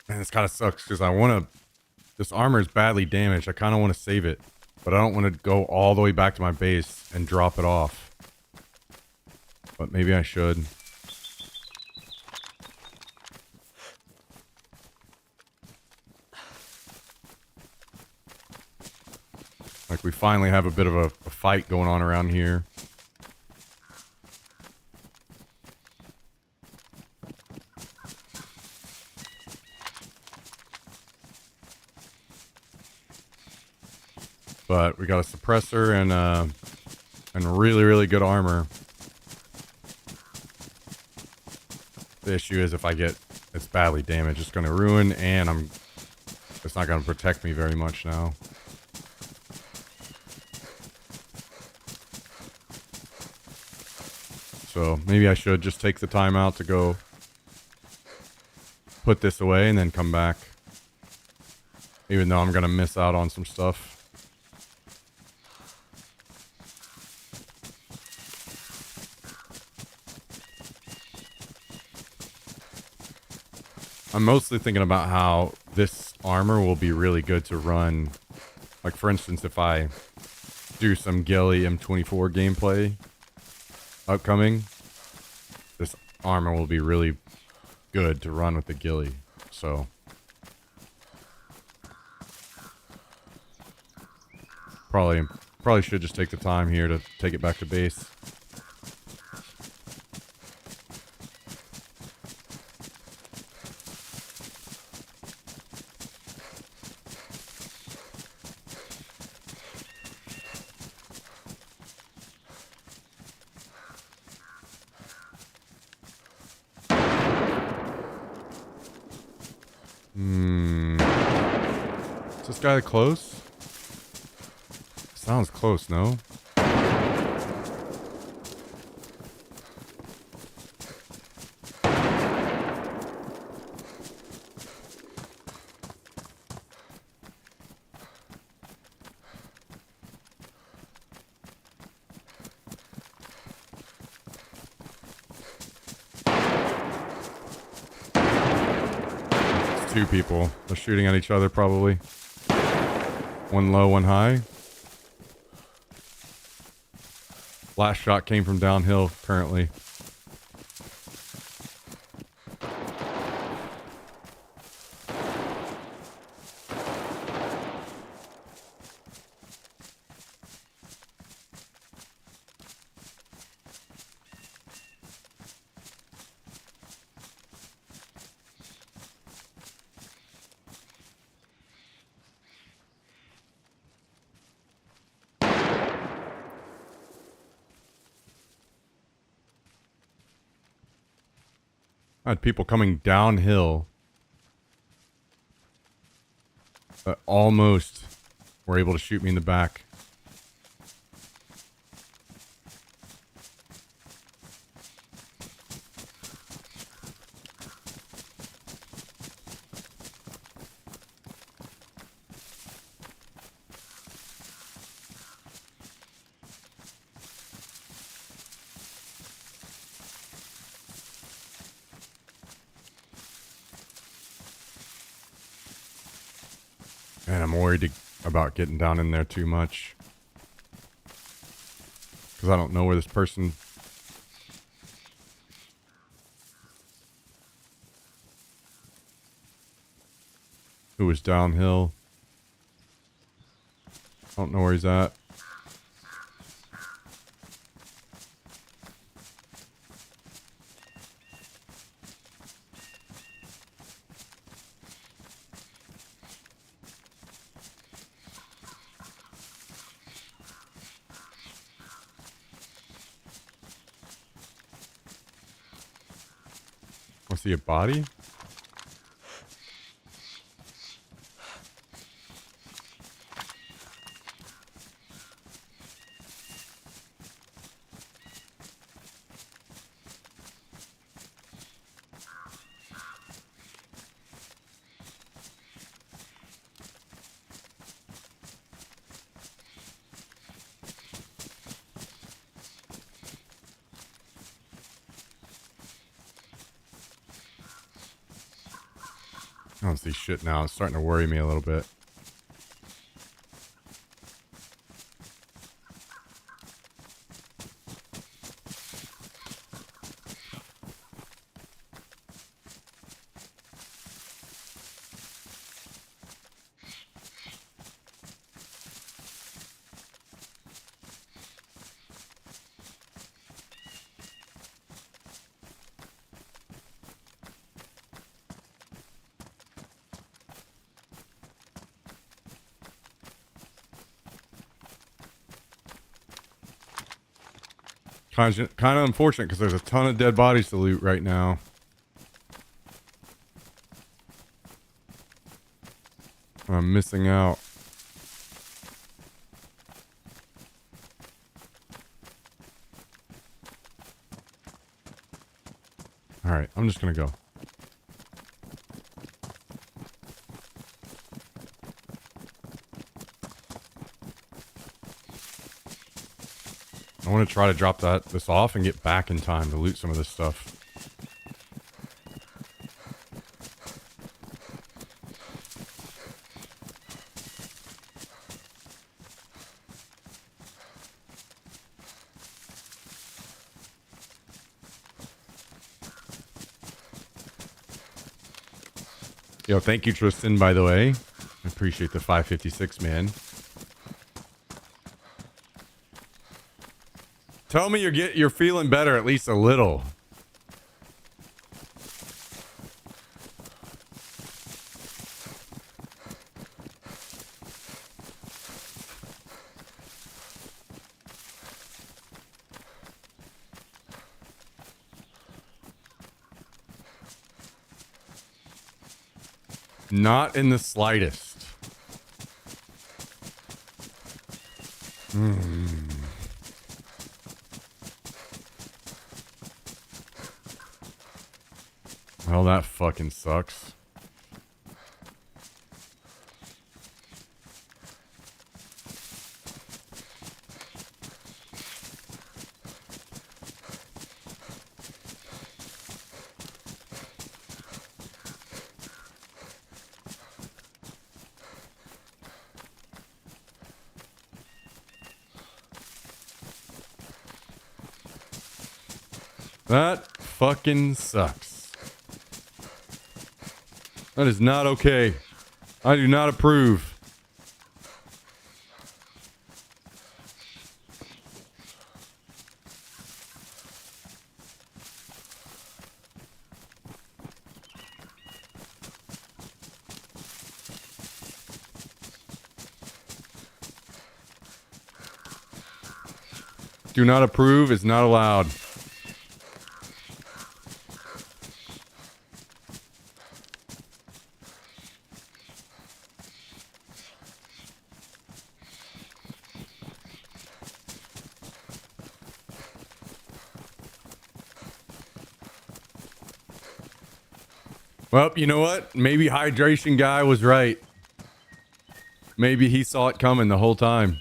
Man, this kind of sucks because I want to. This armor is badly damaged. I kind of want to save it, but I don't want to go all the way back to my base and drop it off. But maybe I should. Like, we finally have a bit of a fight going on around here. But we got a suppressor and really, really good armor. The issue is if I get it's badly damaged, it's going to ruin, and it's not going to protect me very much now. So maybe I should just take the time out to go put this away and then come back. Even though I'm going to miss out on some stuff. I'm mostly thinking about how this armor will be really good to run. Like, for instance, if I do some Ghillie M24 gameplay upcoming, this armor will be really good to run with the Ghillie. So probably should just take the time here to take it back to base. this guy close? Sounds close, no? It's two people. They're shooting at each other probably. One low, one high. Last shot came from downhill currently. I had people coming downhill that almost were able to shoot me in the back. And I'm worried about getting down in there too much. Because I don't know where this person... who was downhill. I don't know where he's at. I see a body? I don't see shit now. It's starting to worry me a little bit. Kind of unfortunate because there's a ton of dead bodies to loot right now. I'm missing out. Alright, I'm just gonna go. I want to try to drop this off and get back in time to loot some of this stuff. Yo, thank you, Tristan, by the way. I appreciate the 556, man. Tell me you're feeling better at least a little. Not in the slightest. Well, that fucking sucks. That fucking sucks. That is not okay. I do not approve. Do not approve is not allowed. Well, you know what? Maybe hydration guy was right. Maybe he saw it coming the whole time.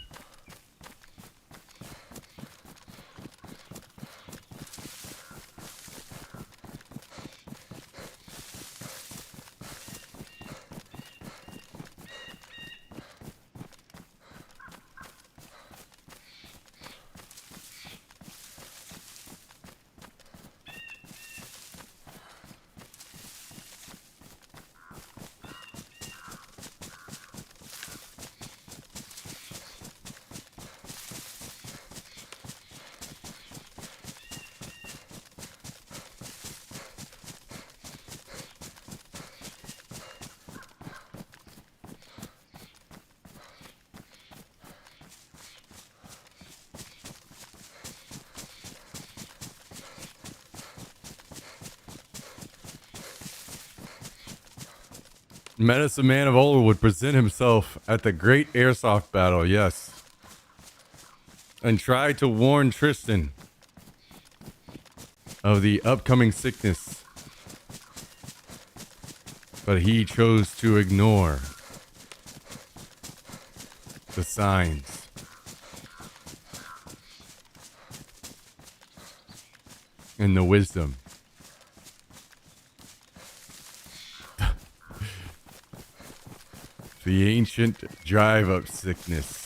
Medicine Man of old would present himself at the great airsoft battle, yes. And try to warn Tristan of the upcoming sickness. But he chose to ignore the signs. And the wisdom. The ancient drive-up sickness.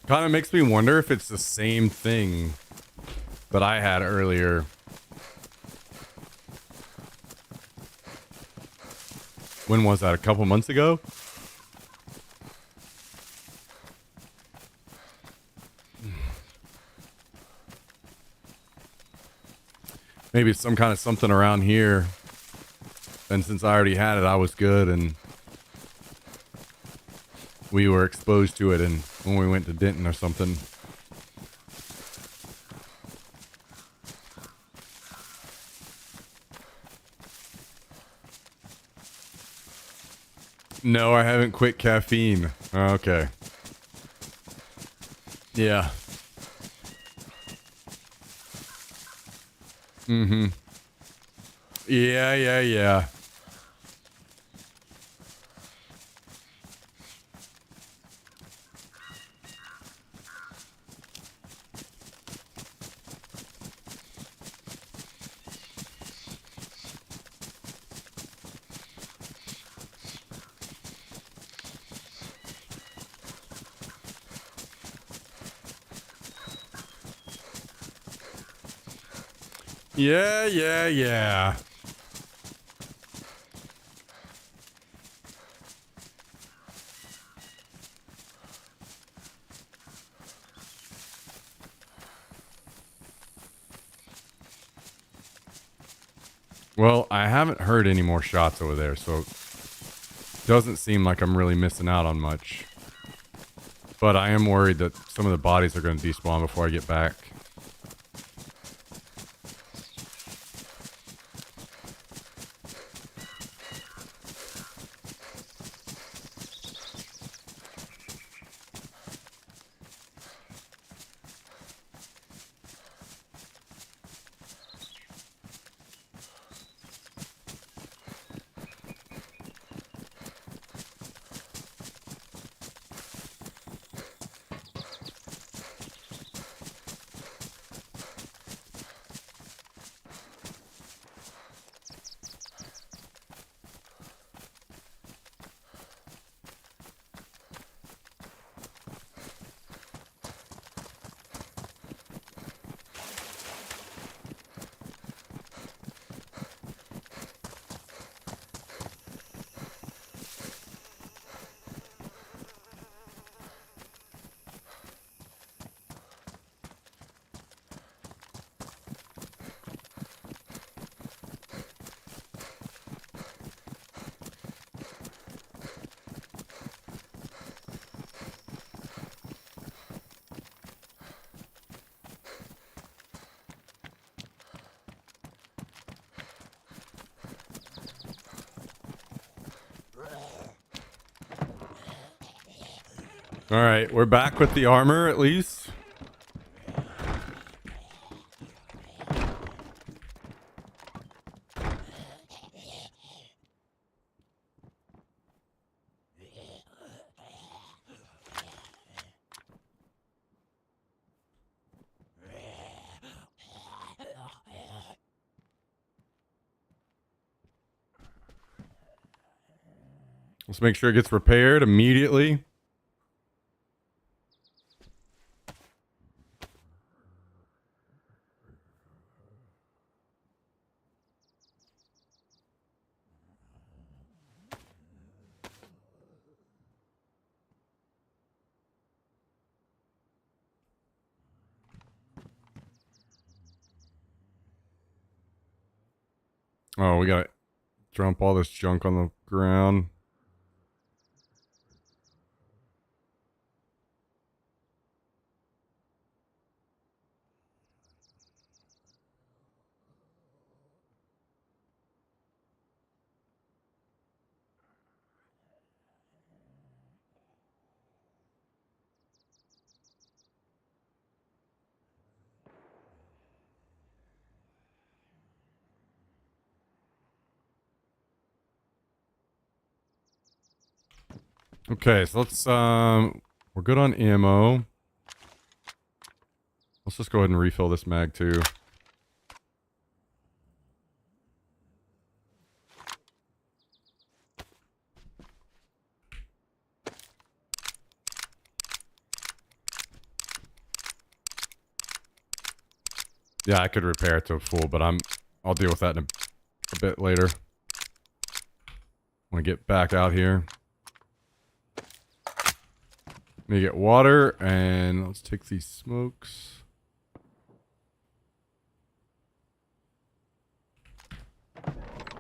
Kind of makes me wonder if it's the same thing that I had earlier. When was that? A couple months ago? Maybe it's some kind of something around here. And since I already had it, I was good, and we were exposed to it and when we went to Denton or something. No, I haven't quit caffeine. Okay. Yeah. Mm-hmm. Yeah. Yeah, yeah, yeah. Well, I haven't heard any more shots over there, so it doesn't seem like I'm really missing out on much. But I am worried that some of the bodies are going to despawn before I get back. All right, we're back with the armor at least. Let's make sure it gets repaired immediately. Oh, we gotta dump all this junk on the ground. Okay, so let's we're good on ammo. Let's just go ahead and refill this mag too. Yeah, I could repair it to a full, but I'll deal with that in a bit later. Want to get back out here. Let me get water and let's take these smokes.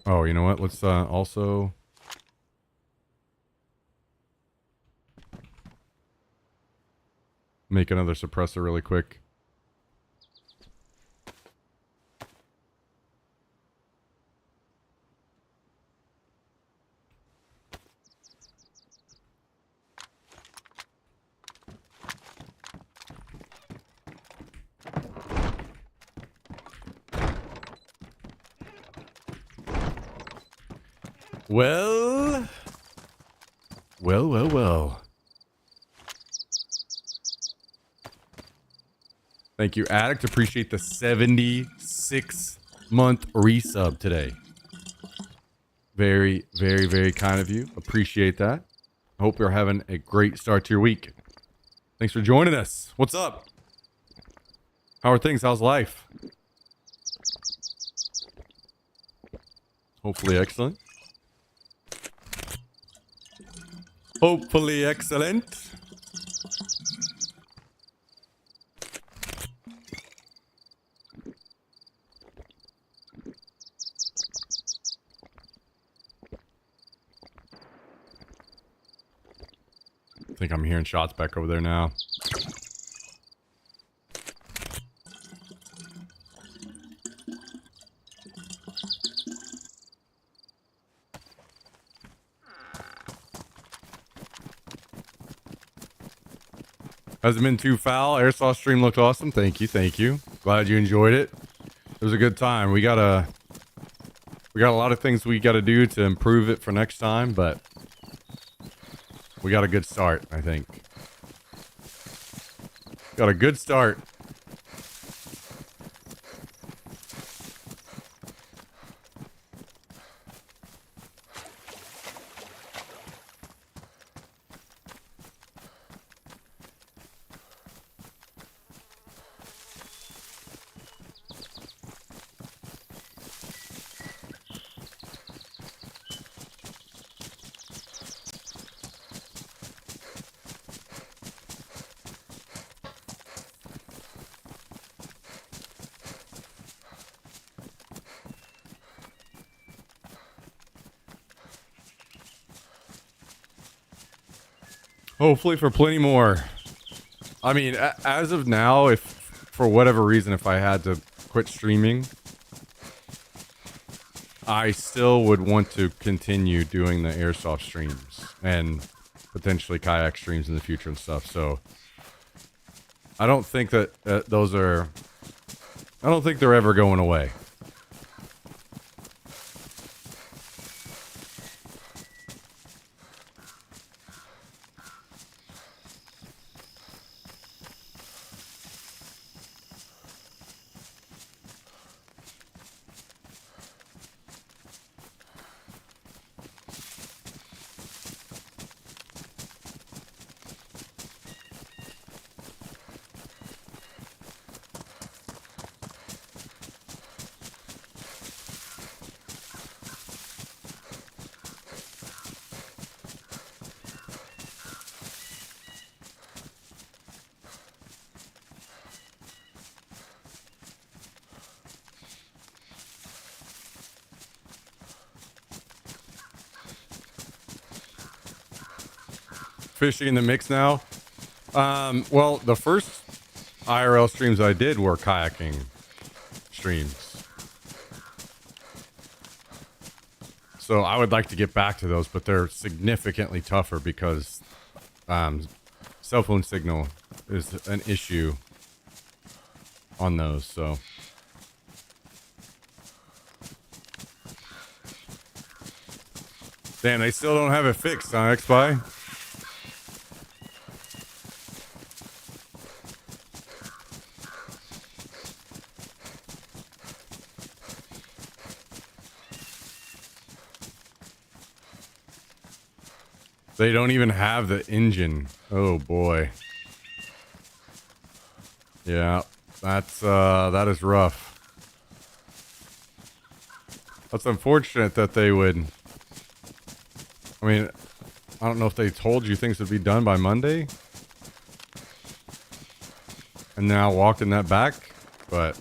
Oh, you know what? Let's also make another suppressor really quick. Well. Thank you, Addict. Appreciate the 76-month resub today. Very, very, very kind of you. Appreciate that. I hope you're having a great start to your week. Thanks for joining us. What's up? How are things? How's life? Hopefully excellent. Hopefully excellent. I think I'm hearing shots back over there now. Hasn't been too foul. Airsoft stream looked awesome. Thank you, thank you. Glad you enjoyed it. It was a good time. We got a lot of things we got to do to improve it for next time, but we got a good start, I think. Got a good start. Hopefully for plenty more. I mean, as of now, if for whatever reason, if I had to quit streaming, I still would want to continue doing the airsoft streams and potentially kayak streams in the future and stuff. So I don't think that I don't think they're ever going away. Fishing in the mix now. Well, the first IRL streams I did were kayaking streams. So I would like to get back to those, but they're significantly tougher because cell phone signal is an issue on those. So damn, they still don't have it fixed, huh, XPy? They don't even have the engine. Oh boy. Yeah, that is rough. That's unfortunate that they would. I mean, I don't know if they told you things would be done by Monday. And now walking that back, but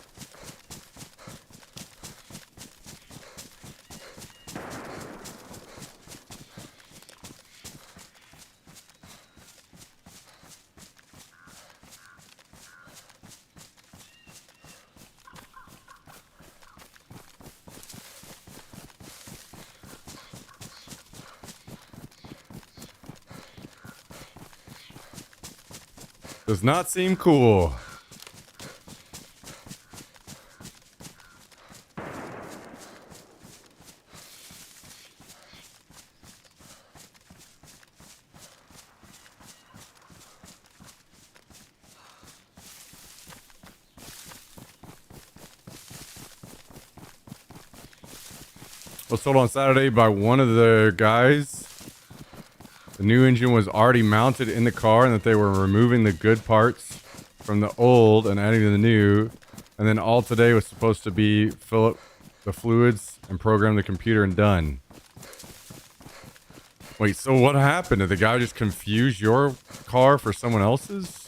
does not seem cool. Was sold on Saturday by one of the guys. The new engine was already mounted in the car and that they were removing the good parts from the old and adding to the new. And then all today was supposed to be fill the fluids and program the computer and done. Wait, so what happened? Did the guy just confuse your car for someone else's?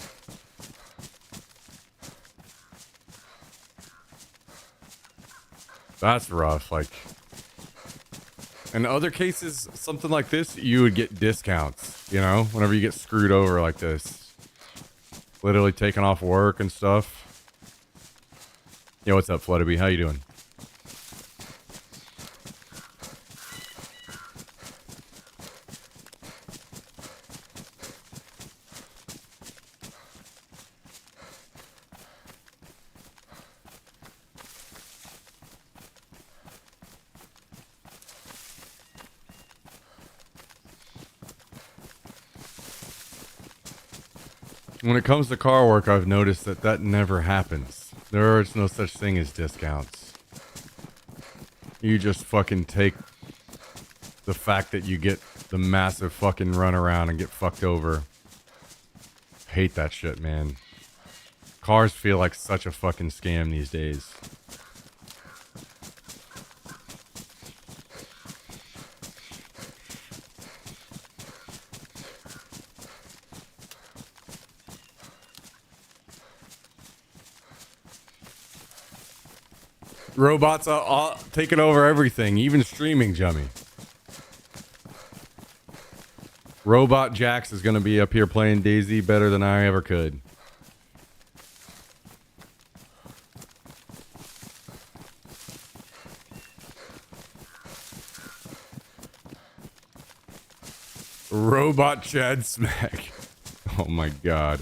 That's rough. Like, in other cases, something like this, you would get discounts, you know, whenever you get screwed over like this. Literally taking off work and stuff. Yo, what's up, Flutterby? How you doing? When it comes to car work, I've noticed that never happens. There is no such thing as discounts. You just fucking take the fact that you get the massive fucking runaround and get fucked over. Hate that shit, man. Cars feel like such a fucking scam these days. Robots are all taking over everything, even streaming, Jummy. Robot Jax is going to be up here playing Daisy better than I ever could. Robot Chad Smack. Oh my god.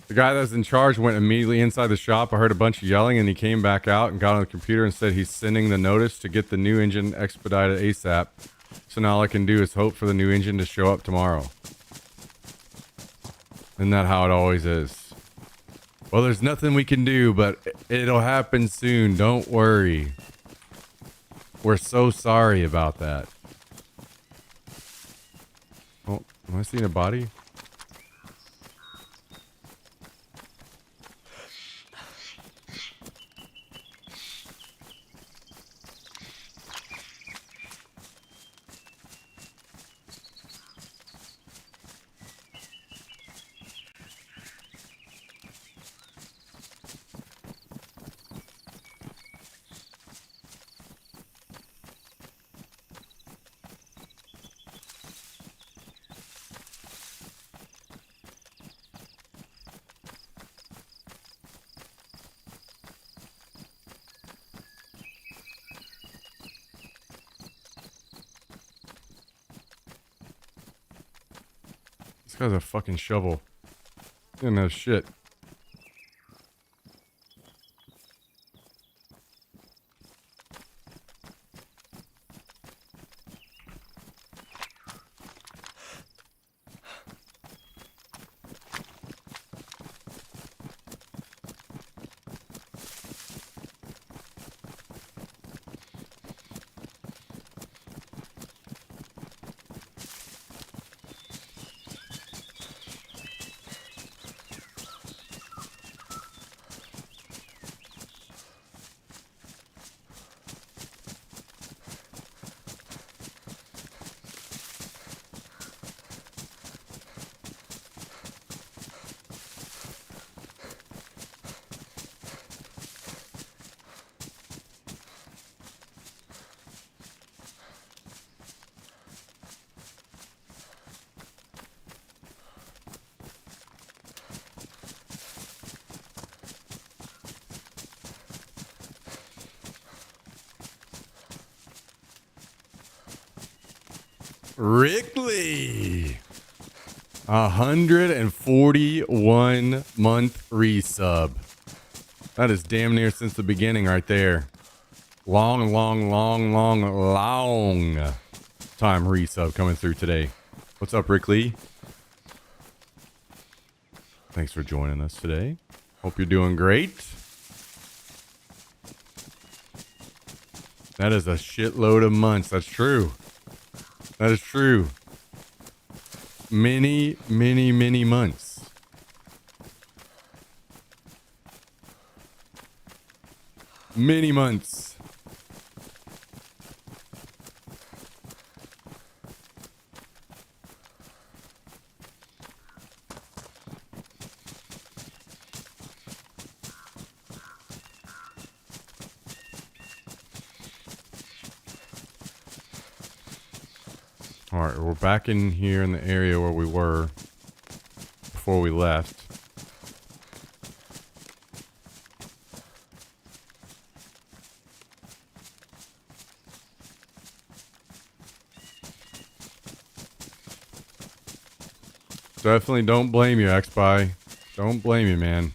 The guy that's in charge went immediately inside the shop. I heard a bunch of yelling and he came back out and got on the computer and said he's sending the notice to get the new engine expedited ASAP. So now all I can do is hope for the new engine to show up tomorrow. Isn't that how it always is? Well, there's nothing we can do, but it'll happen soon. Don't worry. We're so sorry about that. Oh, am I seeing a body? This guy's a fucking shovel. He doesn't have shit. Rickley, 141 month resub. That is damn near since the beginning right there. Long time resub coming through today. What's up, Rickley? Thanks for joining us today. Hope you're doing great. That is a shitload of months. That's true. That is true. Many, many, many months. Many months. All right, we're back in here in the area where we were before we left. Definitely don't blame you, X-Spy. Don't blame you, man.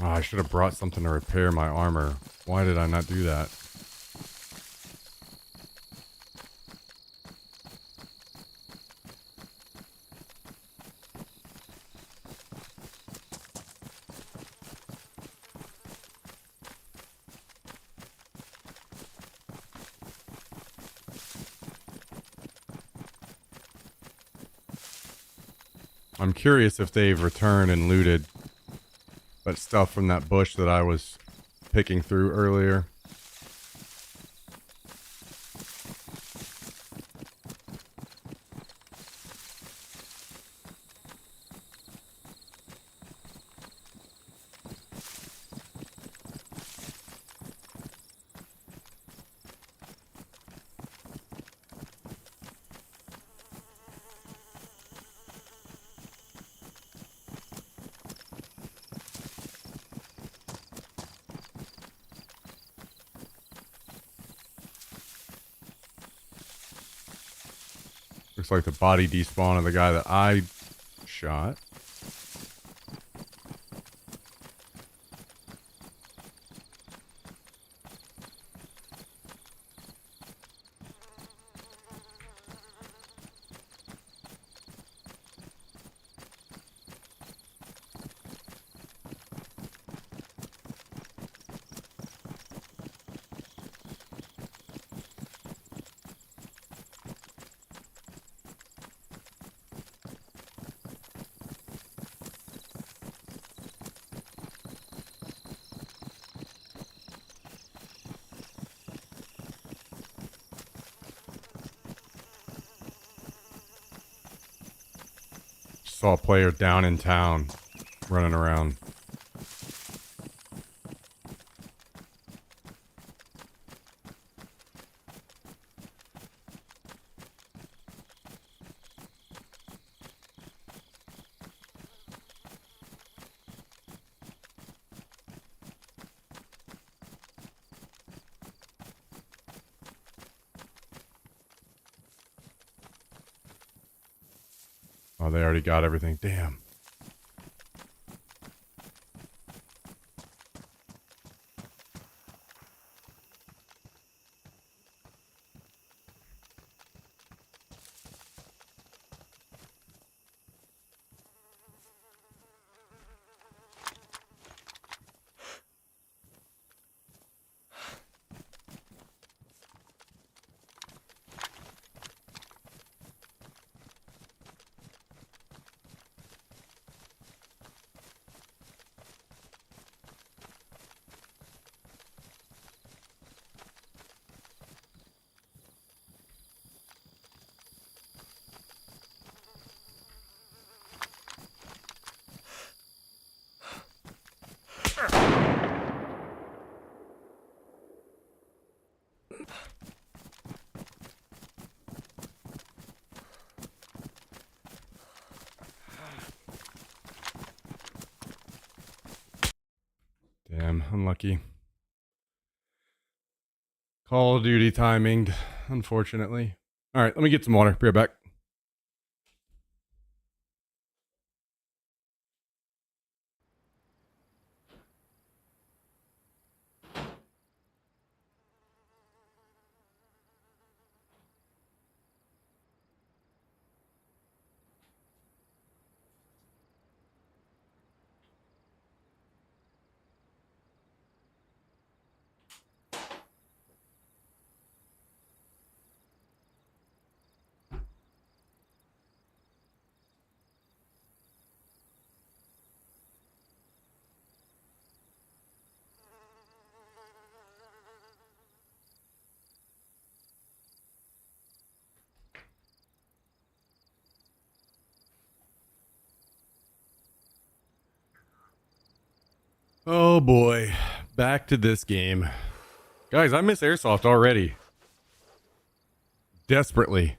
Oh, I should have brought something to repair my armor. Why did I not do that? I'm curious if they've returned and looted that stuff from that bush that I was picking through earlier. Looks like the body despawn of the guy that I shot. Saw a player down in town running around. Oh, they already got everything. Damn. Damn, unlucky. Call of Duty timing, unfortunately. All right, let me get some water. Be right back. Oh boy, back to this game. Guys, I miss Airsoft already. Desperately.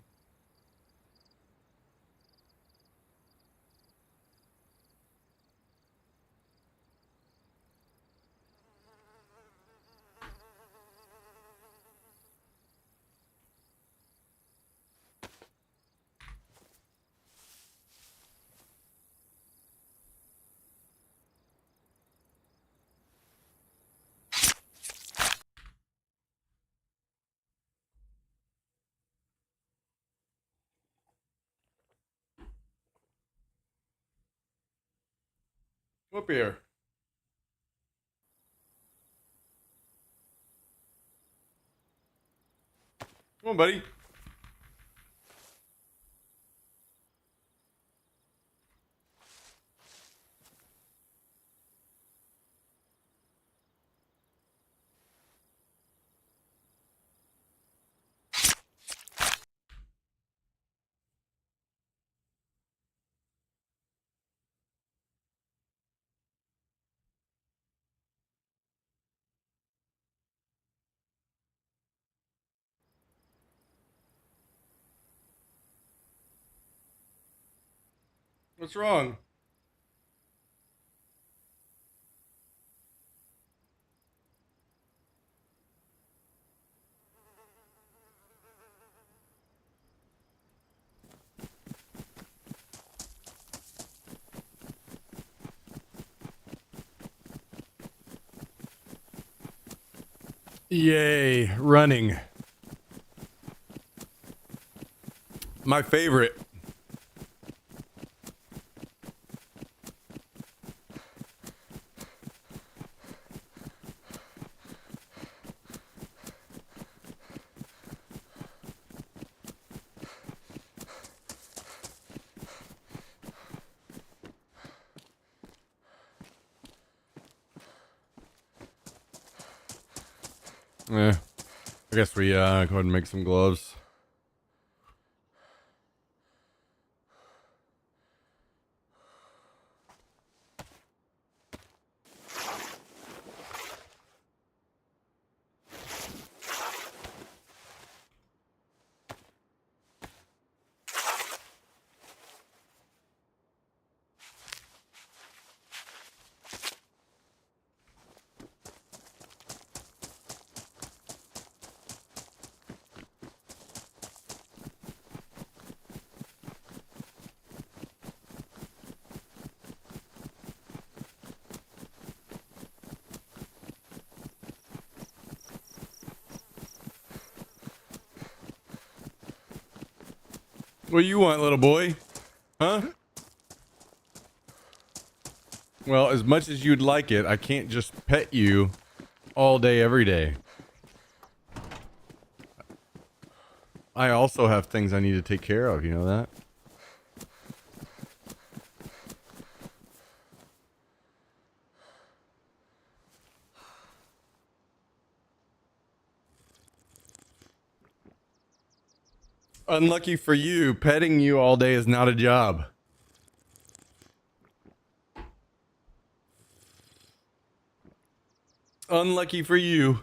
Come up here. Come on, buddy. What's wrong? Yay, running. My favorite. Yeah. I guess we go ahead and make some gloves. What do you want, little boy? Huh? Well, as much as you'd like it, I can't just pet you all day, every day. I also have things I need to take care of, you know that? Unlucky for you, petting you all day is not a job. Unlucky for you.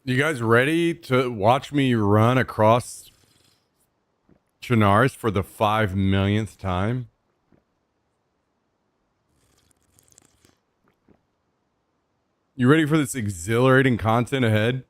You guys ready to watch me run across Chinaris for the 5 millionth time? You ready for this exhilarating content ahead?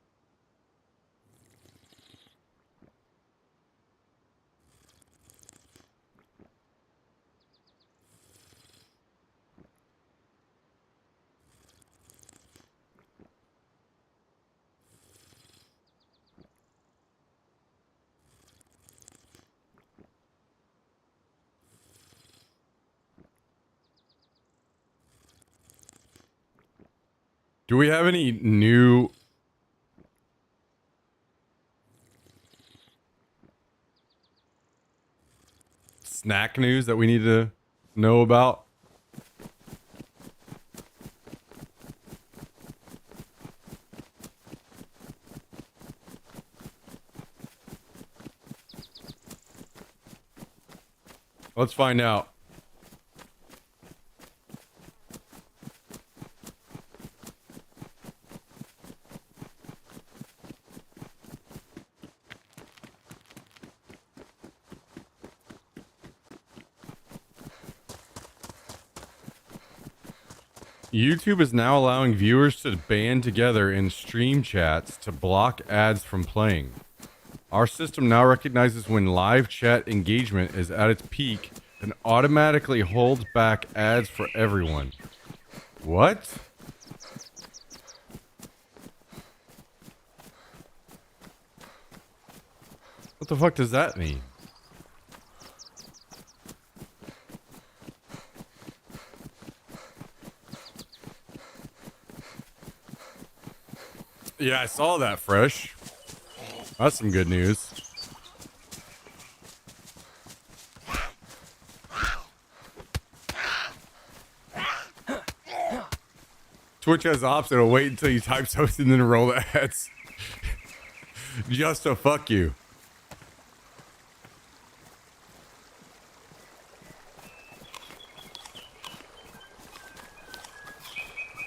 Do we have any new snack news that we need to know about? Let's find out. YouTube is now allowing viewers to band together in stream chats to block ads from playing. Our system now recognizes when live chat engagement is at its peak and automatically holds back ads for everyone. What? What the fuck does that mean? Yeah, I saw that, Fresh. That's some good news. Twitch has the option to wait until you type something and then roll the ads. Just to fuck you.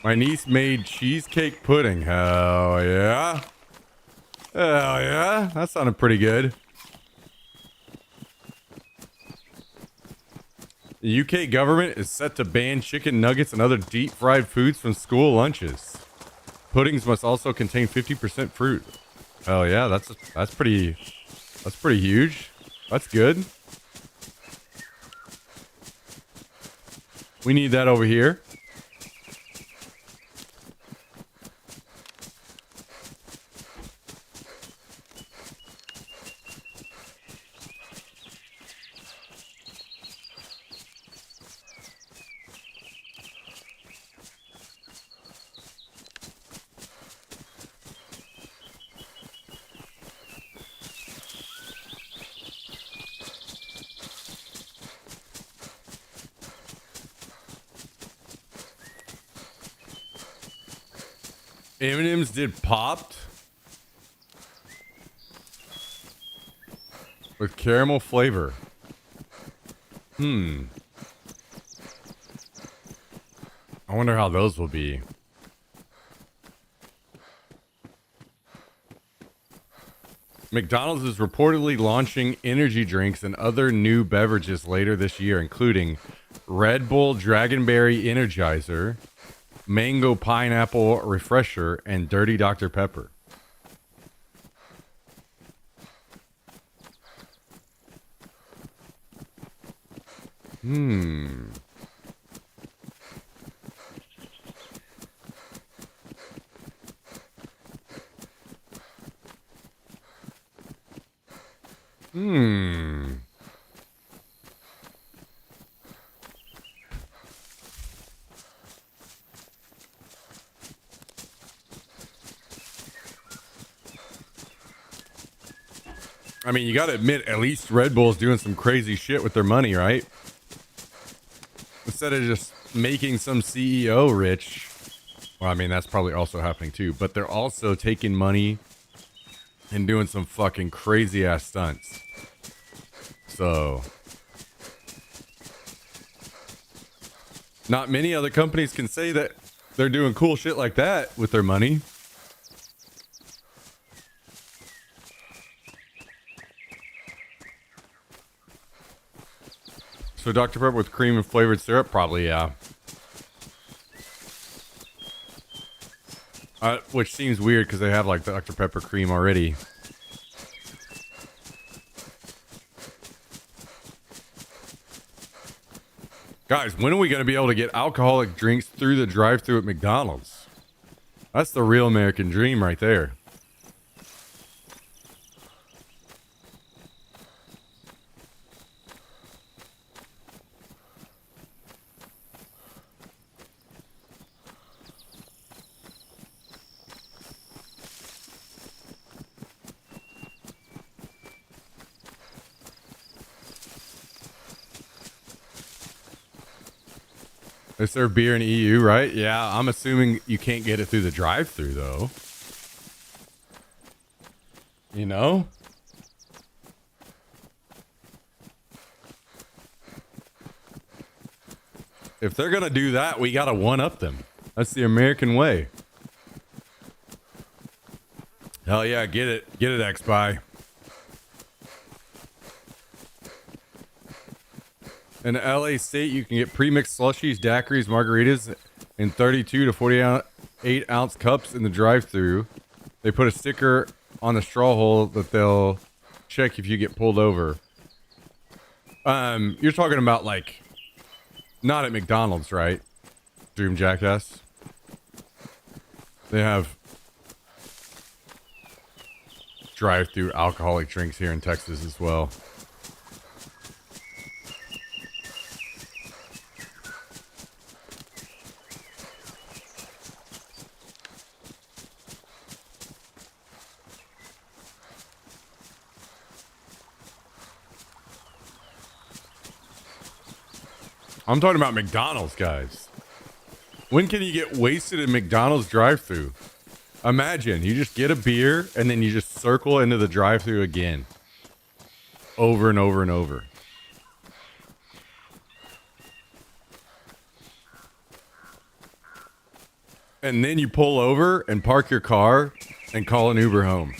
My niece made cheesecake pudding. Hell yeah. Hell yeah. That sounded pretty good. The UK government is set to ban chicken nuggets and other deep fried foods from school lunches. Puddings must also contain 50% fruit. Hell yeah, that's pretty huge. That's good. We need that over here. M&M's did popped with caramel flavor. I wonder how those will be. McDonald's is reportedly launching energy drinks and other new beverages later this year, including Red Bull Dragonberry Energizer, Mango Pineapple Refresher, and Dirty Dr. Pepper. I mean, you gotta admit, at least Red Bull's doing some crazy shit with their money, right? Instead of just making some CEO rich. Well, I mean, that's probably also happening too. But they're also taking money and doing some fucking crazy ass stunts. So, not many other companies can say that they're doing cool shit like that with their money. So Dr. Pepper with cream and flavored syrup? Probably, yeah. Which seems weird because they have like Dr. Pepper cream already. Guys, when are we going to be able to get alcoholic drinks through the drive-thru at McDonald's? That's the real American dream right there. They serve beer in EU, right? Yeah, I'm assuming you can't get it through the drive-thru though. You know? If they're gonna do that, we gotta one-up them. That's the American way. Hell yeah, get it, X-Buy. In LA State, you can get pre-mixed slushies, daiquiris, margaritas in 32 to 48 ounce cups in the drive-thru. They put a sticker on the straw hole that they'll check if you get pulled over. You're talking about like not at McDonald's, right? Dream Jackass. They have drive-thru alcoholic drinks here in Texas as well. I'm talking about McDonald's, guys. When can you get wasted at McDonald's drive-thru? Imagine you just get a beer and then you just circle into the drive-thru again. Over and over and over. And then you pull over and park your car and call an Uber home.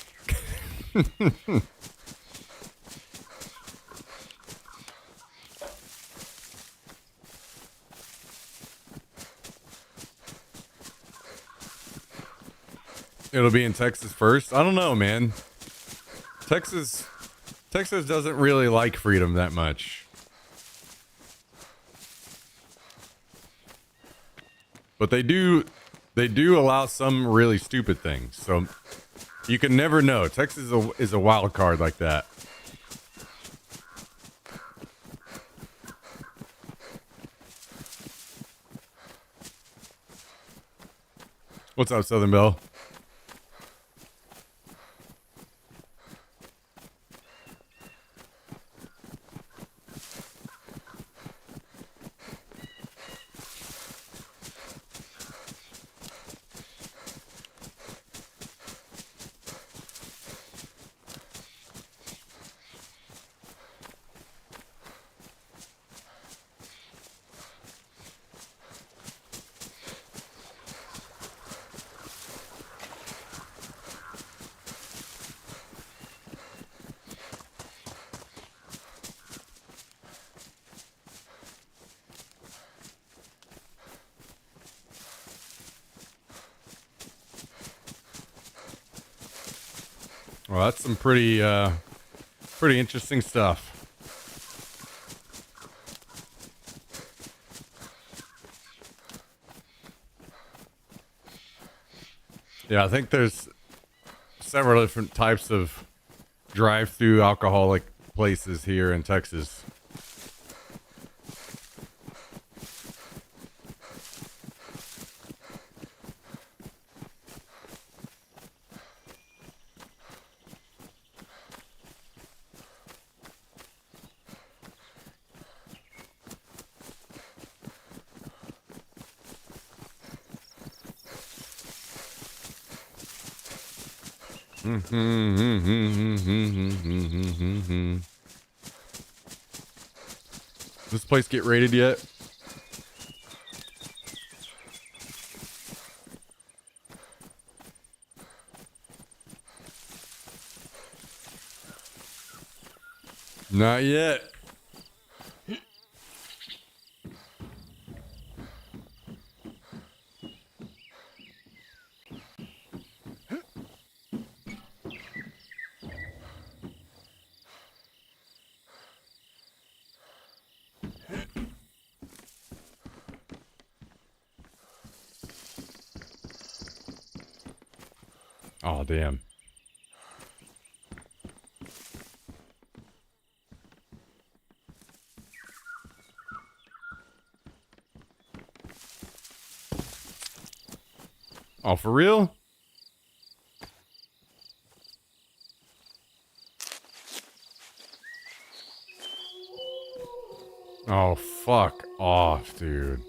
It'll be in Texas first. I don't know, man. Texas doesn't really like freedom that much. But they do allow some really stupid things. So you can never know. Texas is a wild card like that. What's up, Southern Belle? Well, that's some pretty interesting stuff. Yeah, I think there's several different types of drive-through alcoholic places here in Texas. This place get raided yet? Not yet. Oh, damn. Oh, for real? Oh, fuck off, dude.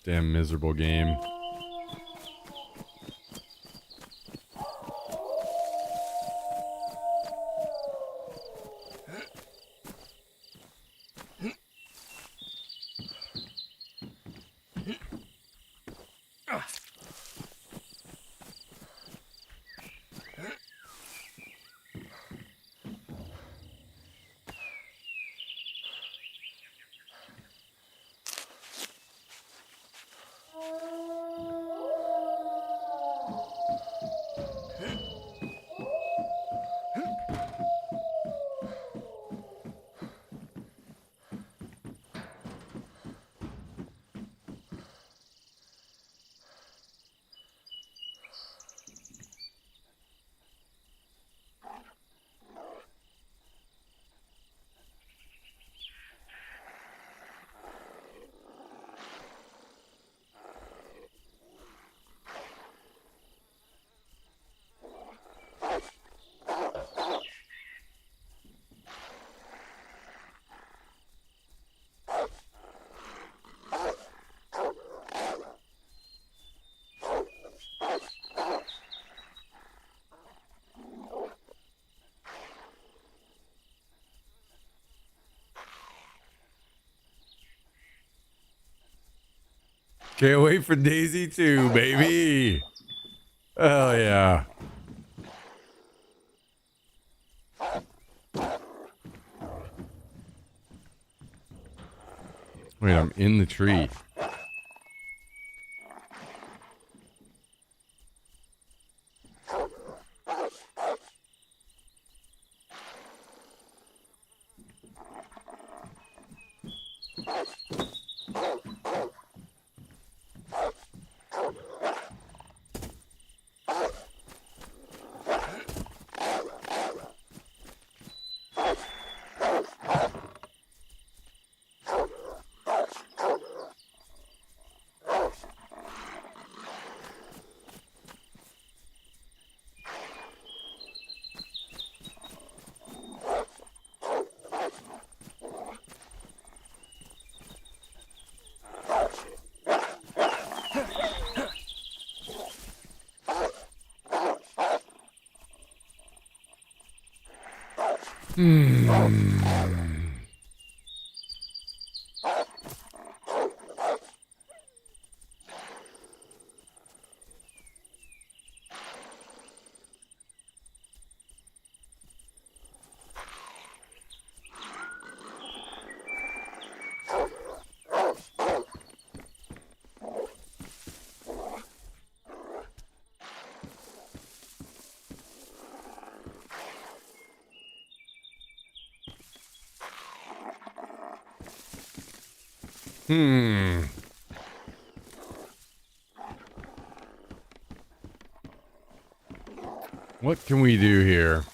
Damn miserable game. Can't wait for Daisy 2, baby. Hell yeah. Wait, I'm in the tree. What can we do here?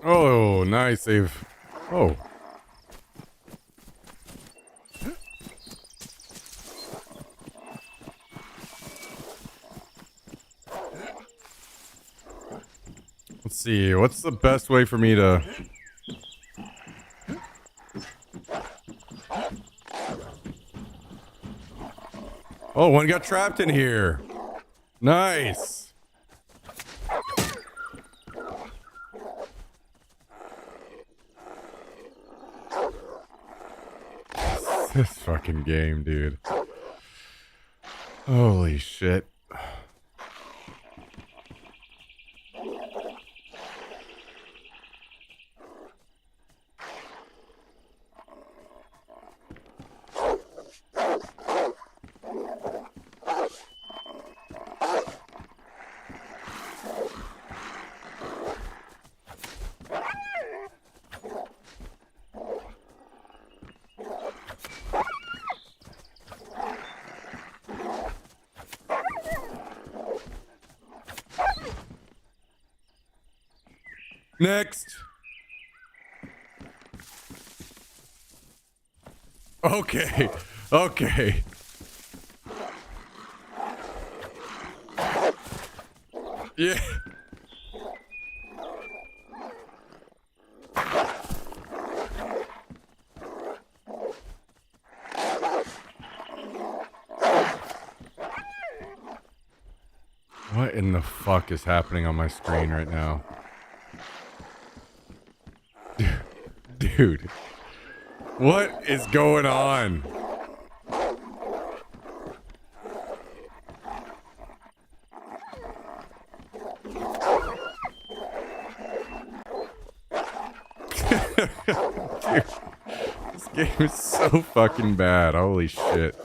Oh, nice. They've... Oh. Let's see. What's the best way for me to... Oh, one got trapped in here. Nice. This fucking game, dude. Holy shit. Next. Okay. Okay. Yeah. What in the fuck is happening on my screen right now? Dude. What is going on? Dude, this game is so fucking bad. Holy shit.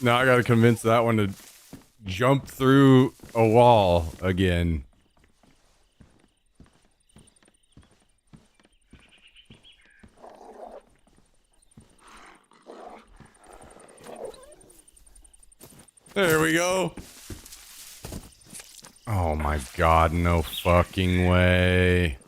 Now I gotta convince that one to jump through a wall again. There we go. Oh my god, no fucking way.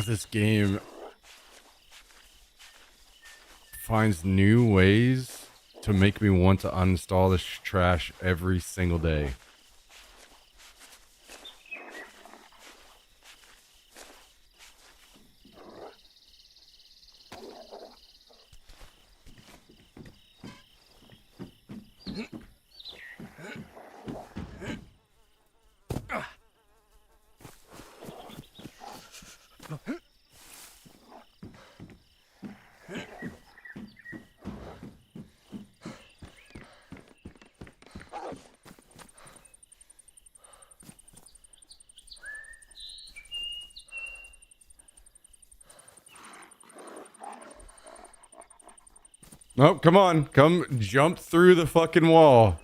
This game finds new ways to make me want to uninstall this trash every single day. Oh, come on. Come jump through the fucking wall.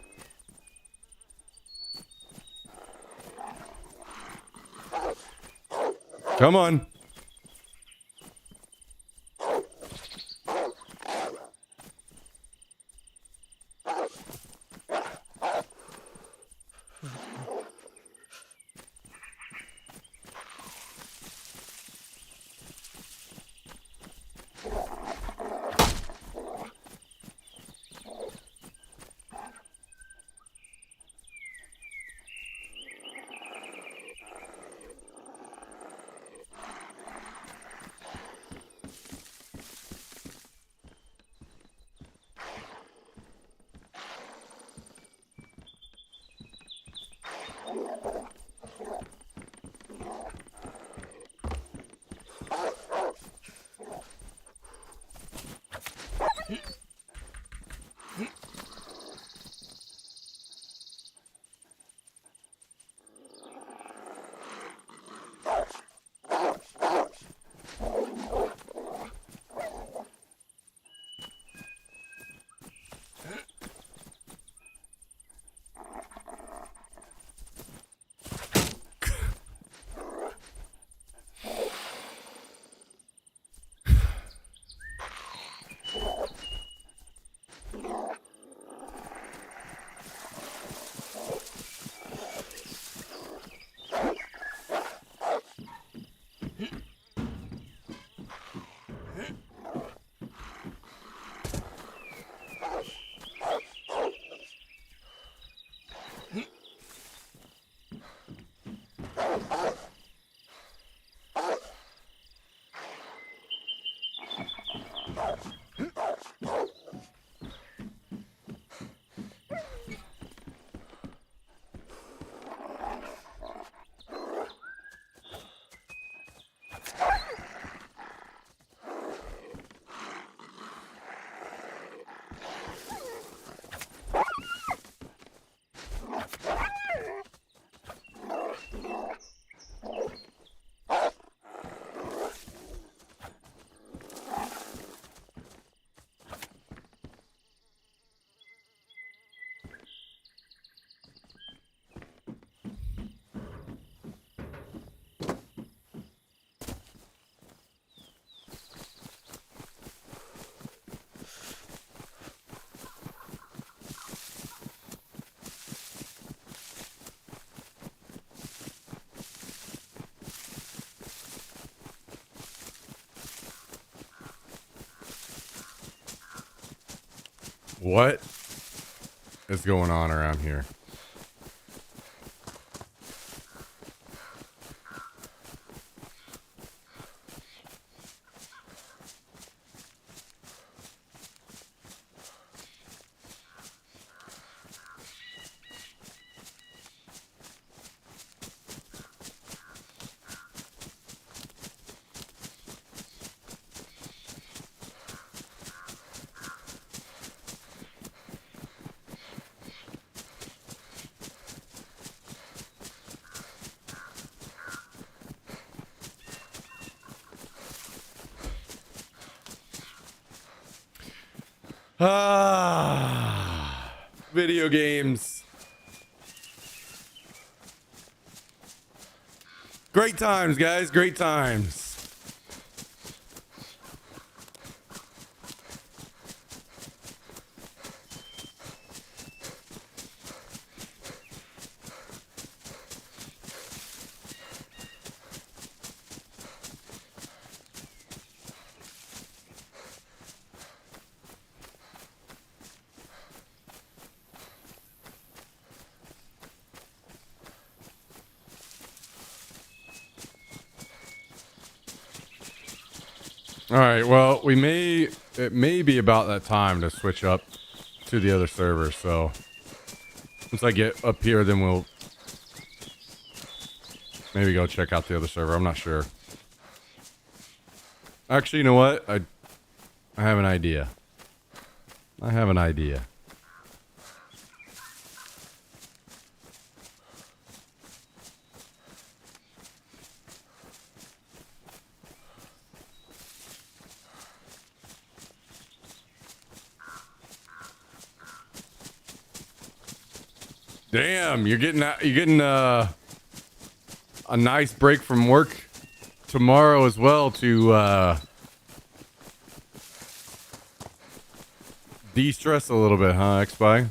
Come on. What is going on around here? Video games. Great times, guys. Great times. All right, well, it may be about that time to switch up to the other server, so once I get up here, then we'll maybe go check out the other server. I'm not sure. Actually, you know what? I have an idea. I have an idea. Damn, you're getting a nice break from work tomorrow as well to de-stress a little bit, huh, X-Spy?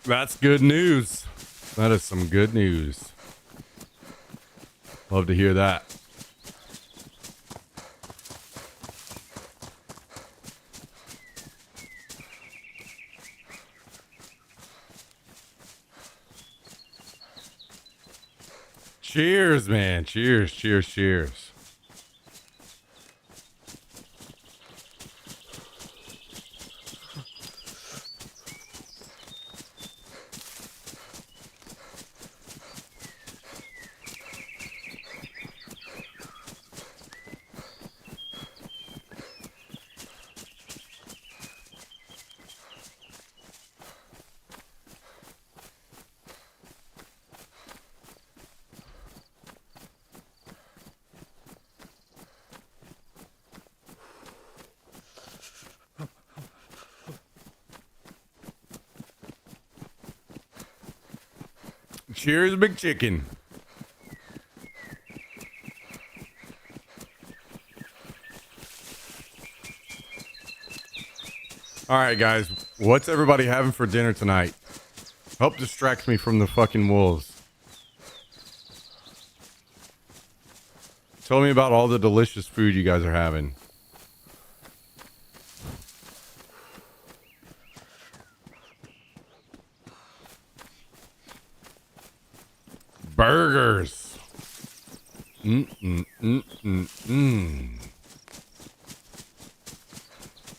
That's good news. That is some good news. Love to hear that. Cheers, man. Cheers, cheers, cheers. Cheers, big chicken. All right, guys. What's everybody having for dinner tonight? Help distract me from the fucking wolves. Tell me about all the delicious food you guys are having. Burgers.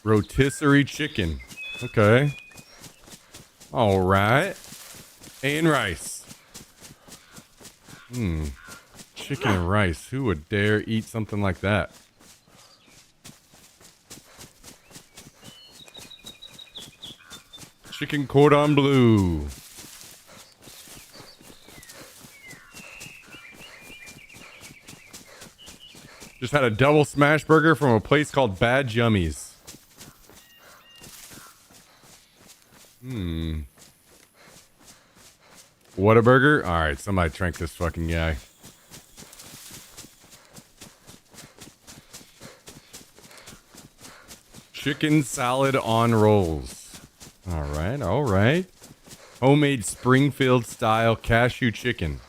Rotisserie chicken. Okay. All right. And rice. Chicken and rice. Who would dare eat something like that? Chicken cordon bleu. Just had a double smash burger from a place called Bad Yummies. What a burger. All right, somebody trank this fucking guy. Chicken salad on rolls. All right, all right. Homemade Springfield style cashew chicken.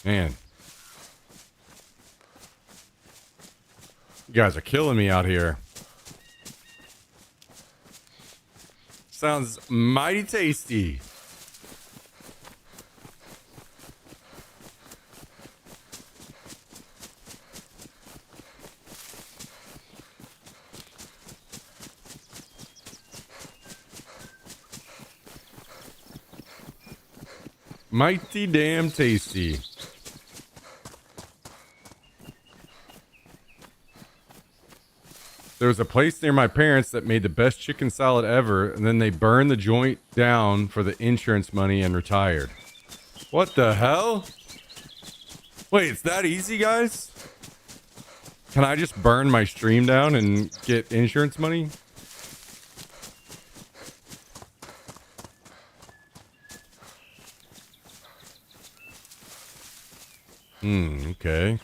Man. You guys are killing me out here. Sounds mighty tasty. Mighty damn tasty. There was a place near my parents that made the best chicken salad ever, and then they burned the joint down for the insurance money and retired. What the hell? Wait, it's that easy, guys? Can I just burn my stream down and get insurance money? Okay.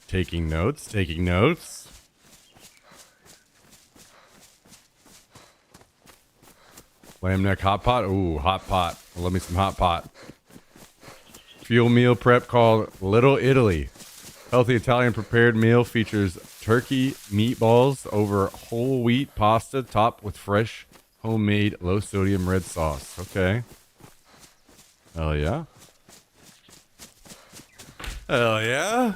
Taking notes, taking notes. Lamb neck hot pot. Ooh, hot pot. Love me some hot pot. Fuel meal prep called Little Italy. Healthy Italian prepared meal features turkey meatballs over whole wheat pasta topped with fresh homemade low sodium red sauce. Okay. Hell yeah. Hell yeah.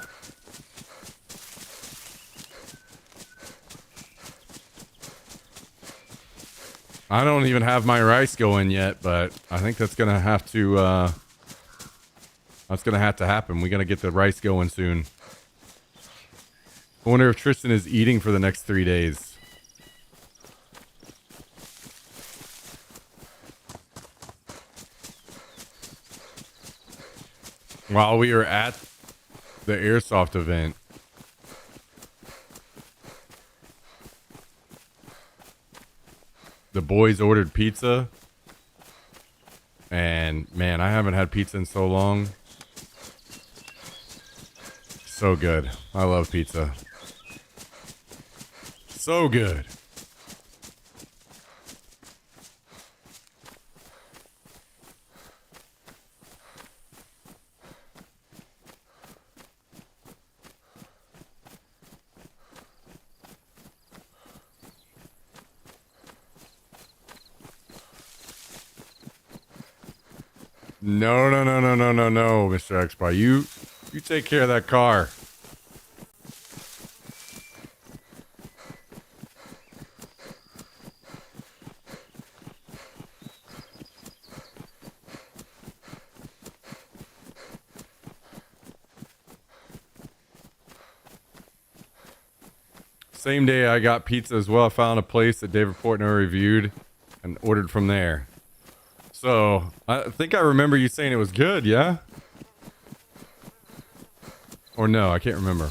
I don't even have my rice going yet, but I think that's gonna have to happen. We gotta get the rice going soon. I wonder if Tristan is eating for the next 3 days. While we were at the airsoft event, the boys ordered pizza, and man, I haven't had pizza in so long. So good. I love pizza. So good. No, no, no, no, no, no, no, Mr. X-Bar. You take care of that car. Same day I got pizza as well. I found a place that David Portnoy reviewed and ordered from there. So, I think I remember you saying it was good, yeah? Or no, I can't remember.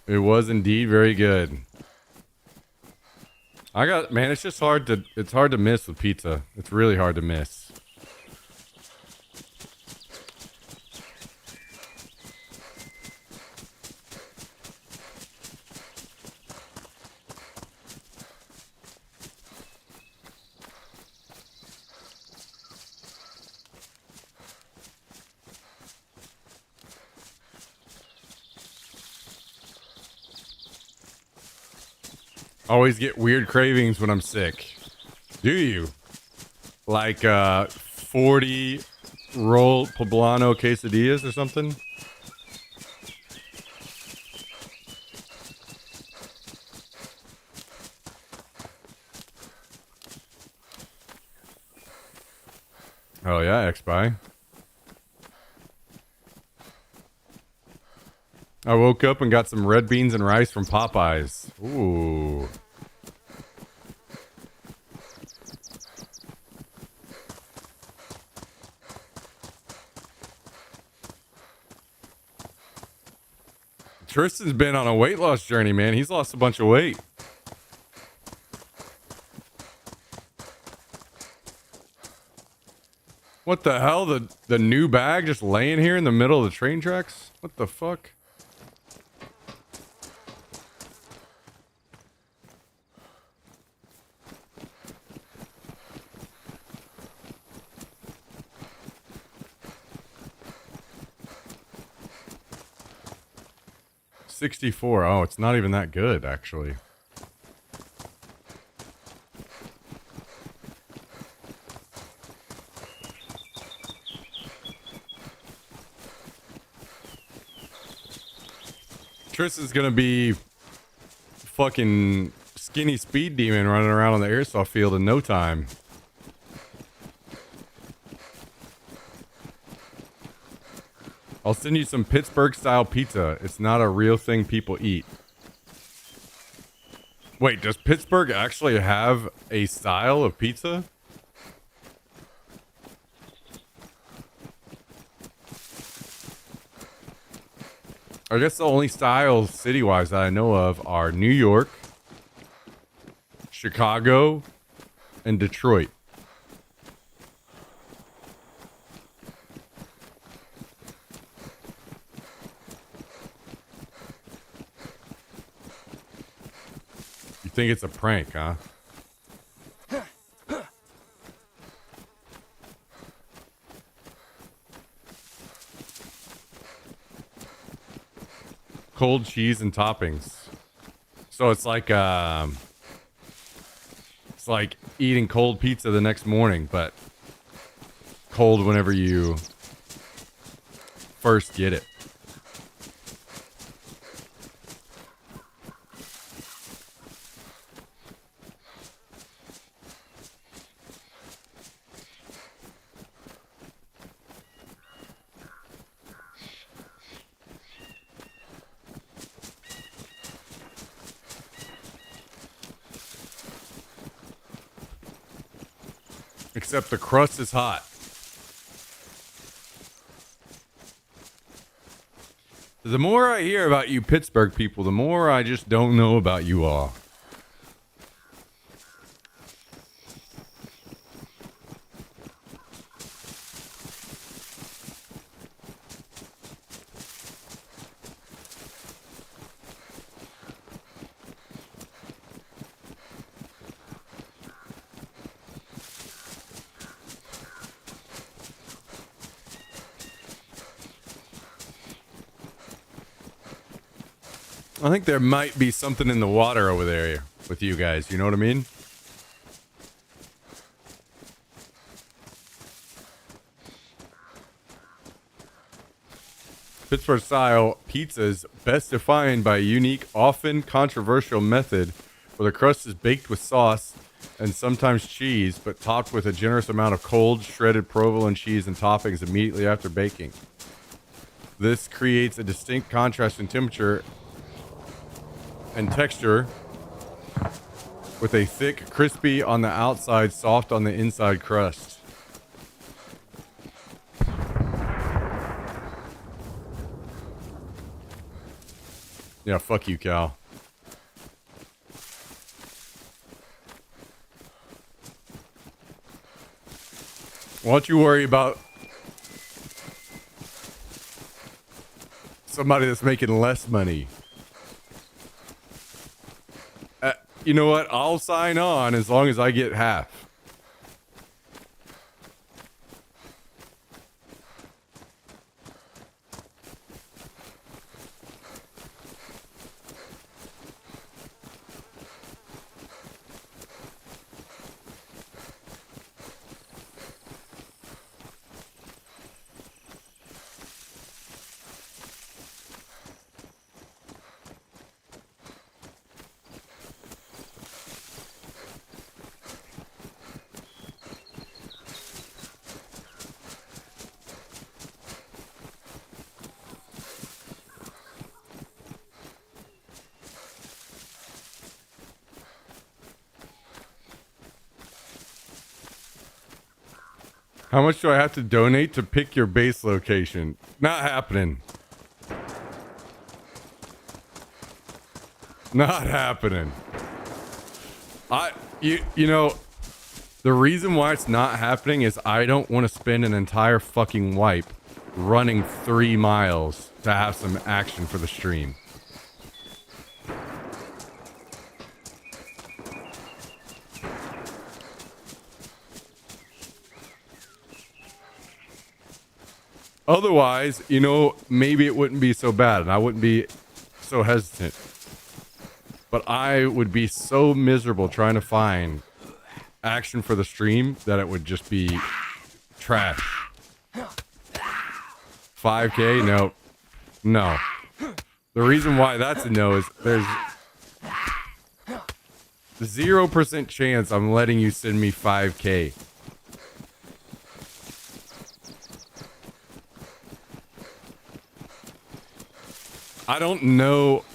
It was indeed very good. Man, it's just hard to miss with pizza. It's really hard to miss. Always get weird cravings when I'm sick. Do you? Like 40 roll poblano quesadillas or something? Oh yeah, X-Buy. I woke up and got some red beans and rice from Popeyes. Ooh. Tristan's been on a weight loss journey, man. He's lost a bunch of weight. What the hell? The new bag just laying here in the middle of the train tracks? What the fuck? $64. Oh, it's not even that good, actually. Tristan's gonna be fucking skinny speed demon running around on the airsoft field in no time. I'll send you some Pittsburgh style pizza. It's not a real thing people eat. Wait, does Pittsburgh actually have a style of pizza? I guess the only styles city-wise that I know of are New York, Chicago, and Detroit. You think it's a prank, huh? Cold cheese and toppings. So it's like eating cold pizza the next morning, but cold whenever you first get it. Except the crust is hot. The more I hear about you Pittsburgh people, the more I just don't know about you all. I think there might be something in the water over there with you guys. You know what I mean? Pittsburgh style pizza is best defined by a unique, often controversial method where the crust is baked with sauce and sometimes cheese, but topped with a generous amount of cold, shredded provolone cheese and toppings immediately after baking. This creates a distinct contrast in temperature and texture, with a thick, crispy on the outside, soft on the inside crust. Yeah, fuck you, Cal. Why don't you worry about somebody that's making less money? You know what? I'll sign on as long as I get half. How much do I have to donate to pick your base location? Not happening. Not happening. You know, the reason why it's not happening is I don't want to spend an entire fucking wipe running 3 miles to have some action for the stream. Otherwise, you know, maybe it wouldn't be so bad and I wouldn't be so hesitant. But I would be so miserable trying to find action for the stream that it would just be trash. 5K? No. No. The reason why that's a no is there's 0% chance I'm letting you send me 5K. I don't know,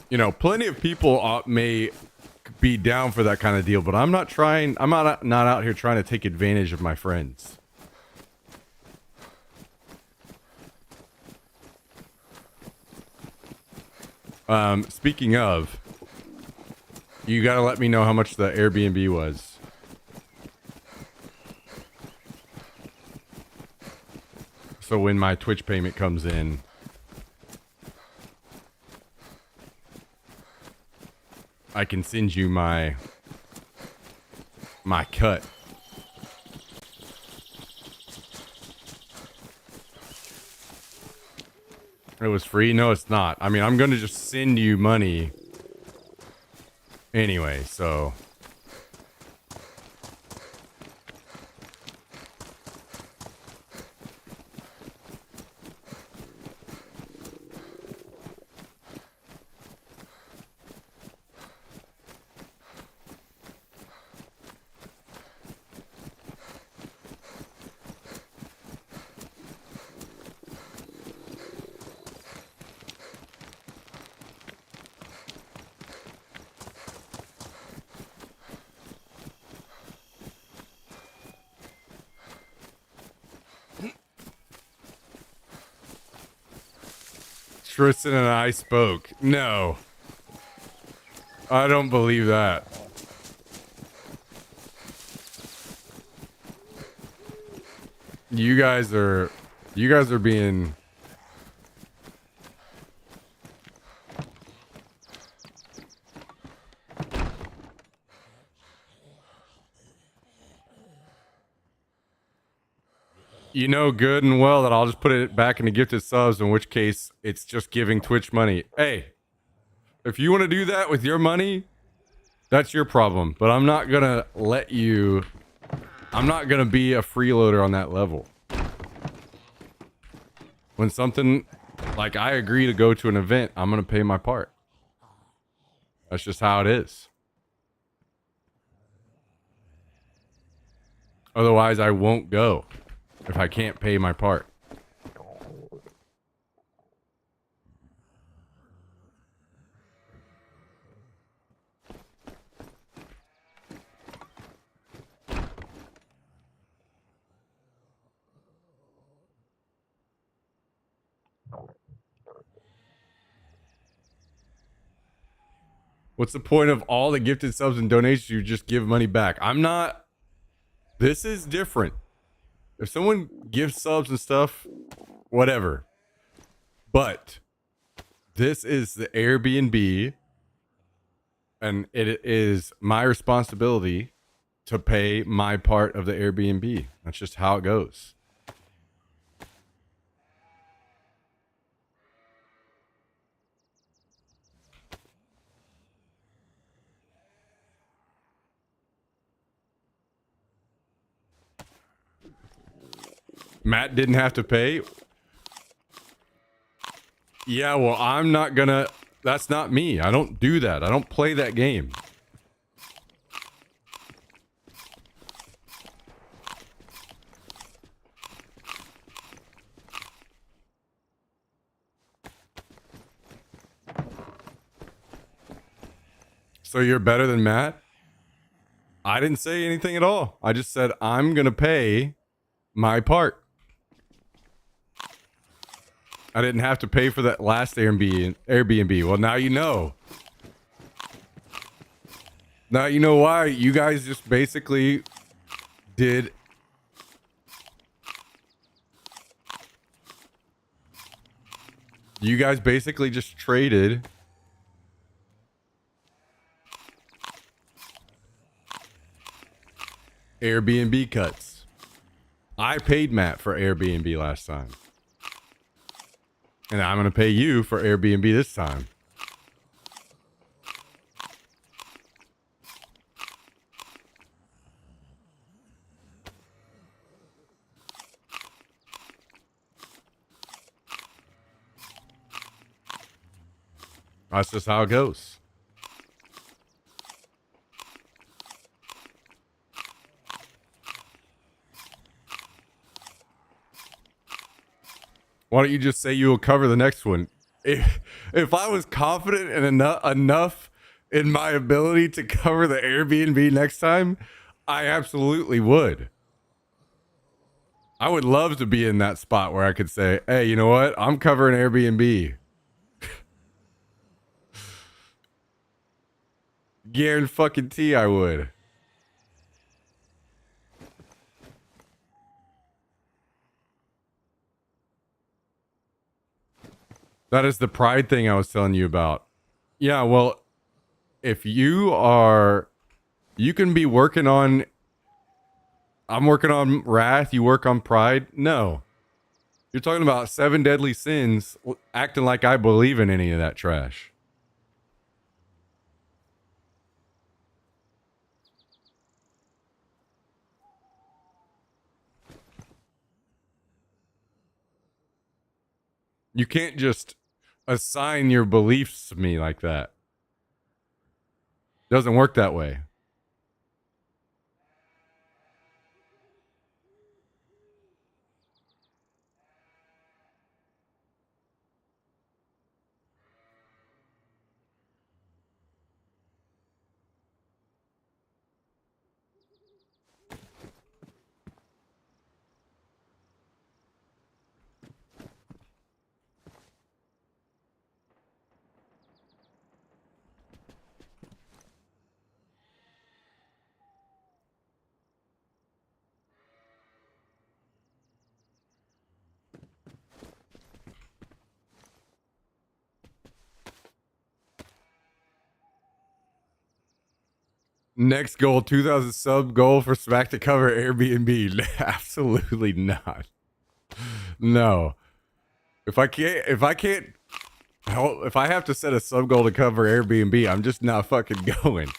you know, plenty of people may be down for that kind of deal, but I'm not trying. I'm not out here trying to take advantage of my friends. Speaking of, you gotta let me know how much the Airbnb was. So when my Twitch payment comes in, I can send you my cut. It was free? No, it's not. I mean, I'm going to just send you money anyway, so... Tristan and I spoke. No. I don't believe that. You guys are being... You know good and well that I'll just put it back into gifted subs, in which case it's just giving Twitch money. Hey, if you want to do that with your money, that's your problem. But I'm not going to let you... I'm not going to be a freeloader on that level. When something... Like, I agree to go to an event, I'm going to pay my part. That's just how it is. Otherwise, I won't go. If I can't pay my part. What's the point of all the gifted subs and donations? You just give money back. I'm not... This is different. If someone gives subs and stuff, whatever. But this is the Airbnb, and it is my responsibility to pay my part of the Airbnb. That's just how it goes. Matt didn't have to pay. Yeah, well, I'm not gonna... That's not me. I don't do that. I don't play that game. So you're better than Matt? I didn't say anything at all. I just said I'm gonna pay my part. I didn't have to pay for that last Airbnb. Well, now you know. Now you know why you guys just basically did. You guys basically just traded Airbnb cuts. I paid Matt for Airbnb last time. And I'm going to pay you for Airbnb this time. That's just how it goes. Why don't you just say you will cover the next one? If I was confident in enough in my ability to cover the Airbnb next time, I absolutely would. I would love to be in that spot where I could say, hey, you know what? I'm covering Airbnb. Guarantee I would. That is the pride thing I was telling you about. Yeah, well, if you are, you can be working on, I'm working on wrath, you work on pride. No. You're talking about 7 deadly sins, acting like I believe in any of that trash. You can't just assign your beliefs to me like that. Doesn't work that way. Next goal, 2,000 sub goal for Smack to cover Airbnb. Absolutely not. No. If I have to set a sub goal to cover Airbnb, I'm just not fucking going.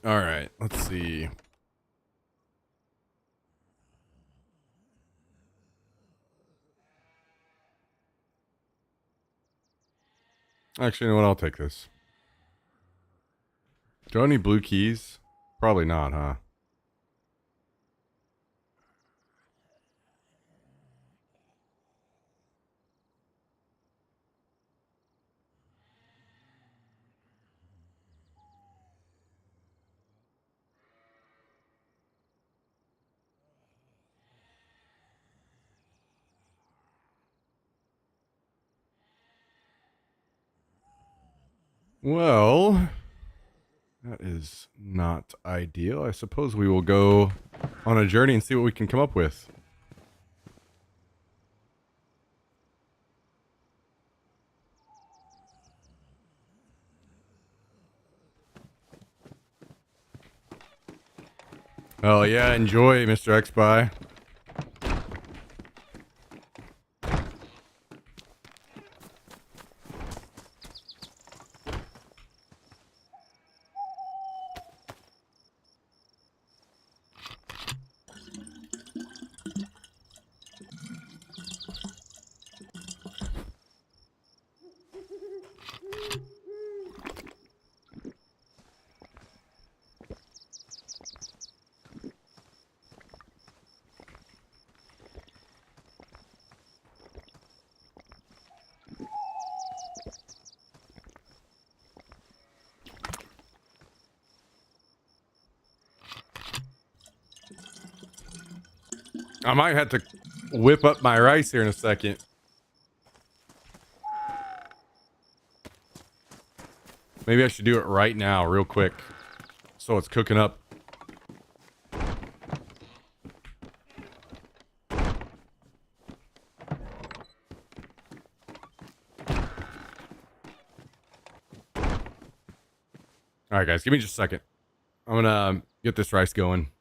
All right, let's see. Actually, you know what? I'll take this. Do I need blue keys? Probably not, huh? Well, that is not ideal. I suppose we will go on a journey and see what we can come up with. Oh yeah, enjoy, Mr. X-Spy. I might have to whip up my rice here in a second. Maybe I should do it right now, real quick. So it's cooking up. All right, guys, give me just a second. I'm gonna get this rice going.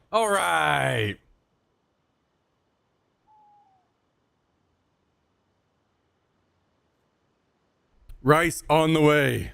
All right. Rice on the way.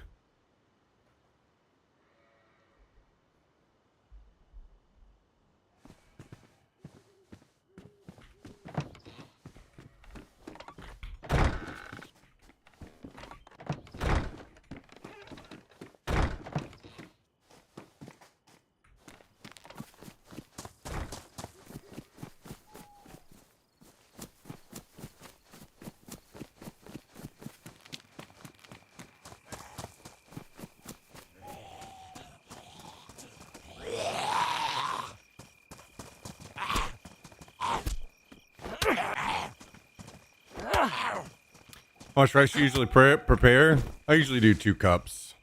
How much rice you usually prepare? I usually do 2 cups.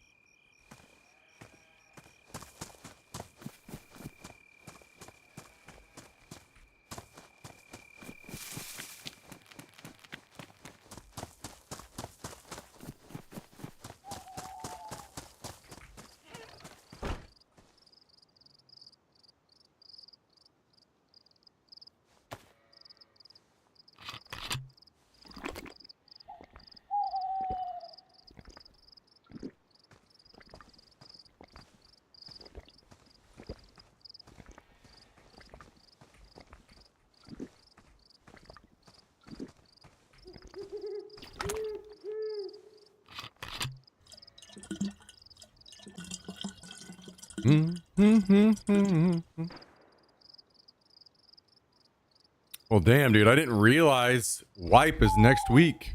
Well, damn, dude, I didn't realize wipe is next week.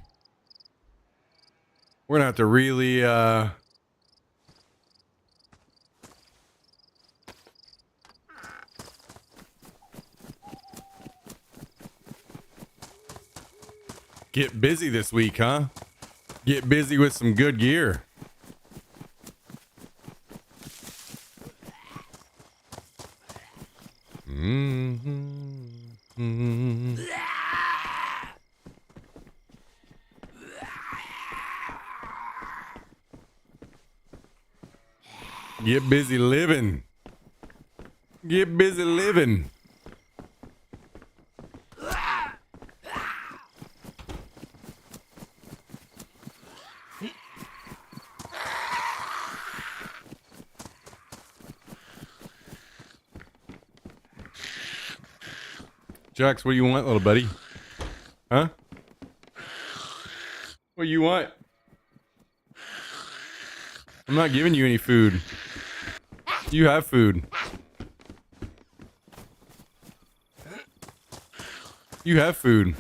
We're gonna have to really get busy this week, huh? Get busy with some good gear. Get busy living. Get busy living. Jax, what do you want, little buddy? Huh? What do you want? I'm not giving you any food. You have food. You have food.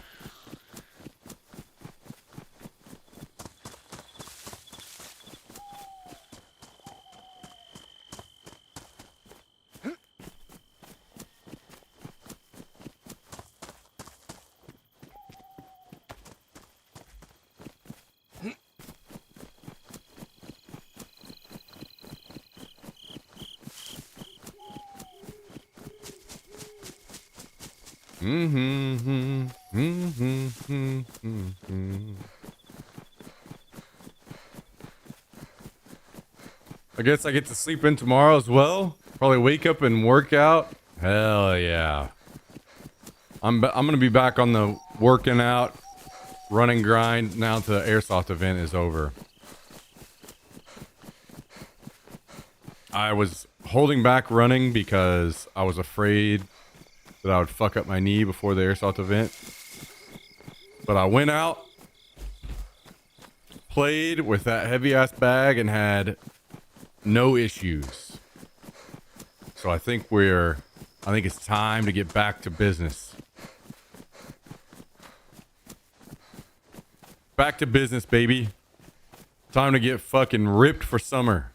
I guess I get to sleep in tomorrow as well. Probably wake up and work out. Hell yeah. I'm gonna be back on the working out, running grind now that the airsoft event is over. I was holding back running because I was afraid that I would fuck up my knee before the airsoft event. But I went out, played with that heavy ass bag, and had no issues. So I think it's time to get back to business. Back to business, baby. Time to get fucking ripped for summer.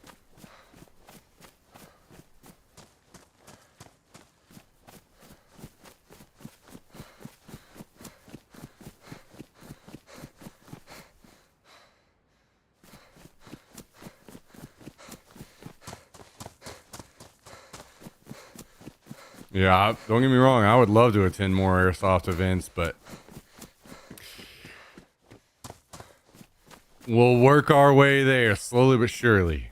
Yeah, don't get me wrong. I would love to attend more airsoft events, but we'll work our way there slowly but surely.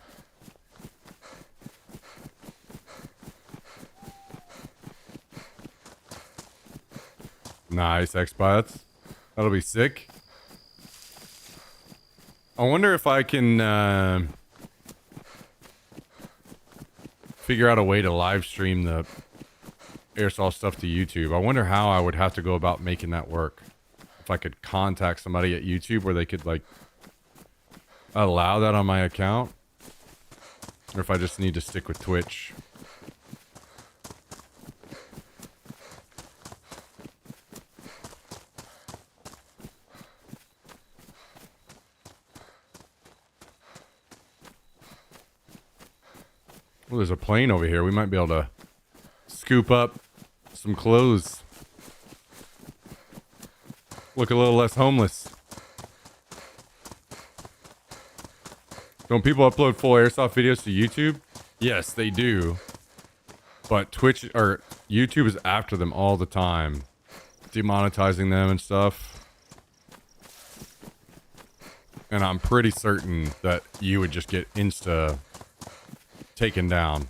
Nice, X-Bots. That'll be sick. I wonder if I can figure out a way to live stream the airsoft stuff to YouTube. I wonder how I would have to go about making that work. If I could contact somebody at YouTube where they could like allow that on my account, or if I just need to stick with Twitch. Well, there's a plane over here. We might be able to scoop up some clothes. Look a little less homeless. Don't people upload full airsoft videos to YouTube? Yes, they do. But Twitch or YouTube is after them all the time, demonetizing them and stuff. And I'm pretty certain that you would just get insta taken down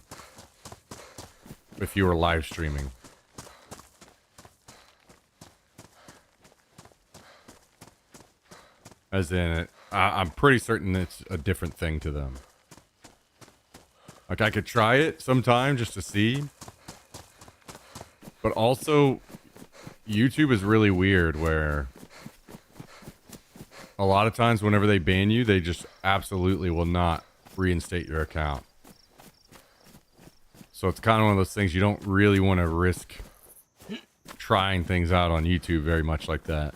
if you were live streaming. As in, I'm pretty certain it's a different thing to them. Like, I could try it sometime just to see. But also, YouTube is really weird where a lot of times whenever they ban you, they just absolutely will not reinstate your account. So it's kind of one of those things you don't really want to risk trying things out on YouTube very much like that.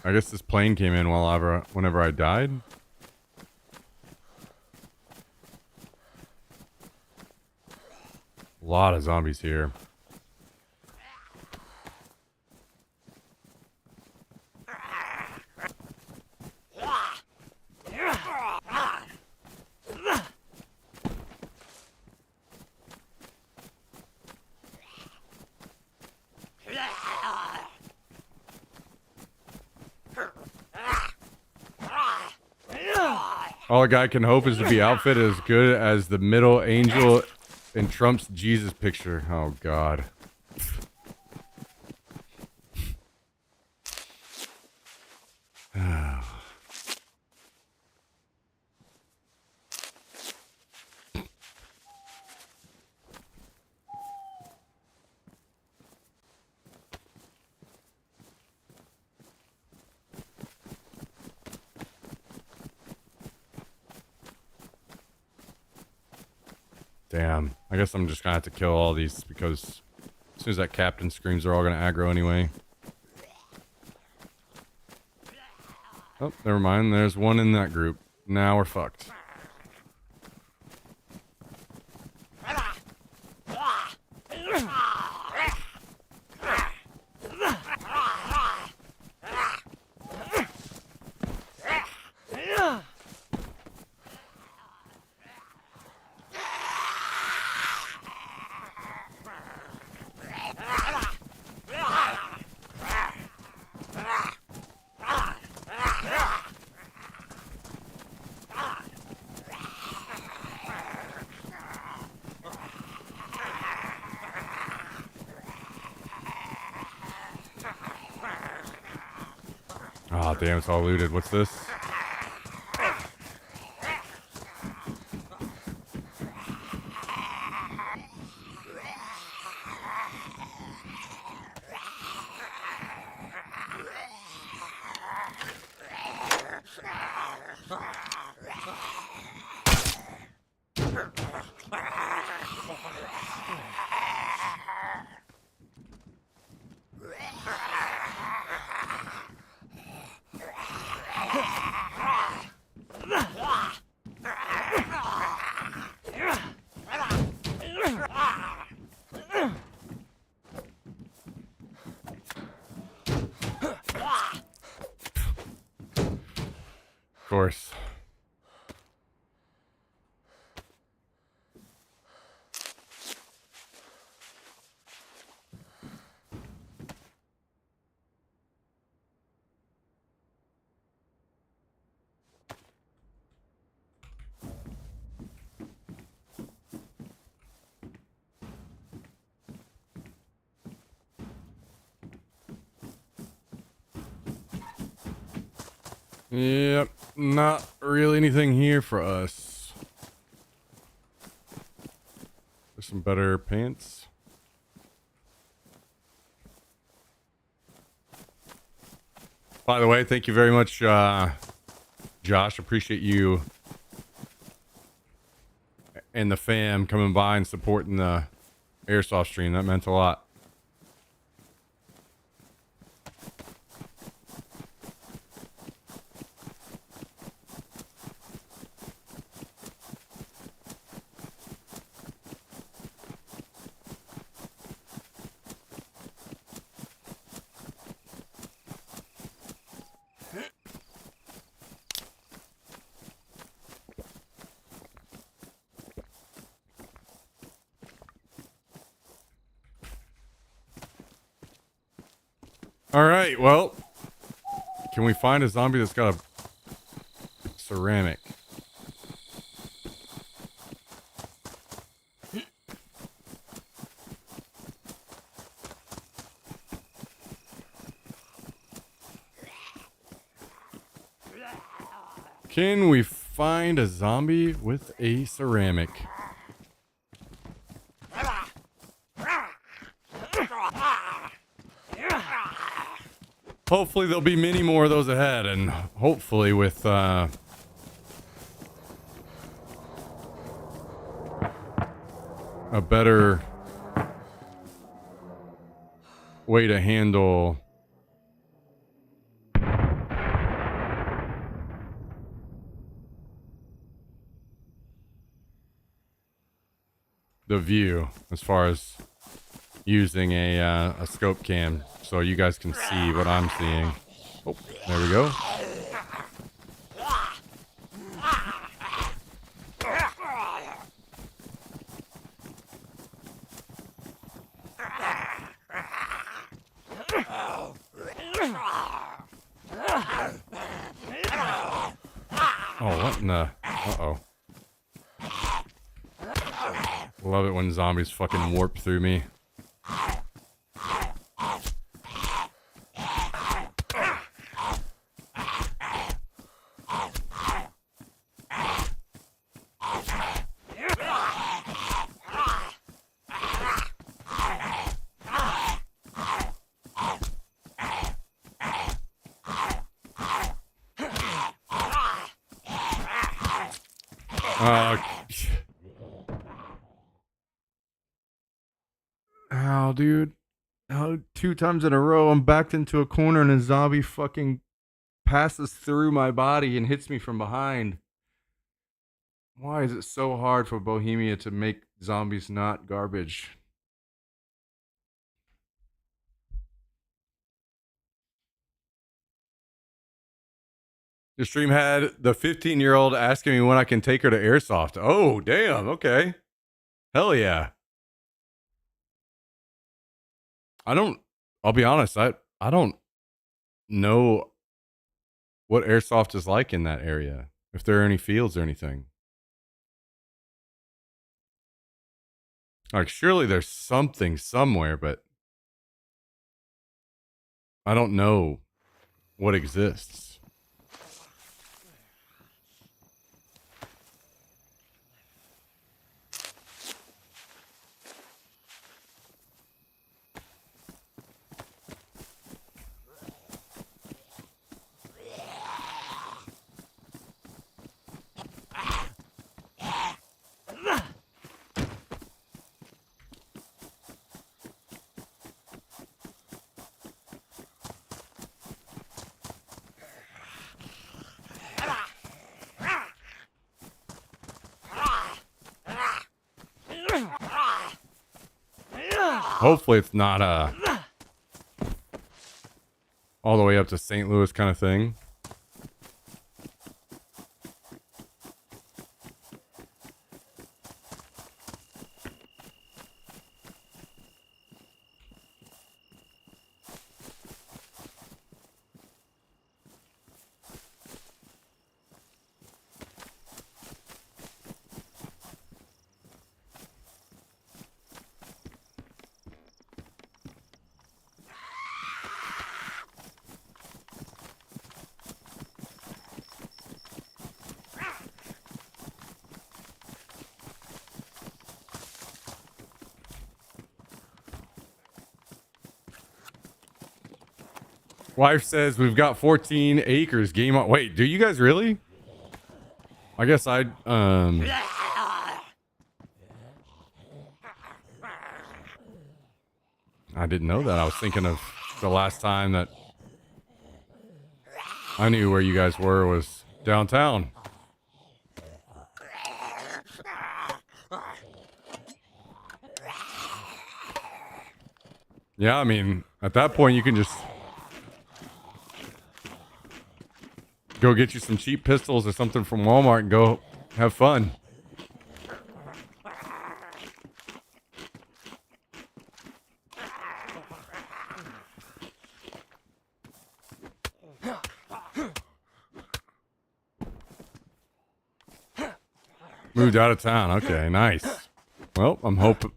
I guess this plane came in whenever I died. A lot of zombies here. All a guy can hope is to be outfitted as good as the middle angel in Trump's Jesus picture. Oh, God. Damn. I guess I'm just gonna have to kill all these because as soon as that captain screams, they're all gonna aggro anyway. Oh, never mind. There's one in that group. Now we're fucked. Oh, damn, it's all looted. What's this? Of course. Yep, not really anything here for us. There's some better pants. By the way, thank you very much, Josh. Appreciate you and the fam coming by and supporting the airsoft stream. That meant a lot. All right, well, can we find a zombie that's got a ceramic? Can we find a zombie with a ceramic? Hopefully there'll be many more of those ahead, and hopefully with a better way to handle the view as far as using a scope cam so you guys can see what I'm seeing. Oh, there we go. Oh, what in the... Uh-oh. Love it when zombies fucking warp through me. Ow, dude. Oh, 2 times in a row, I'm backed into a corner and a zombie fucking passes through my body and hits me from behind. Why is it so hard for Bohemia to make zombies not garbage? The stream had the 15-year-old asking me when I can take her to Airsoft. Oh, damn. Okay. Hell yeah. I'll be honest, I don't know what Airsoft is like in that area. If there are any fields or anything. Like, surely there's something somewhere, but I don't know what exists. Hopefully it's not all the way up to St. Louis kind of thing. Wife says we've got 14 acres. Game on. Wait, do you guys really? I guess I didn't know that. I was thinking of the last time that I knew where you guys were was downtown. Yeah, I mean, at that point, you can just go get you some cheap pistols or something from Walmart and go have fun. Moved out of town. Okay, nice. Well,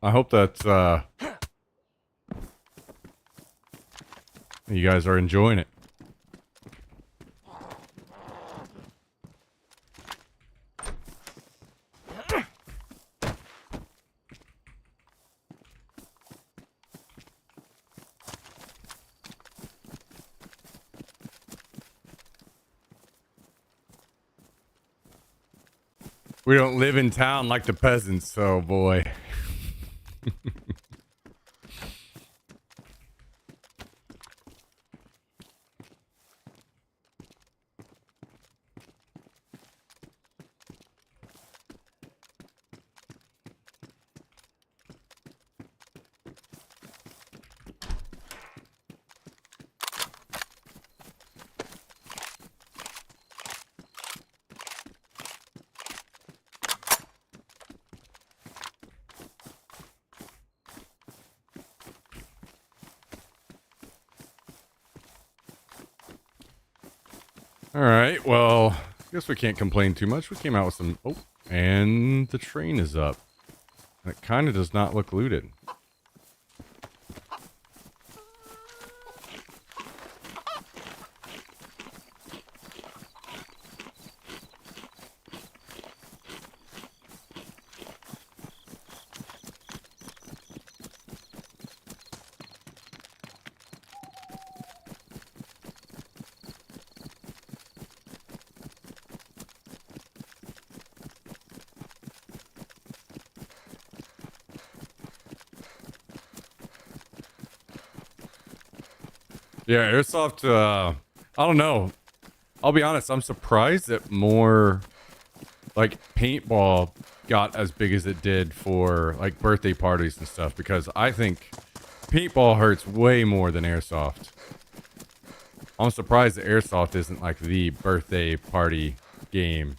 I hope that you guys are enjoying it. We don't live in town like the peasants, oh boy. All right, well, I guess we can't complain too much. We came out with some... Oh, and the train is up. It kind of does not look looted. Yeah, airsoft, I don't know. I'll be honest, I'm surprised that more, like, paintball got as big as it did for, like, birthday parties and stuff, because I think paintball hurts way more than airsoft. I'm surprised that airsoft isn't, like, the birthday party game.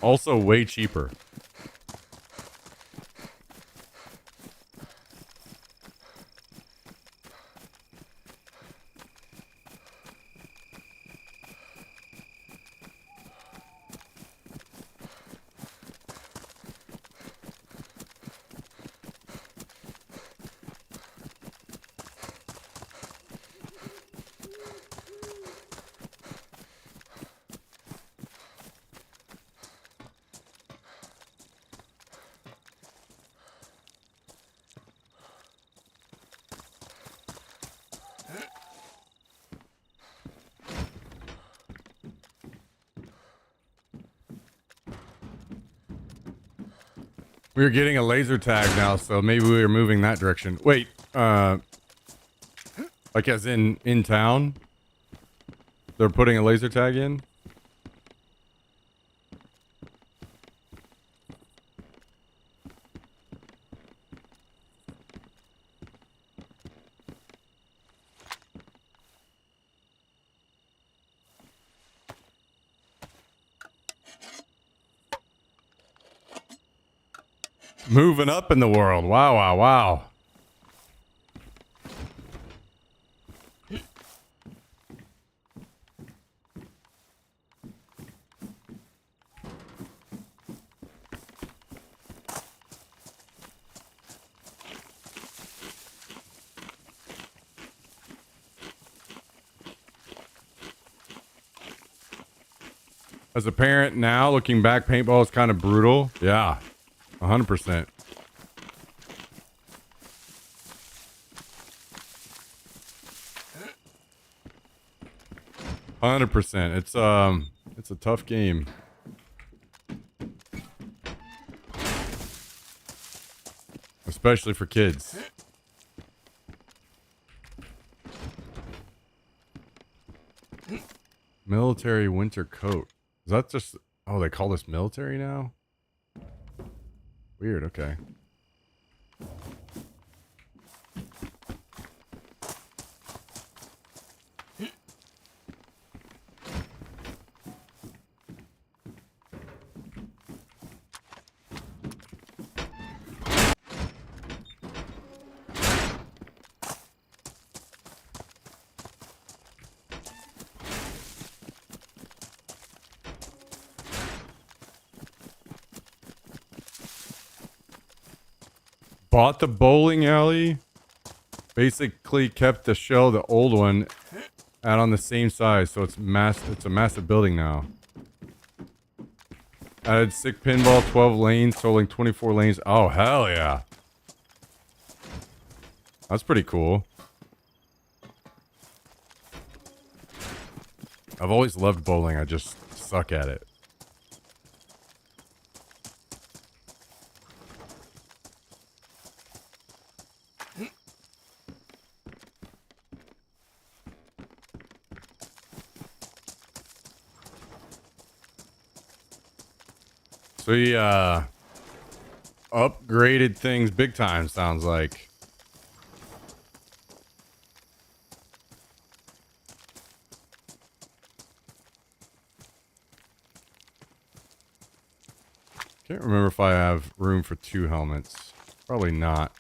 Also way cheaper. We're getting a laser tag now, so maybe we were moving that direction. Wait, like as in town? They're putting a laser tag in? Moving up in the world. Wow, wow, wow. As a parent now, looking back, paintball is kind of brutal. Yeah, 100%. 100%. It's It's a tough game. Especially for kids. Military winter coat. Is that just... Oh, they call this military now? Weird, okay. Bought the bowling alley. Basically kept the shell, the old one, out on the same size, so it's a massive building now. Added 6 pinball, 12 lanes, totaling 24 lanes. Oh, hell yeah. That's pretty cool. I've always loved bowling. I just suck at it. So he upgraded things big time, sounds like. Can't remember if I have room for 2 helmets. Probably not.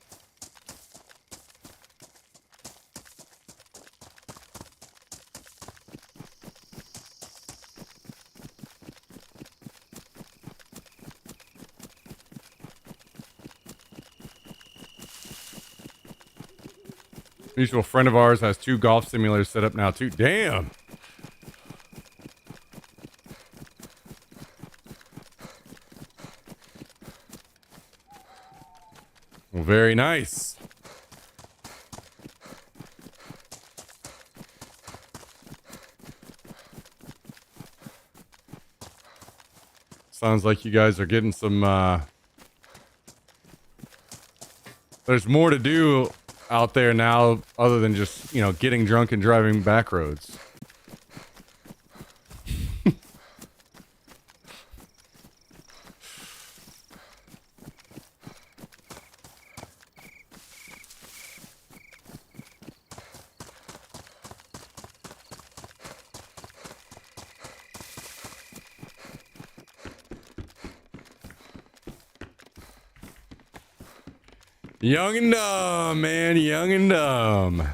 Mutual friend of ours has 2 golf simulators set up now too. Damn. Well, very nice. Sounds like you guys are getting some, there's more to do out there now other than just, you know, getting drunk and driving back roads. Young and dumb, man. Young and dumb. There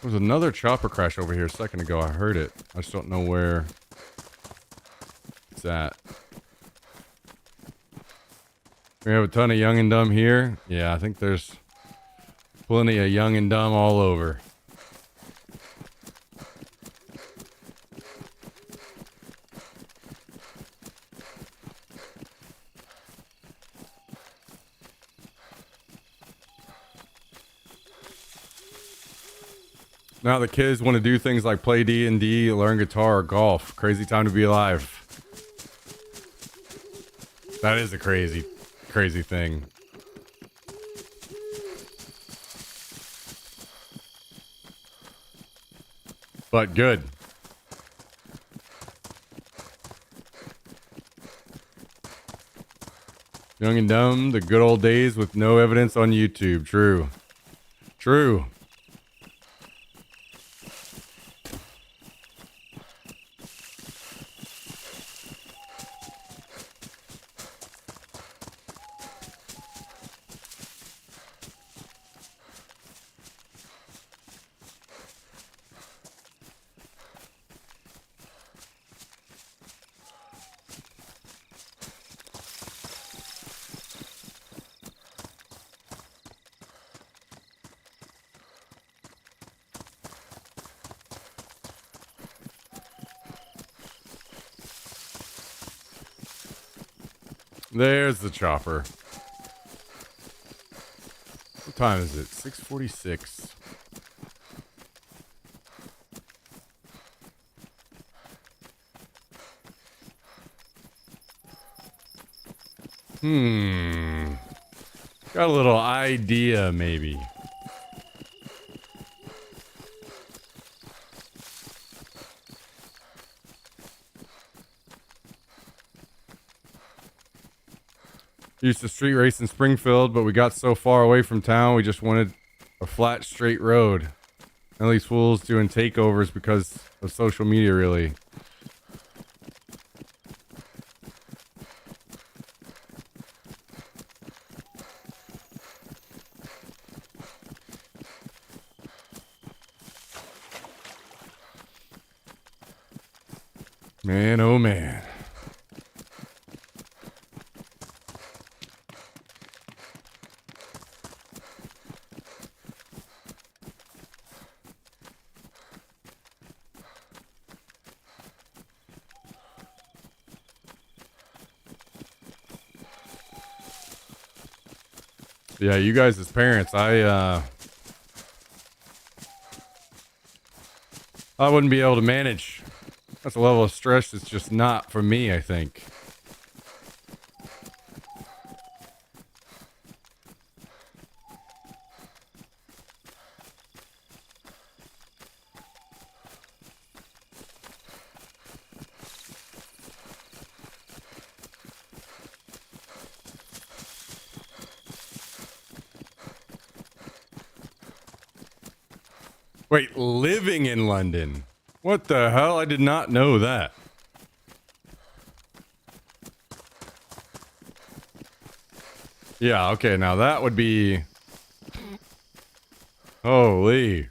was another chopper crash over here a second ago. I heard it. I just don't know where it's at. We have a ton of young and dumb here. Yeah, I think there's plenty of young and dumb all over. Now the kids want to do things like play D&D, learn guitar, or golf. Crazy time to be alive. That is a crazy, crazy thing. But good. Young and dumb, the good old days with no evidence on YouTube. True. True. There's the chopper. What time is it? 6:46. Got a little idea, maybe. Used to street race in Springfield, but we got so far away from town, we just wanted a flat, straight road. At least fools doing takeovers because of social media, really. Man, oh man. Yeah, you guys as parents, I wouldn't be able to manage. That's a level of stress that's just not for me, I think. Wait, living in London? What the hell? I did not know that. Yeah, okay, now that would be... Holy.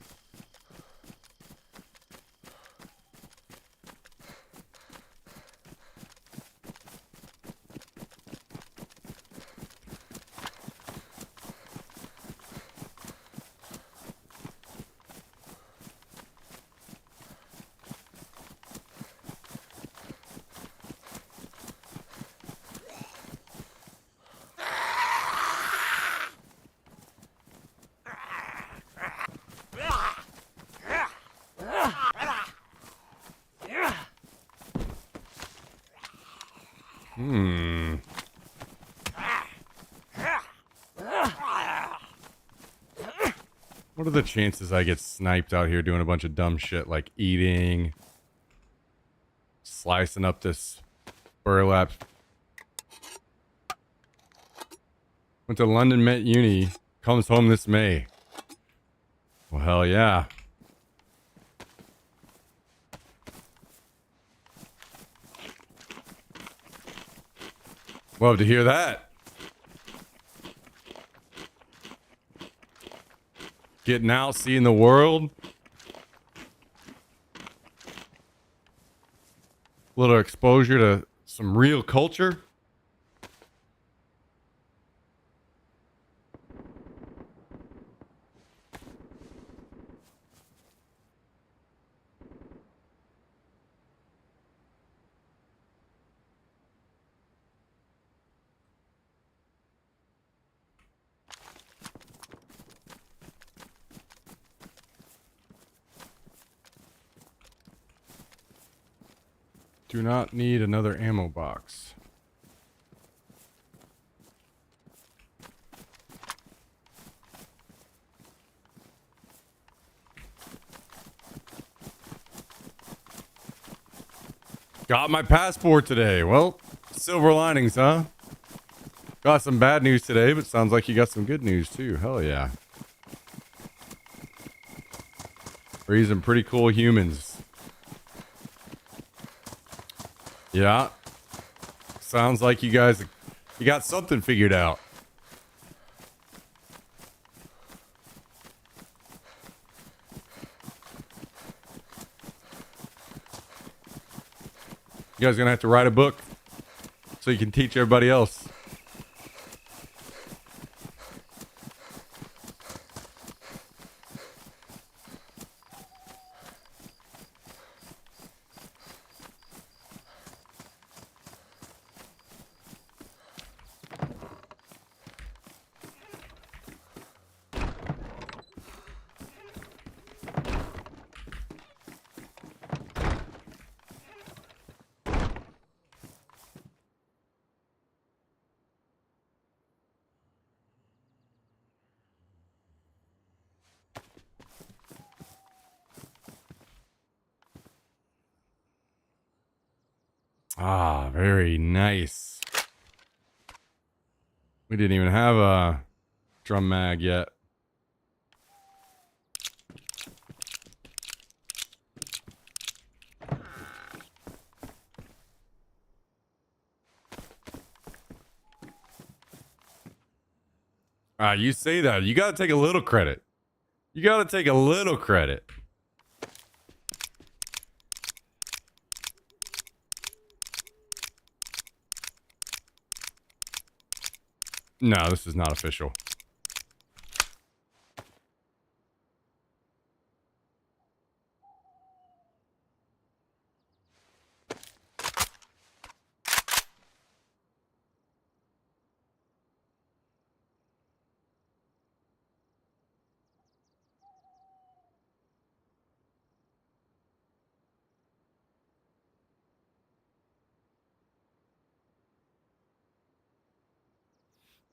What are the chances I get sniped out here doing a bunch of dumb shit like eating, slicing up this burlap? Went to London Met Uni, comes home this May. Well, hell yeah. Love to hear that. Getting out, seeing the world. A little exposure to some real culture. Do not need another ammo box. Got my passport today. Well, silver linings, huh? Got some bad news today, but sounds like you got some good news too. Hell yeah. Raising pretty cool humans. Yeah. Sounds like you guys, you got something figured out. You guys gonna have to write a book so you can teach everybody else. Ah, very nice. We didn't even have a drum mag yet. You say that. You got to take a little credit. You got to take a little credit. No, this is not official.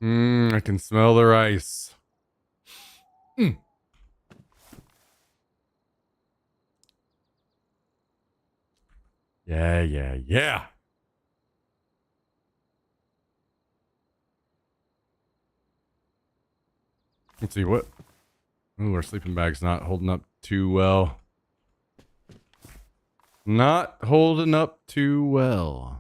I can smell the rice. Yeah, yeah, yeah. Let's see what. Ooh, our sleeping bag's not holding up too well. Not holding up too well.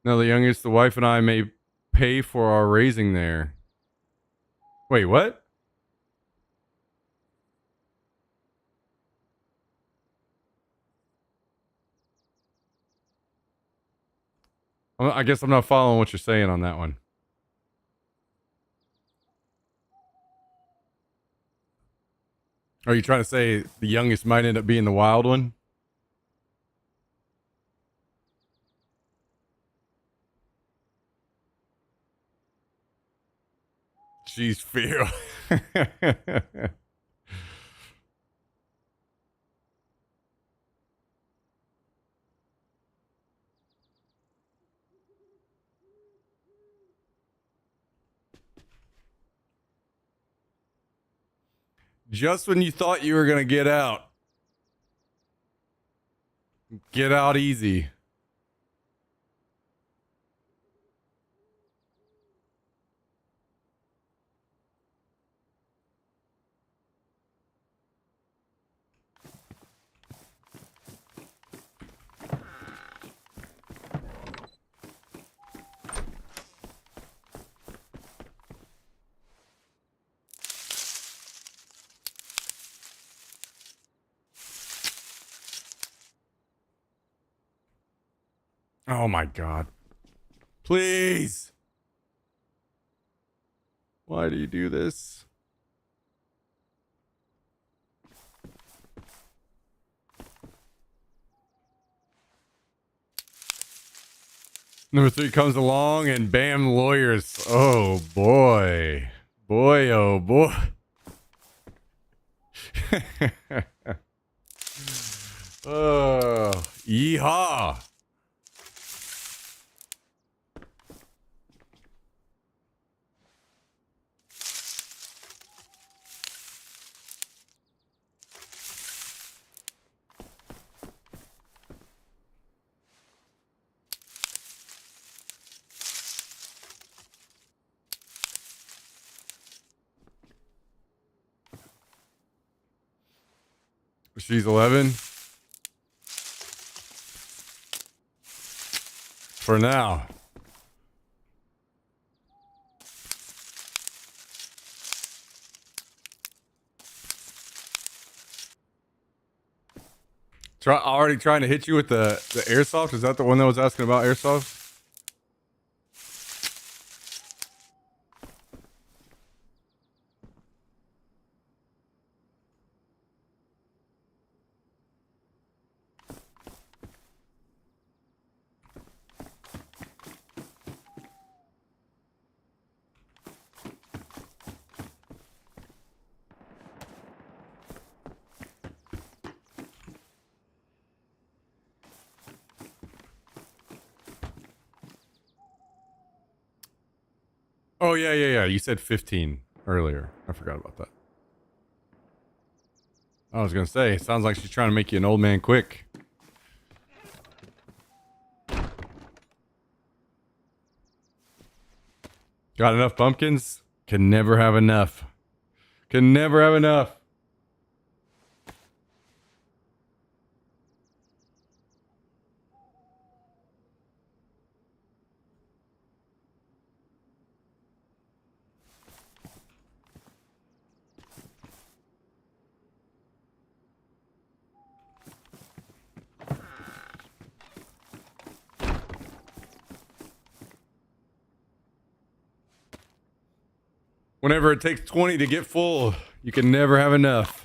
Now, the youngest, the wife and I may pay for our raising there. Wait, what? I guess I'm not following what you're saying on that one. Are you trying to say the youngest might end up being the wild one? Jeez, Phil. Just when you thought you were going to get out. Get out easy. Oh my God. Please. Why do you do this? Number 3 comes along and bam, lawyers. Oh boy. Boy, oh boy. Oh, yeehaw. She's 11. For now. Already trying to hit you with the airsoft? Is that the one that was asking about airsoft? Oh, yeah, yeah, yeah. You said 15 earlier. I forgot about that. I was going to say, it sounds like she's trying to make you an old man quick. Got enough pumpkins? Can never have enough. Can never have enough. Whenever it takes 20 to get full, you can never have enough.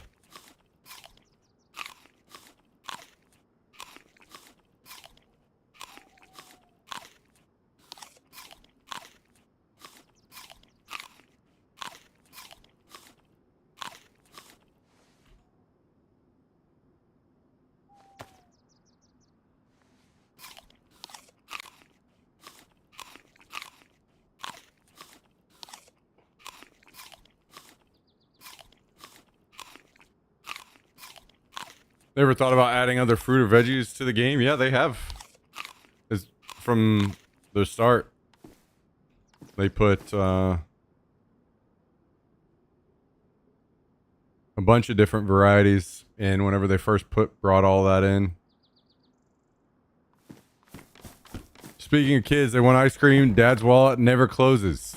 Never thought about adding other fruit or veggies to the game? Yeah, they have. It's from the start. They put a bunch of different varieties in whenever they first brought all that in. Speaking of kids, they want ice cream. Dad's wallet never closes.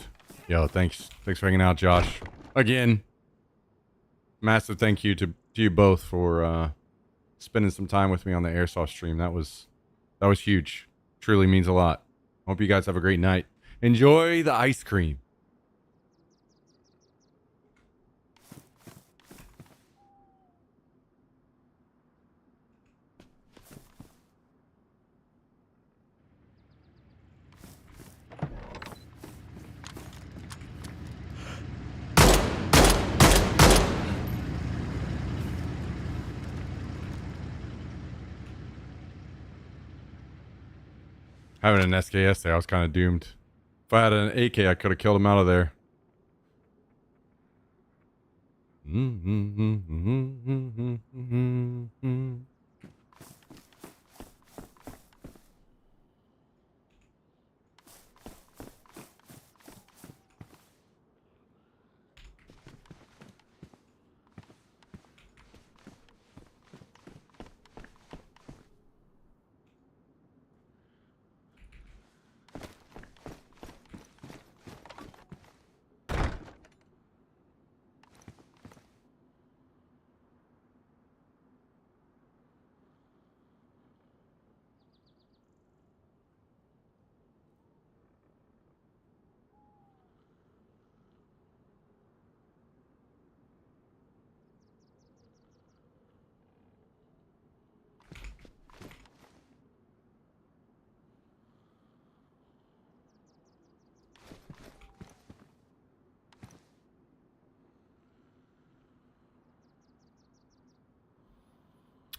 Yo, thanks for hanging out, Josh. Again, massive thank you to you both for spending some time with me on the airsoft stream. That was huge. Truly means a lot. Hope you guys have a great night. Enjoy the ice cream. Having an SKS there, I was kind of doomed. If I had an AK, I could have killed him out of there.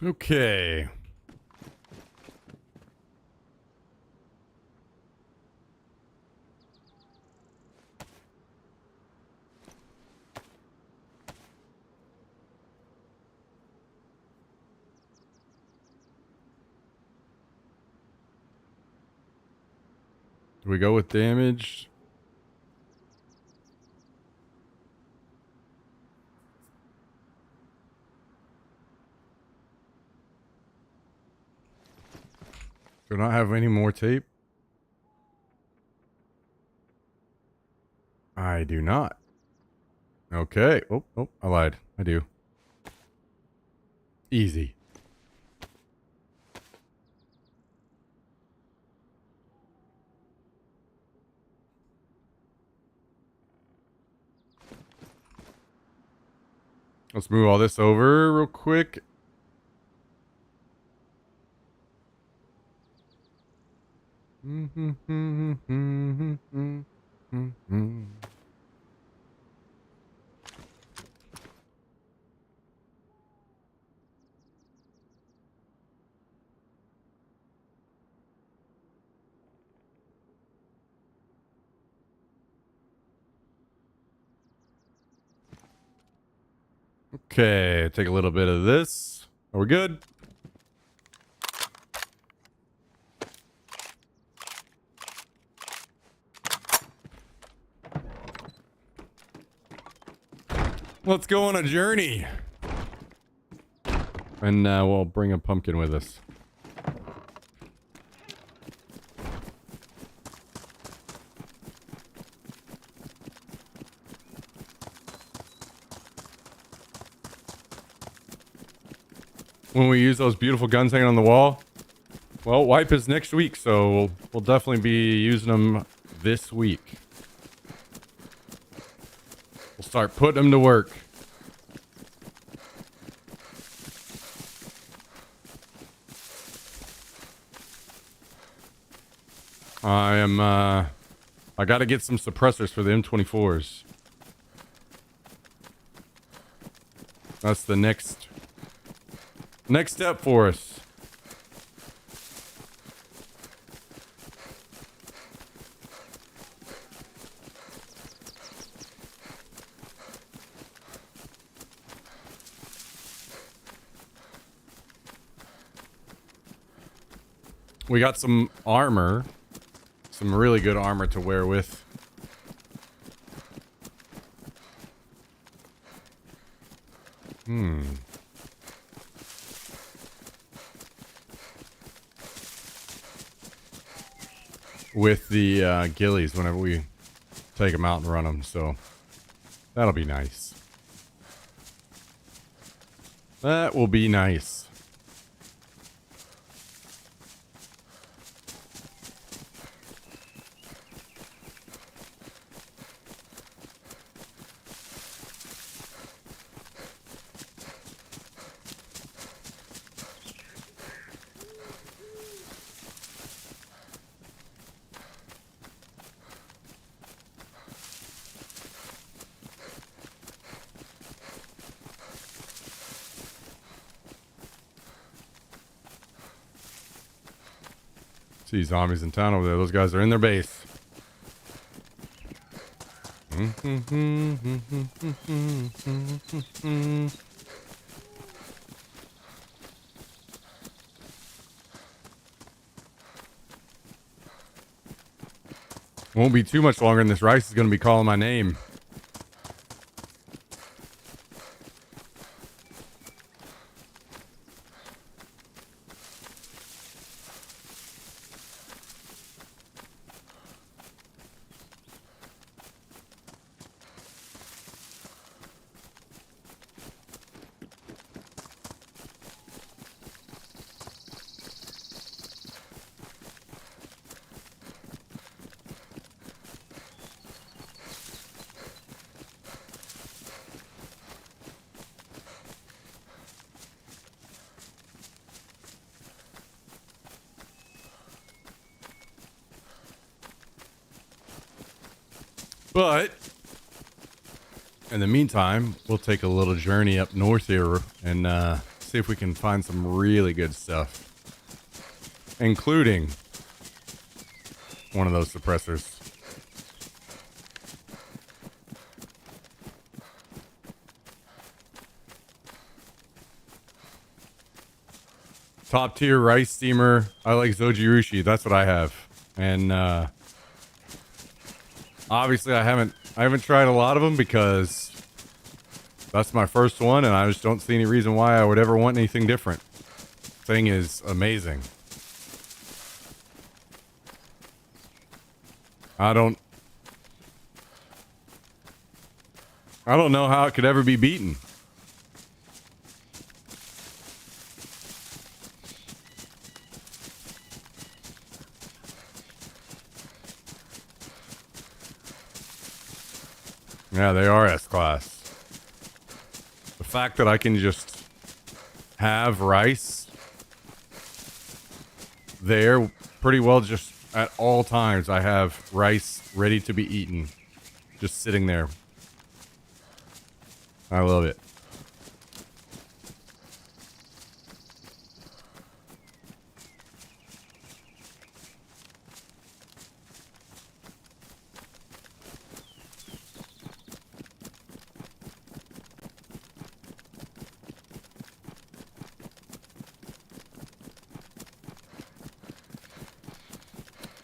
Okay. Do we go with damage? Do I not have any more tape? I do not. Okay. Oh, I lied. I do. Easy. Let's move all this over real quick. Okay, take a little bit of this. Are we good? Let's go on a journey. And we'll bring a pumpkin with us. When we use those beautiful guns hanging on the wall, well, wipe is next week, so we'll definitely be using them this week. We'll start putting them to work. I gotta get some suppressors for the M24s. That's the next step for us. We got some armor. Some really good armor to wear with. With the ghillies whenever we take them out and run them, so that'll be nice. That will be nice. See zombies in town over there. Those guys are in their base. Won't be too much longer and this rice is going to be calling my name. But in the meantime, we'll take a little journey up north here and see if we can find some really good stuff, including one of those suppressors. Top tier rice steamer. I like Zojirushi. That's what I have. And obviously I haven't tried a lot of them because that's my first one and I just don't see any reason why I would ever want anything different. Thing is amazing. I don't know how it could ever be beaten. Yeah, they are S-Class. The fact that I can just have rice there pretty well just at all times. I have rice ready to be eaten. Just sitting there. I love it.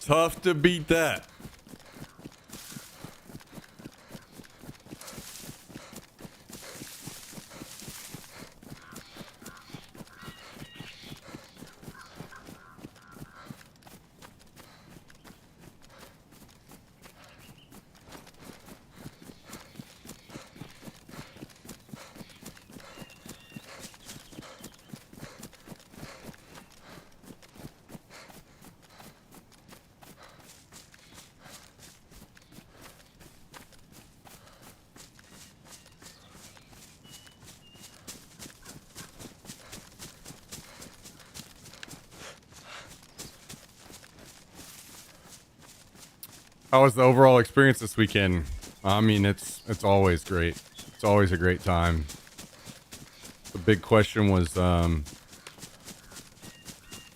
Tough to beat that. How was the overall experience this weekend? I mean, it's always great. It's always a great time. The big question was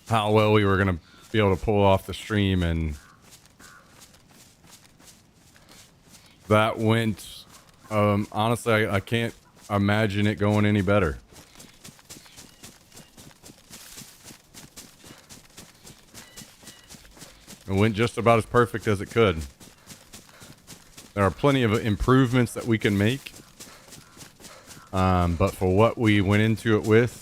how well we were gonna be able to pull off the stream, and that went. Honestly, I can't imagine it going any better. It went just about as perfect as it could. There are plenty of improvements that we can make. But for what we went into it with,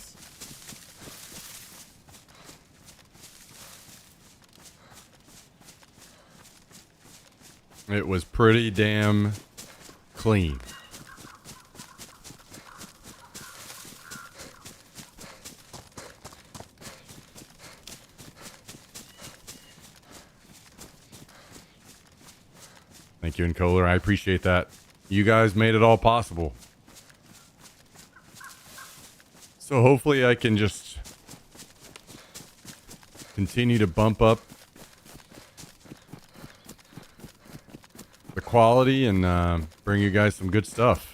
it was pretty damn clean. Thank you, Encoder. I appreciate that. You guys made it all possible. So hopefully I can just continue to bump up the quality and bring you guys some good stuff.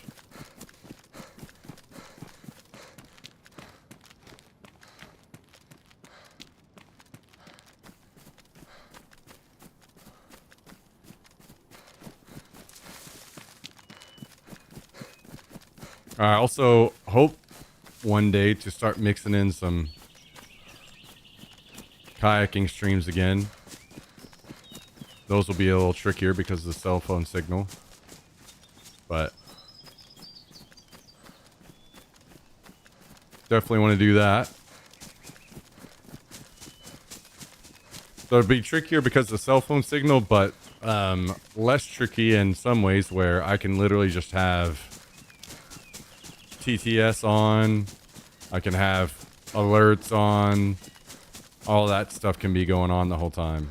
I also hope one day to start mixing in some kayaking streams again. Those will be a little trickier because of the cell phone signal. But definitely want to do that. So it'd be trickier because of the cell phone signal, but less tricky in some ways where I can literally just have TTS on. I can have alerts on. All that stuff can be going on the whole time.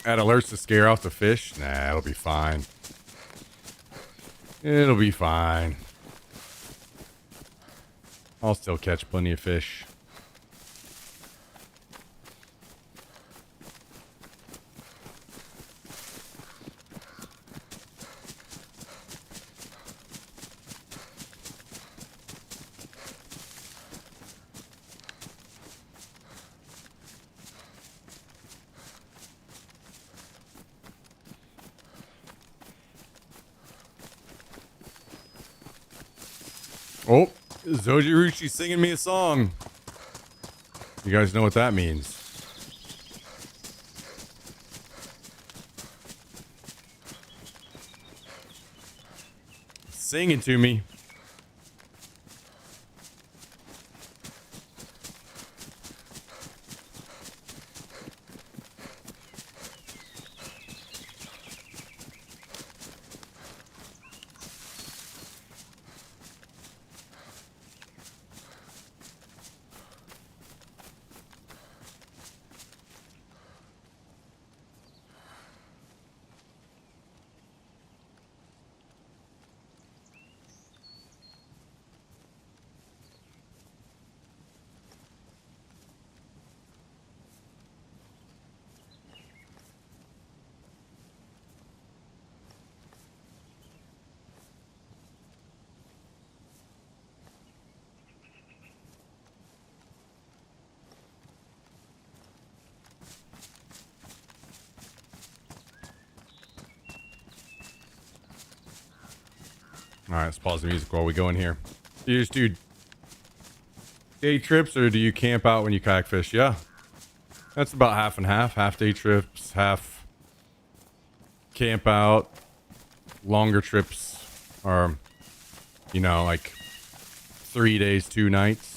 Add alerts to scare off the fish? Nah, it'll be fine. It'll be fine. I'll still catch plenty of fish. Oh, Zojiruchi singing me a song. You guys know what that means. Singing to me. All right, let's pause the music while we go in here. Do you just do day trips or do you camp out when you kayak fish? Yeah, that's about half and half. Half day trips, half camp out. Longer trips are, you know, like 3 days, 2 nights.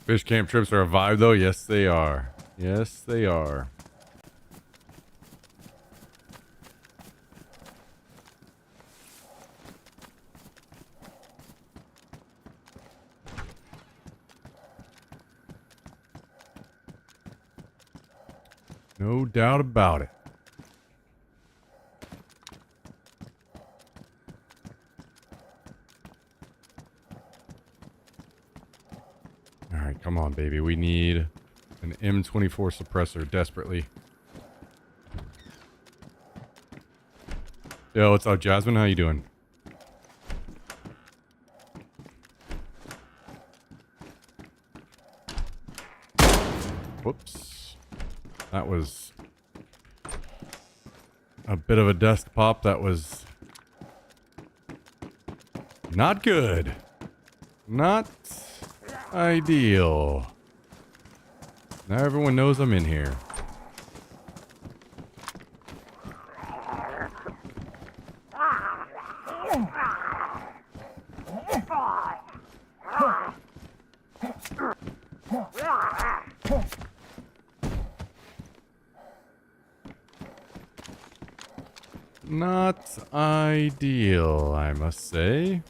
Fish camp trips are a vibe, though. Yes, they are. Yes, they are. No doubt about it. All right, come on, baby. We need an M24 suppressor desperately. Yo, what's up, Jasmine? How you doing? Whoops. That was a bit of a desk pop. That was not good. Not ideal. Now everyone knows I'm in here. Not ideal, I must say.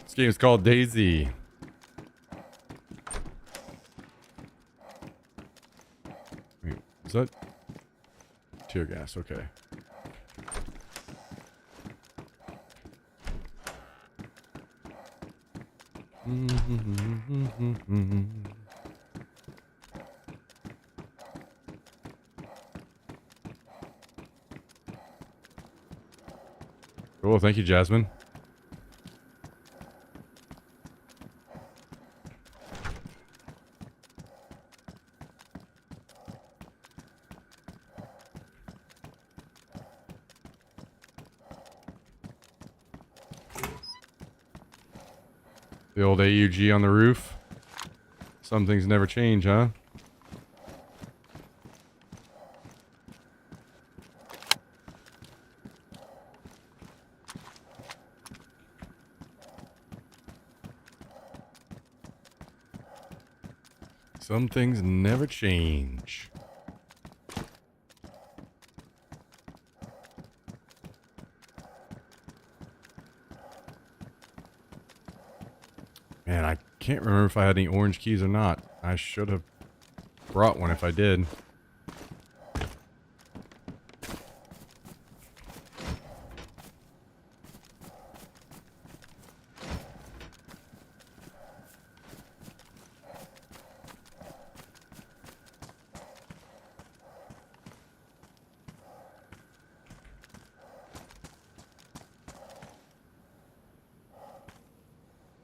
This game's called Daisy. Wait, is that tear gas? Okay. Cool, thank you, Jasmine. The old AUG on the roof. Some things never change, huh? Some things never change. Man, I can't remember if I had any orange keys or not. I should have brought one if I did.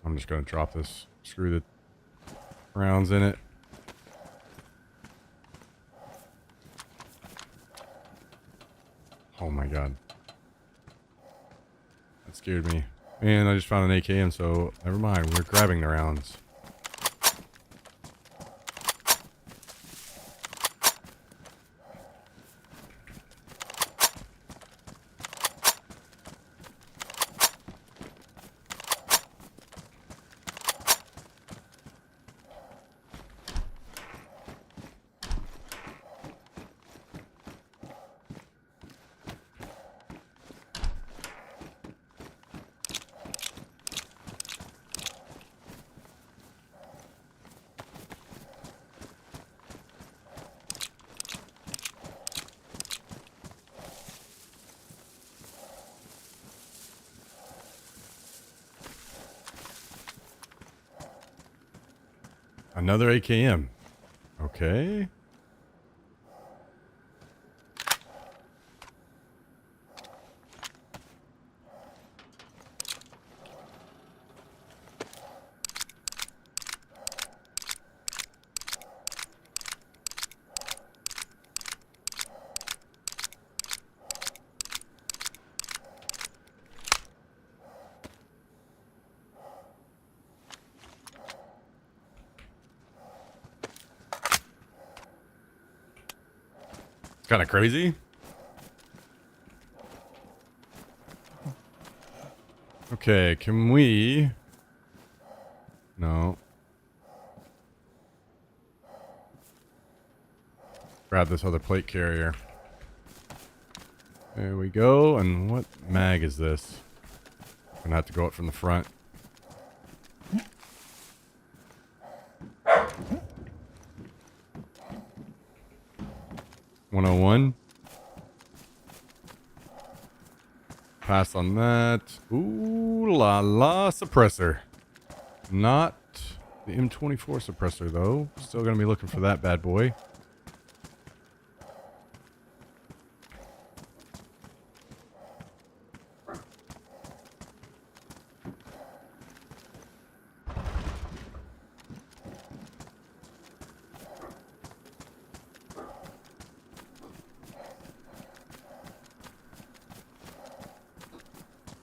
I'm just going to drop this. Screw the rounds in it. Oh my god. That scared me. And I just found an AKM, so never mind. We're grabbing the rounds. Another AKM. Okay. Kind of crazy. Okay, can we... No. Grab this other plate carrier. There we go. And what mag is this? Gonna have to go up from the front. $101. Pass on that. Ooh la la suppressor. Not the M24 suppressor though. Still gonna be looking for that bad boy.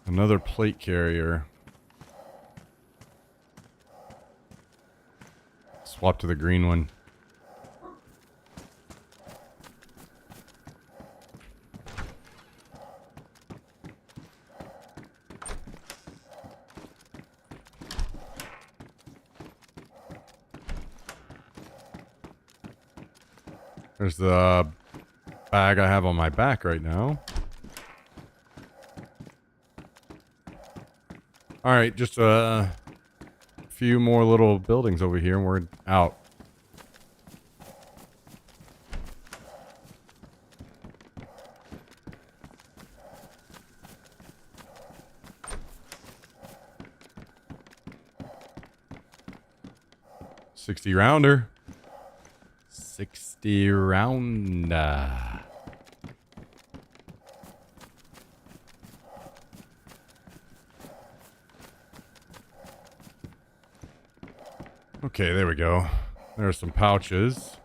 Another plate carrier. Swap to the green one. There's the bag I have on my back right now. All right, just a few more little buildings over here and we're out. $60 rounder. 60 rounder. Okay, there we go. There's some pouches.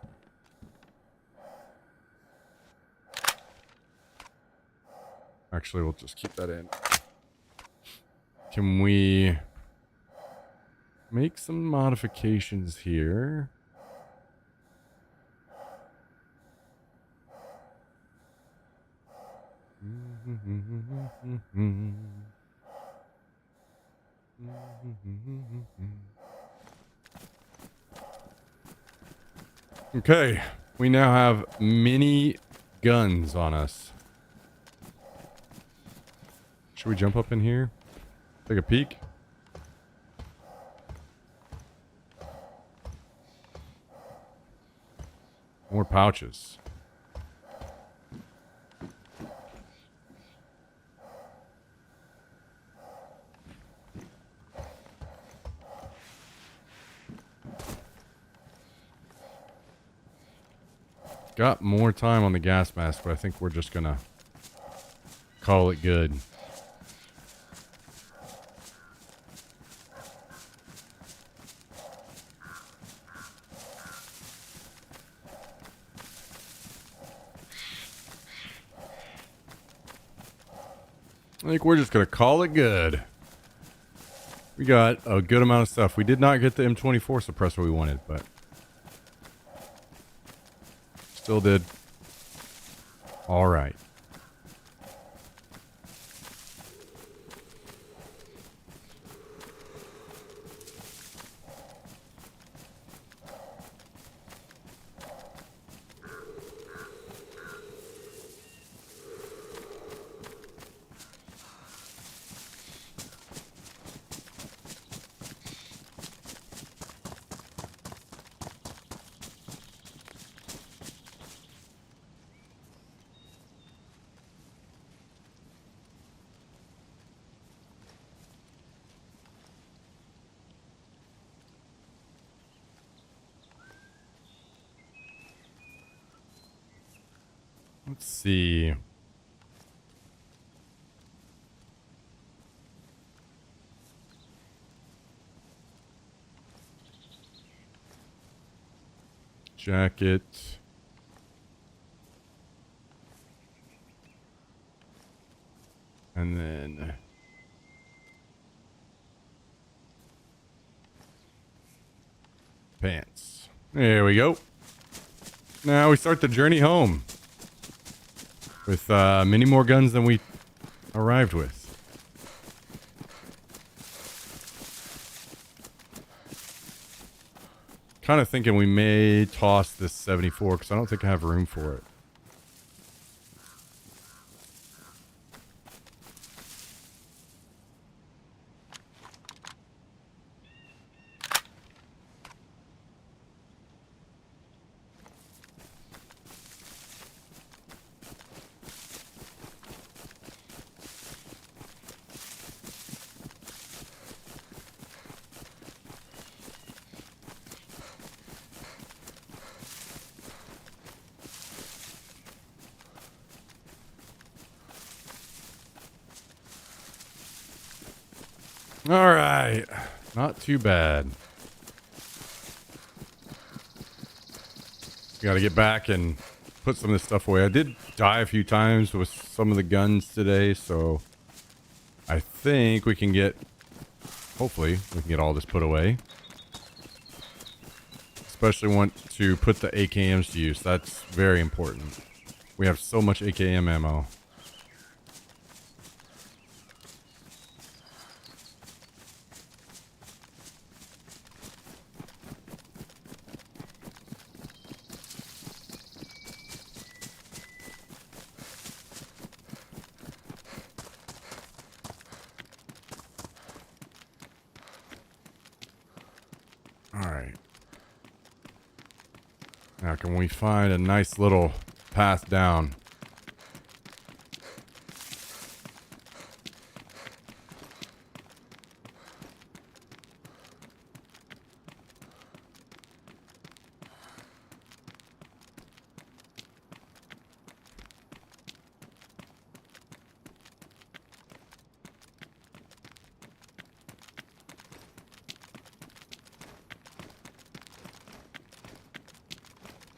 Actually, we'll just keep that in. Can we make some modifications here? Okay, we now have mini guns on us. Should we jump up in here? Take a peek? More pouches. Got more time on the gas mask, but I think we're just gonna call it good. I think we're just gonna call it good. We got a good amount of stuff. We did not get the M24 suppressor we wanted, but still did all right. Let's see. Jacket. And then pants. There we go. Now we start the journey home with many more guns than we arrived with. Kind of thinking we may toss this 74 because I don't think I have room for it. All right. Not too bad. Got to get back and put some of this stuff away. I did die a few times with some of the guns today, so I think we can get, hopefully, we can get all this put away. Especially want to put the AKMs to use. That's very important. We have so much AKM ammo. Alright. Now can we find a nice little path down?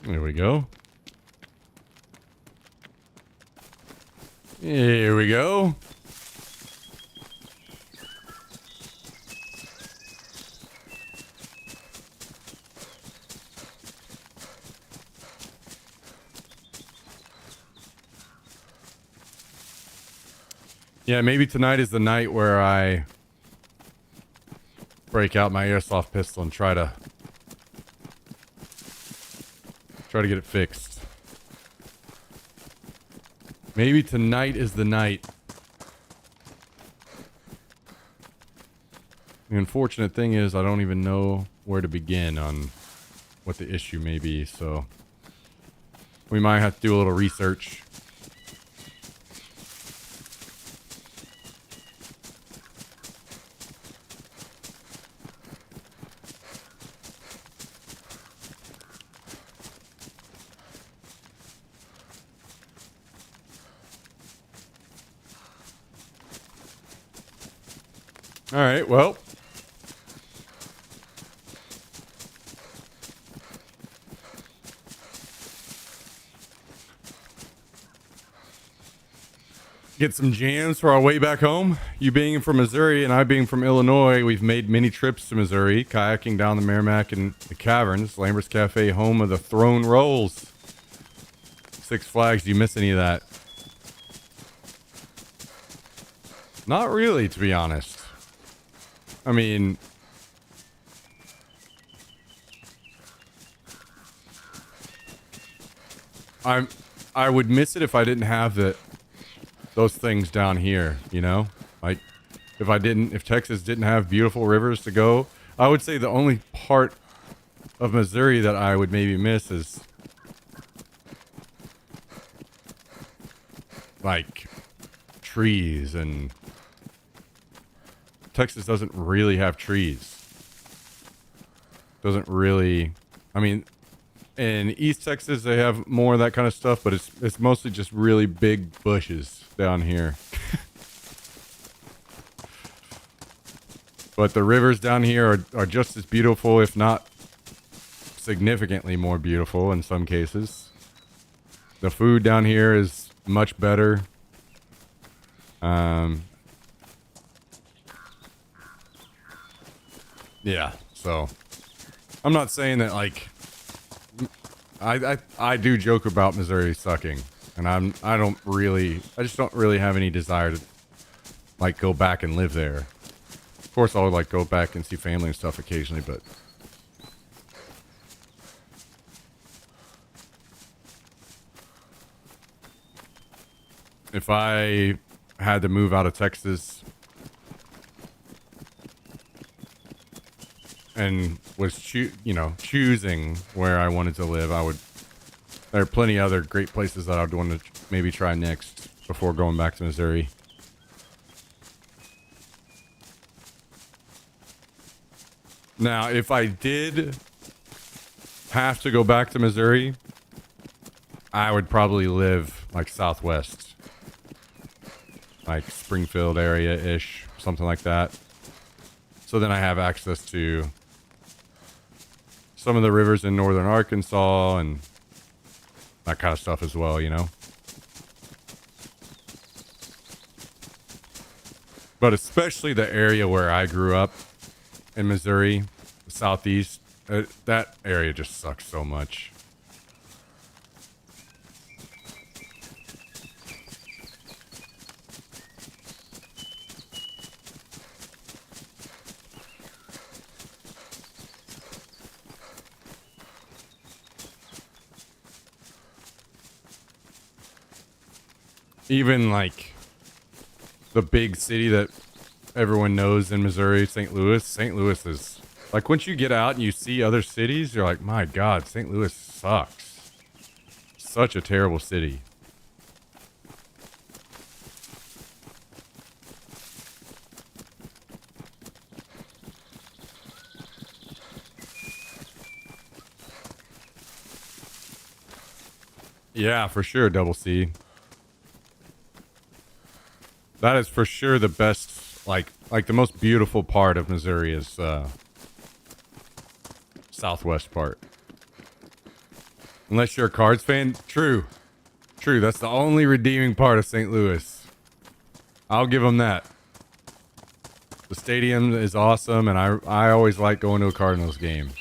There we go. Here we go. Yeah, maybe tonight is the night where I break out my airsoft pistol and try to get it fixed. Maybe tonight is the night. The unfortunate thing is I don't even know where to begin on what the issue may be, so we might have to do a little research. All right, well. Get some jams for our way back home. You being from Missouri and I being from Illinois, we've made many trips to Missouri, kayaking down the Merrimack and the caverns. Lambert's Cafe, home of the Throne Rolls. Six Flags, do you miss any of that? Not really, to be honest. I mean, I would miss it if I didn't have those things down here, you know? Like if Texas didn't have beautiful rivers to go, I would say the only part of Missouri that I would maybe miss is like trees, and Texas doesn't really have trees. Doesn't really, I mean, In East Texas, they have more of that kind of stuff, but it's mostly just really big bushes down here. But the rivers down here are just as beautiful, if not significantly more beautiful in some cases. The food down here is much better. Yeah, so I'm not saying that like I do joke about Missouri sucking, and I just don't really have any desire to like go back and live there. Of course, I'll like go back and see family and stuff occasionally, but if I had to move out of Texas and was choosing where I wanted to live, there are plenty other great places that I'd want to maybe try next before going back to Missouri. Now, if I did have to go back to Missouri, I would probably live like Southwest, like Springfield area-ish, something like that. So then I have access to some of the rivers in northern Arkansas and that kind of stuff as well, you know? But especially the area where I grew up in Missouri, the southeast, that area just sucks so much. Even like the big city that everyone knows in Missouri, St. Louis. St. Louis is like, once you get out and you see other cities, you're like, my God, St. Louis sucks. Such a terrible city. Yeah, for sure, Double C. That is for sure the best, like the most beautiful part of Missouri is southwest part. Unless you're a Cards fan, true. That's the only redeeming part of St. Louis. I'll give them that. The stadium is awesome, and I always like going to a Cardinals game.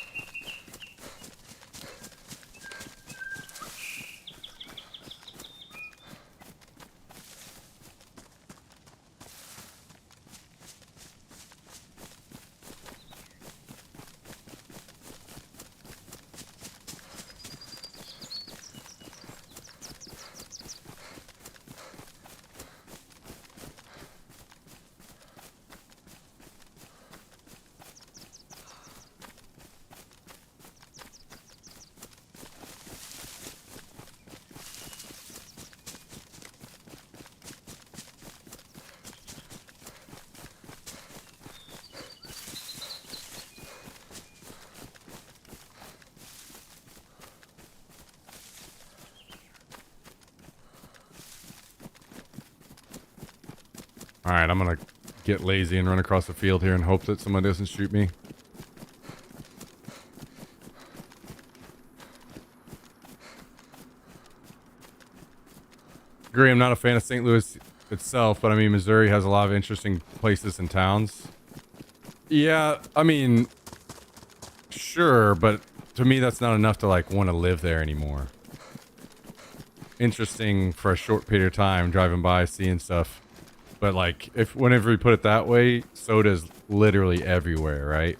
Alright, I'm gonna get lazy and run across the field here and hope that someone doesn't shoot me. Agree, I'm not a fan of St. Louis itself, but I mean, Missouri has a lot of interesting places and towns. Yeah, I mean, sure, but to me that's not enough to like want to live there anymore. Interesting for a short period of time, driving by, seeing stuff. But like, whenever we put it that way, soda's literally everywhere, right?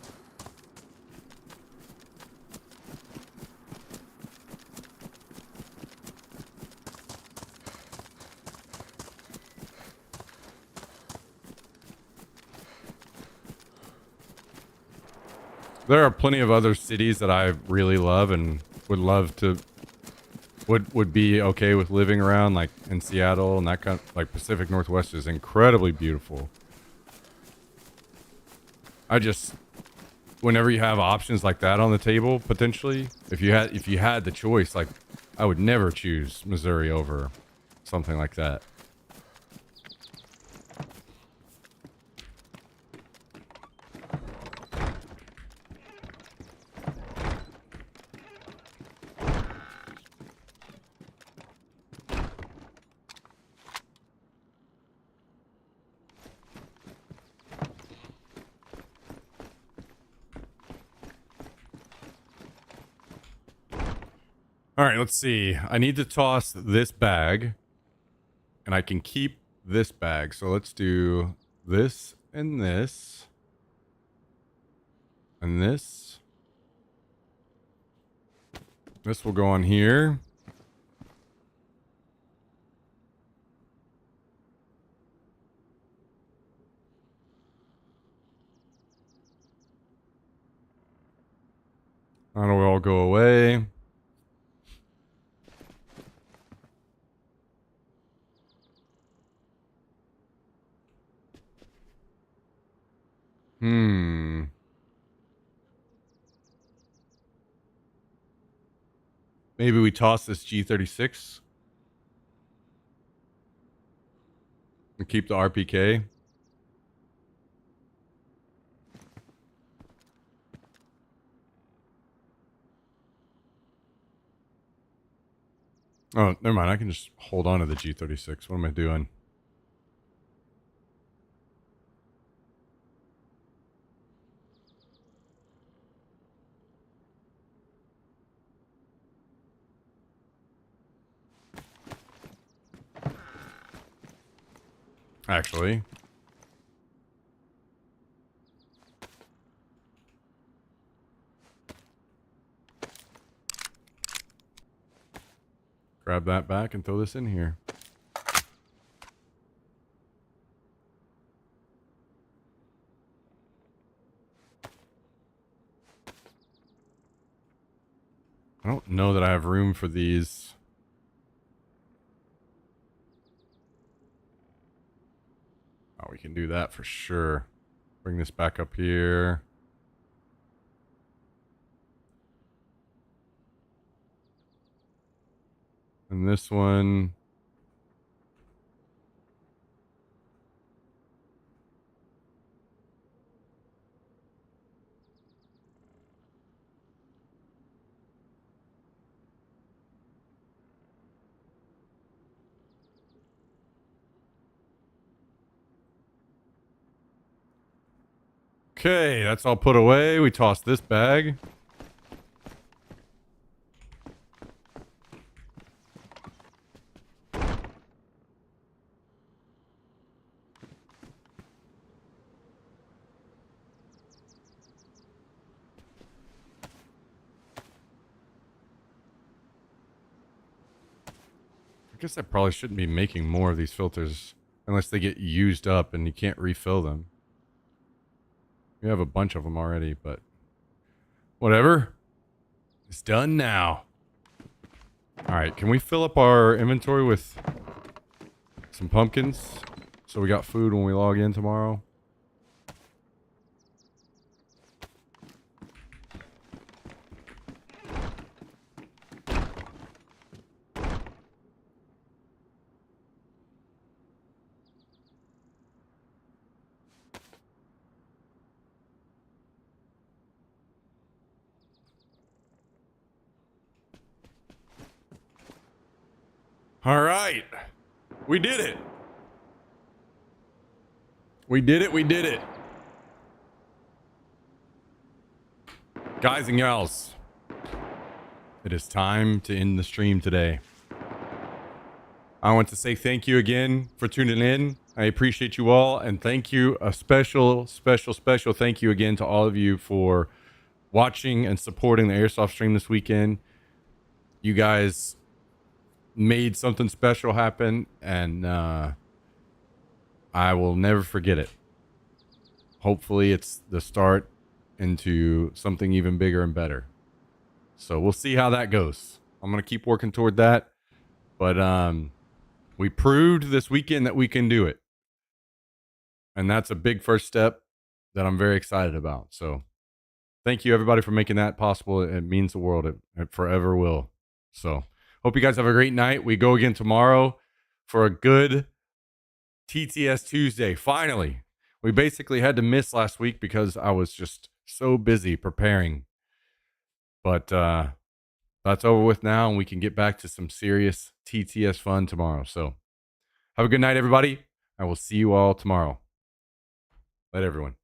There are plenty of other cities that I really love and would love to would be okay with living around, like in Seattle and that kind of, like Pacific Northwest is incredibly beautiful. I just whenever you have options like that on the table, potentially, if you had the choice, like, I would never choose Missouri over something like that. All right, let's see. I need to toss this bag, and I can keep this bag. So let's do this and this. And this. This will go on here. That'll all go away. Maybe we toss this G36 and keep the RPK. Oh, never mind. I can just hold on to the G36. What am I doing? Actually. Grab that back and throw this in here. I don't know that I have room for these. Oh, we can do that for sure. Bring this back up here. And this one. Okay, that's all put away. We toss this bag. I guess I probably shouldn't be making more of these filters unless they get used up and you can't refill them. We have a bunch of them already, but whatever. It's done now. All right, can we fill up our inventory with some pumpkins so we got food when we log in tomorrow? All right. We did it. We did it. We did it. Guys and gals, it is time to end the stream today. I want to say thank you again for tuning in. I appreciate you all. And thank you. A special thank you again to all of you for watching and supporting the Airsoft stream this weekend. You guys made something special happen, and I will never forget it. Hopefully it's the start into something even bigger and better. So we'll see how that goes. I'm going to keep working toward that. But we proved this weekend that we can do it. And that's a big first step that I'm very excited about. So thank you everybody for making that possible. It means the world. It forever will. So hope you guys have a great night. We go again tomorrow for a good TTS Tuesday. Finally, we basically had to miss last week because I was just so busy preparing. But that's over with now, and we can get back to some serious TTS fun tomorrow. So have a good night, everybody. I will see you all tomorrow. Later, everyone.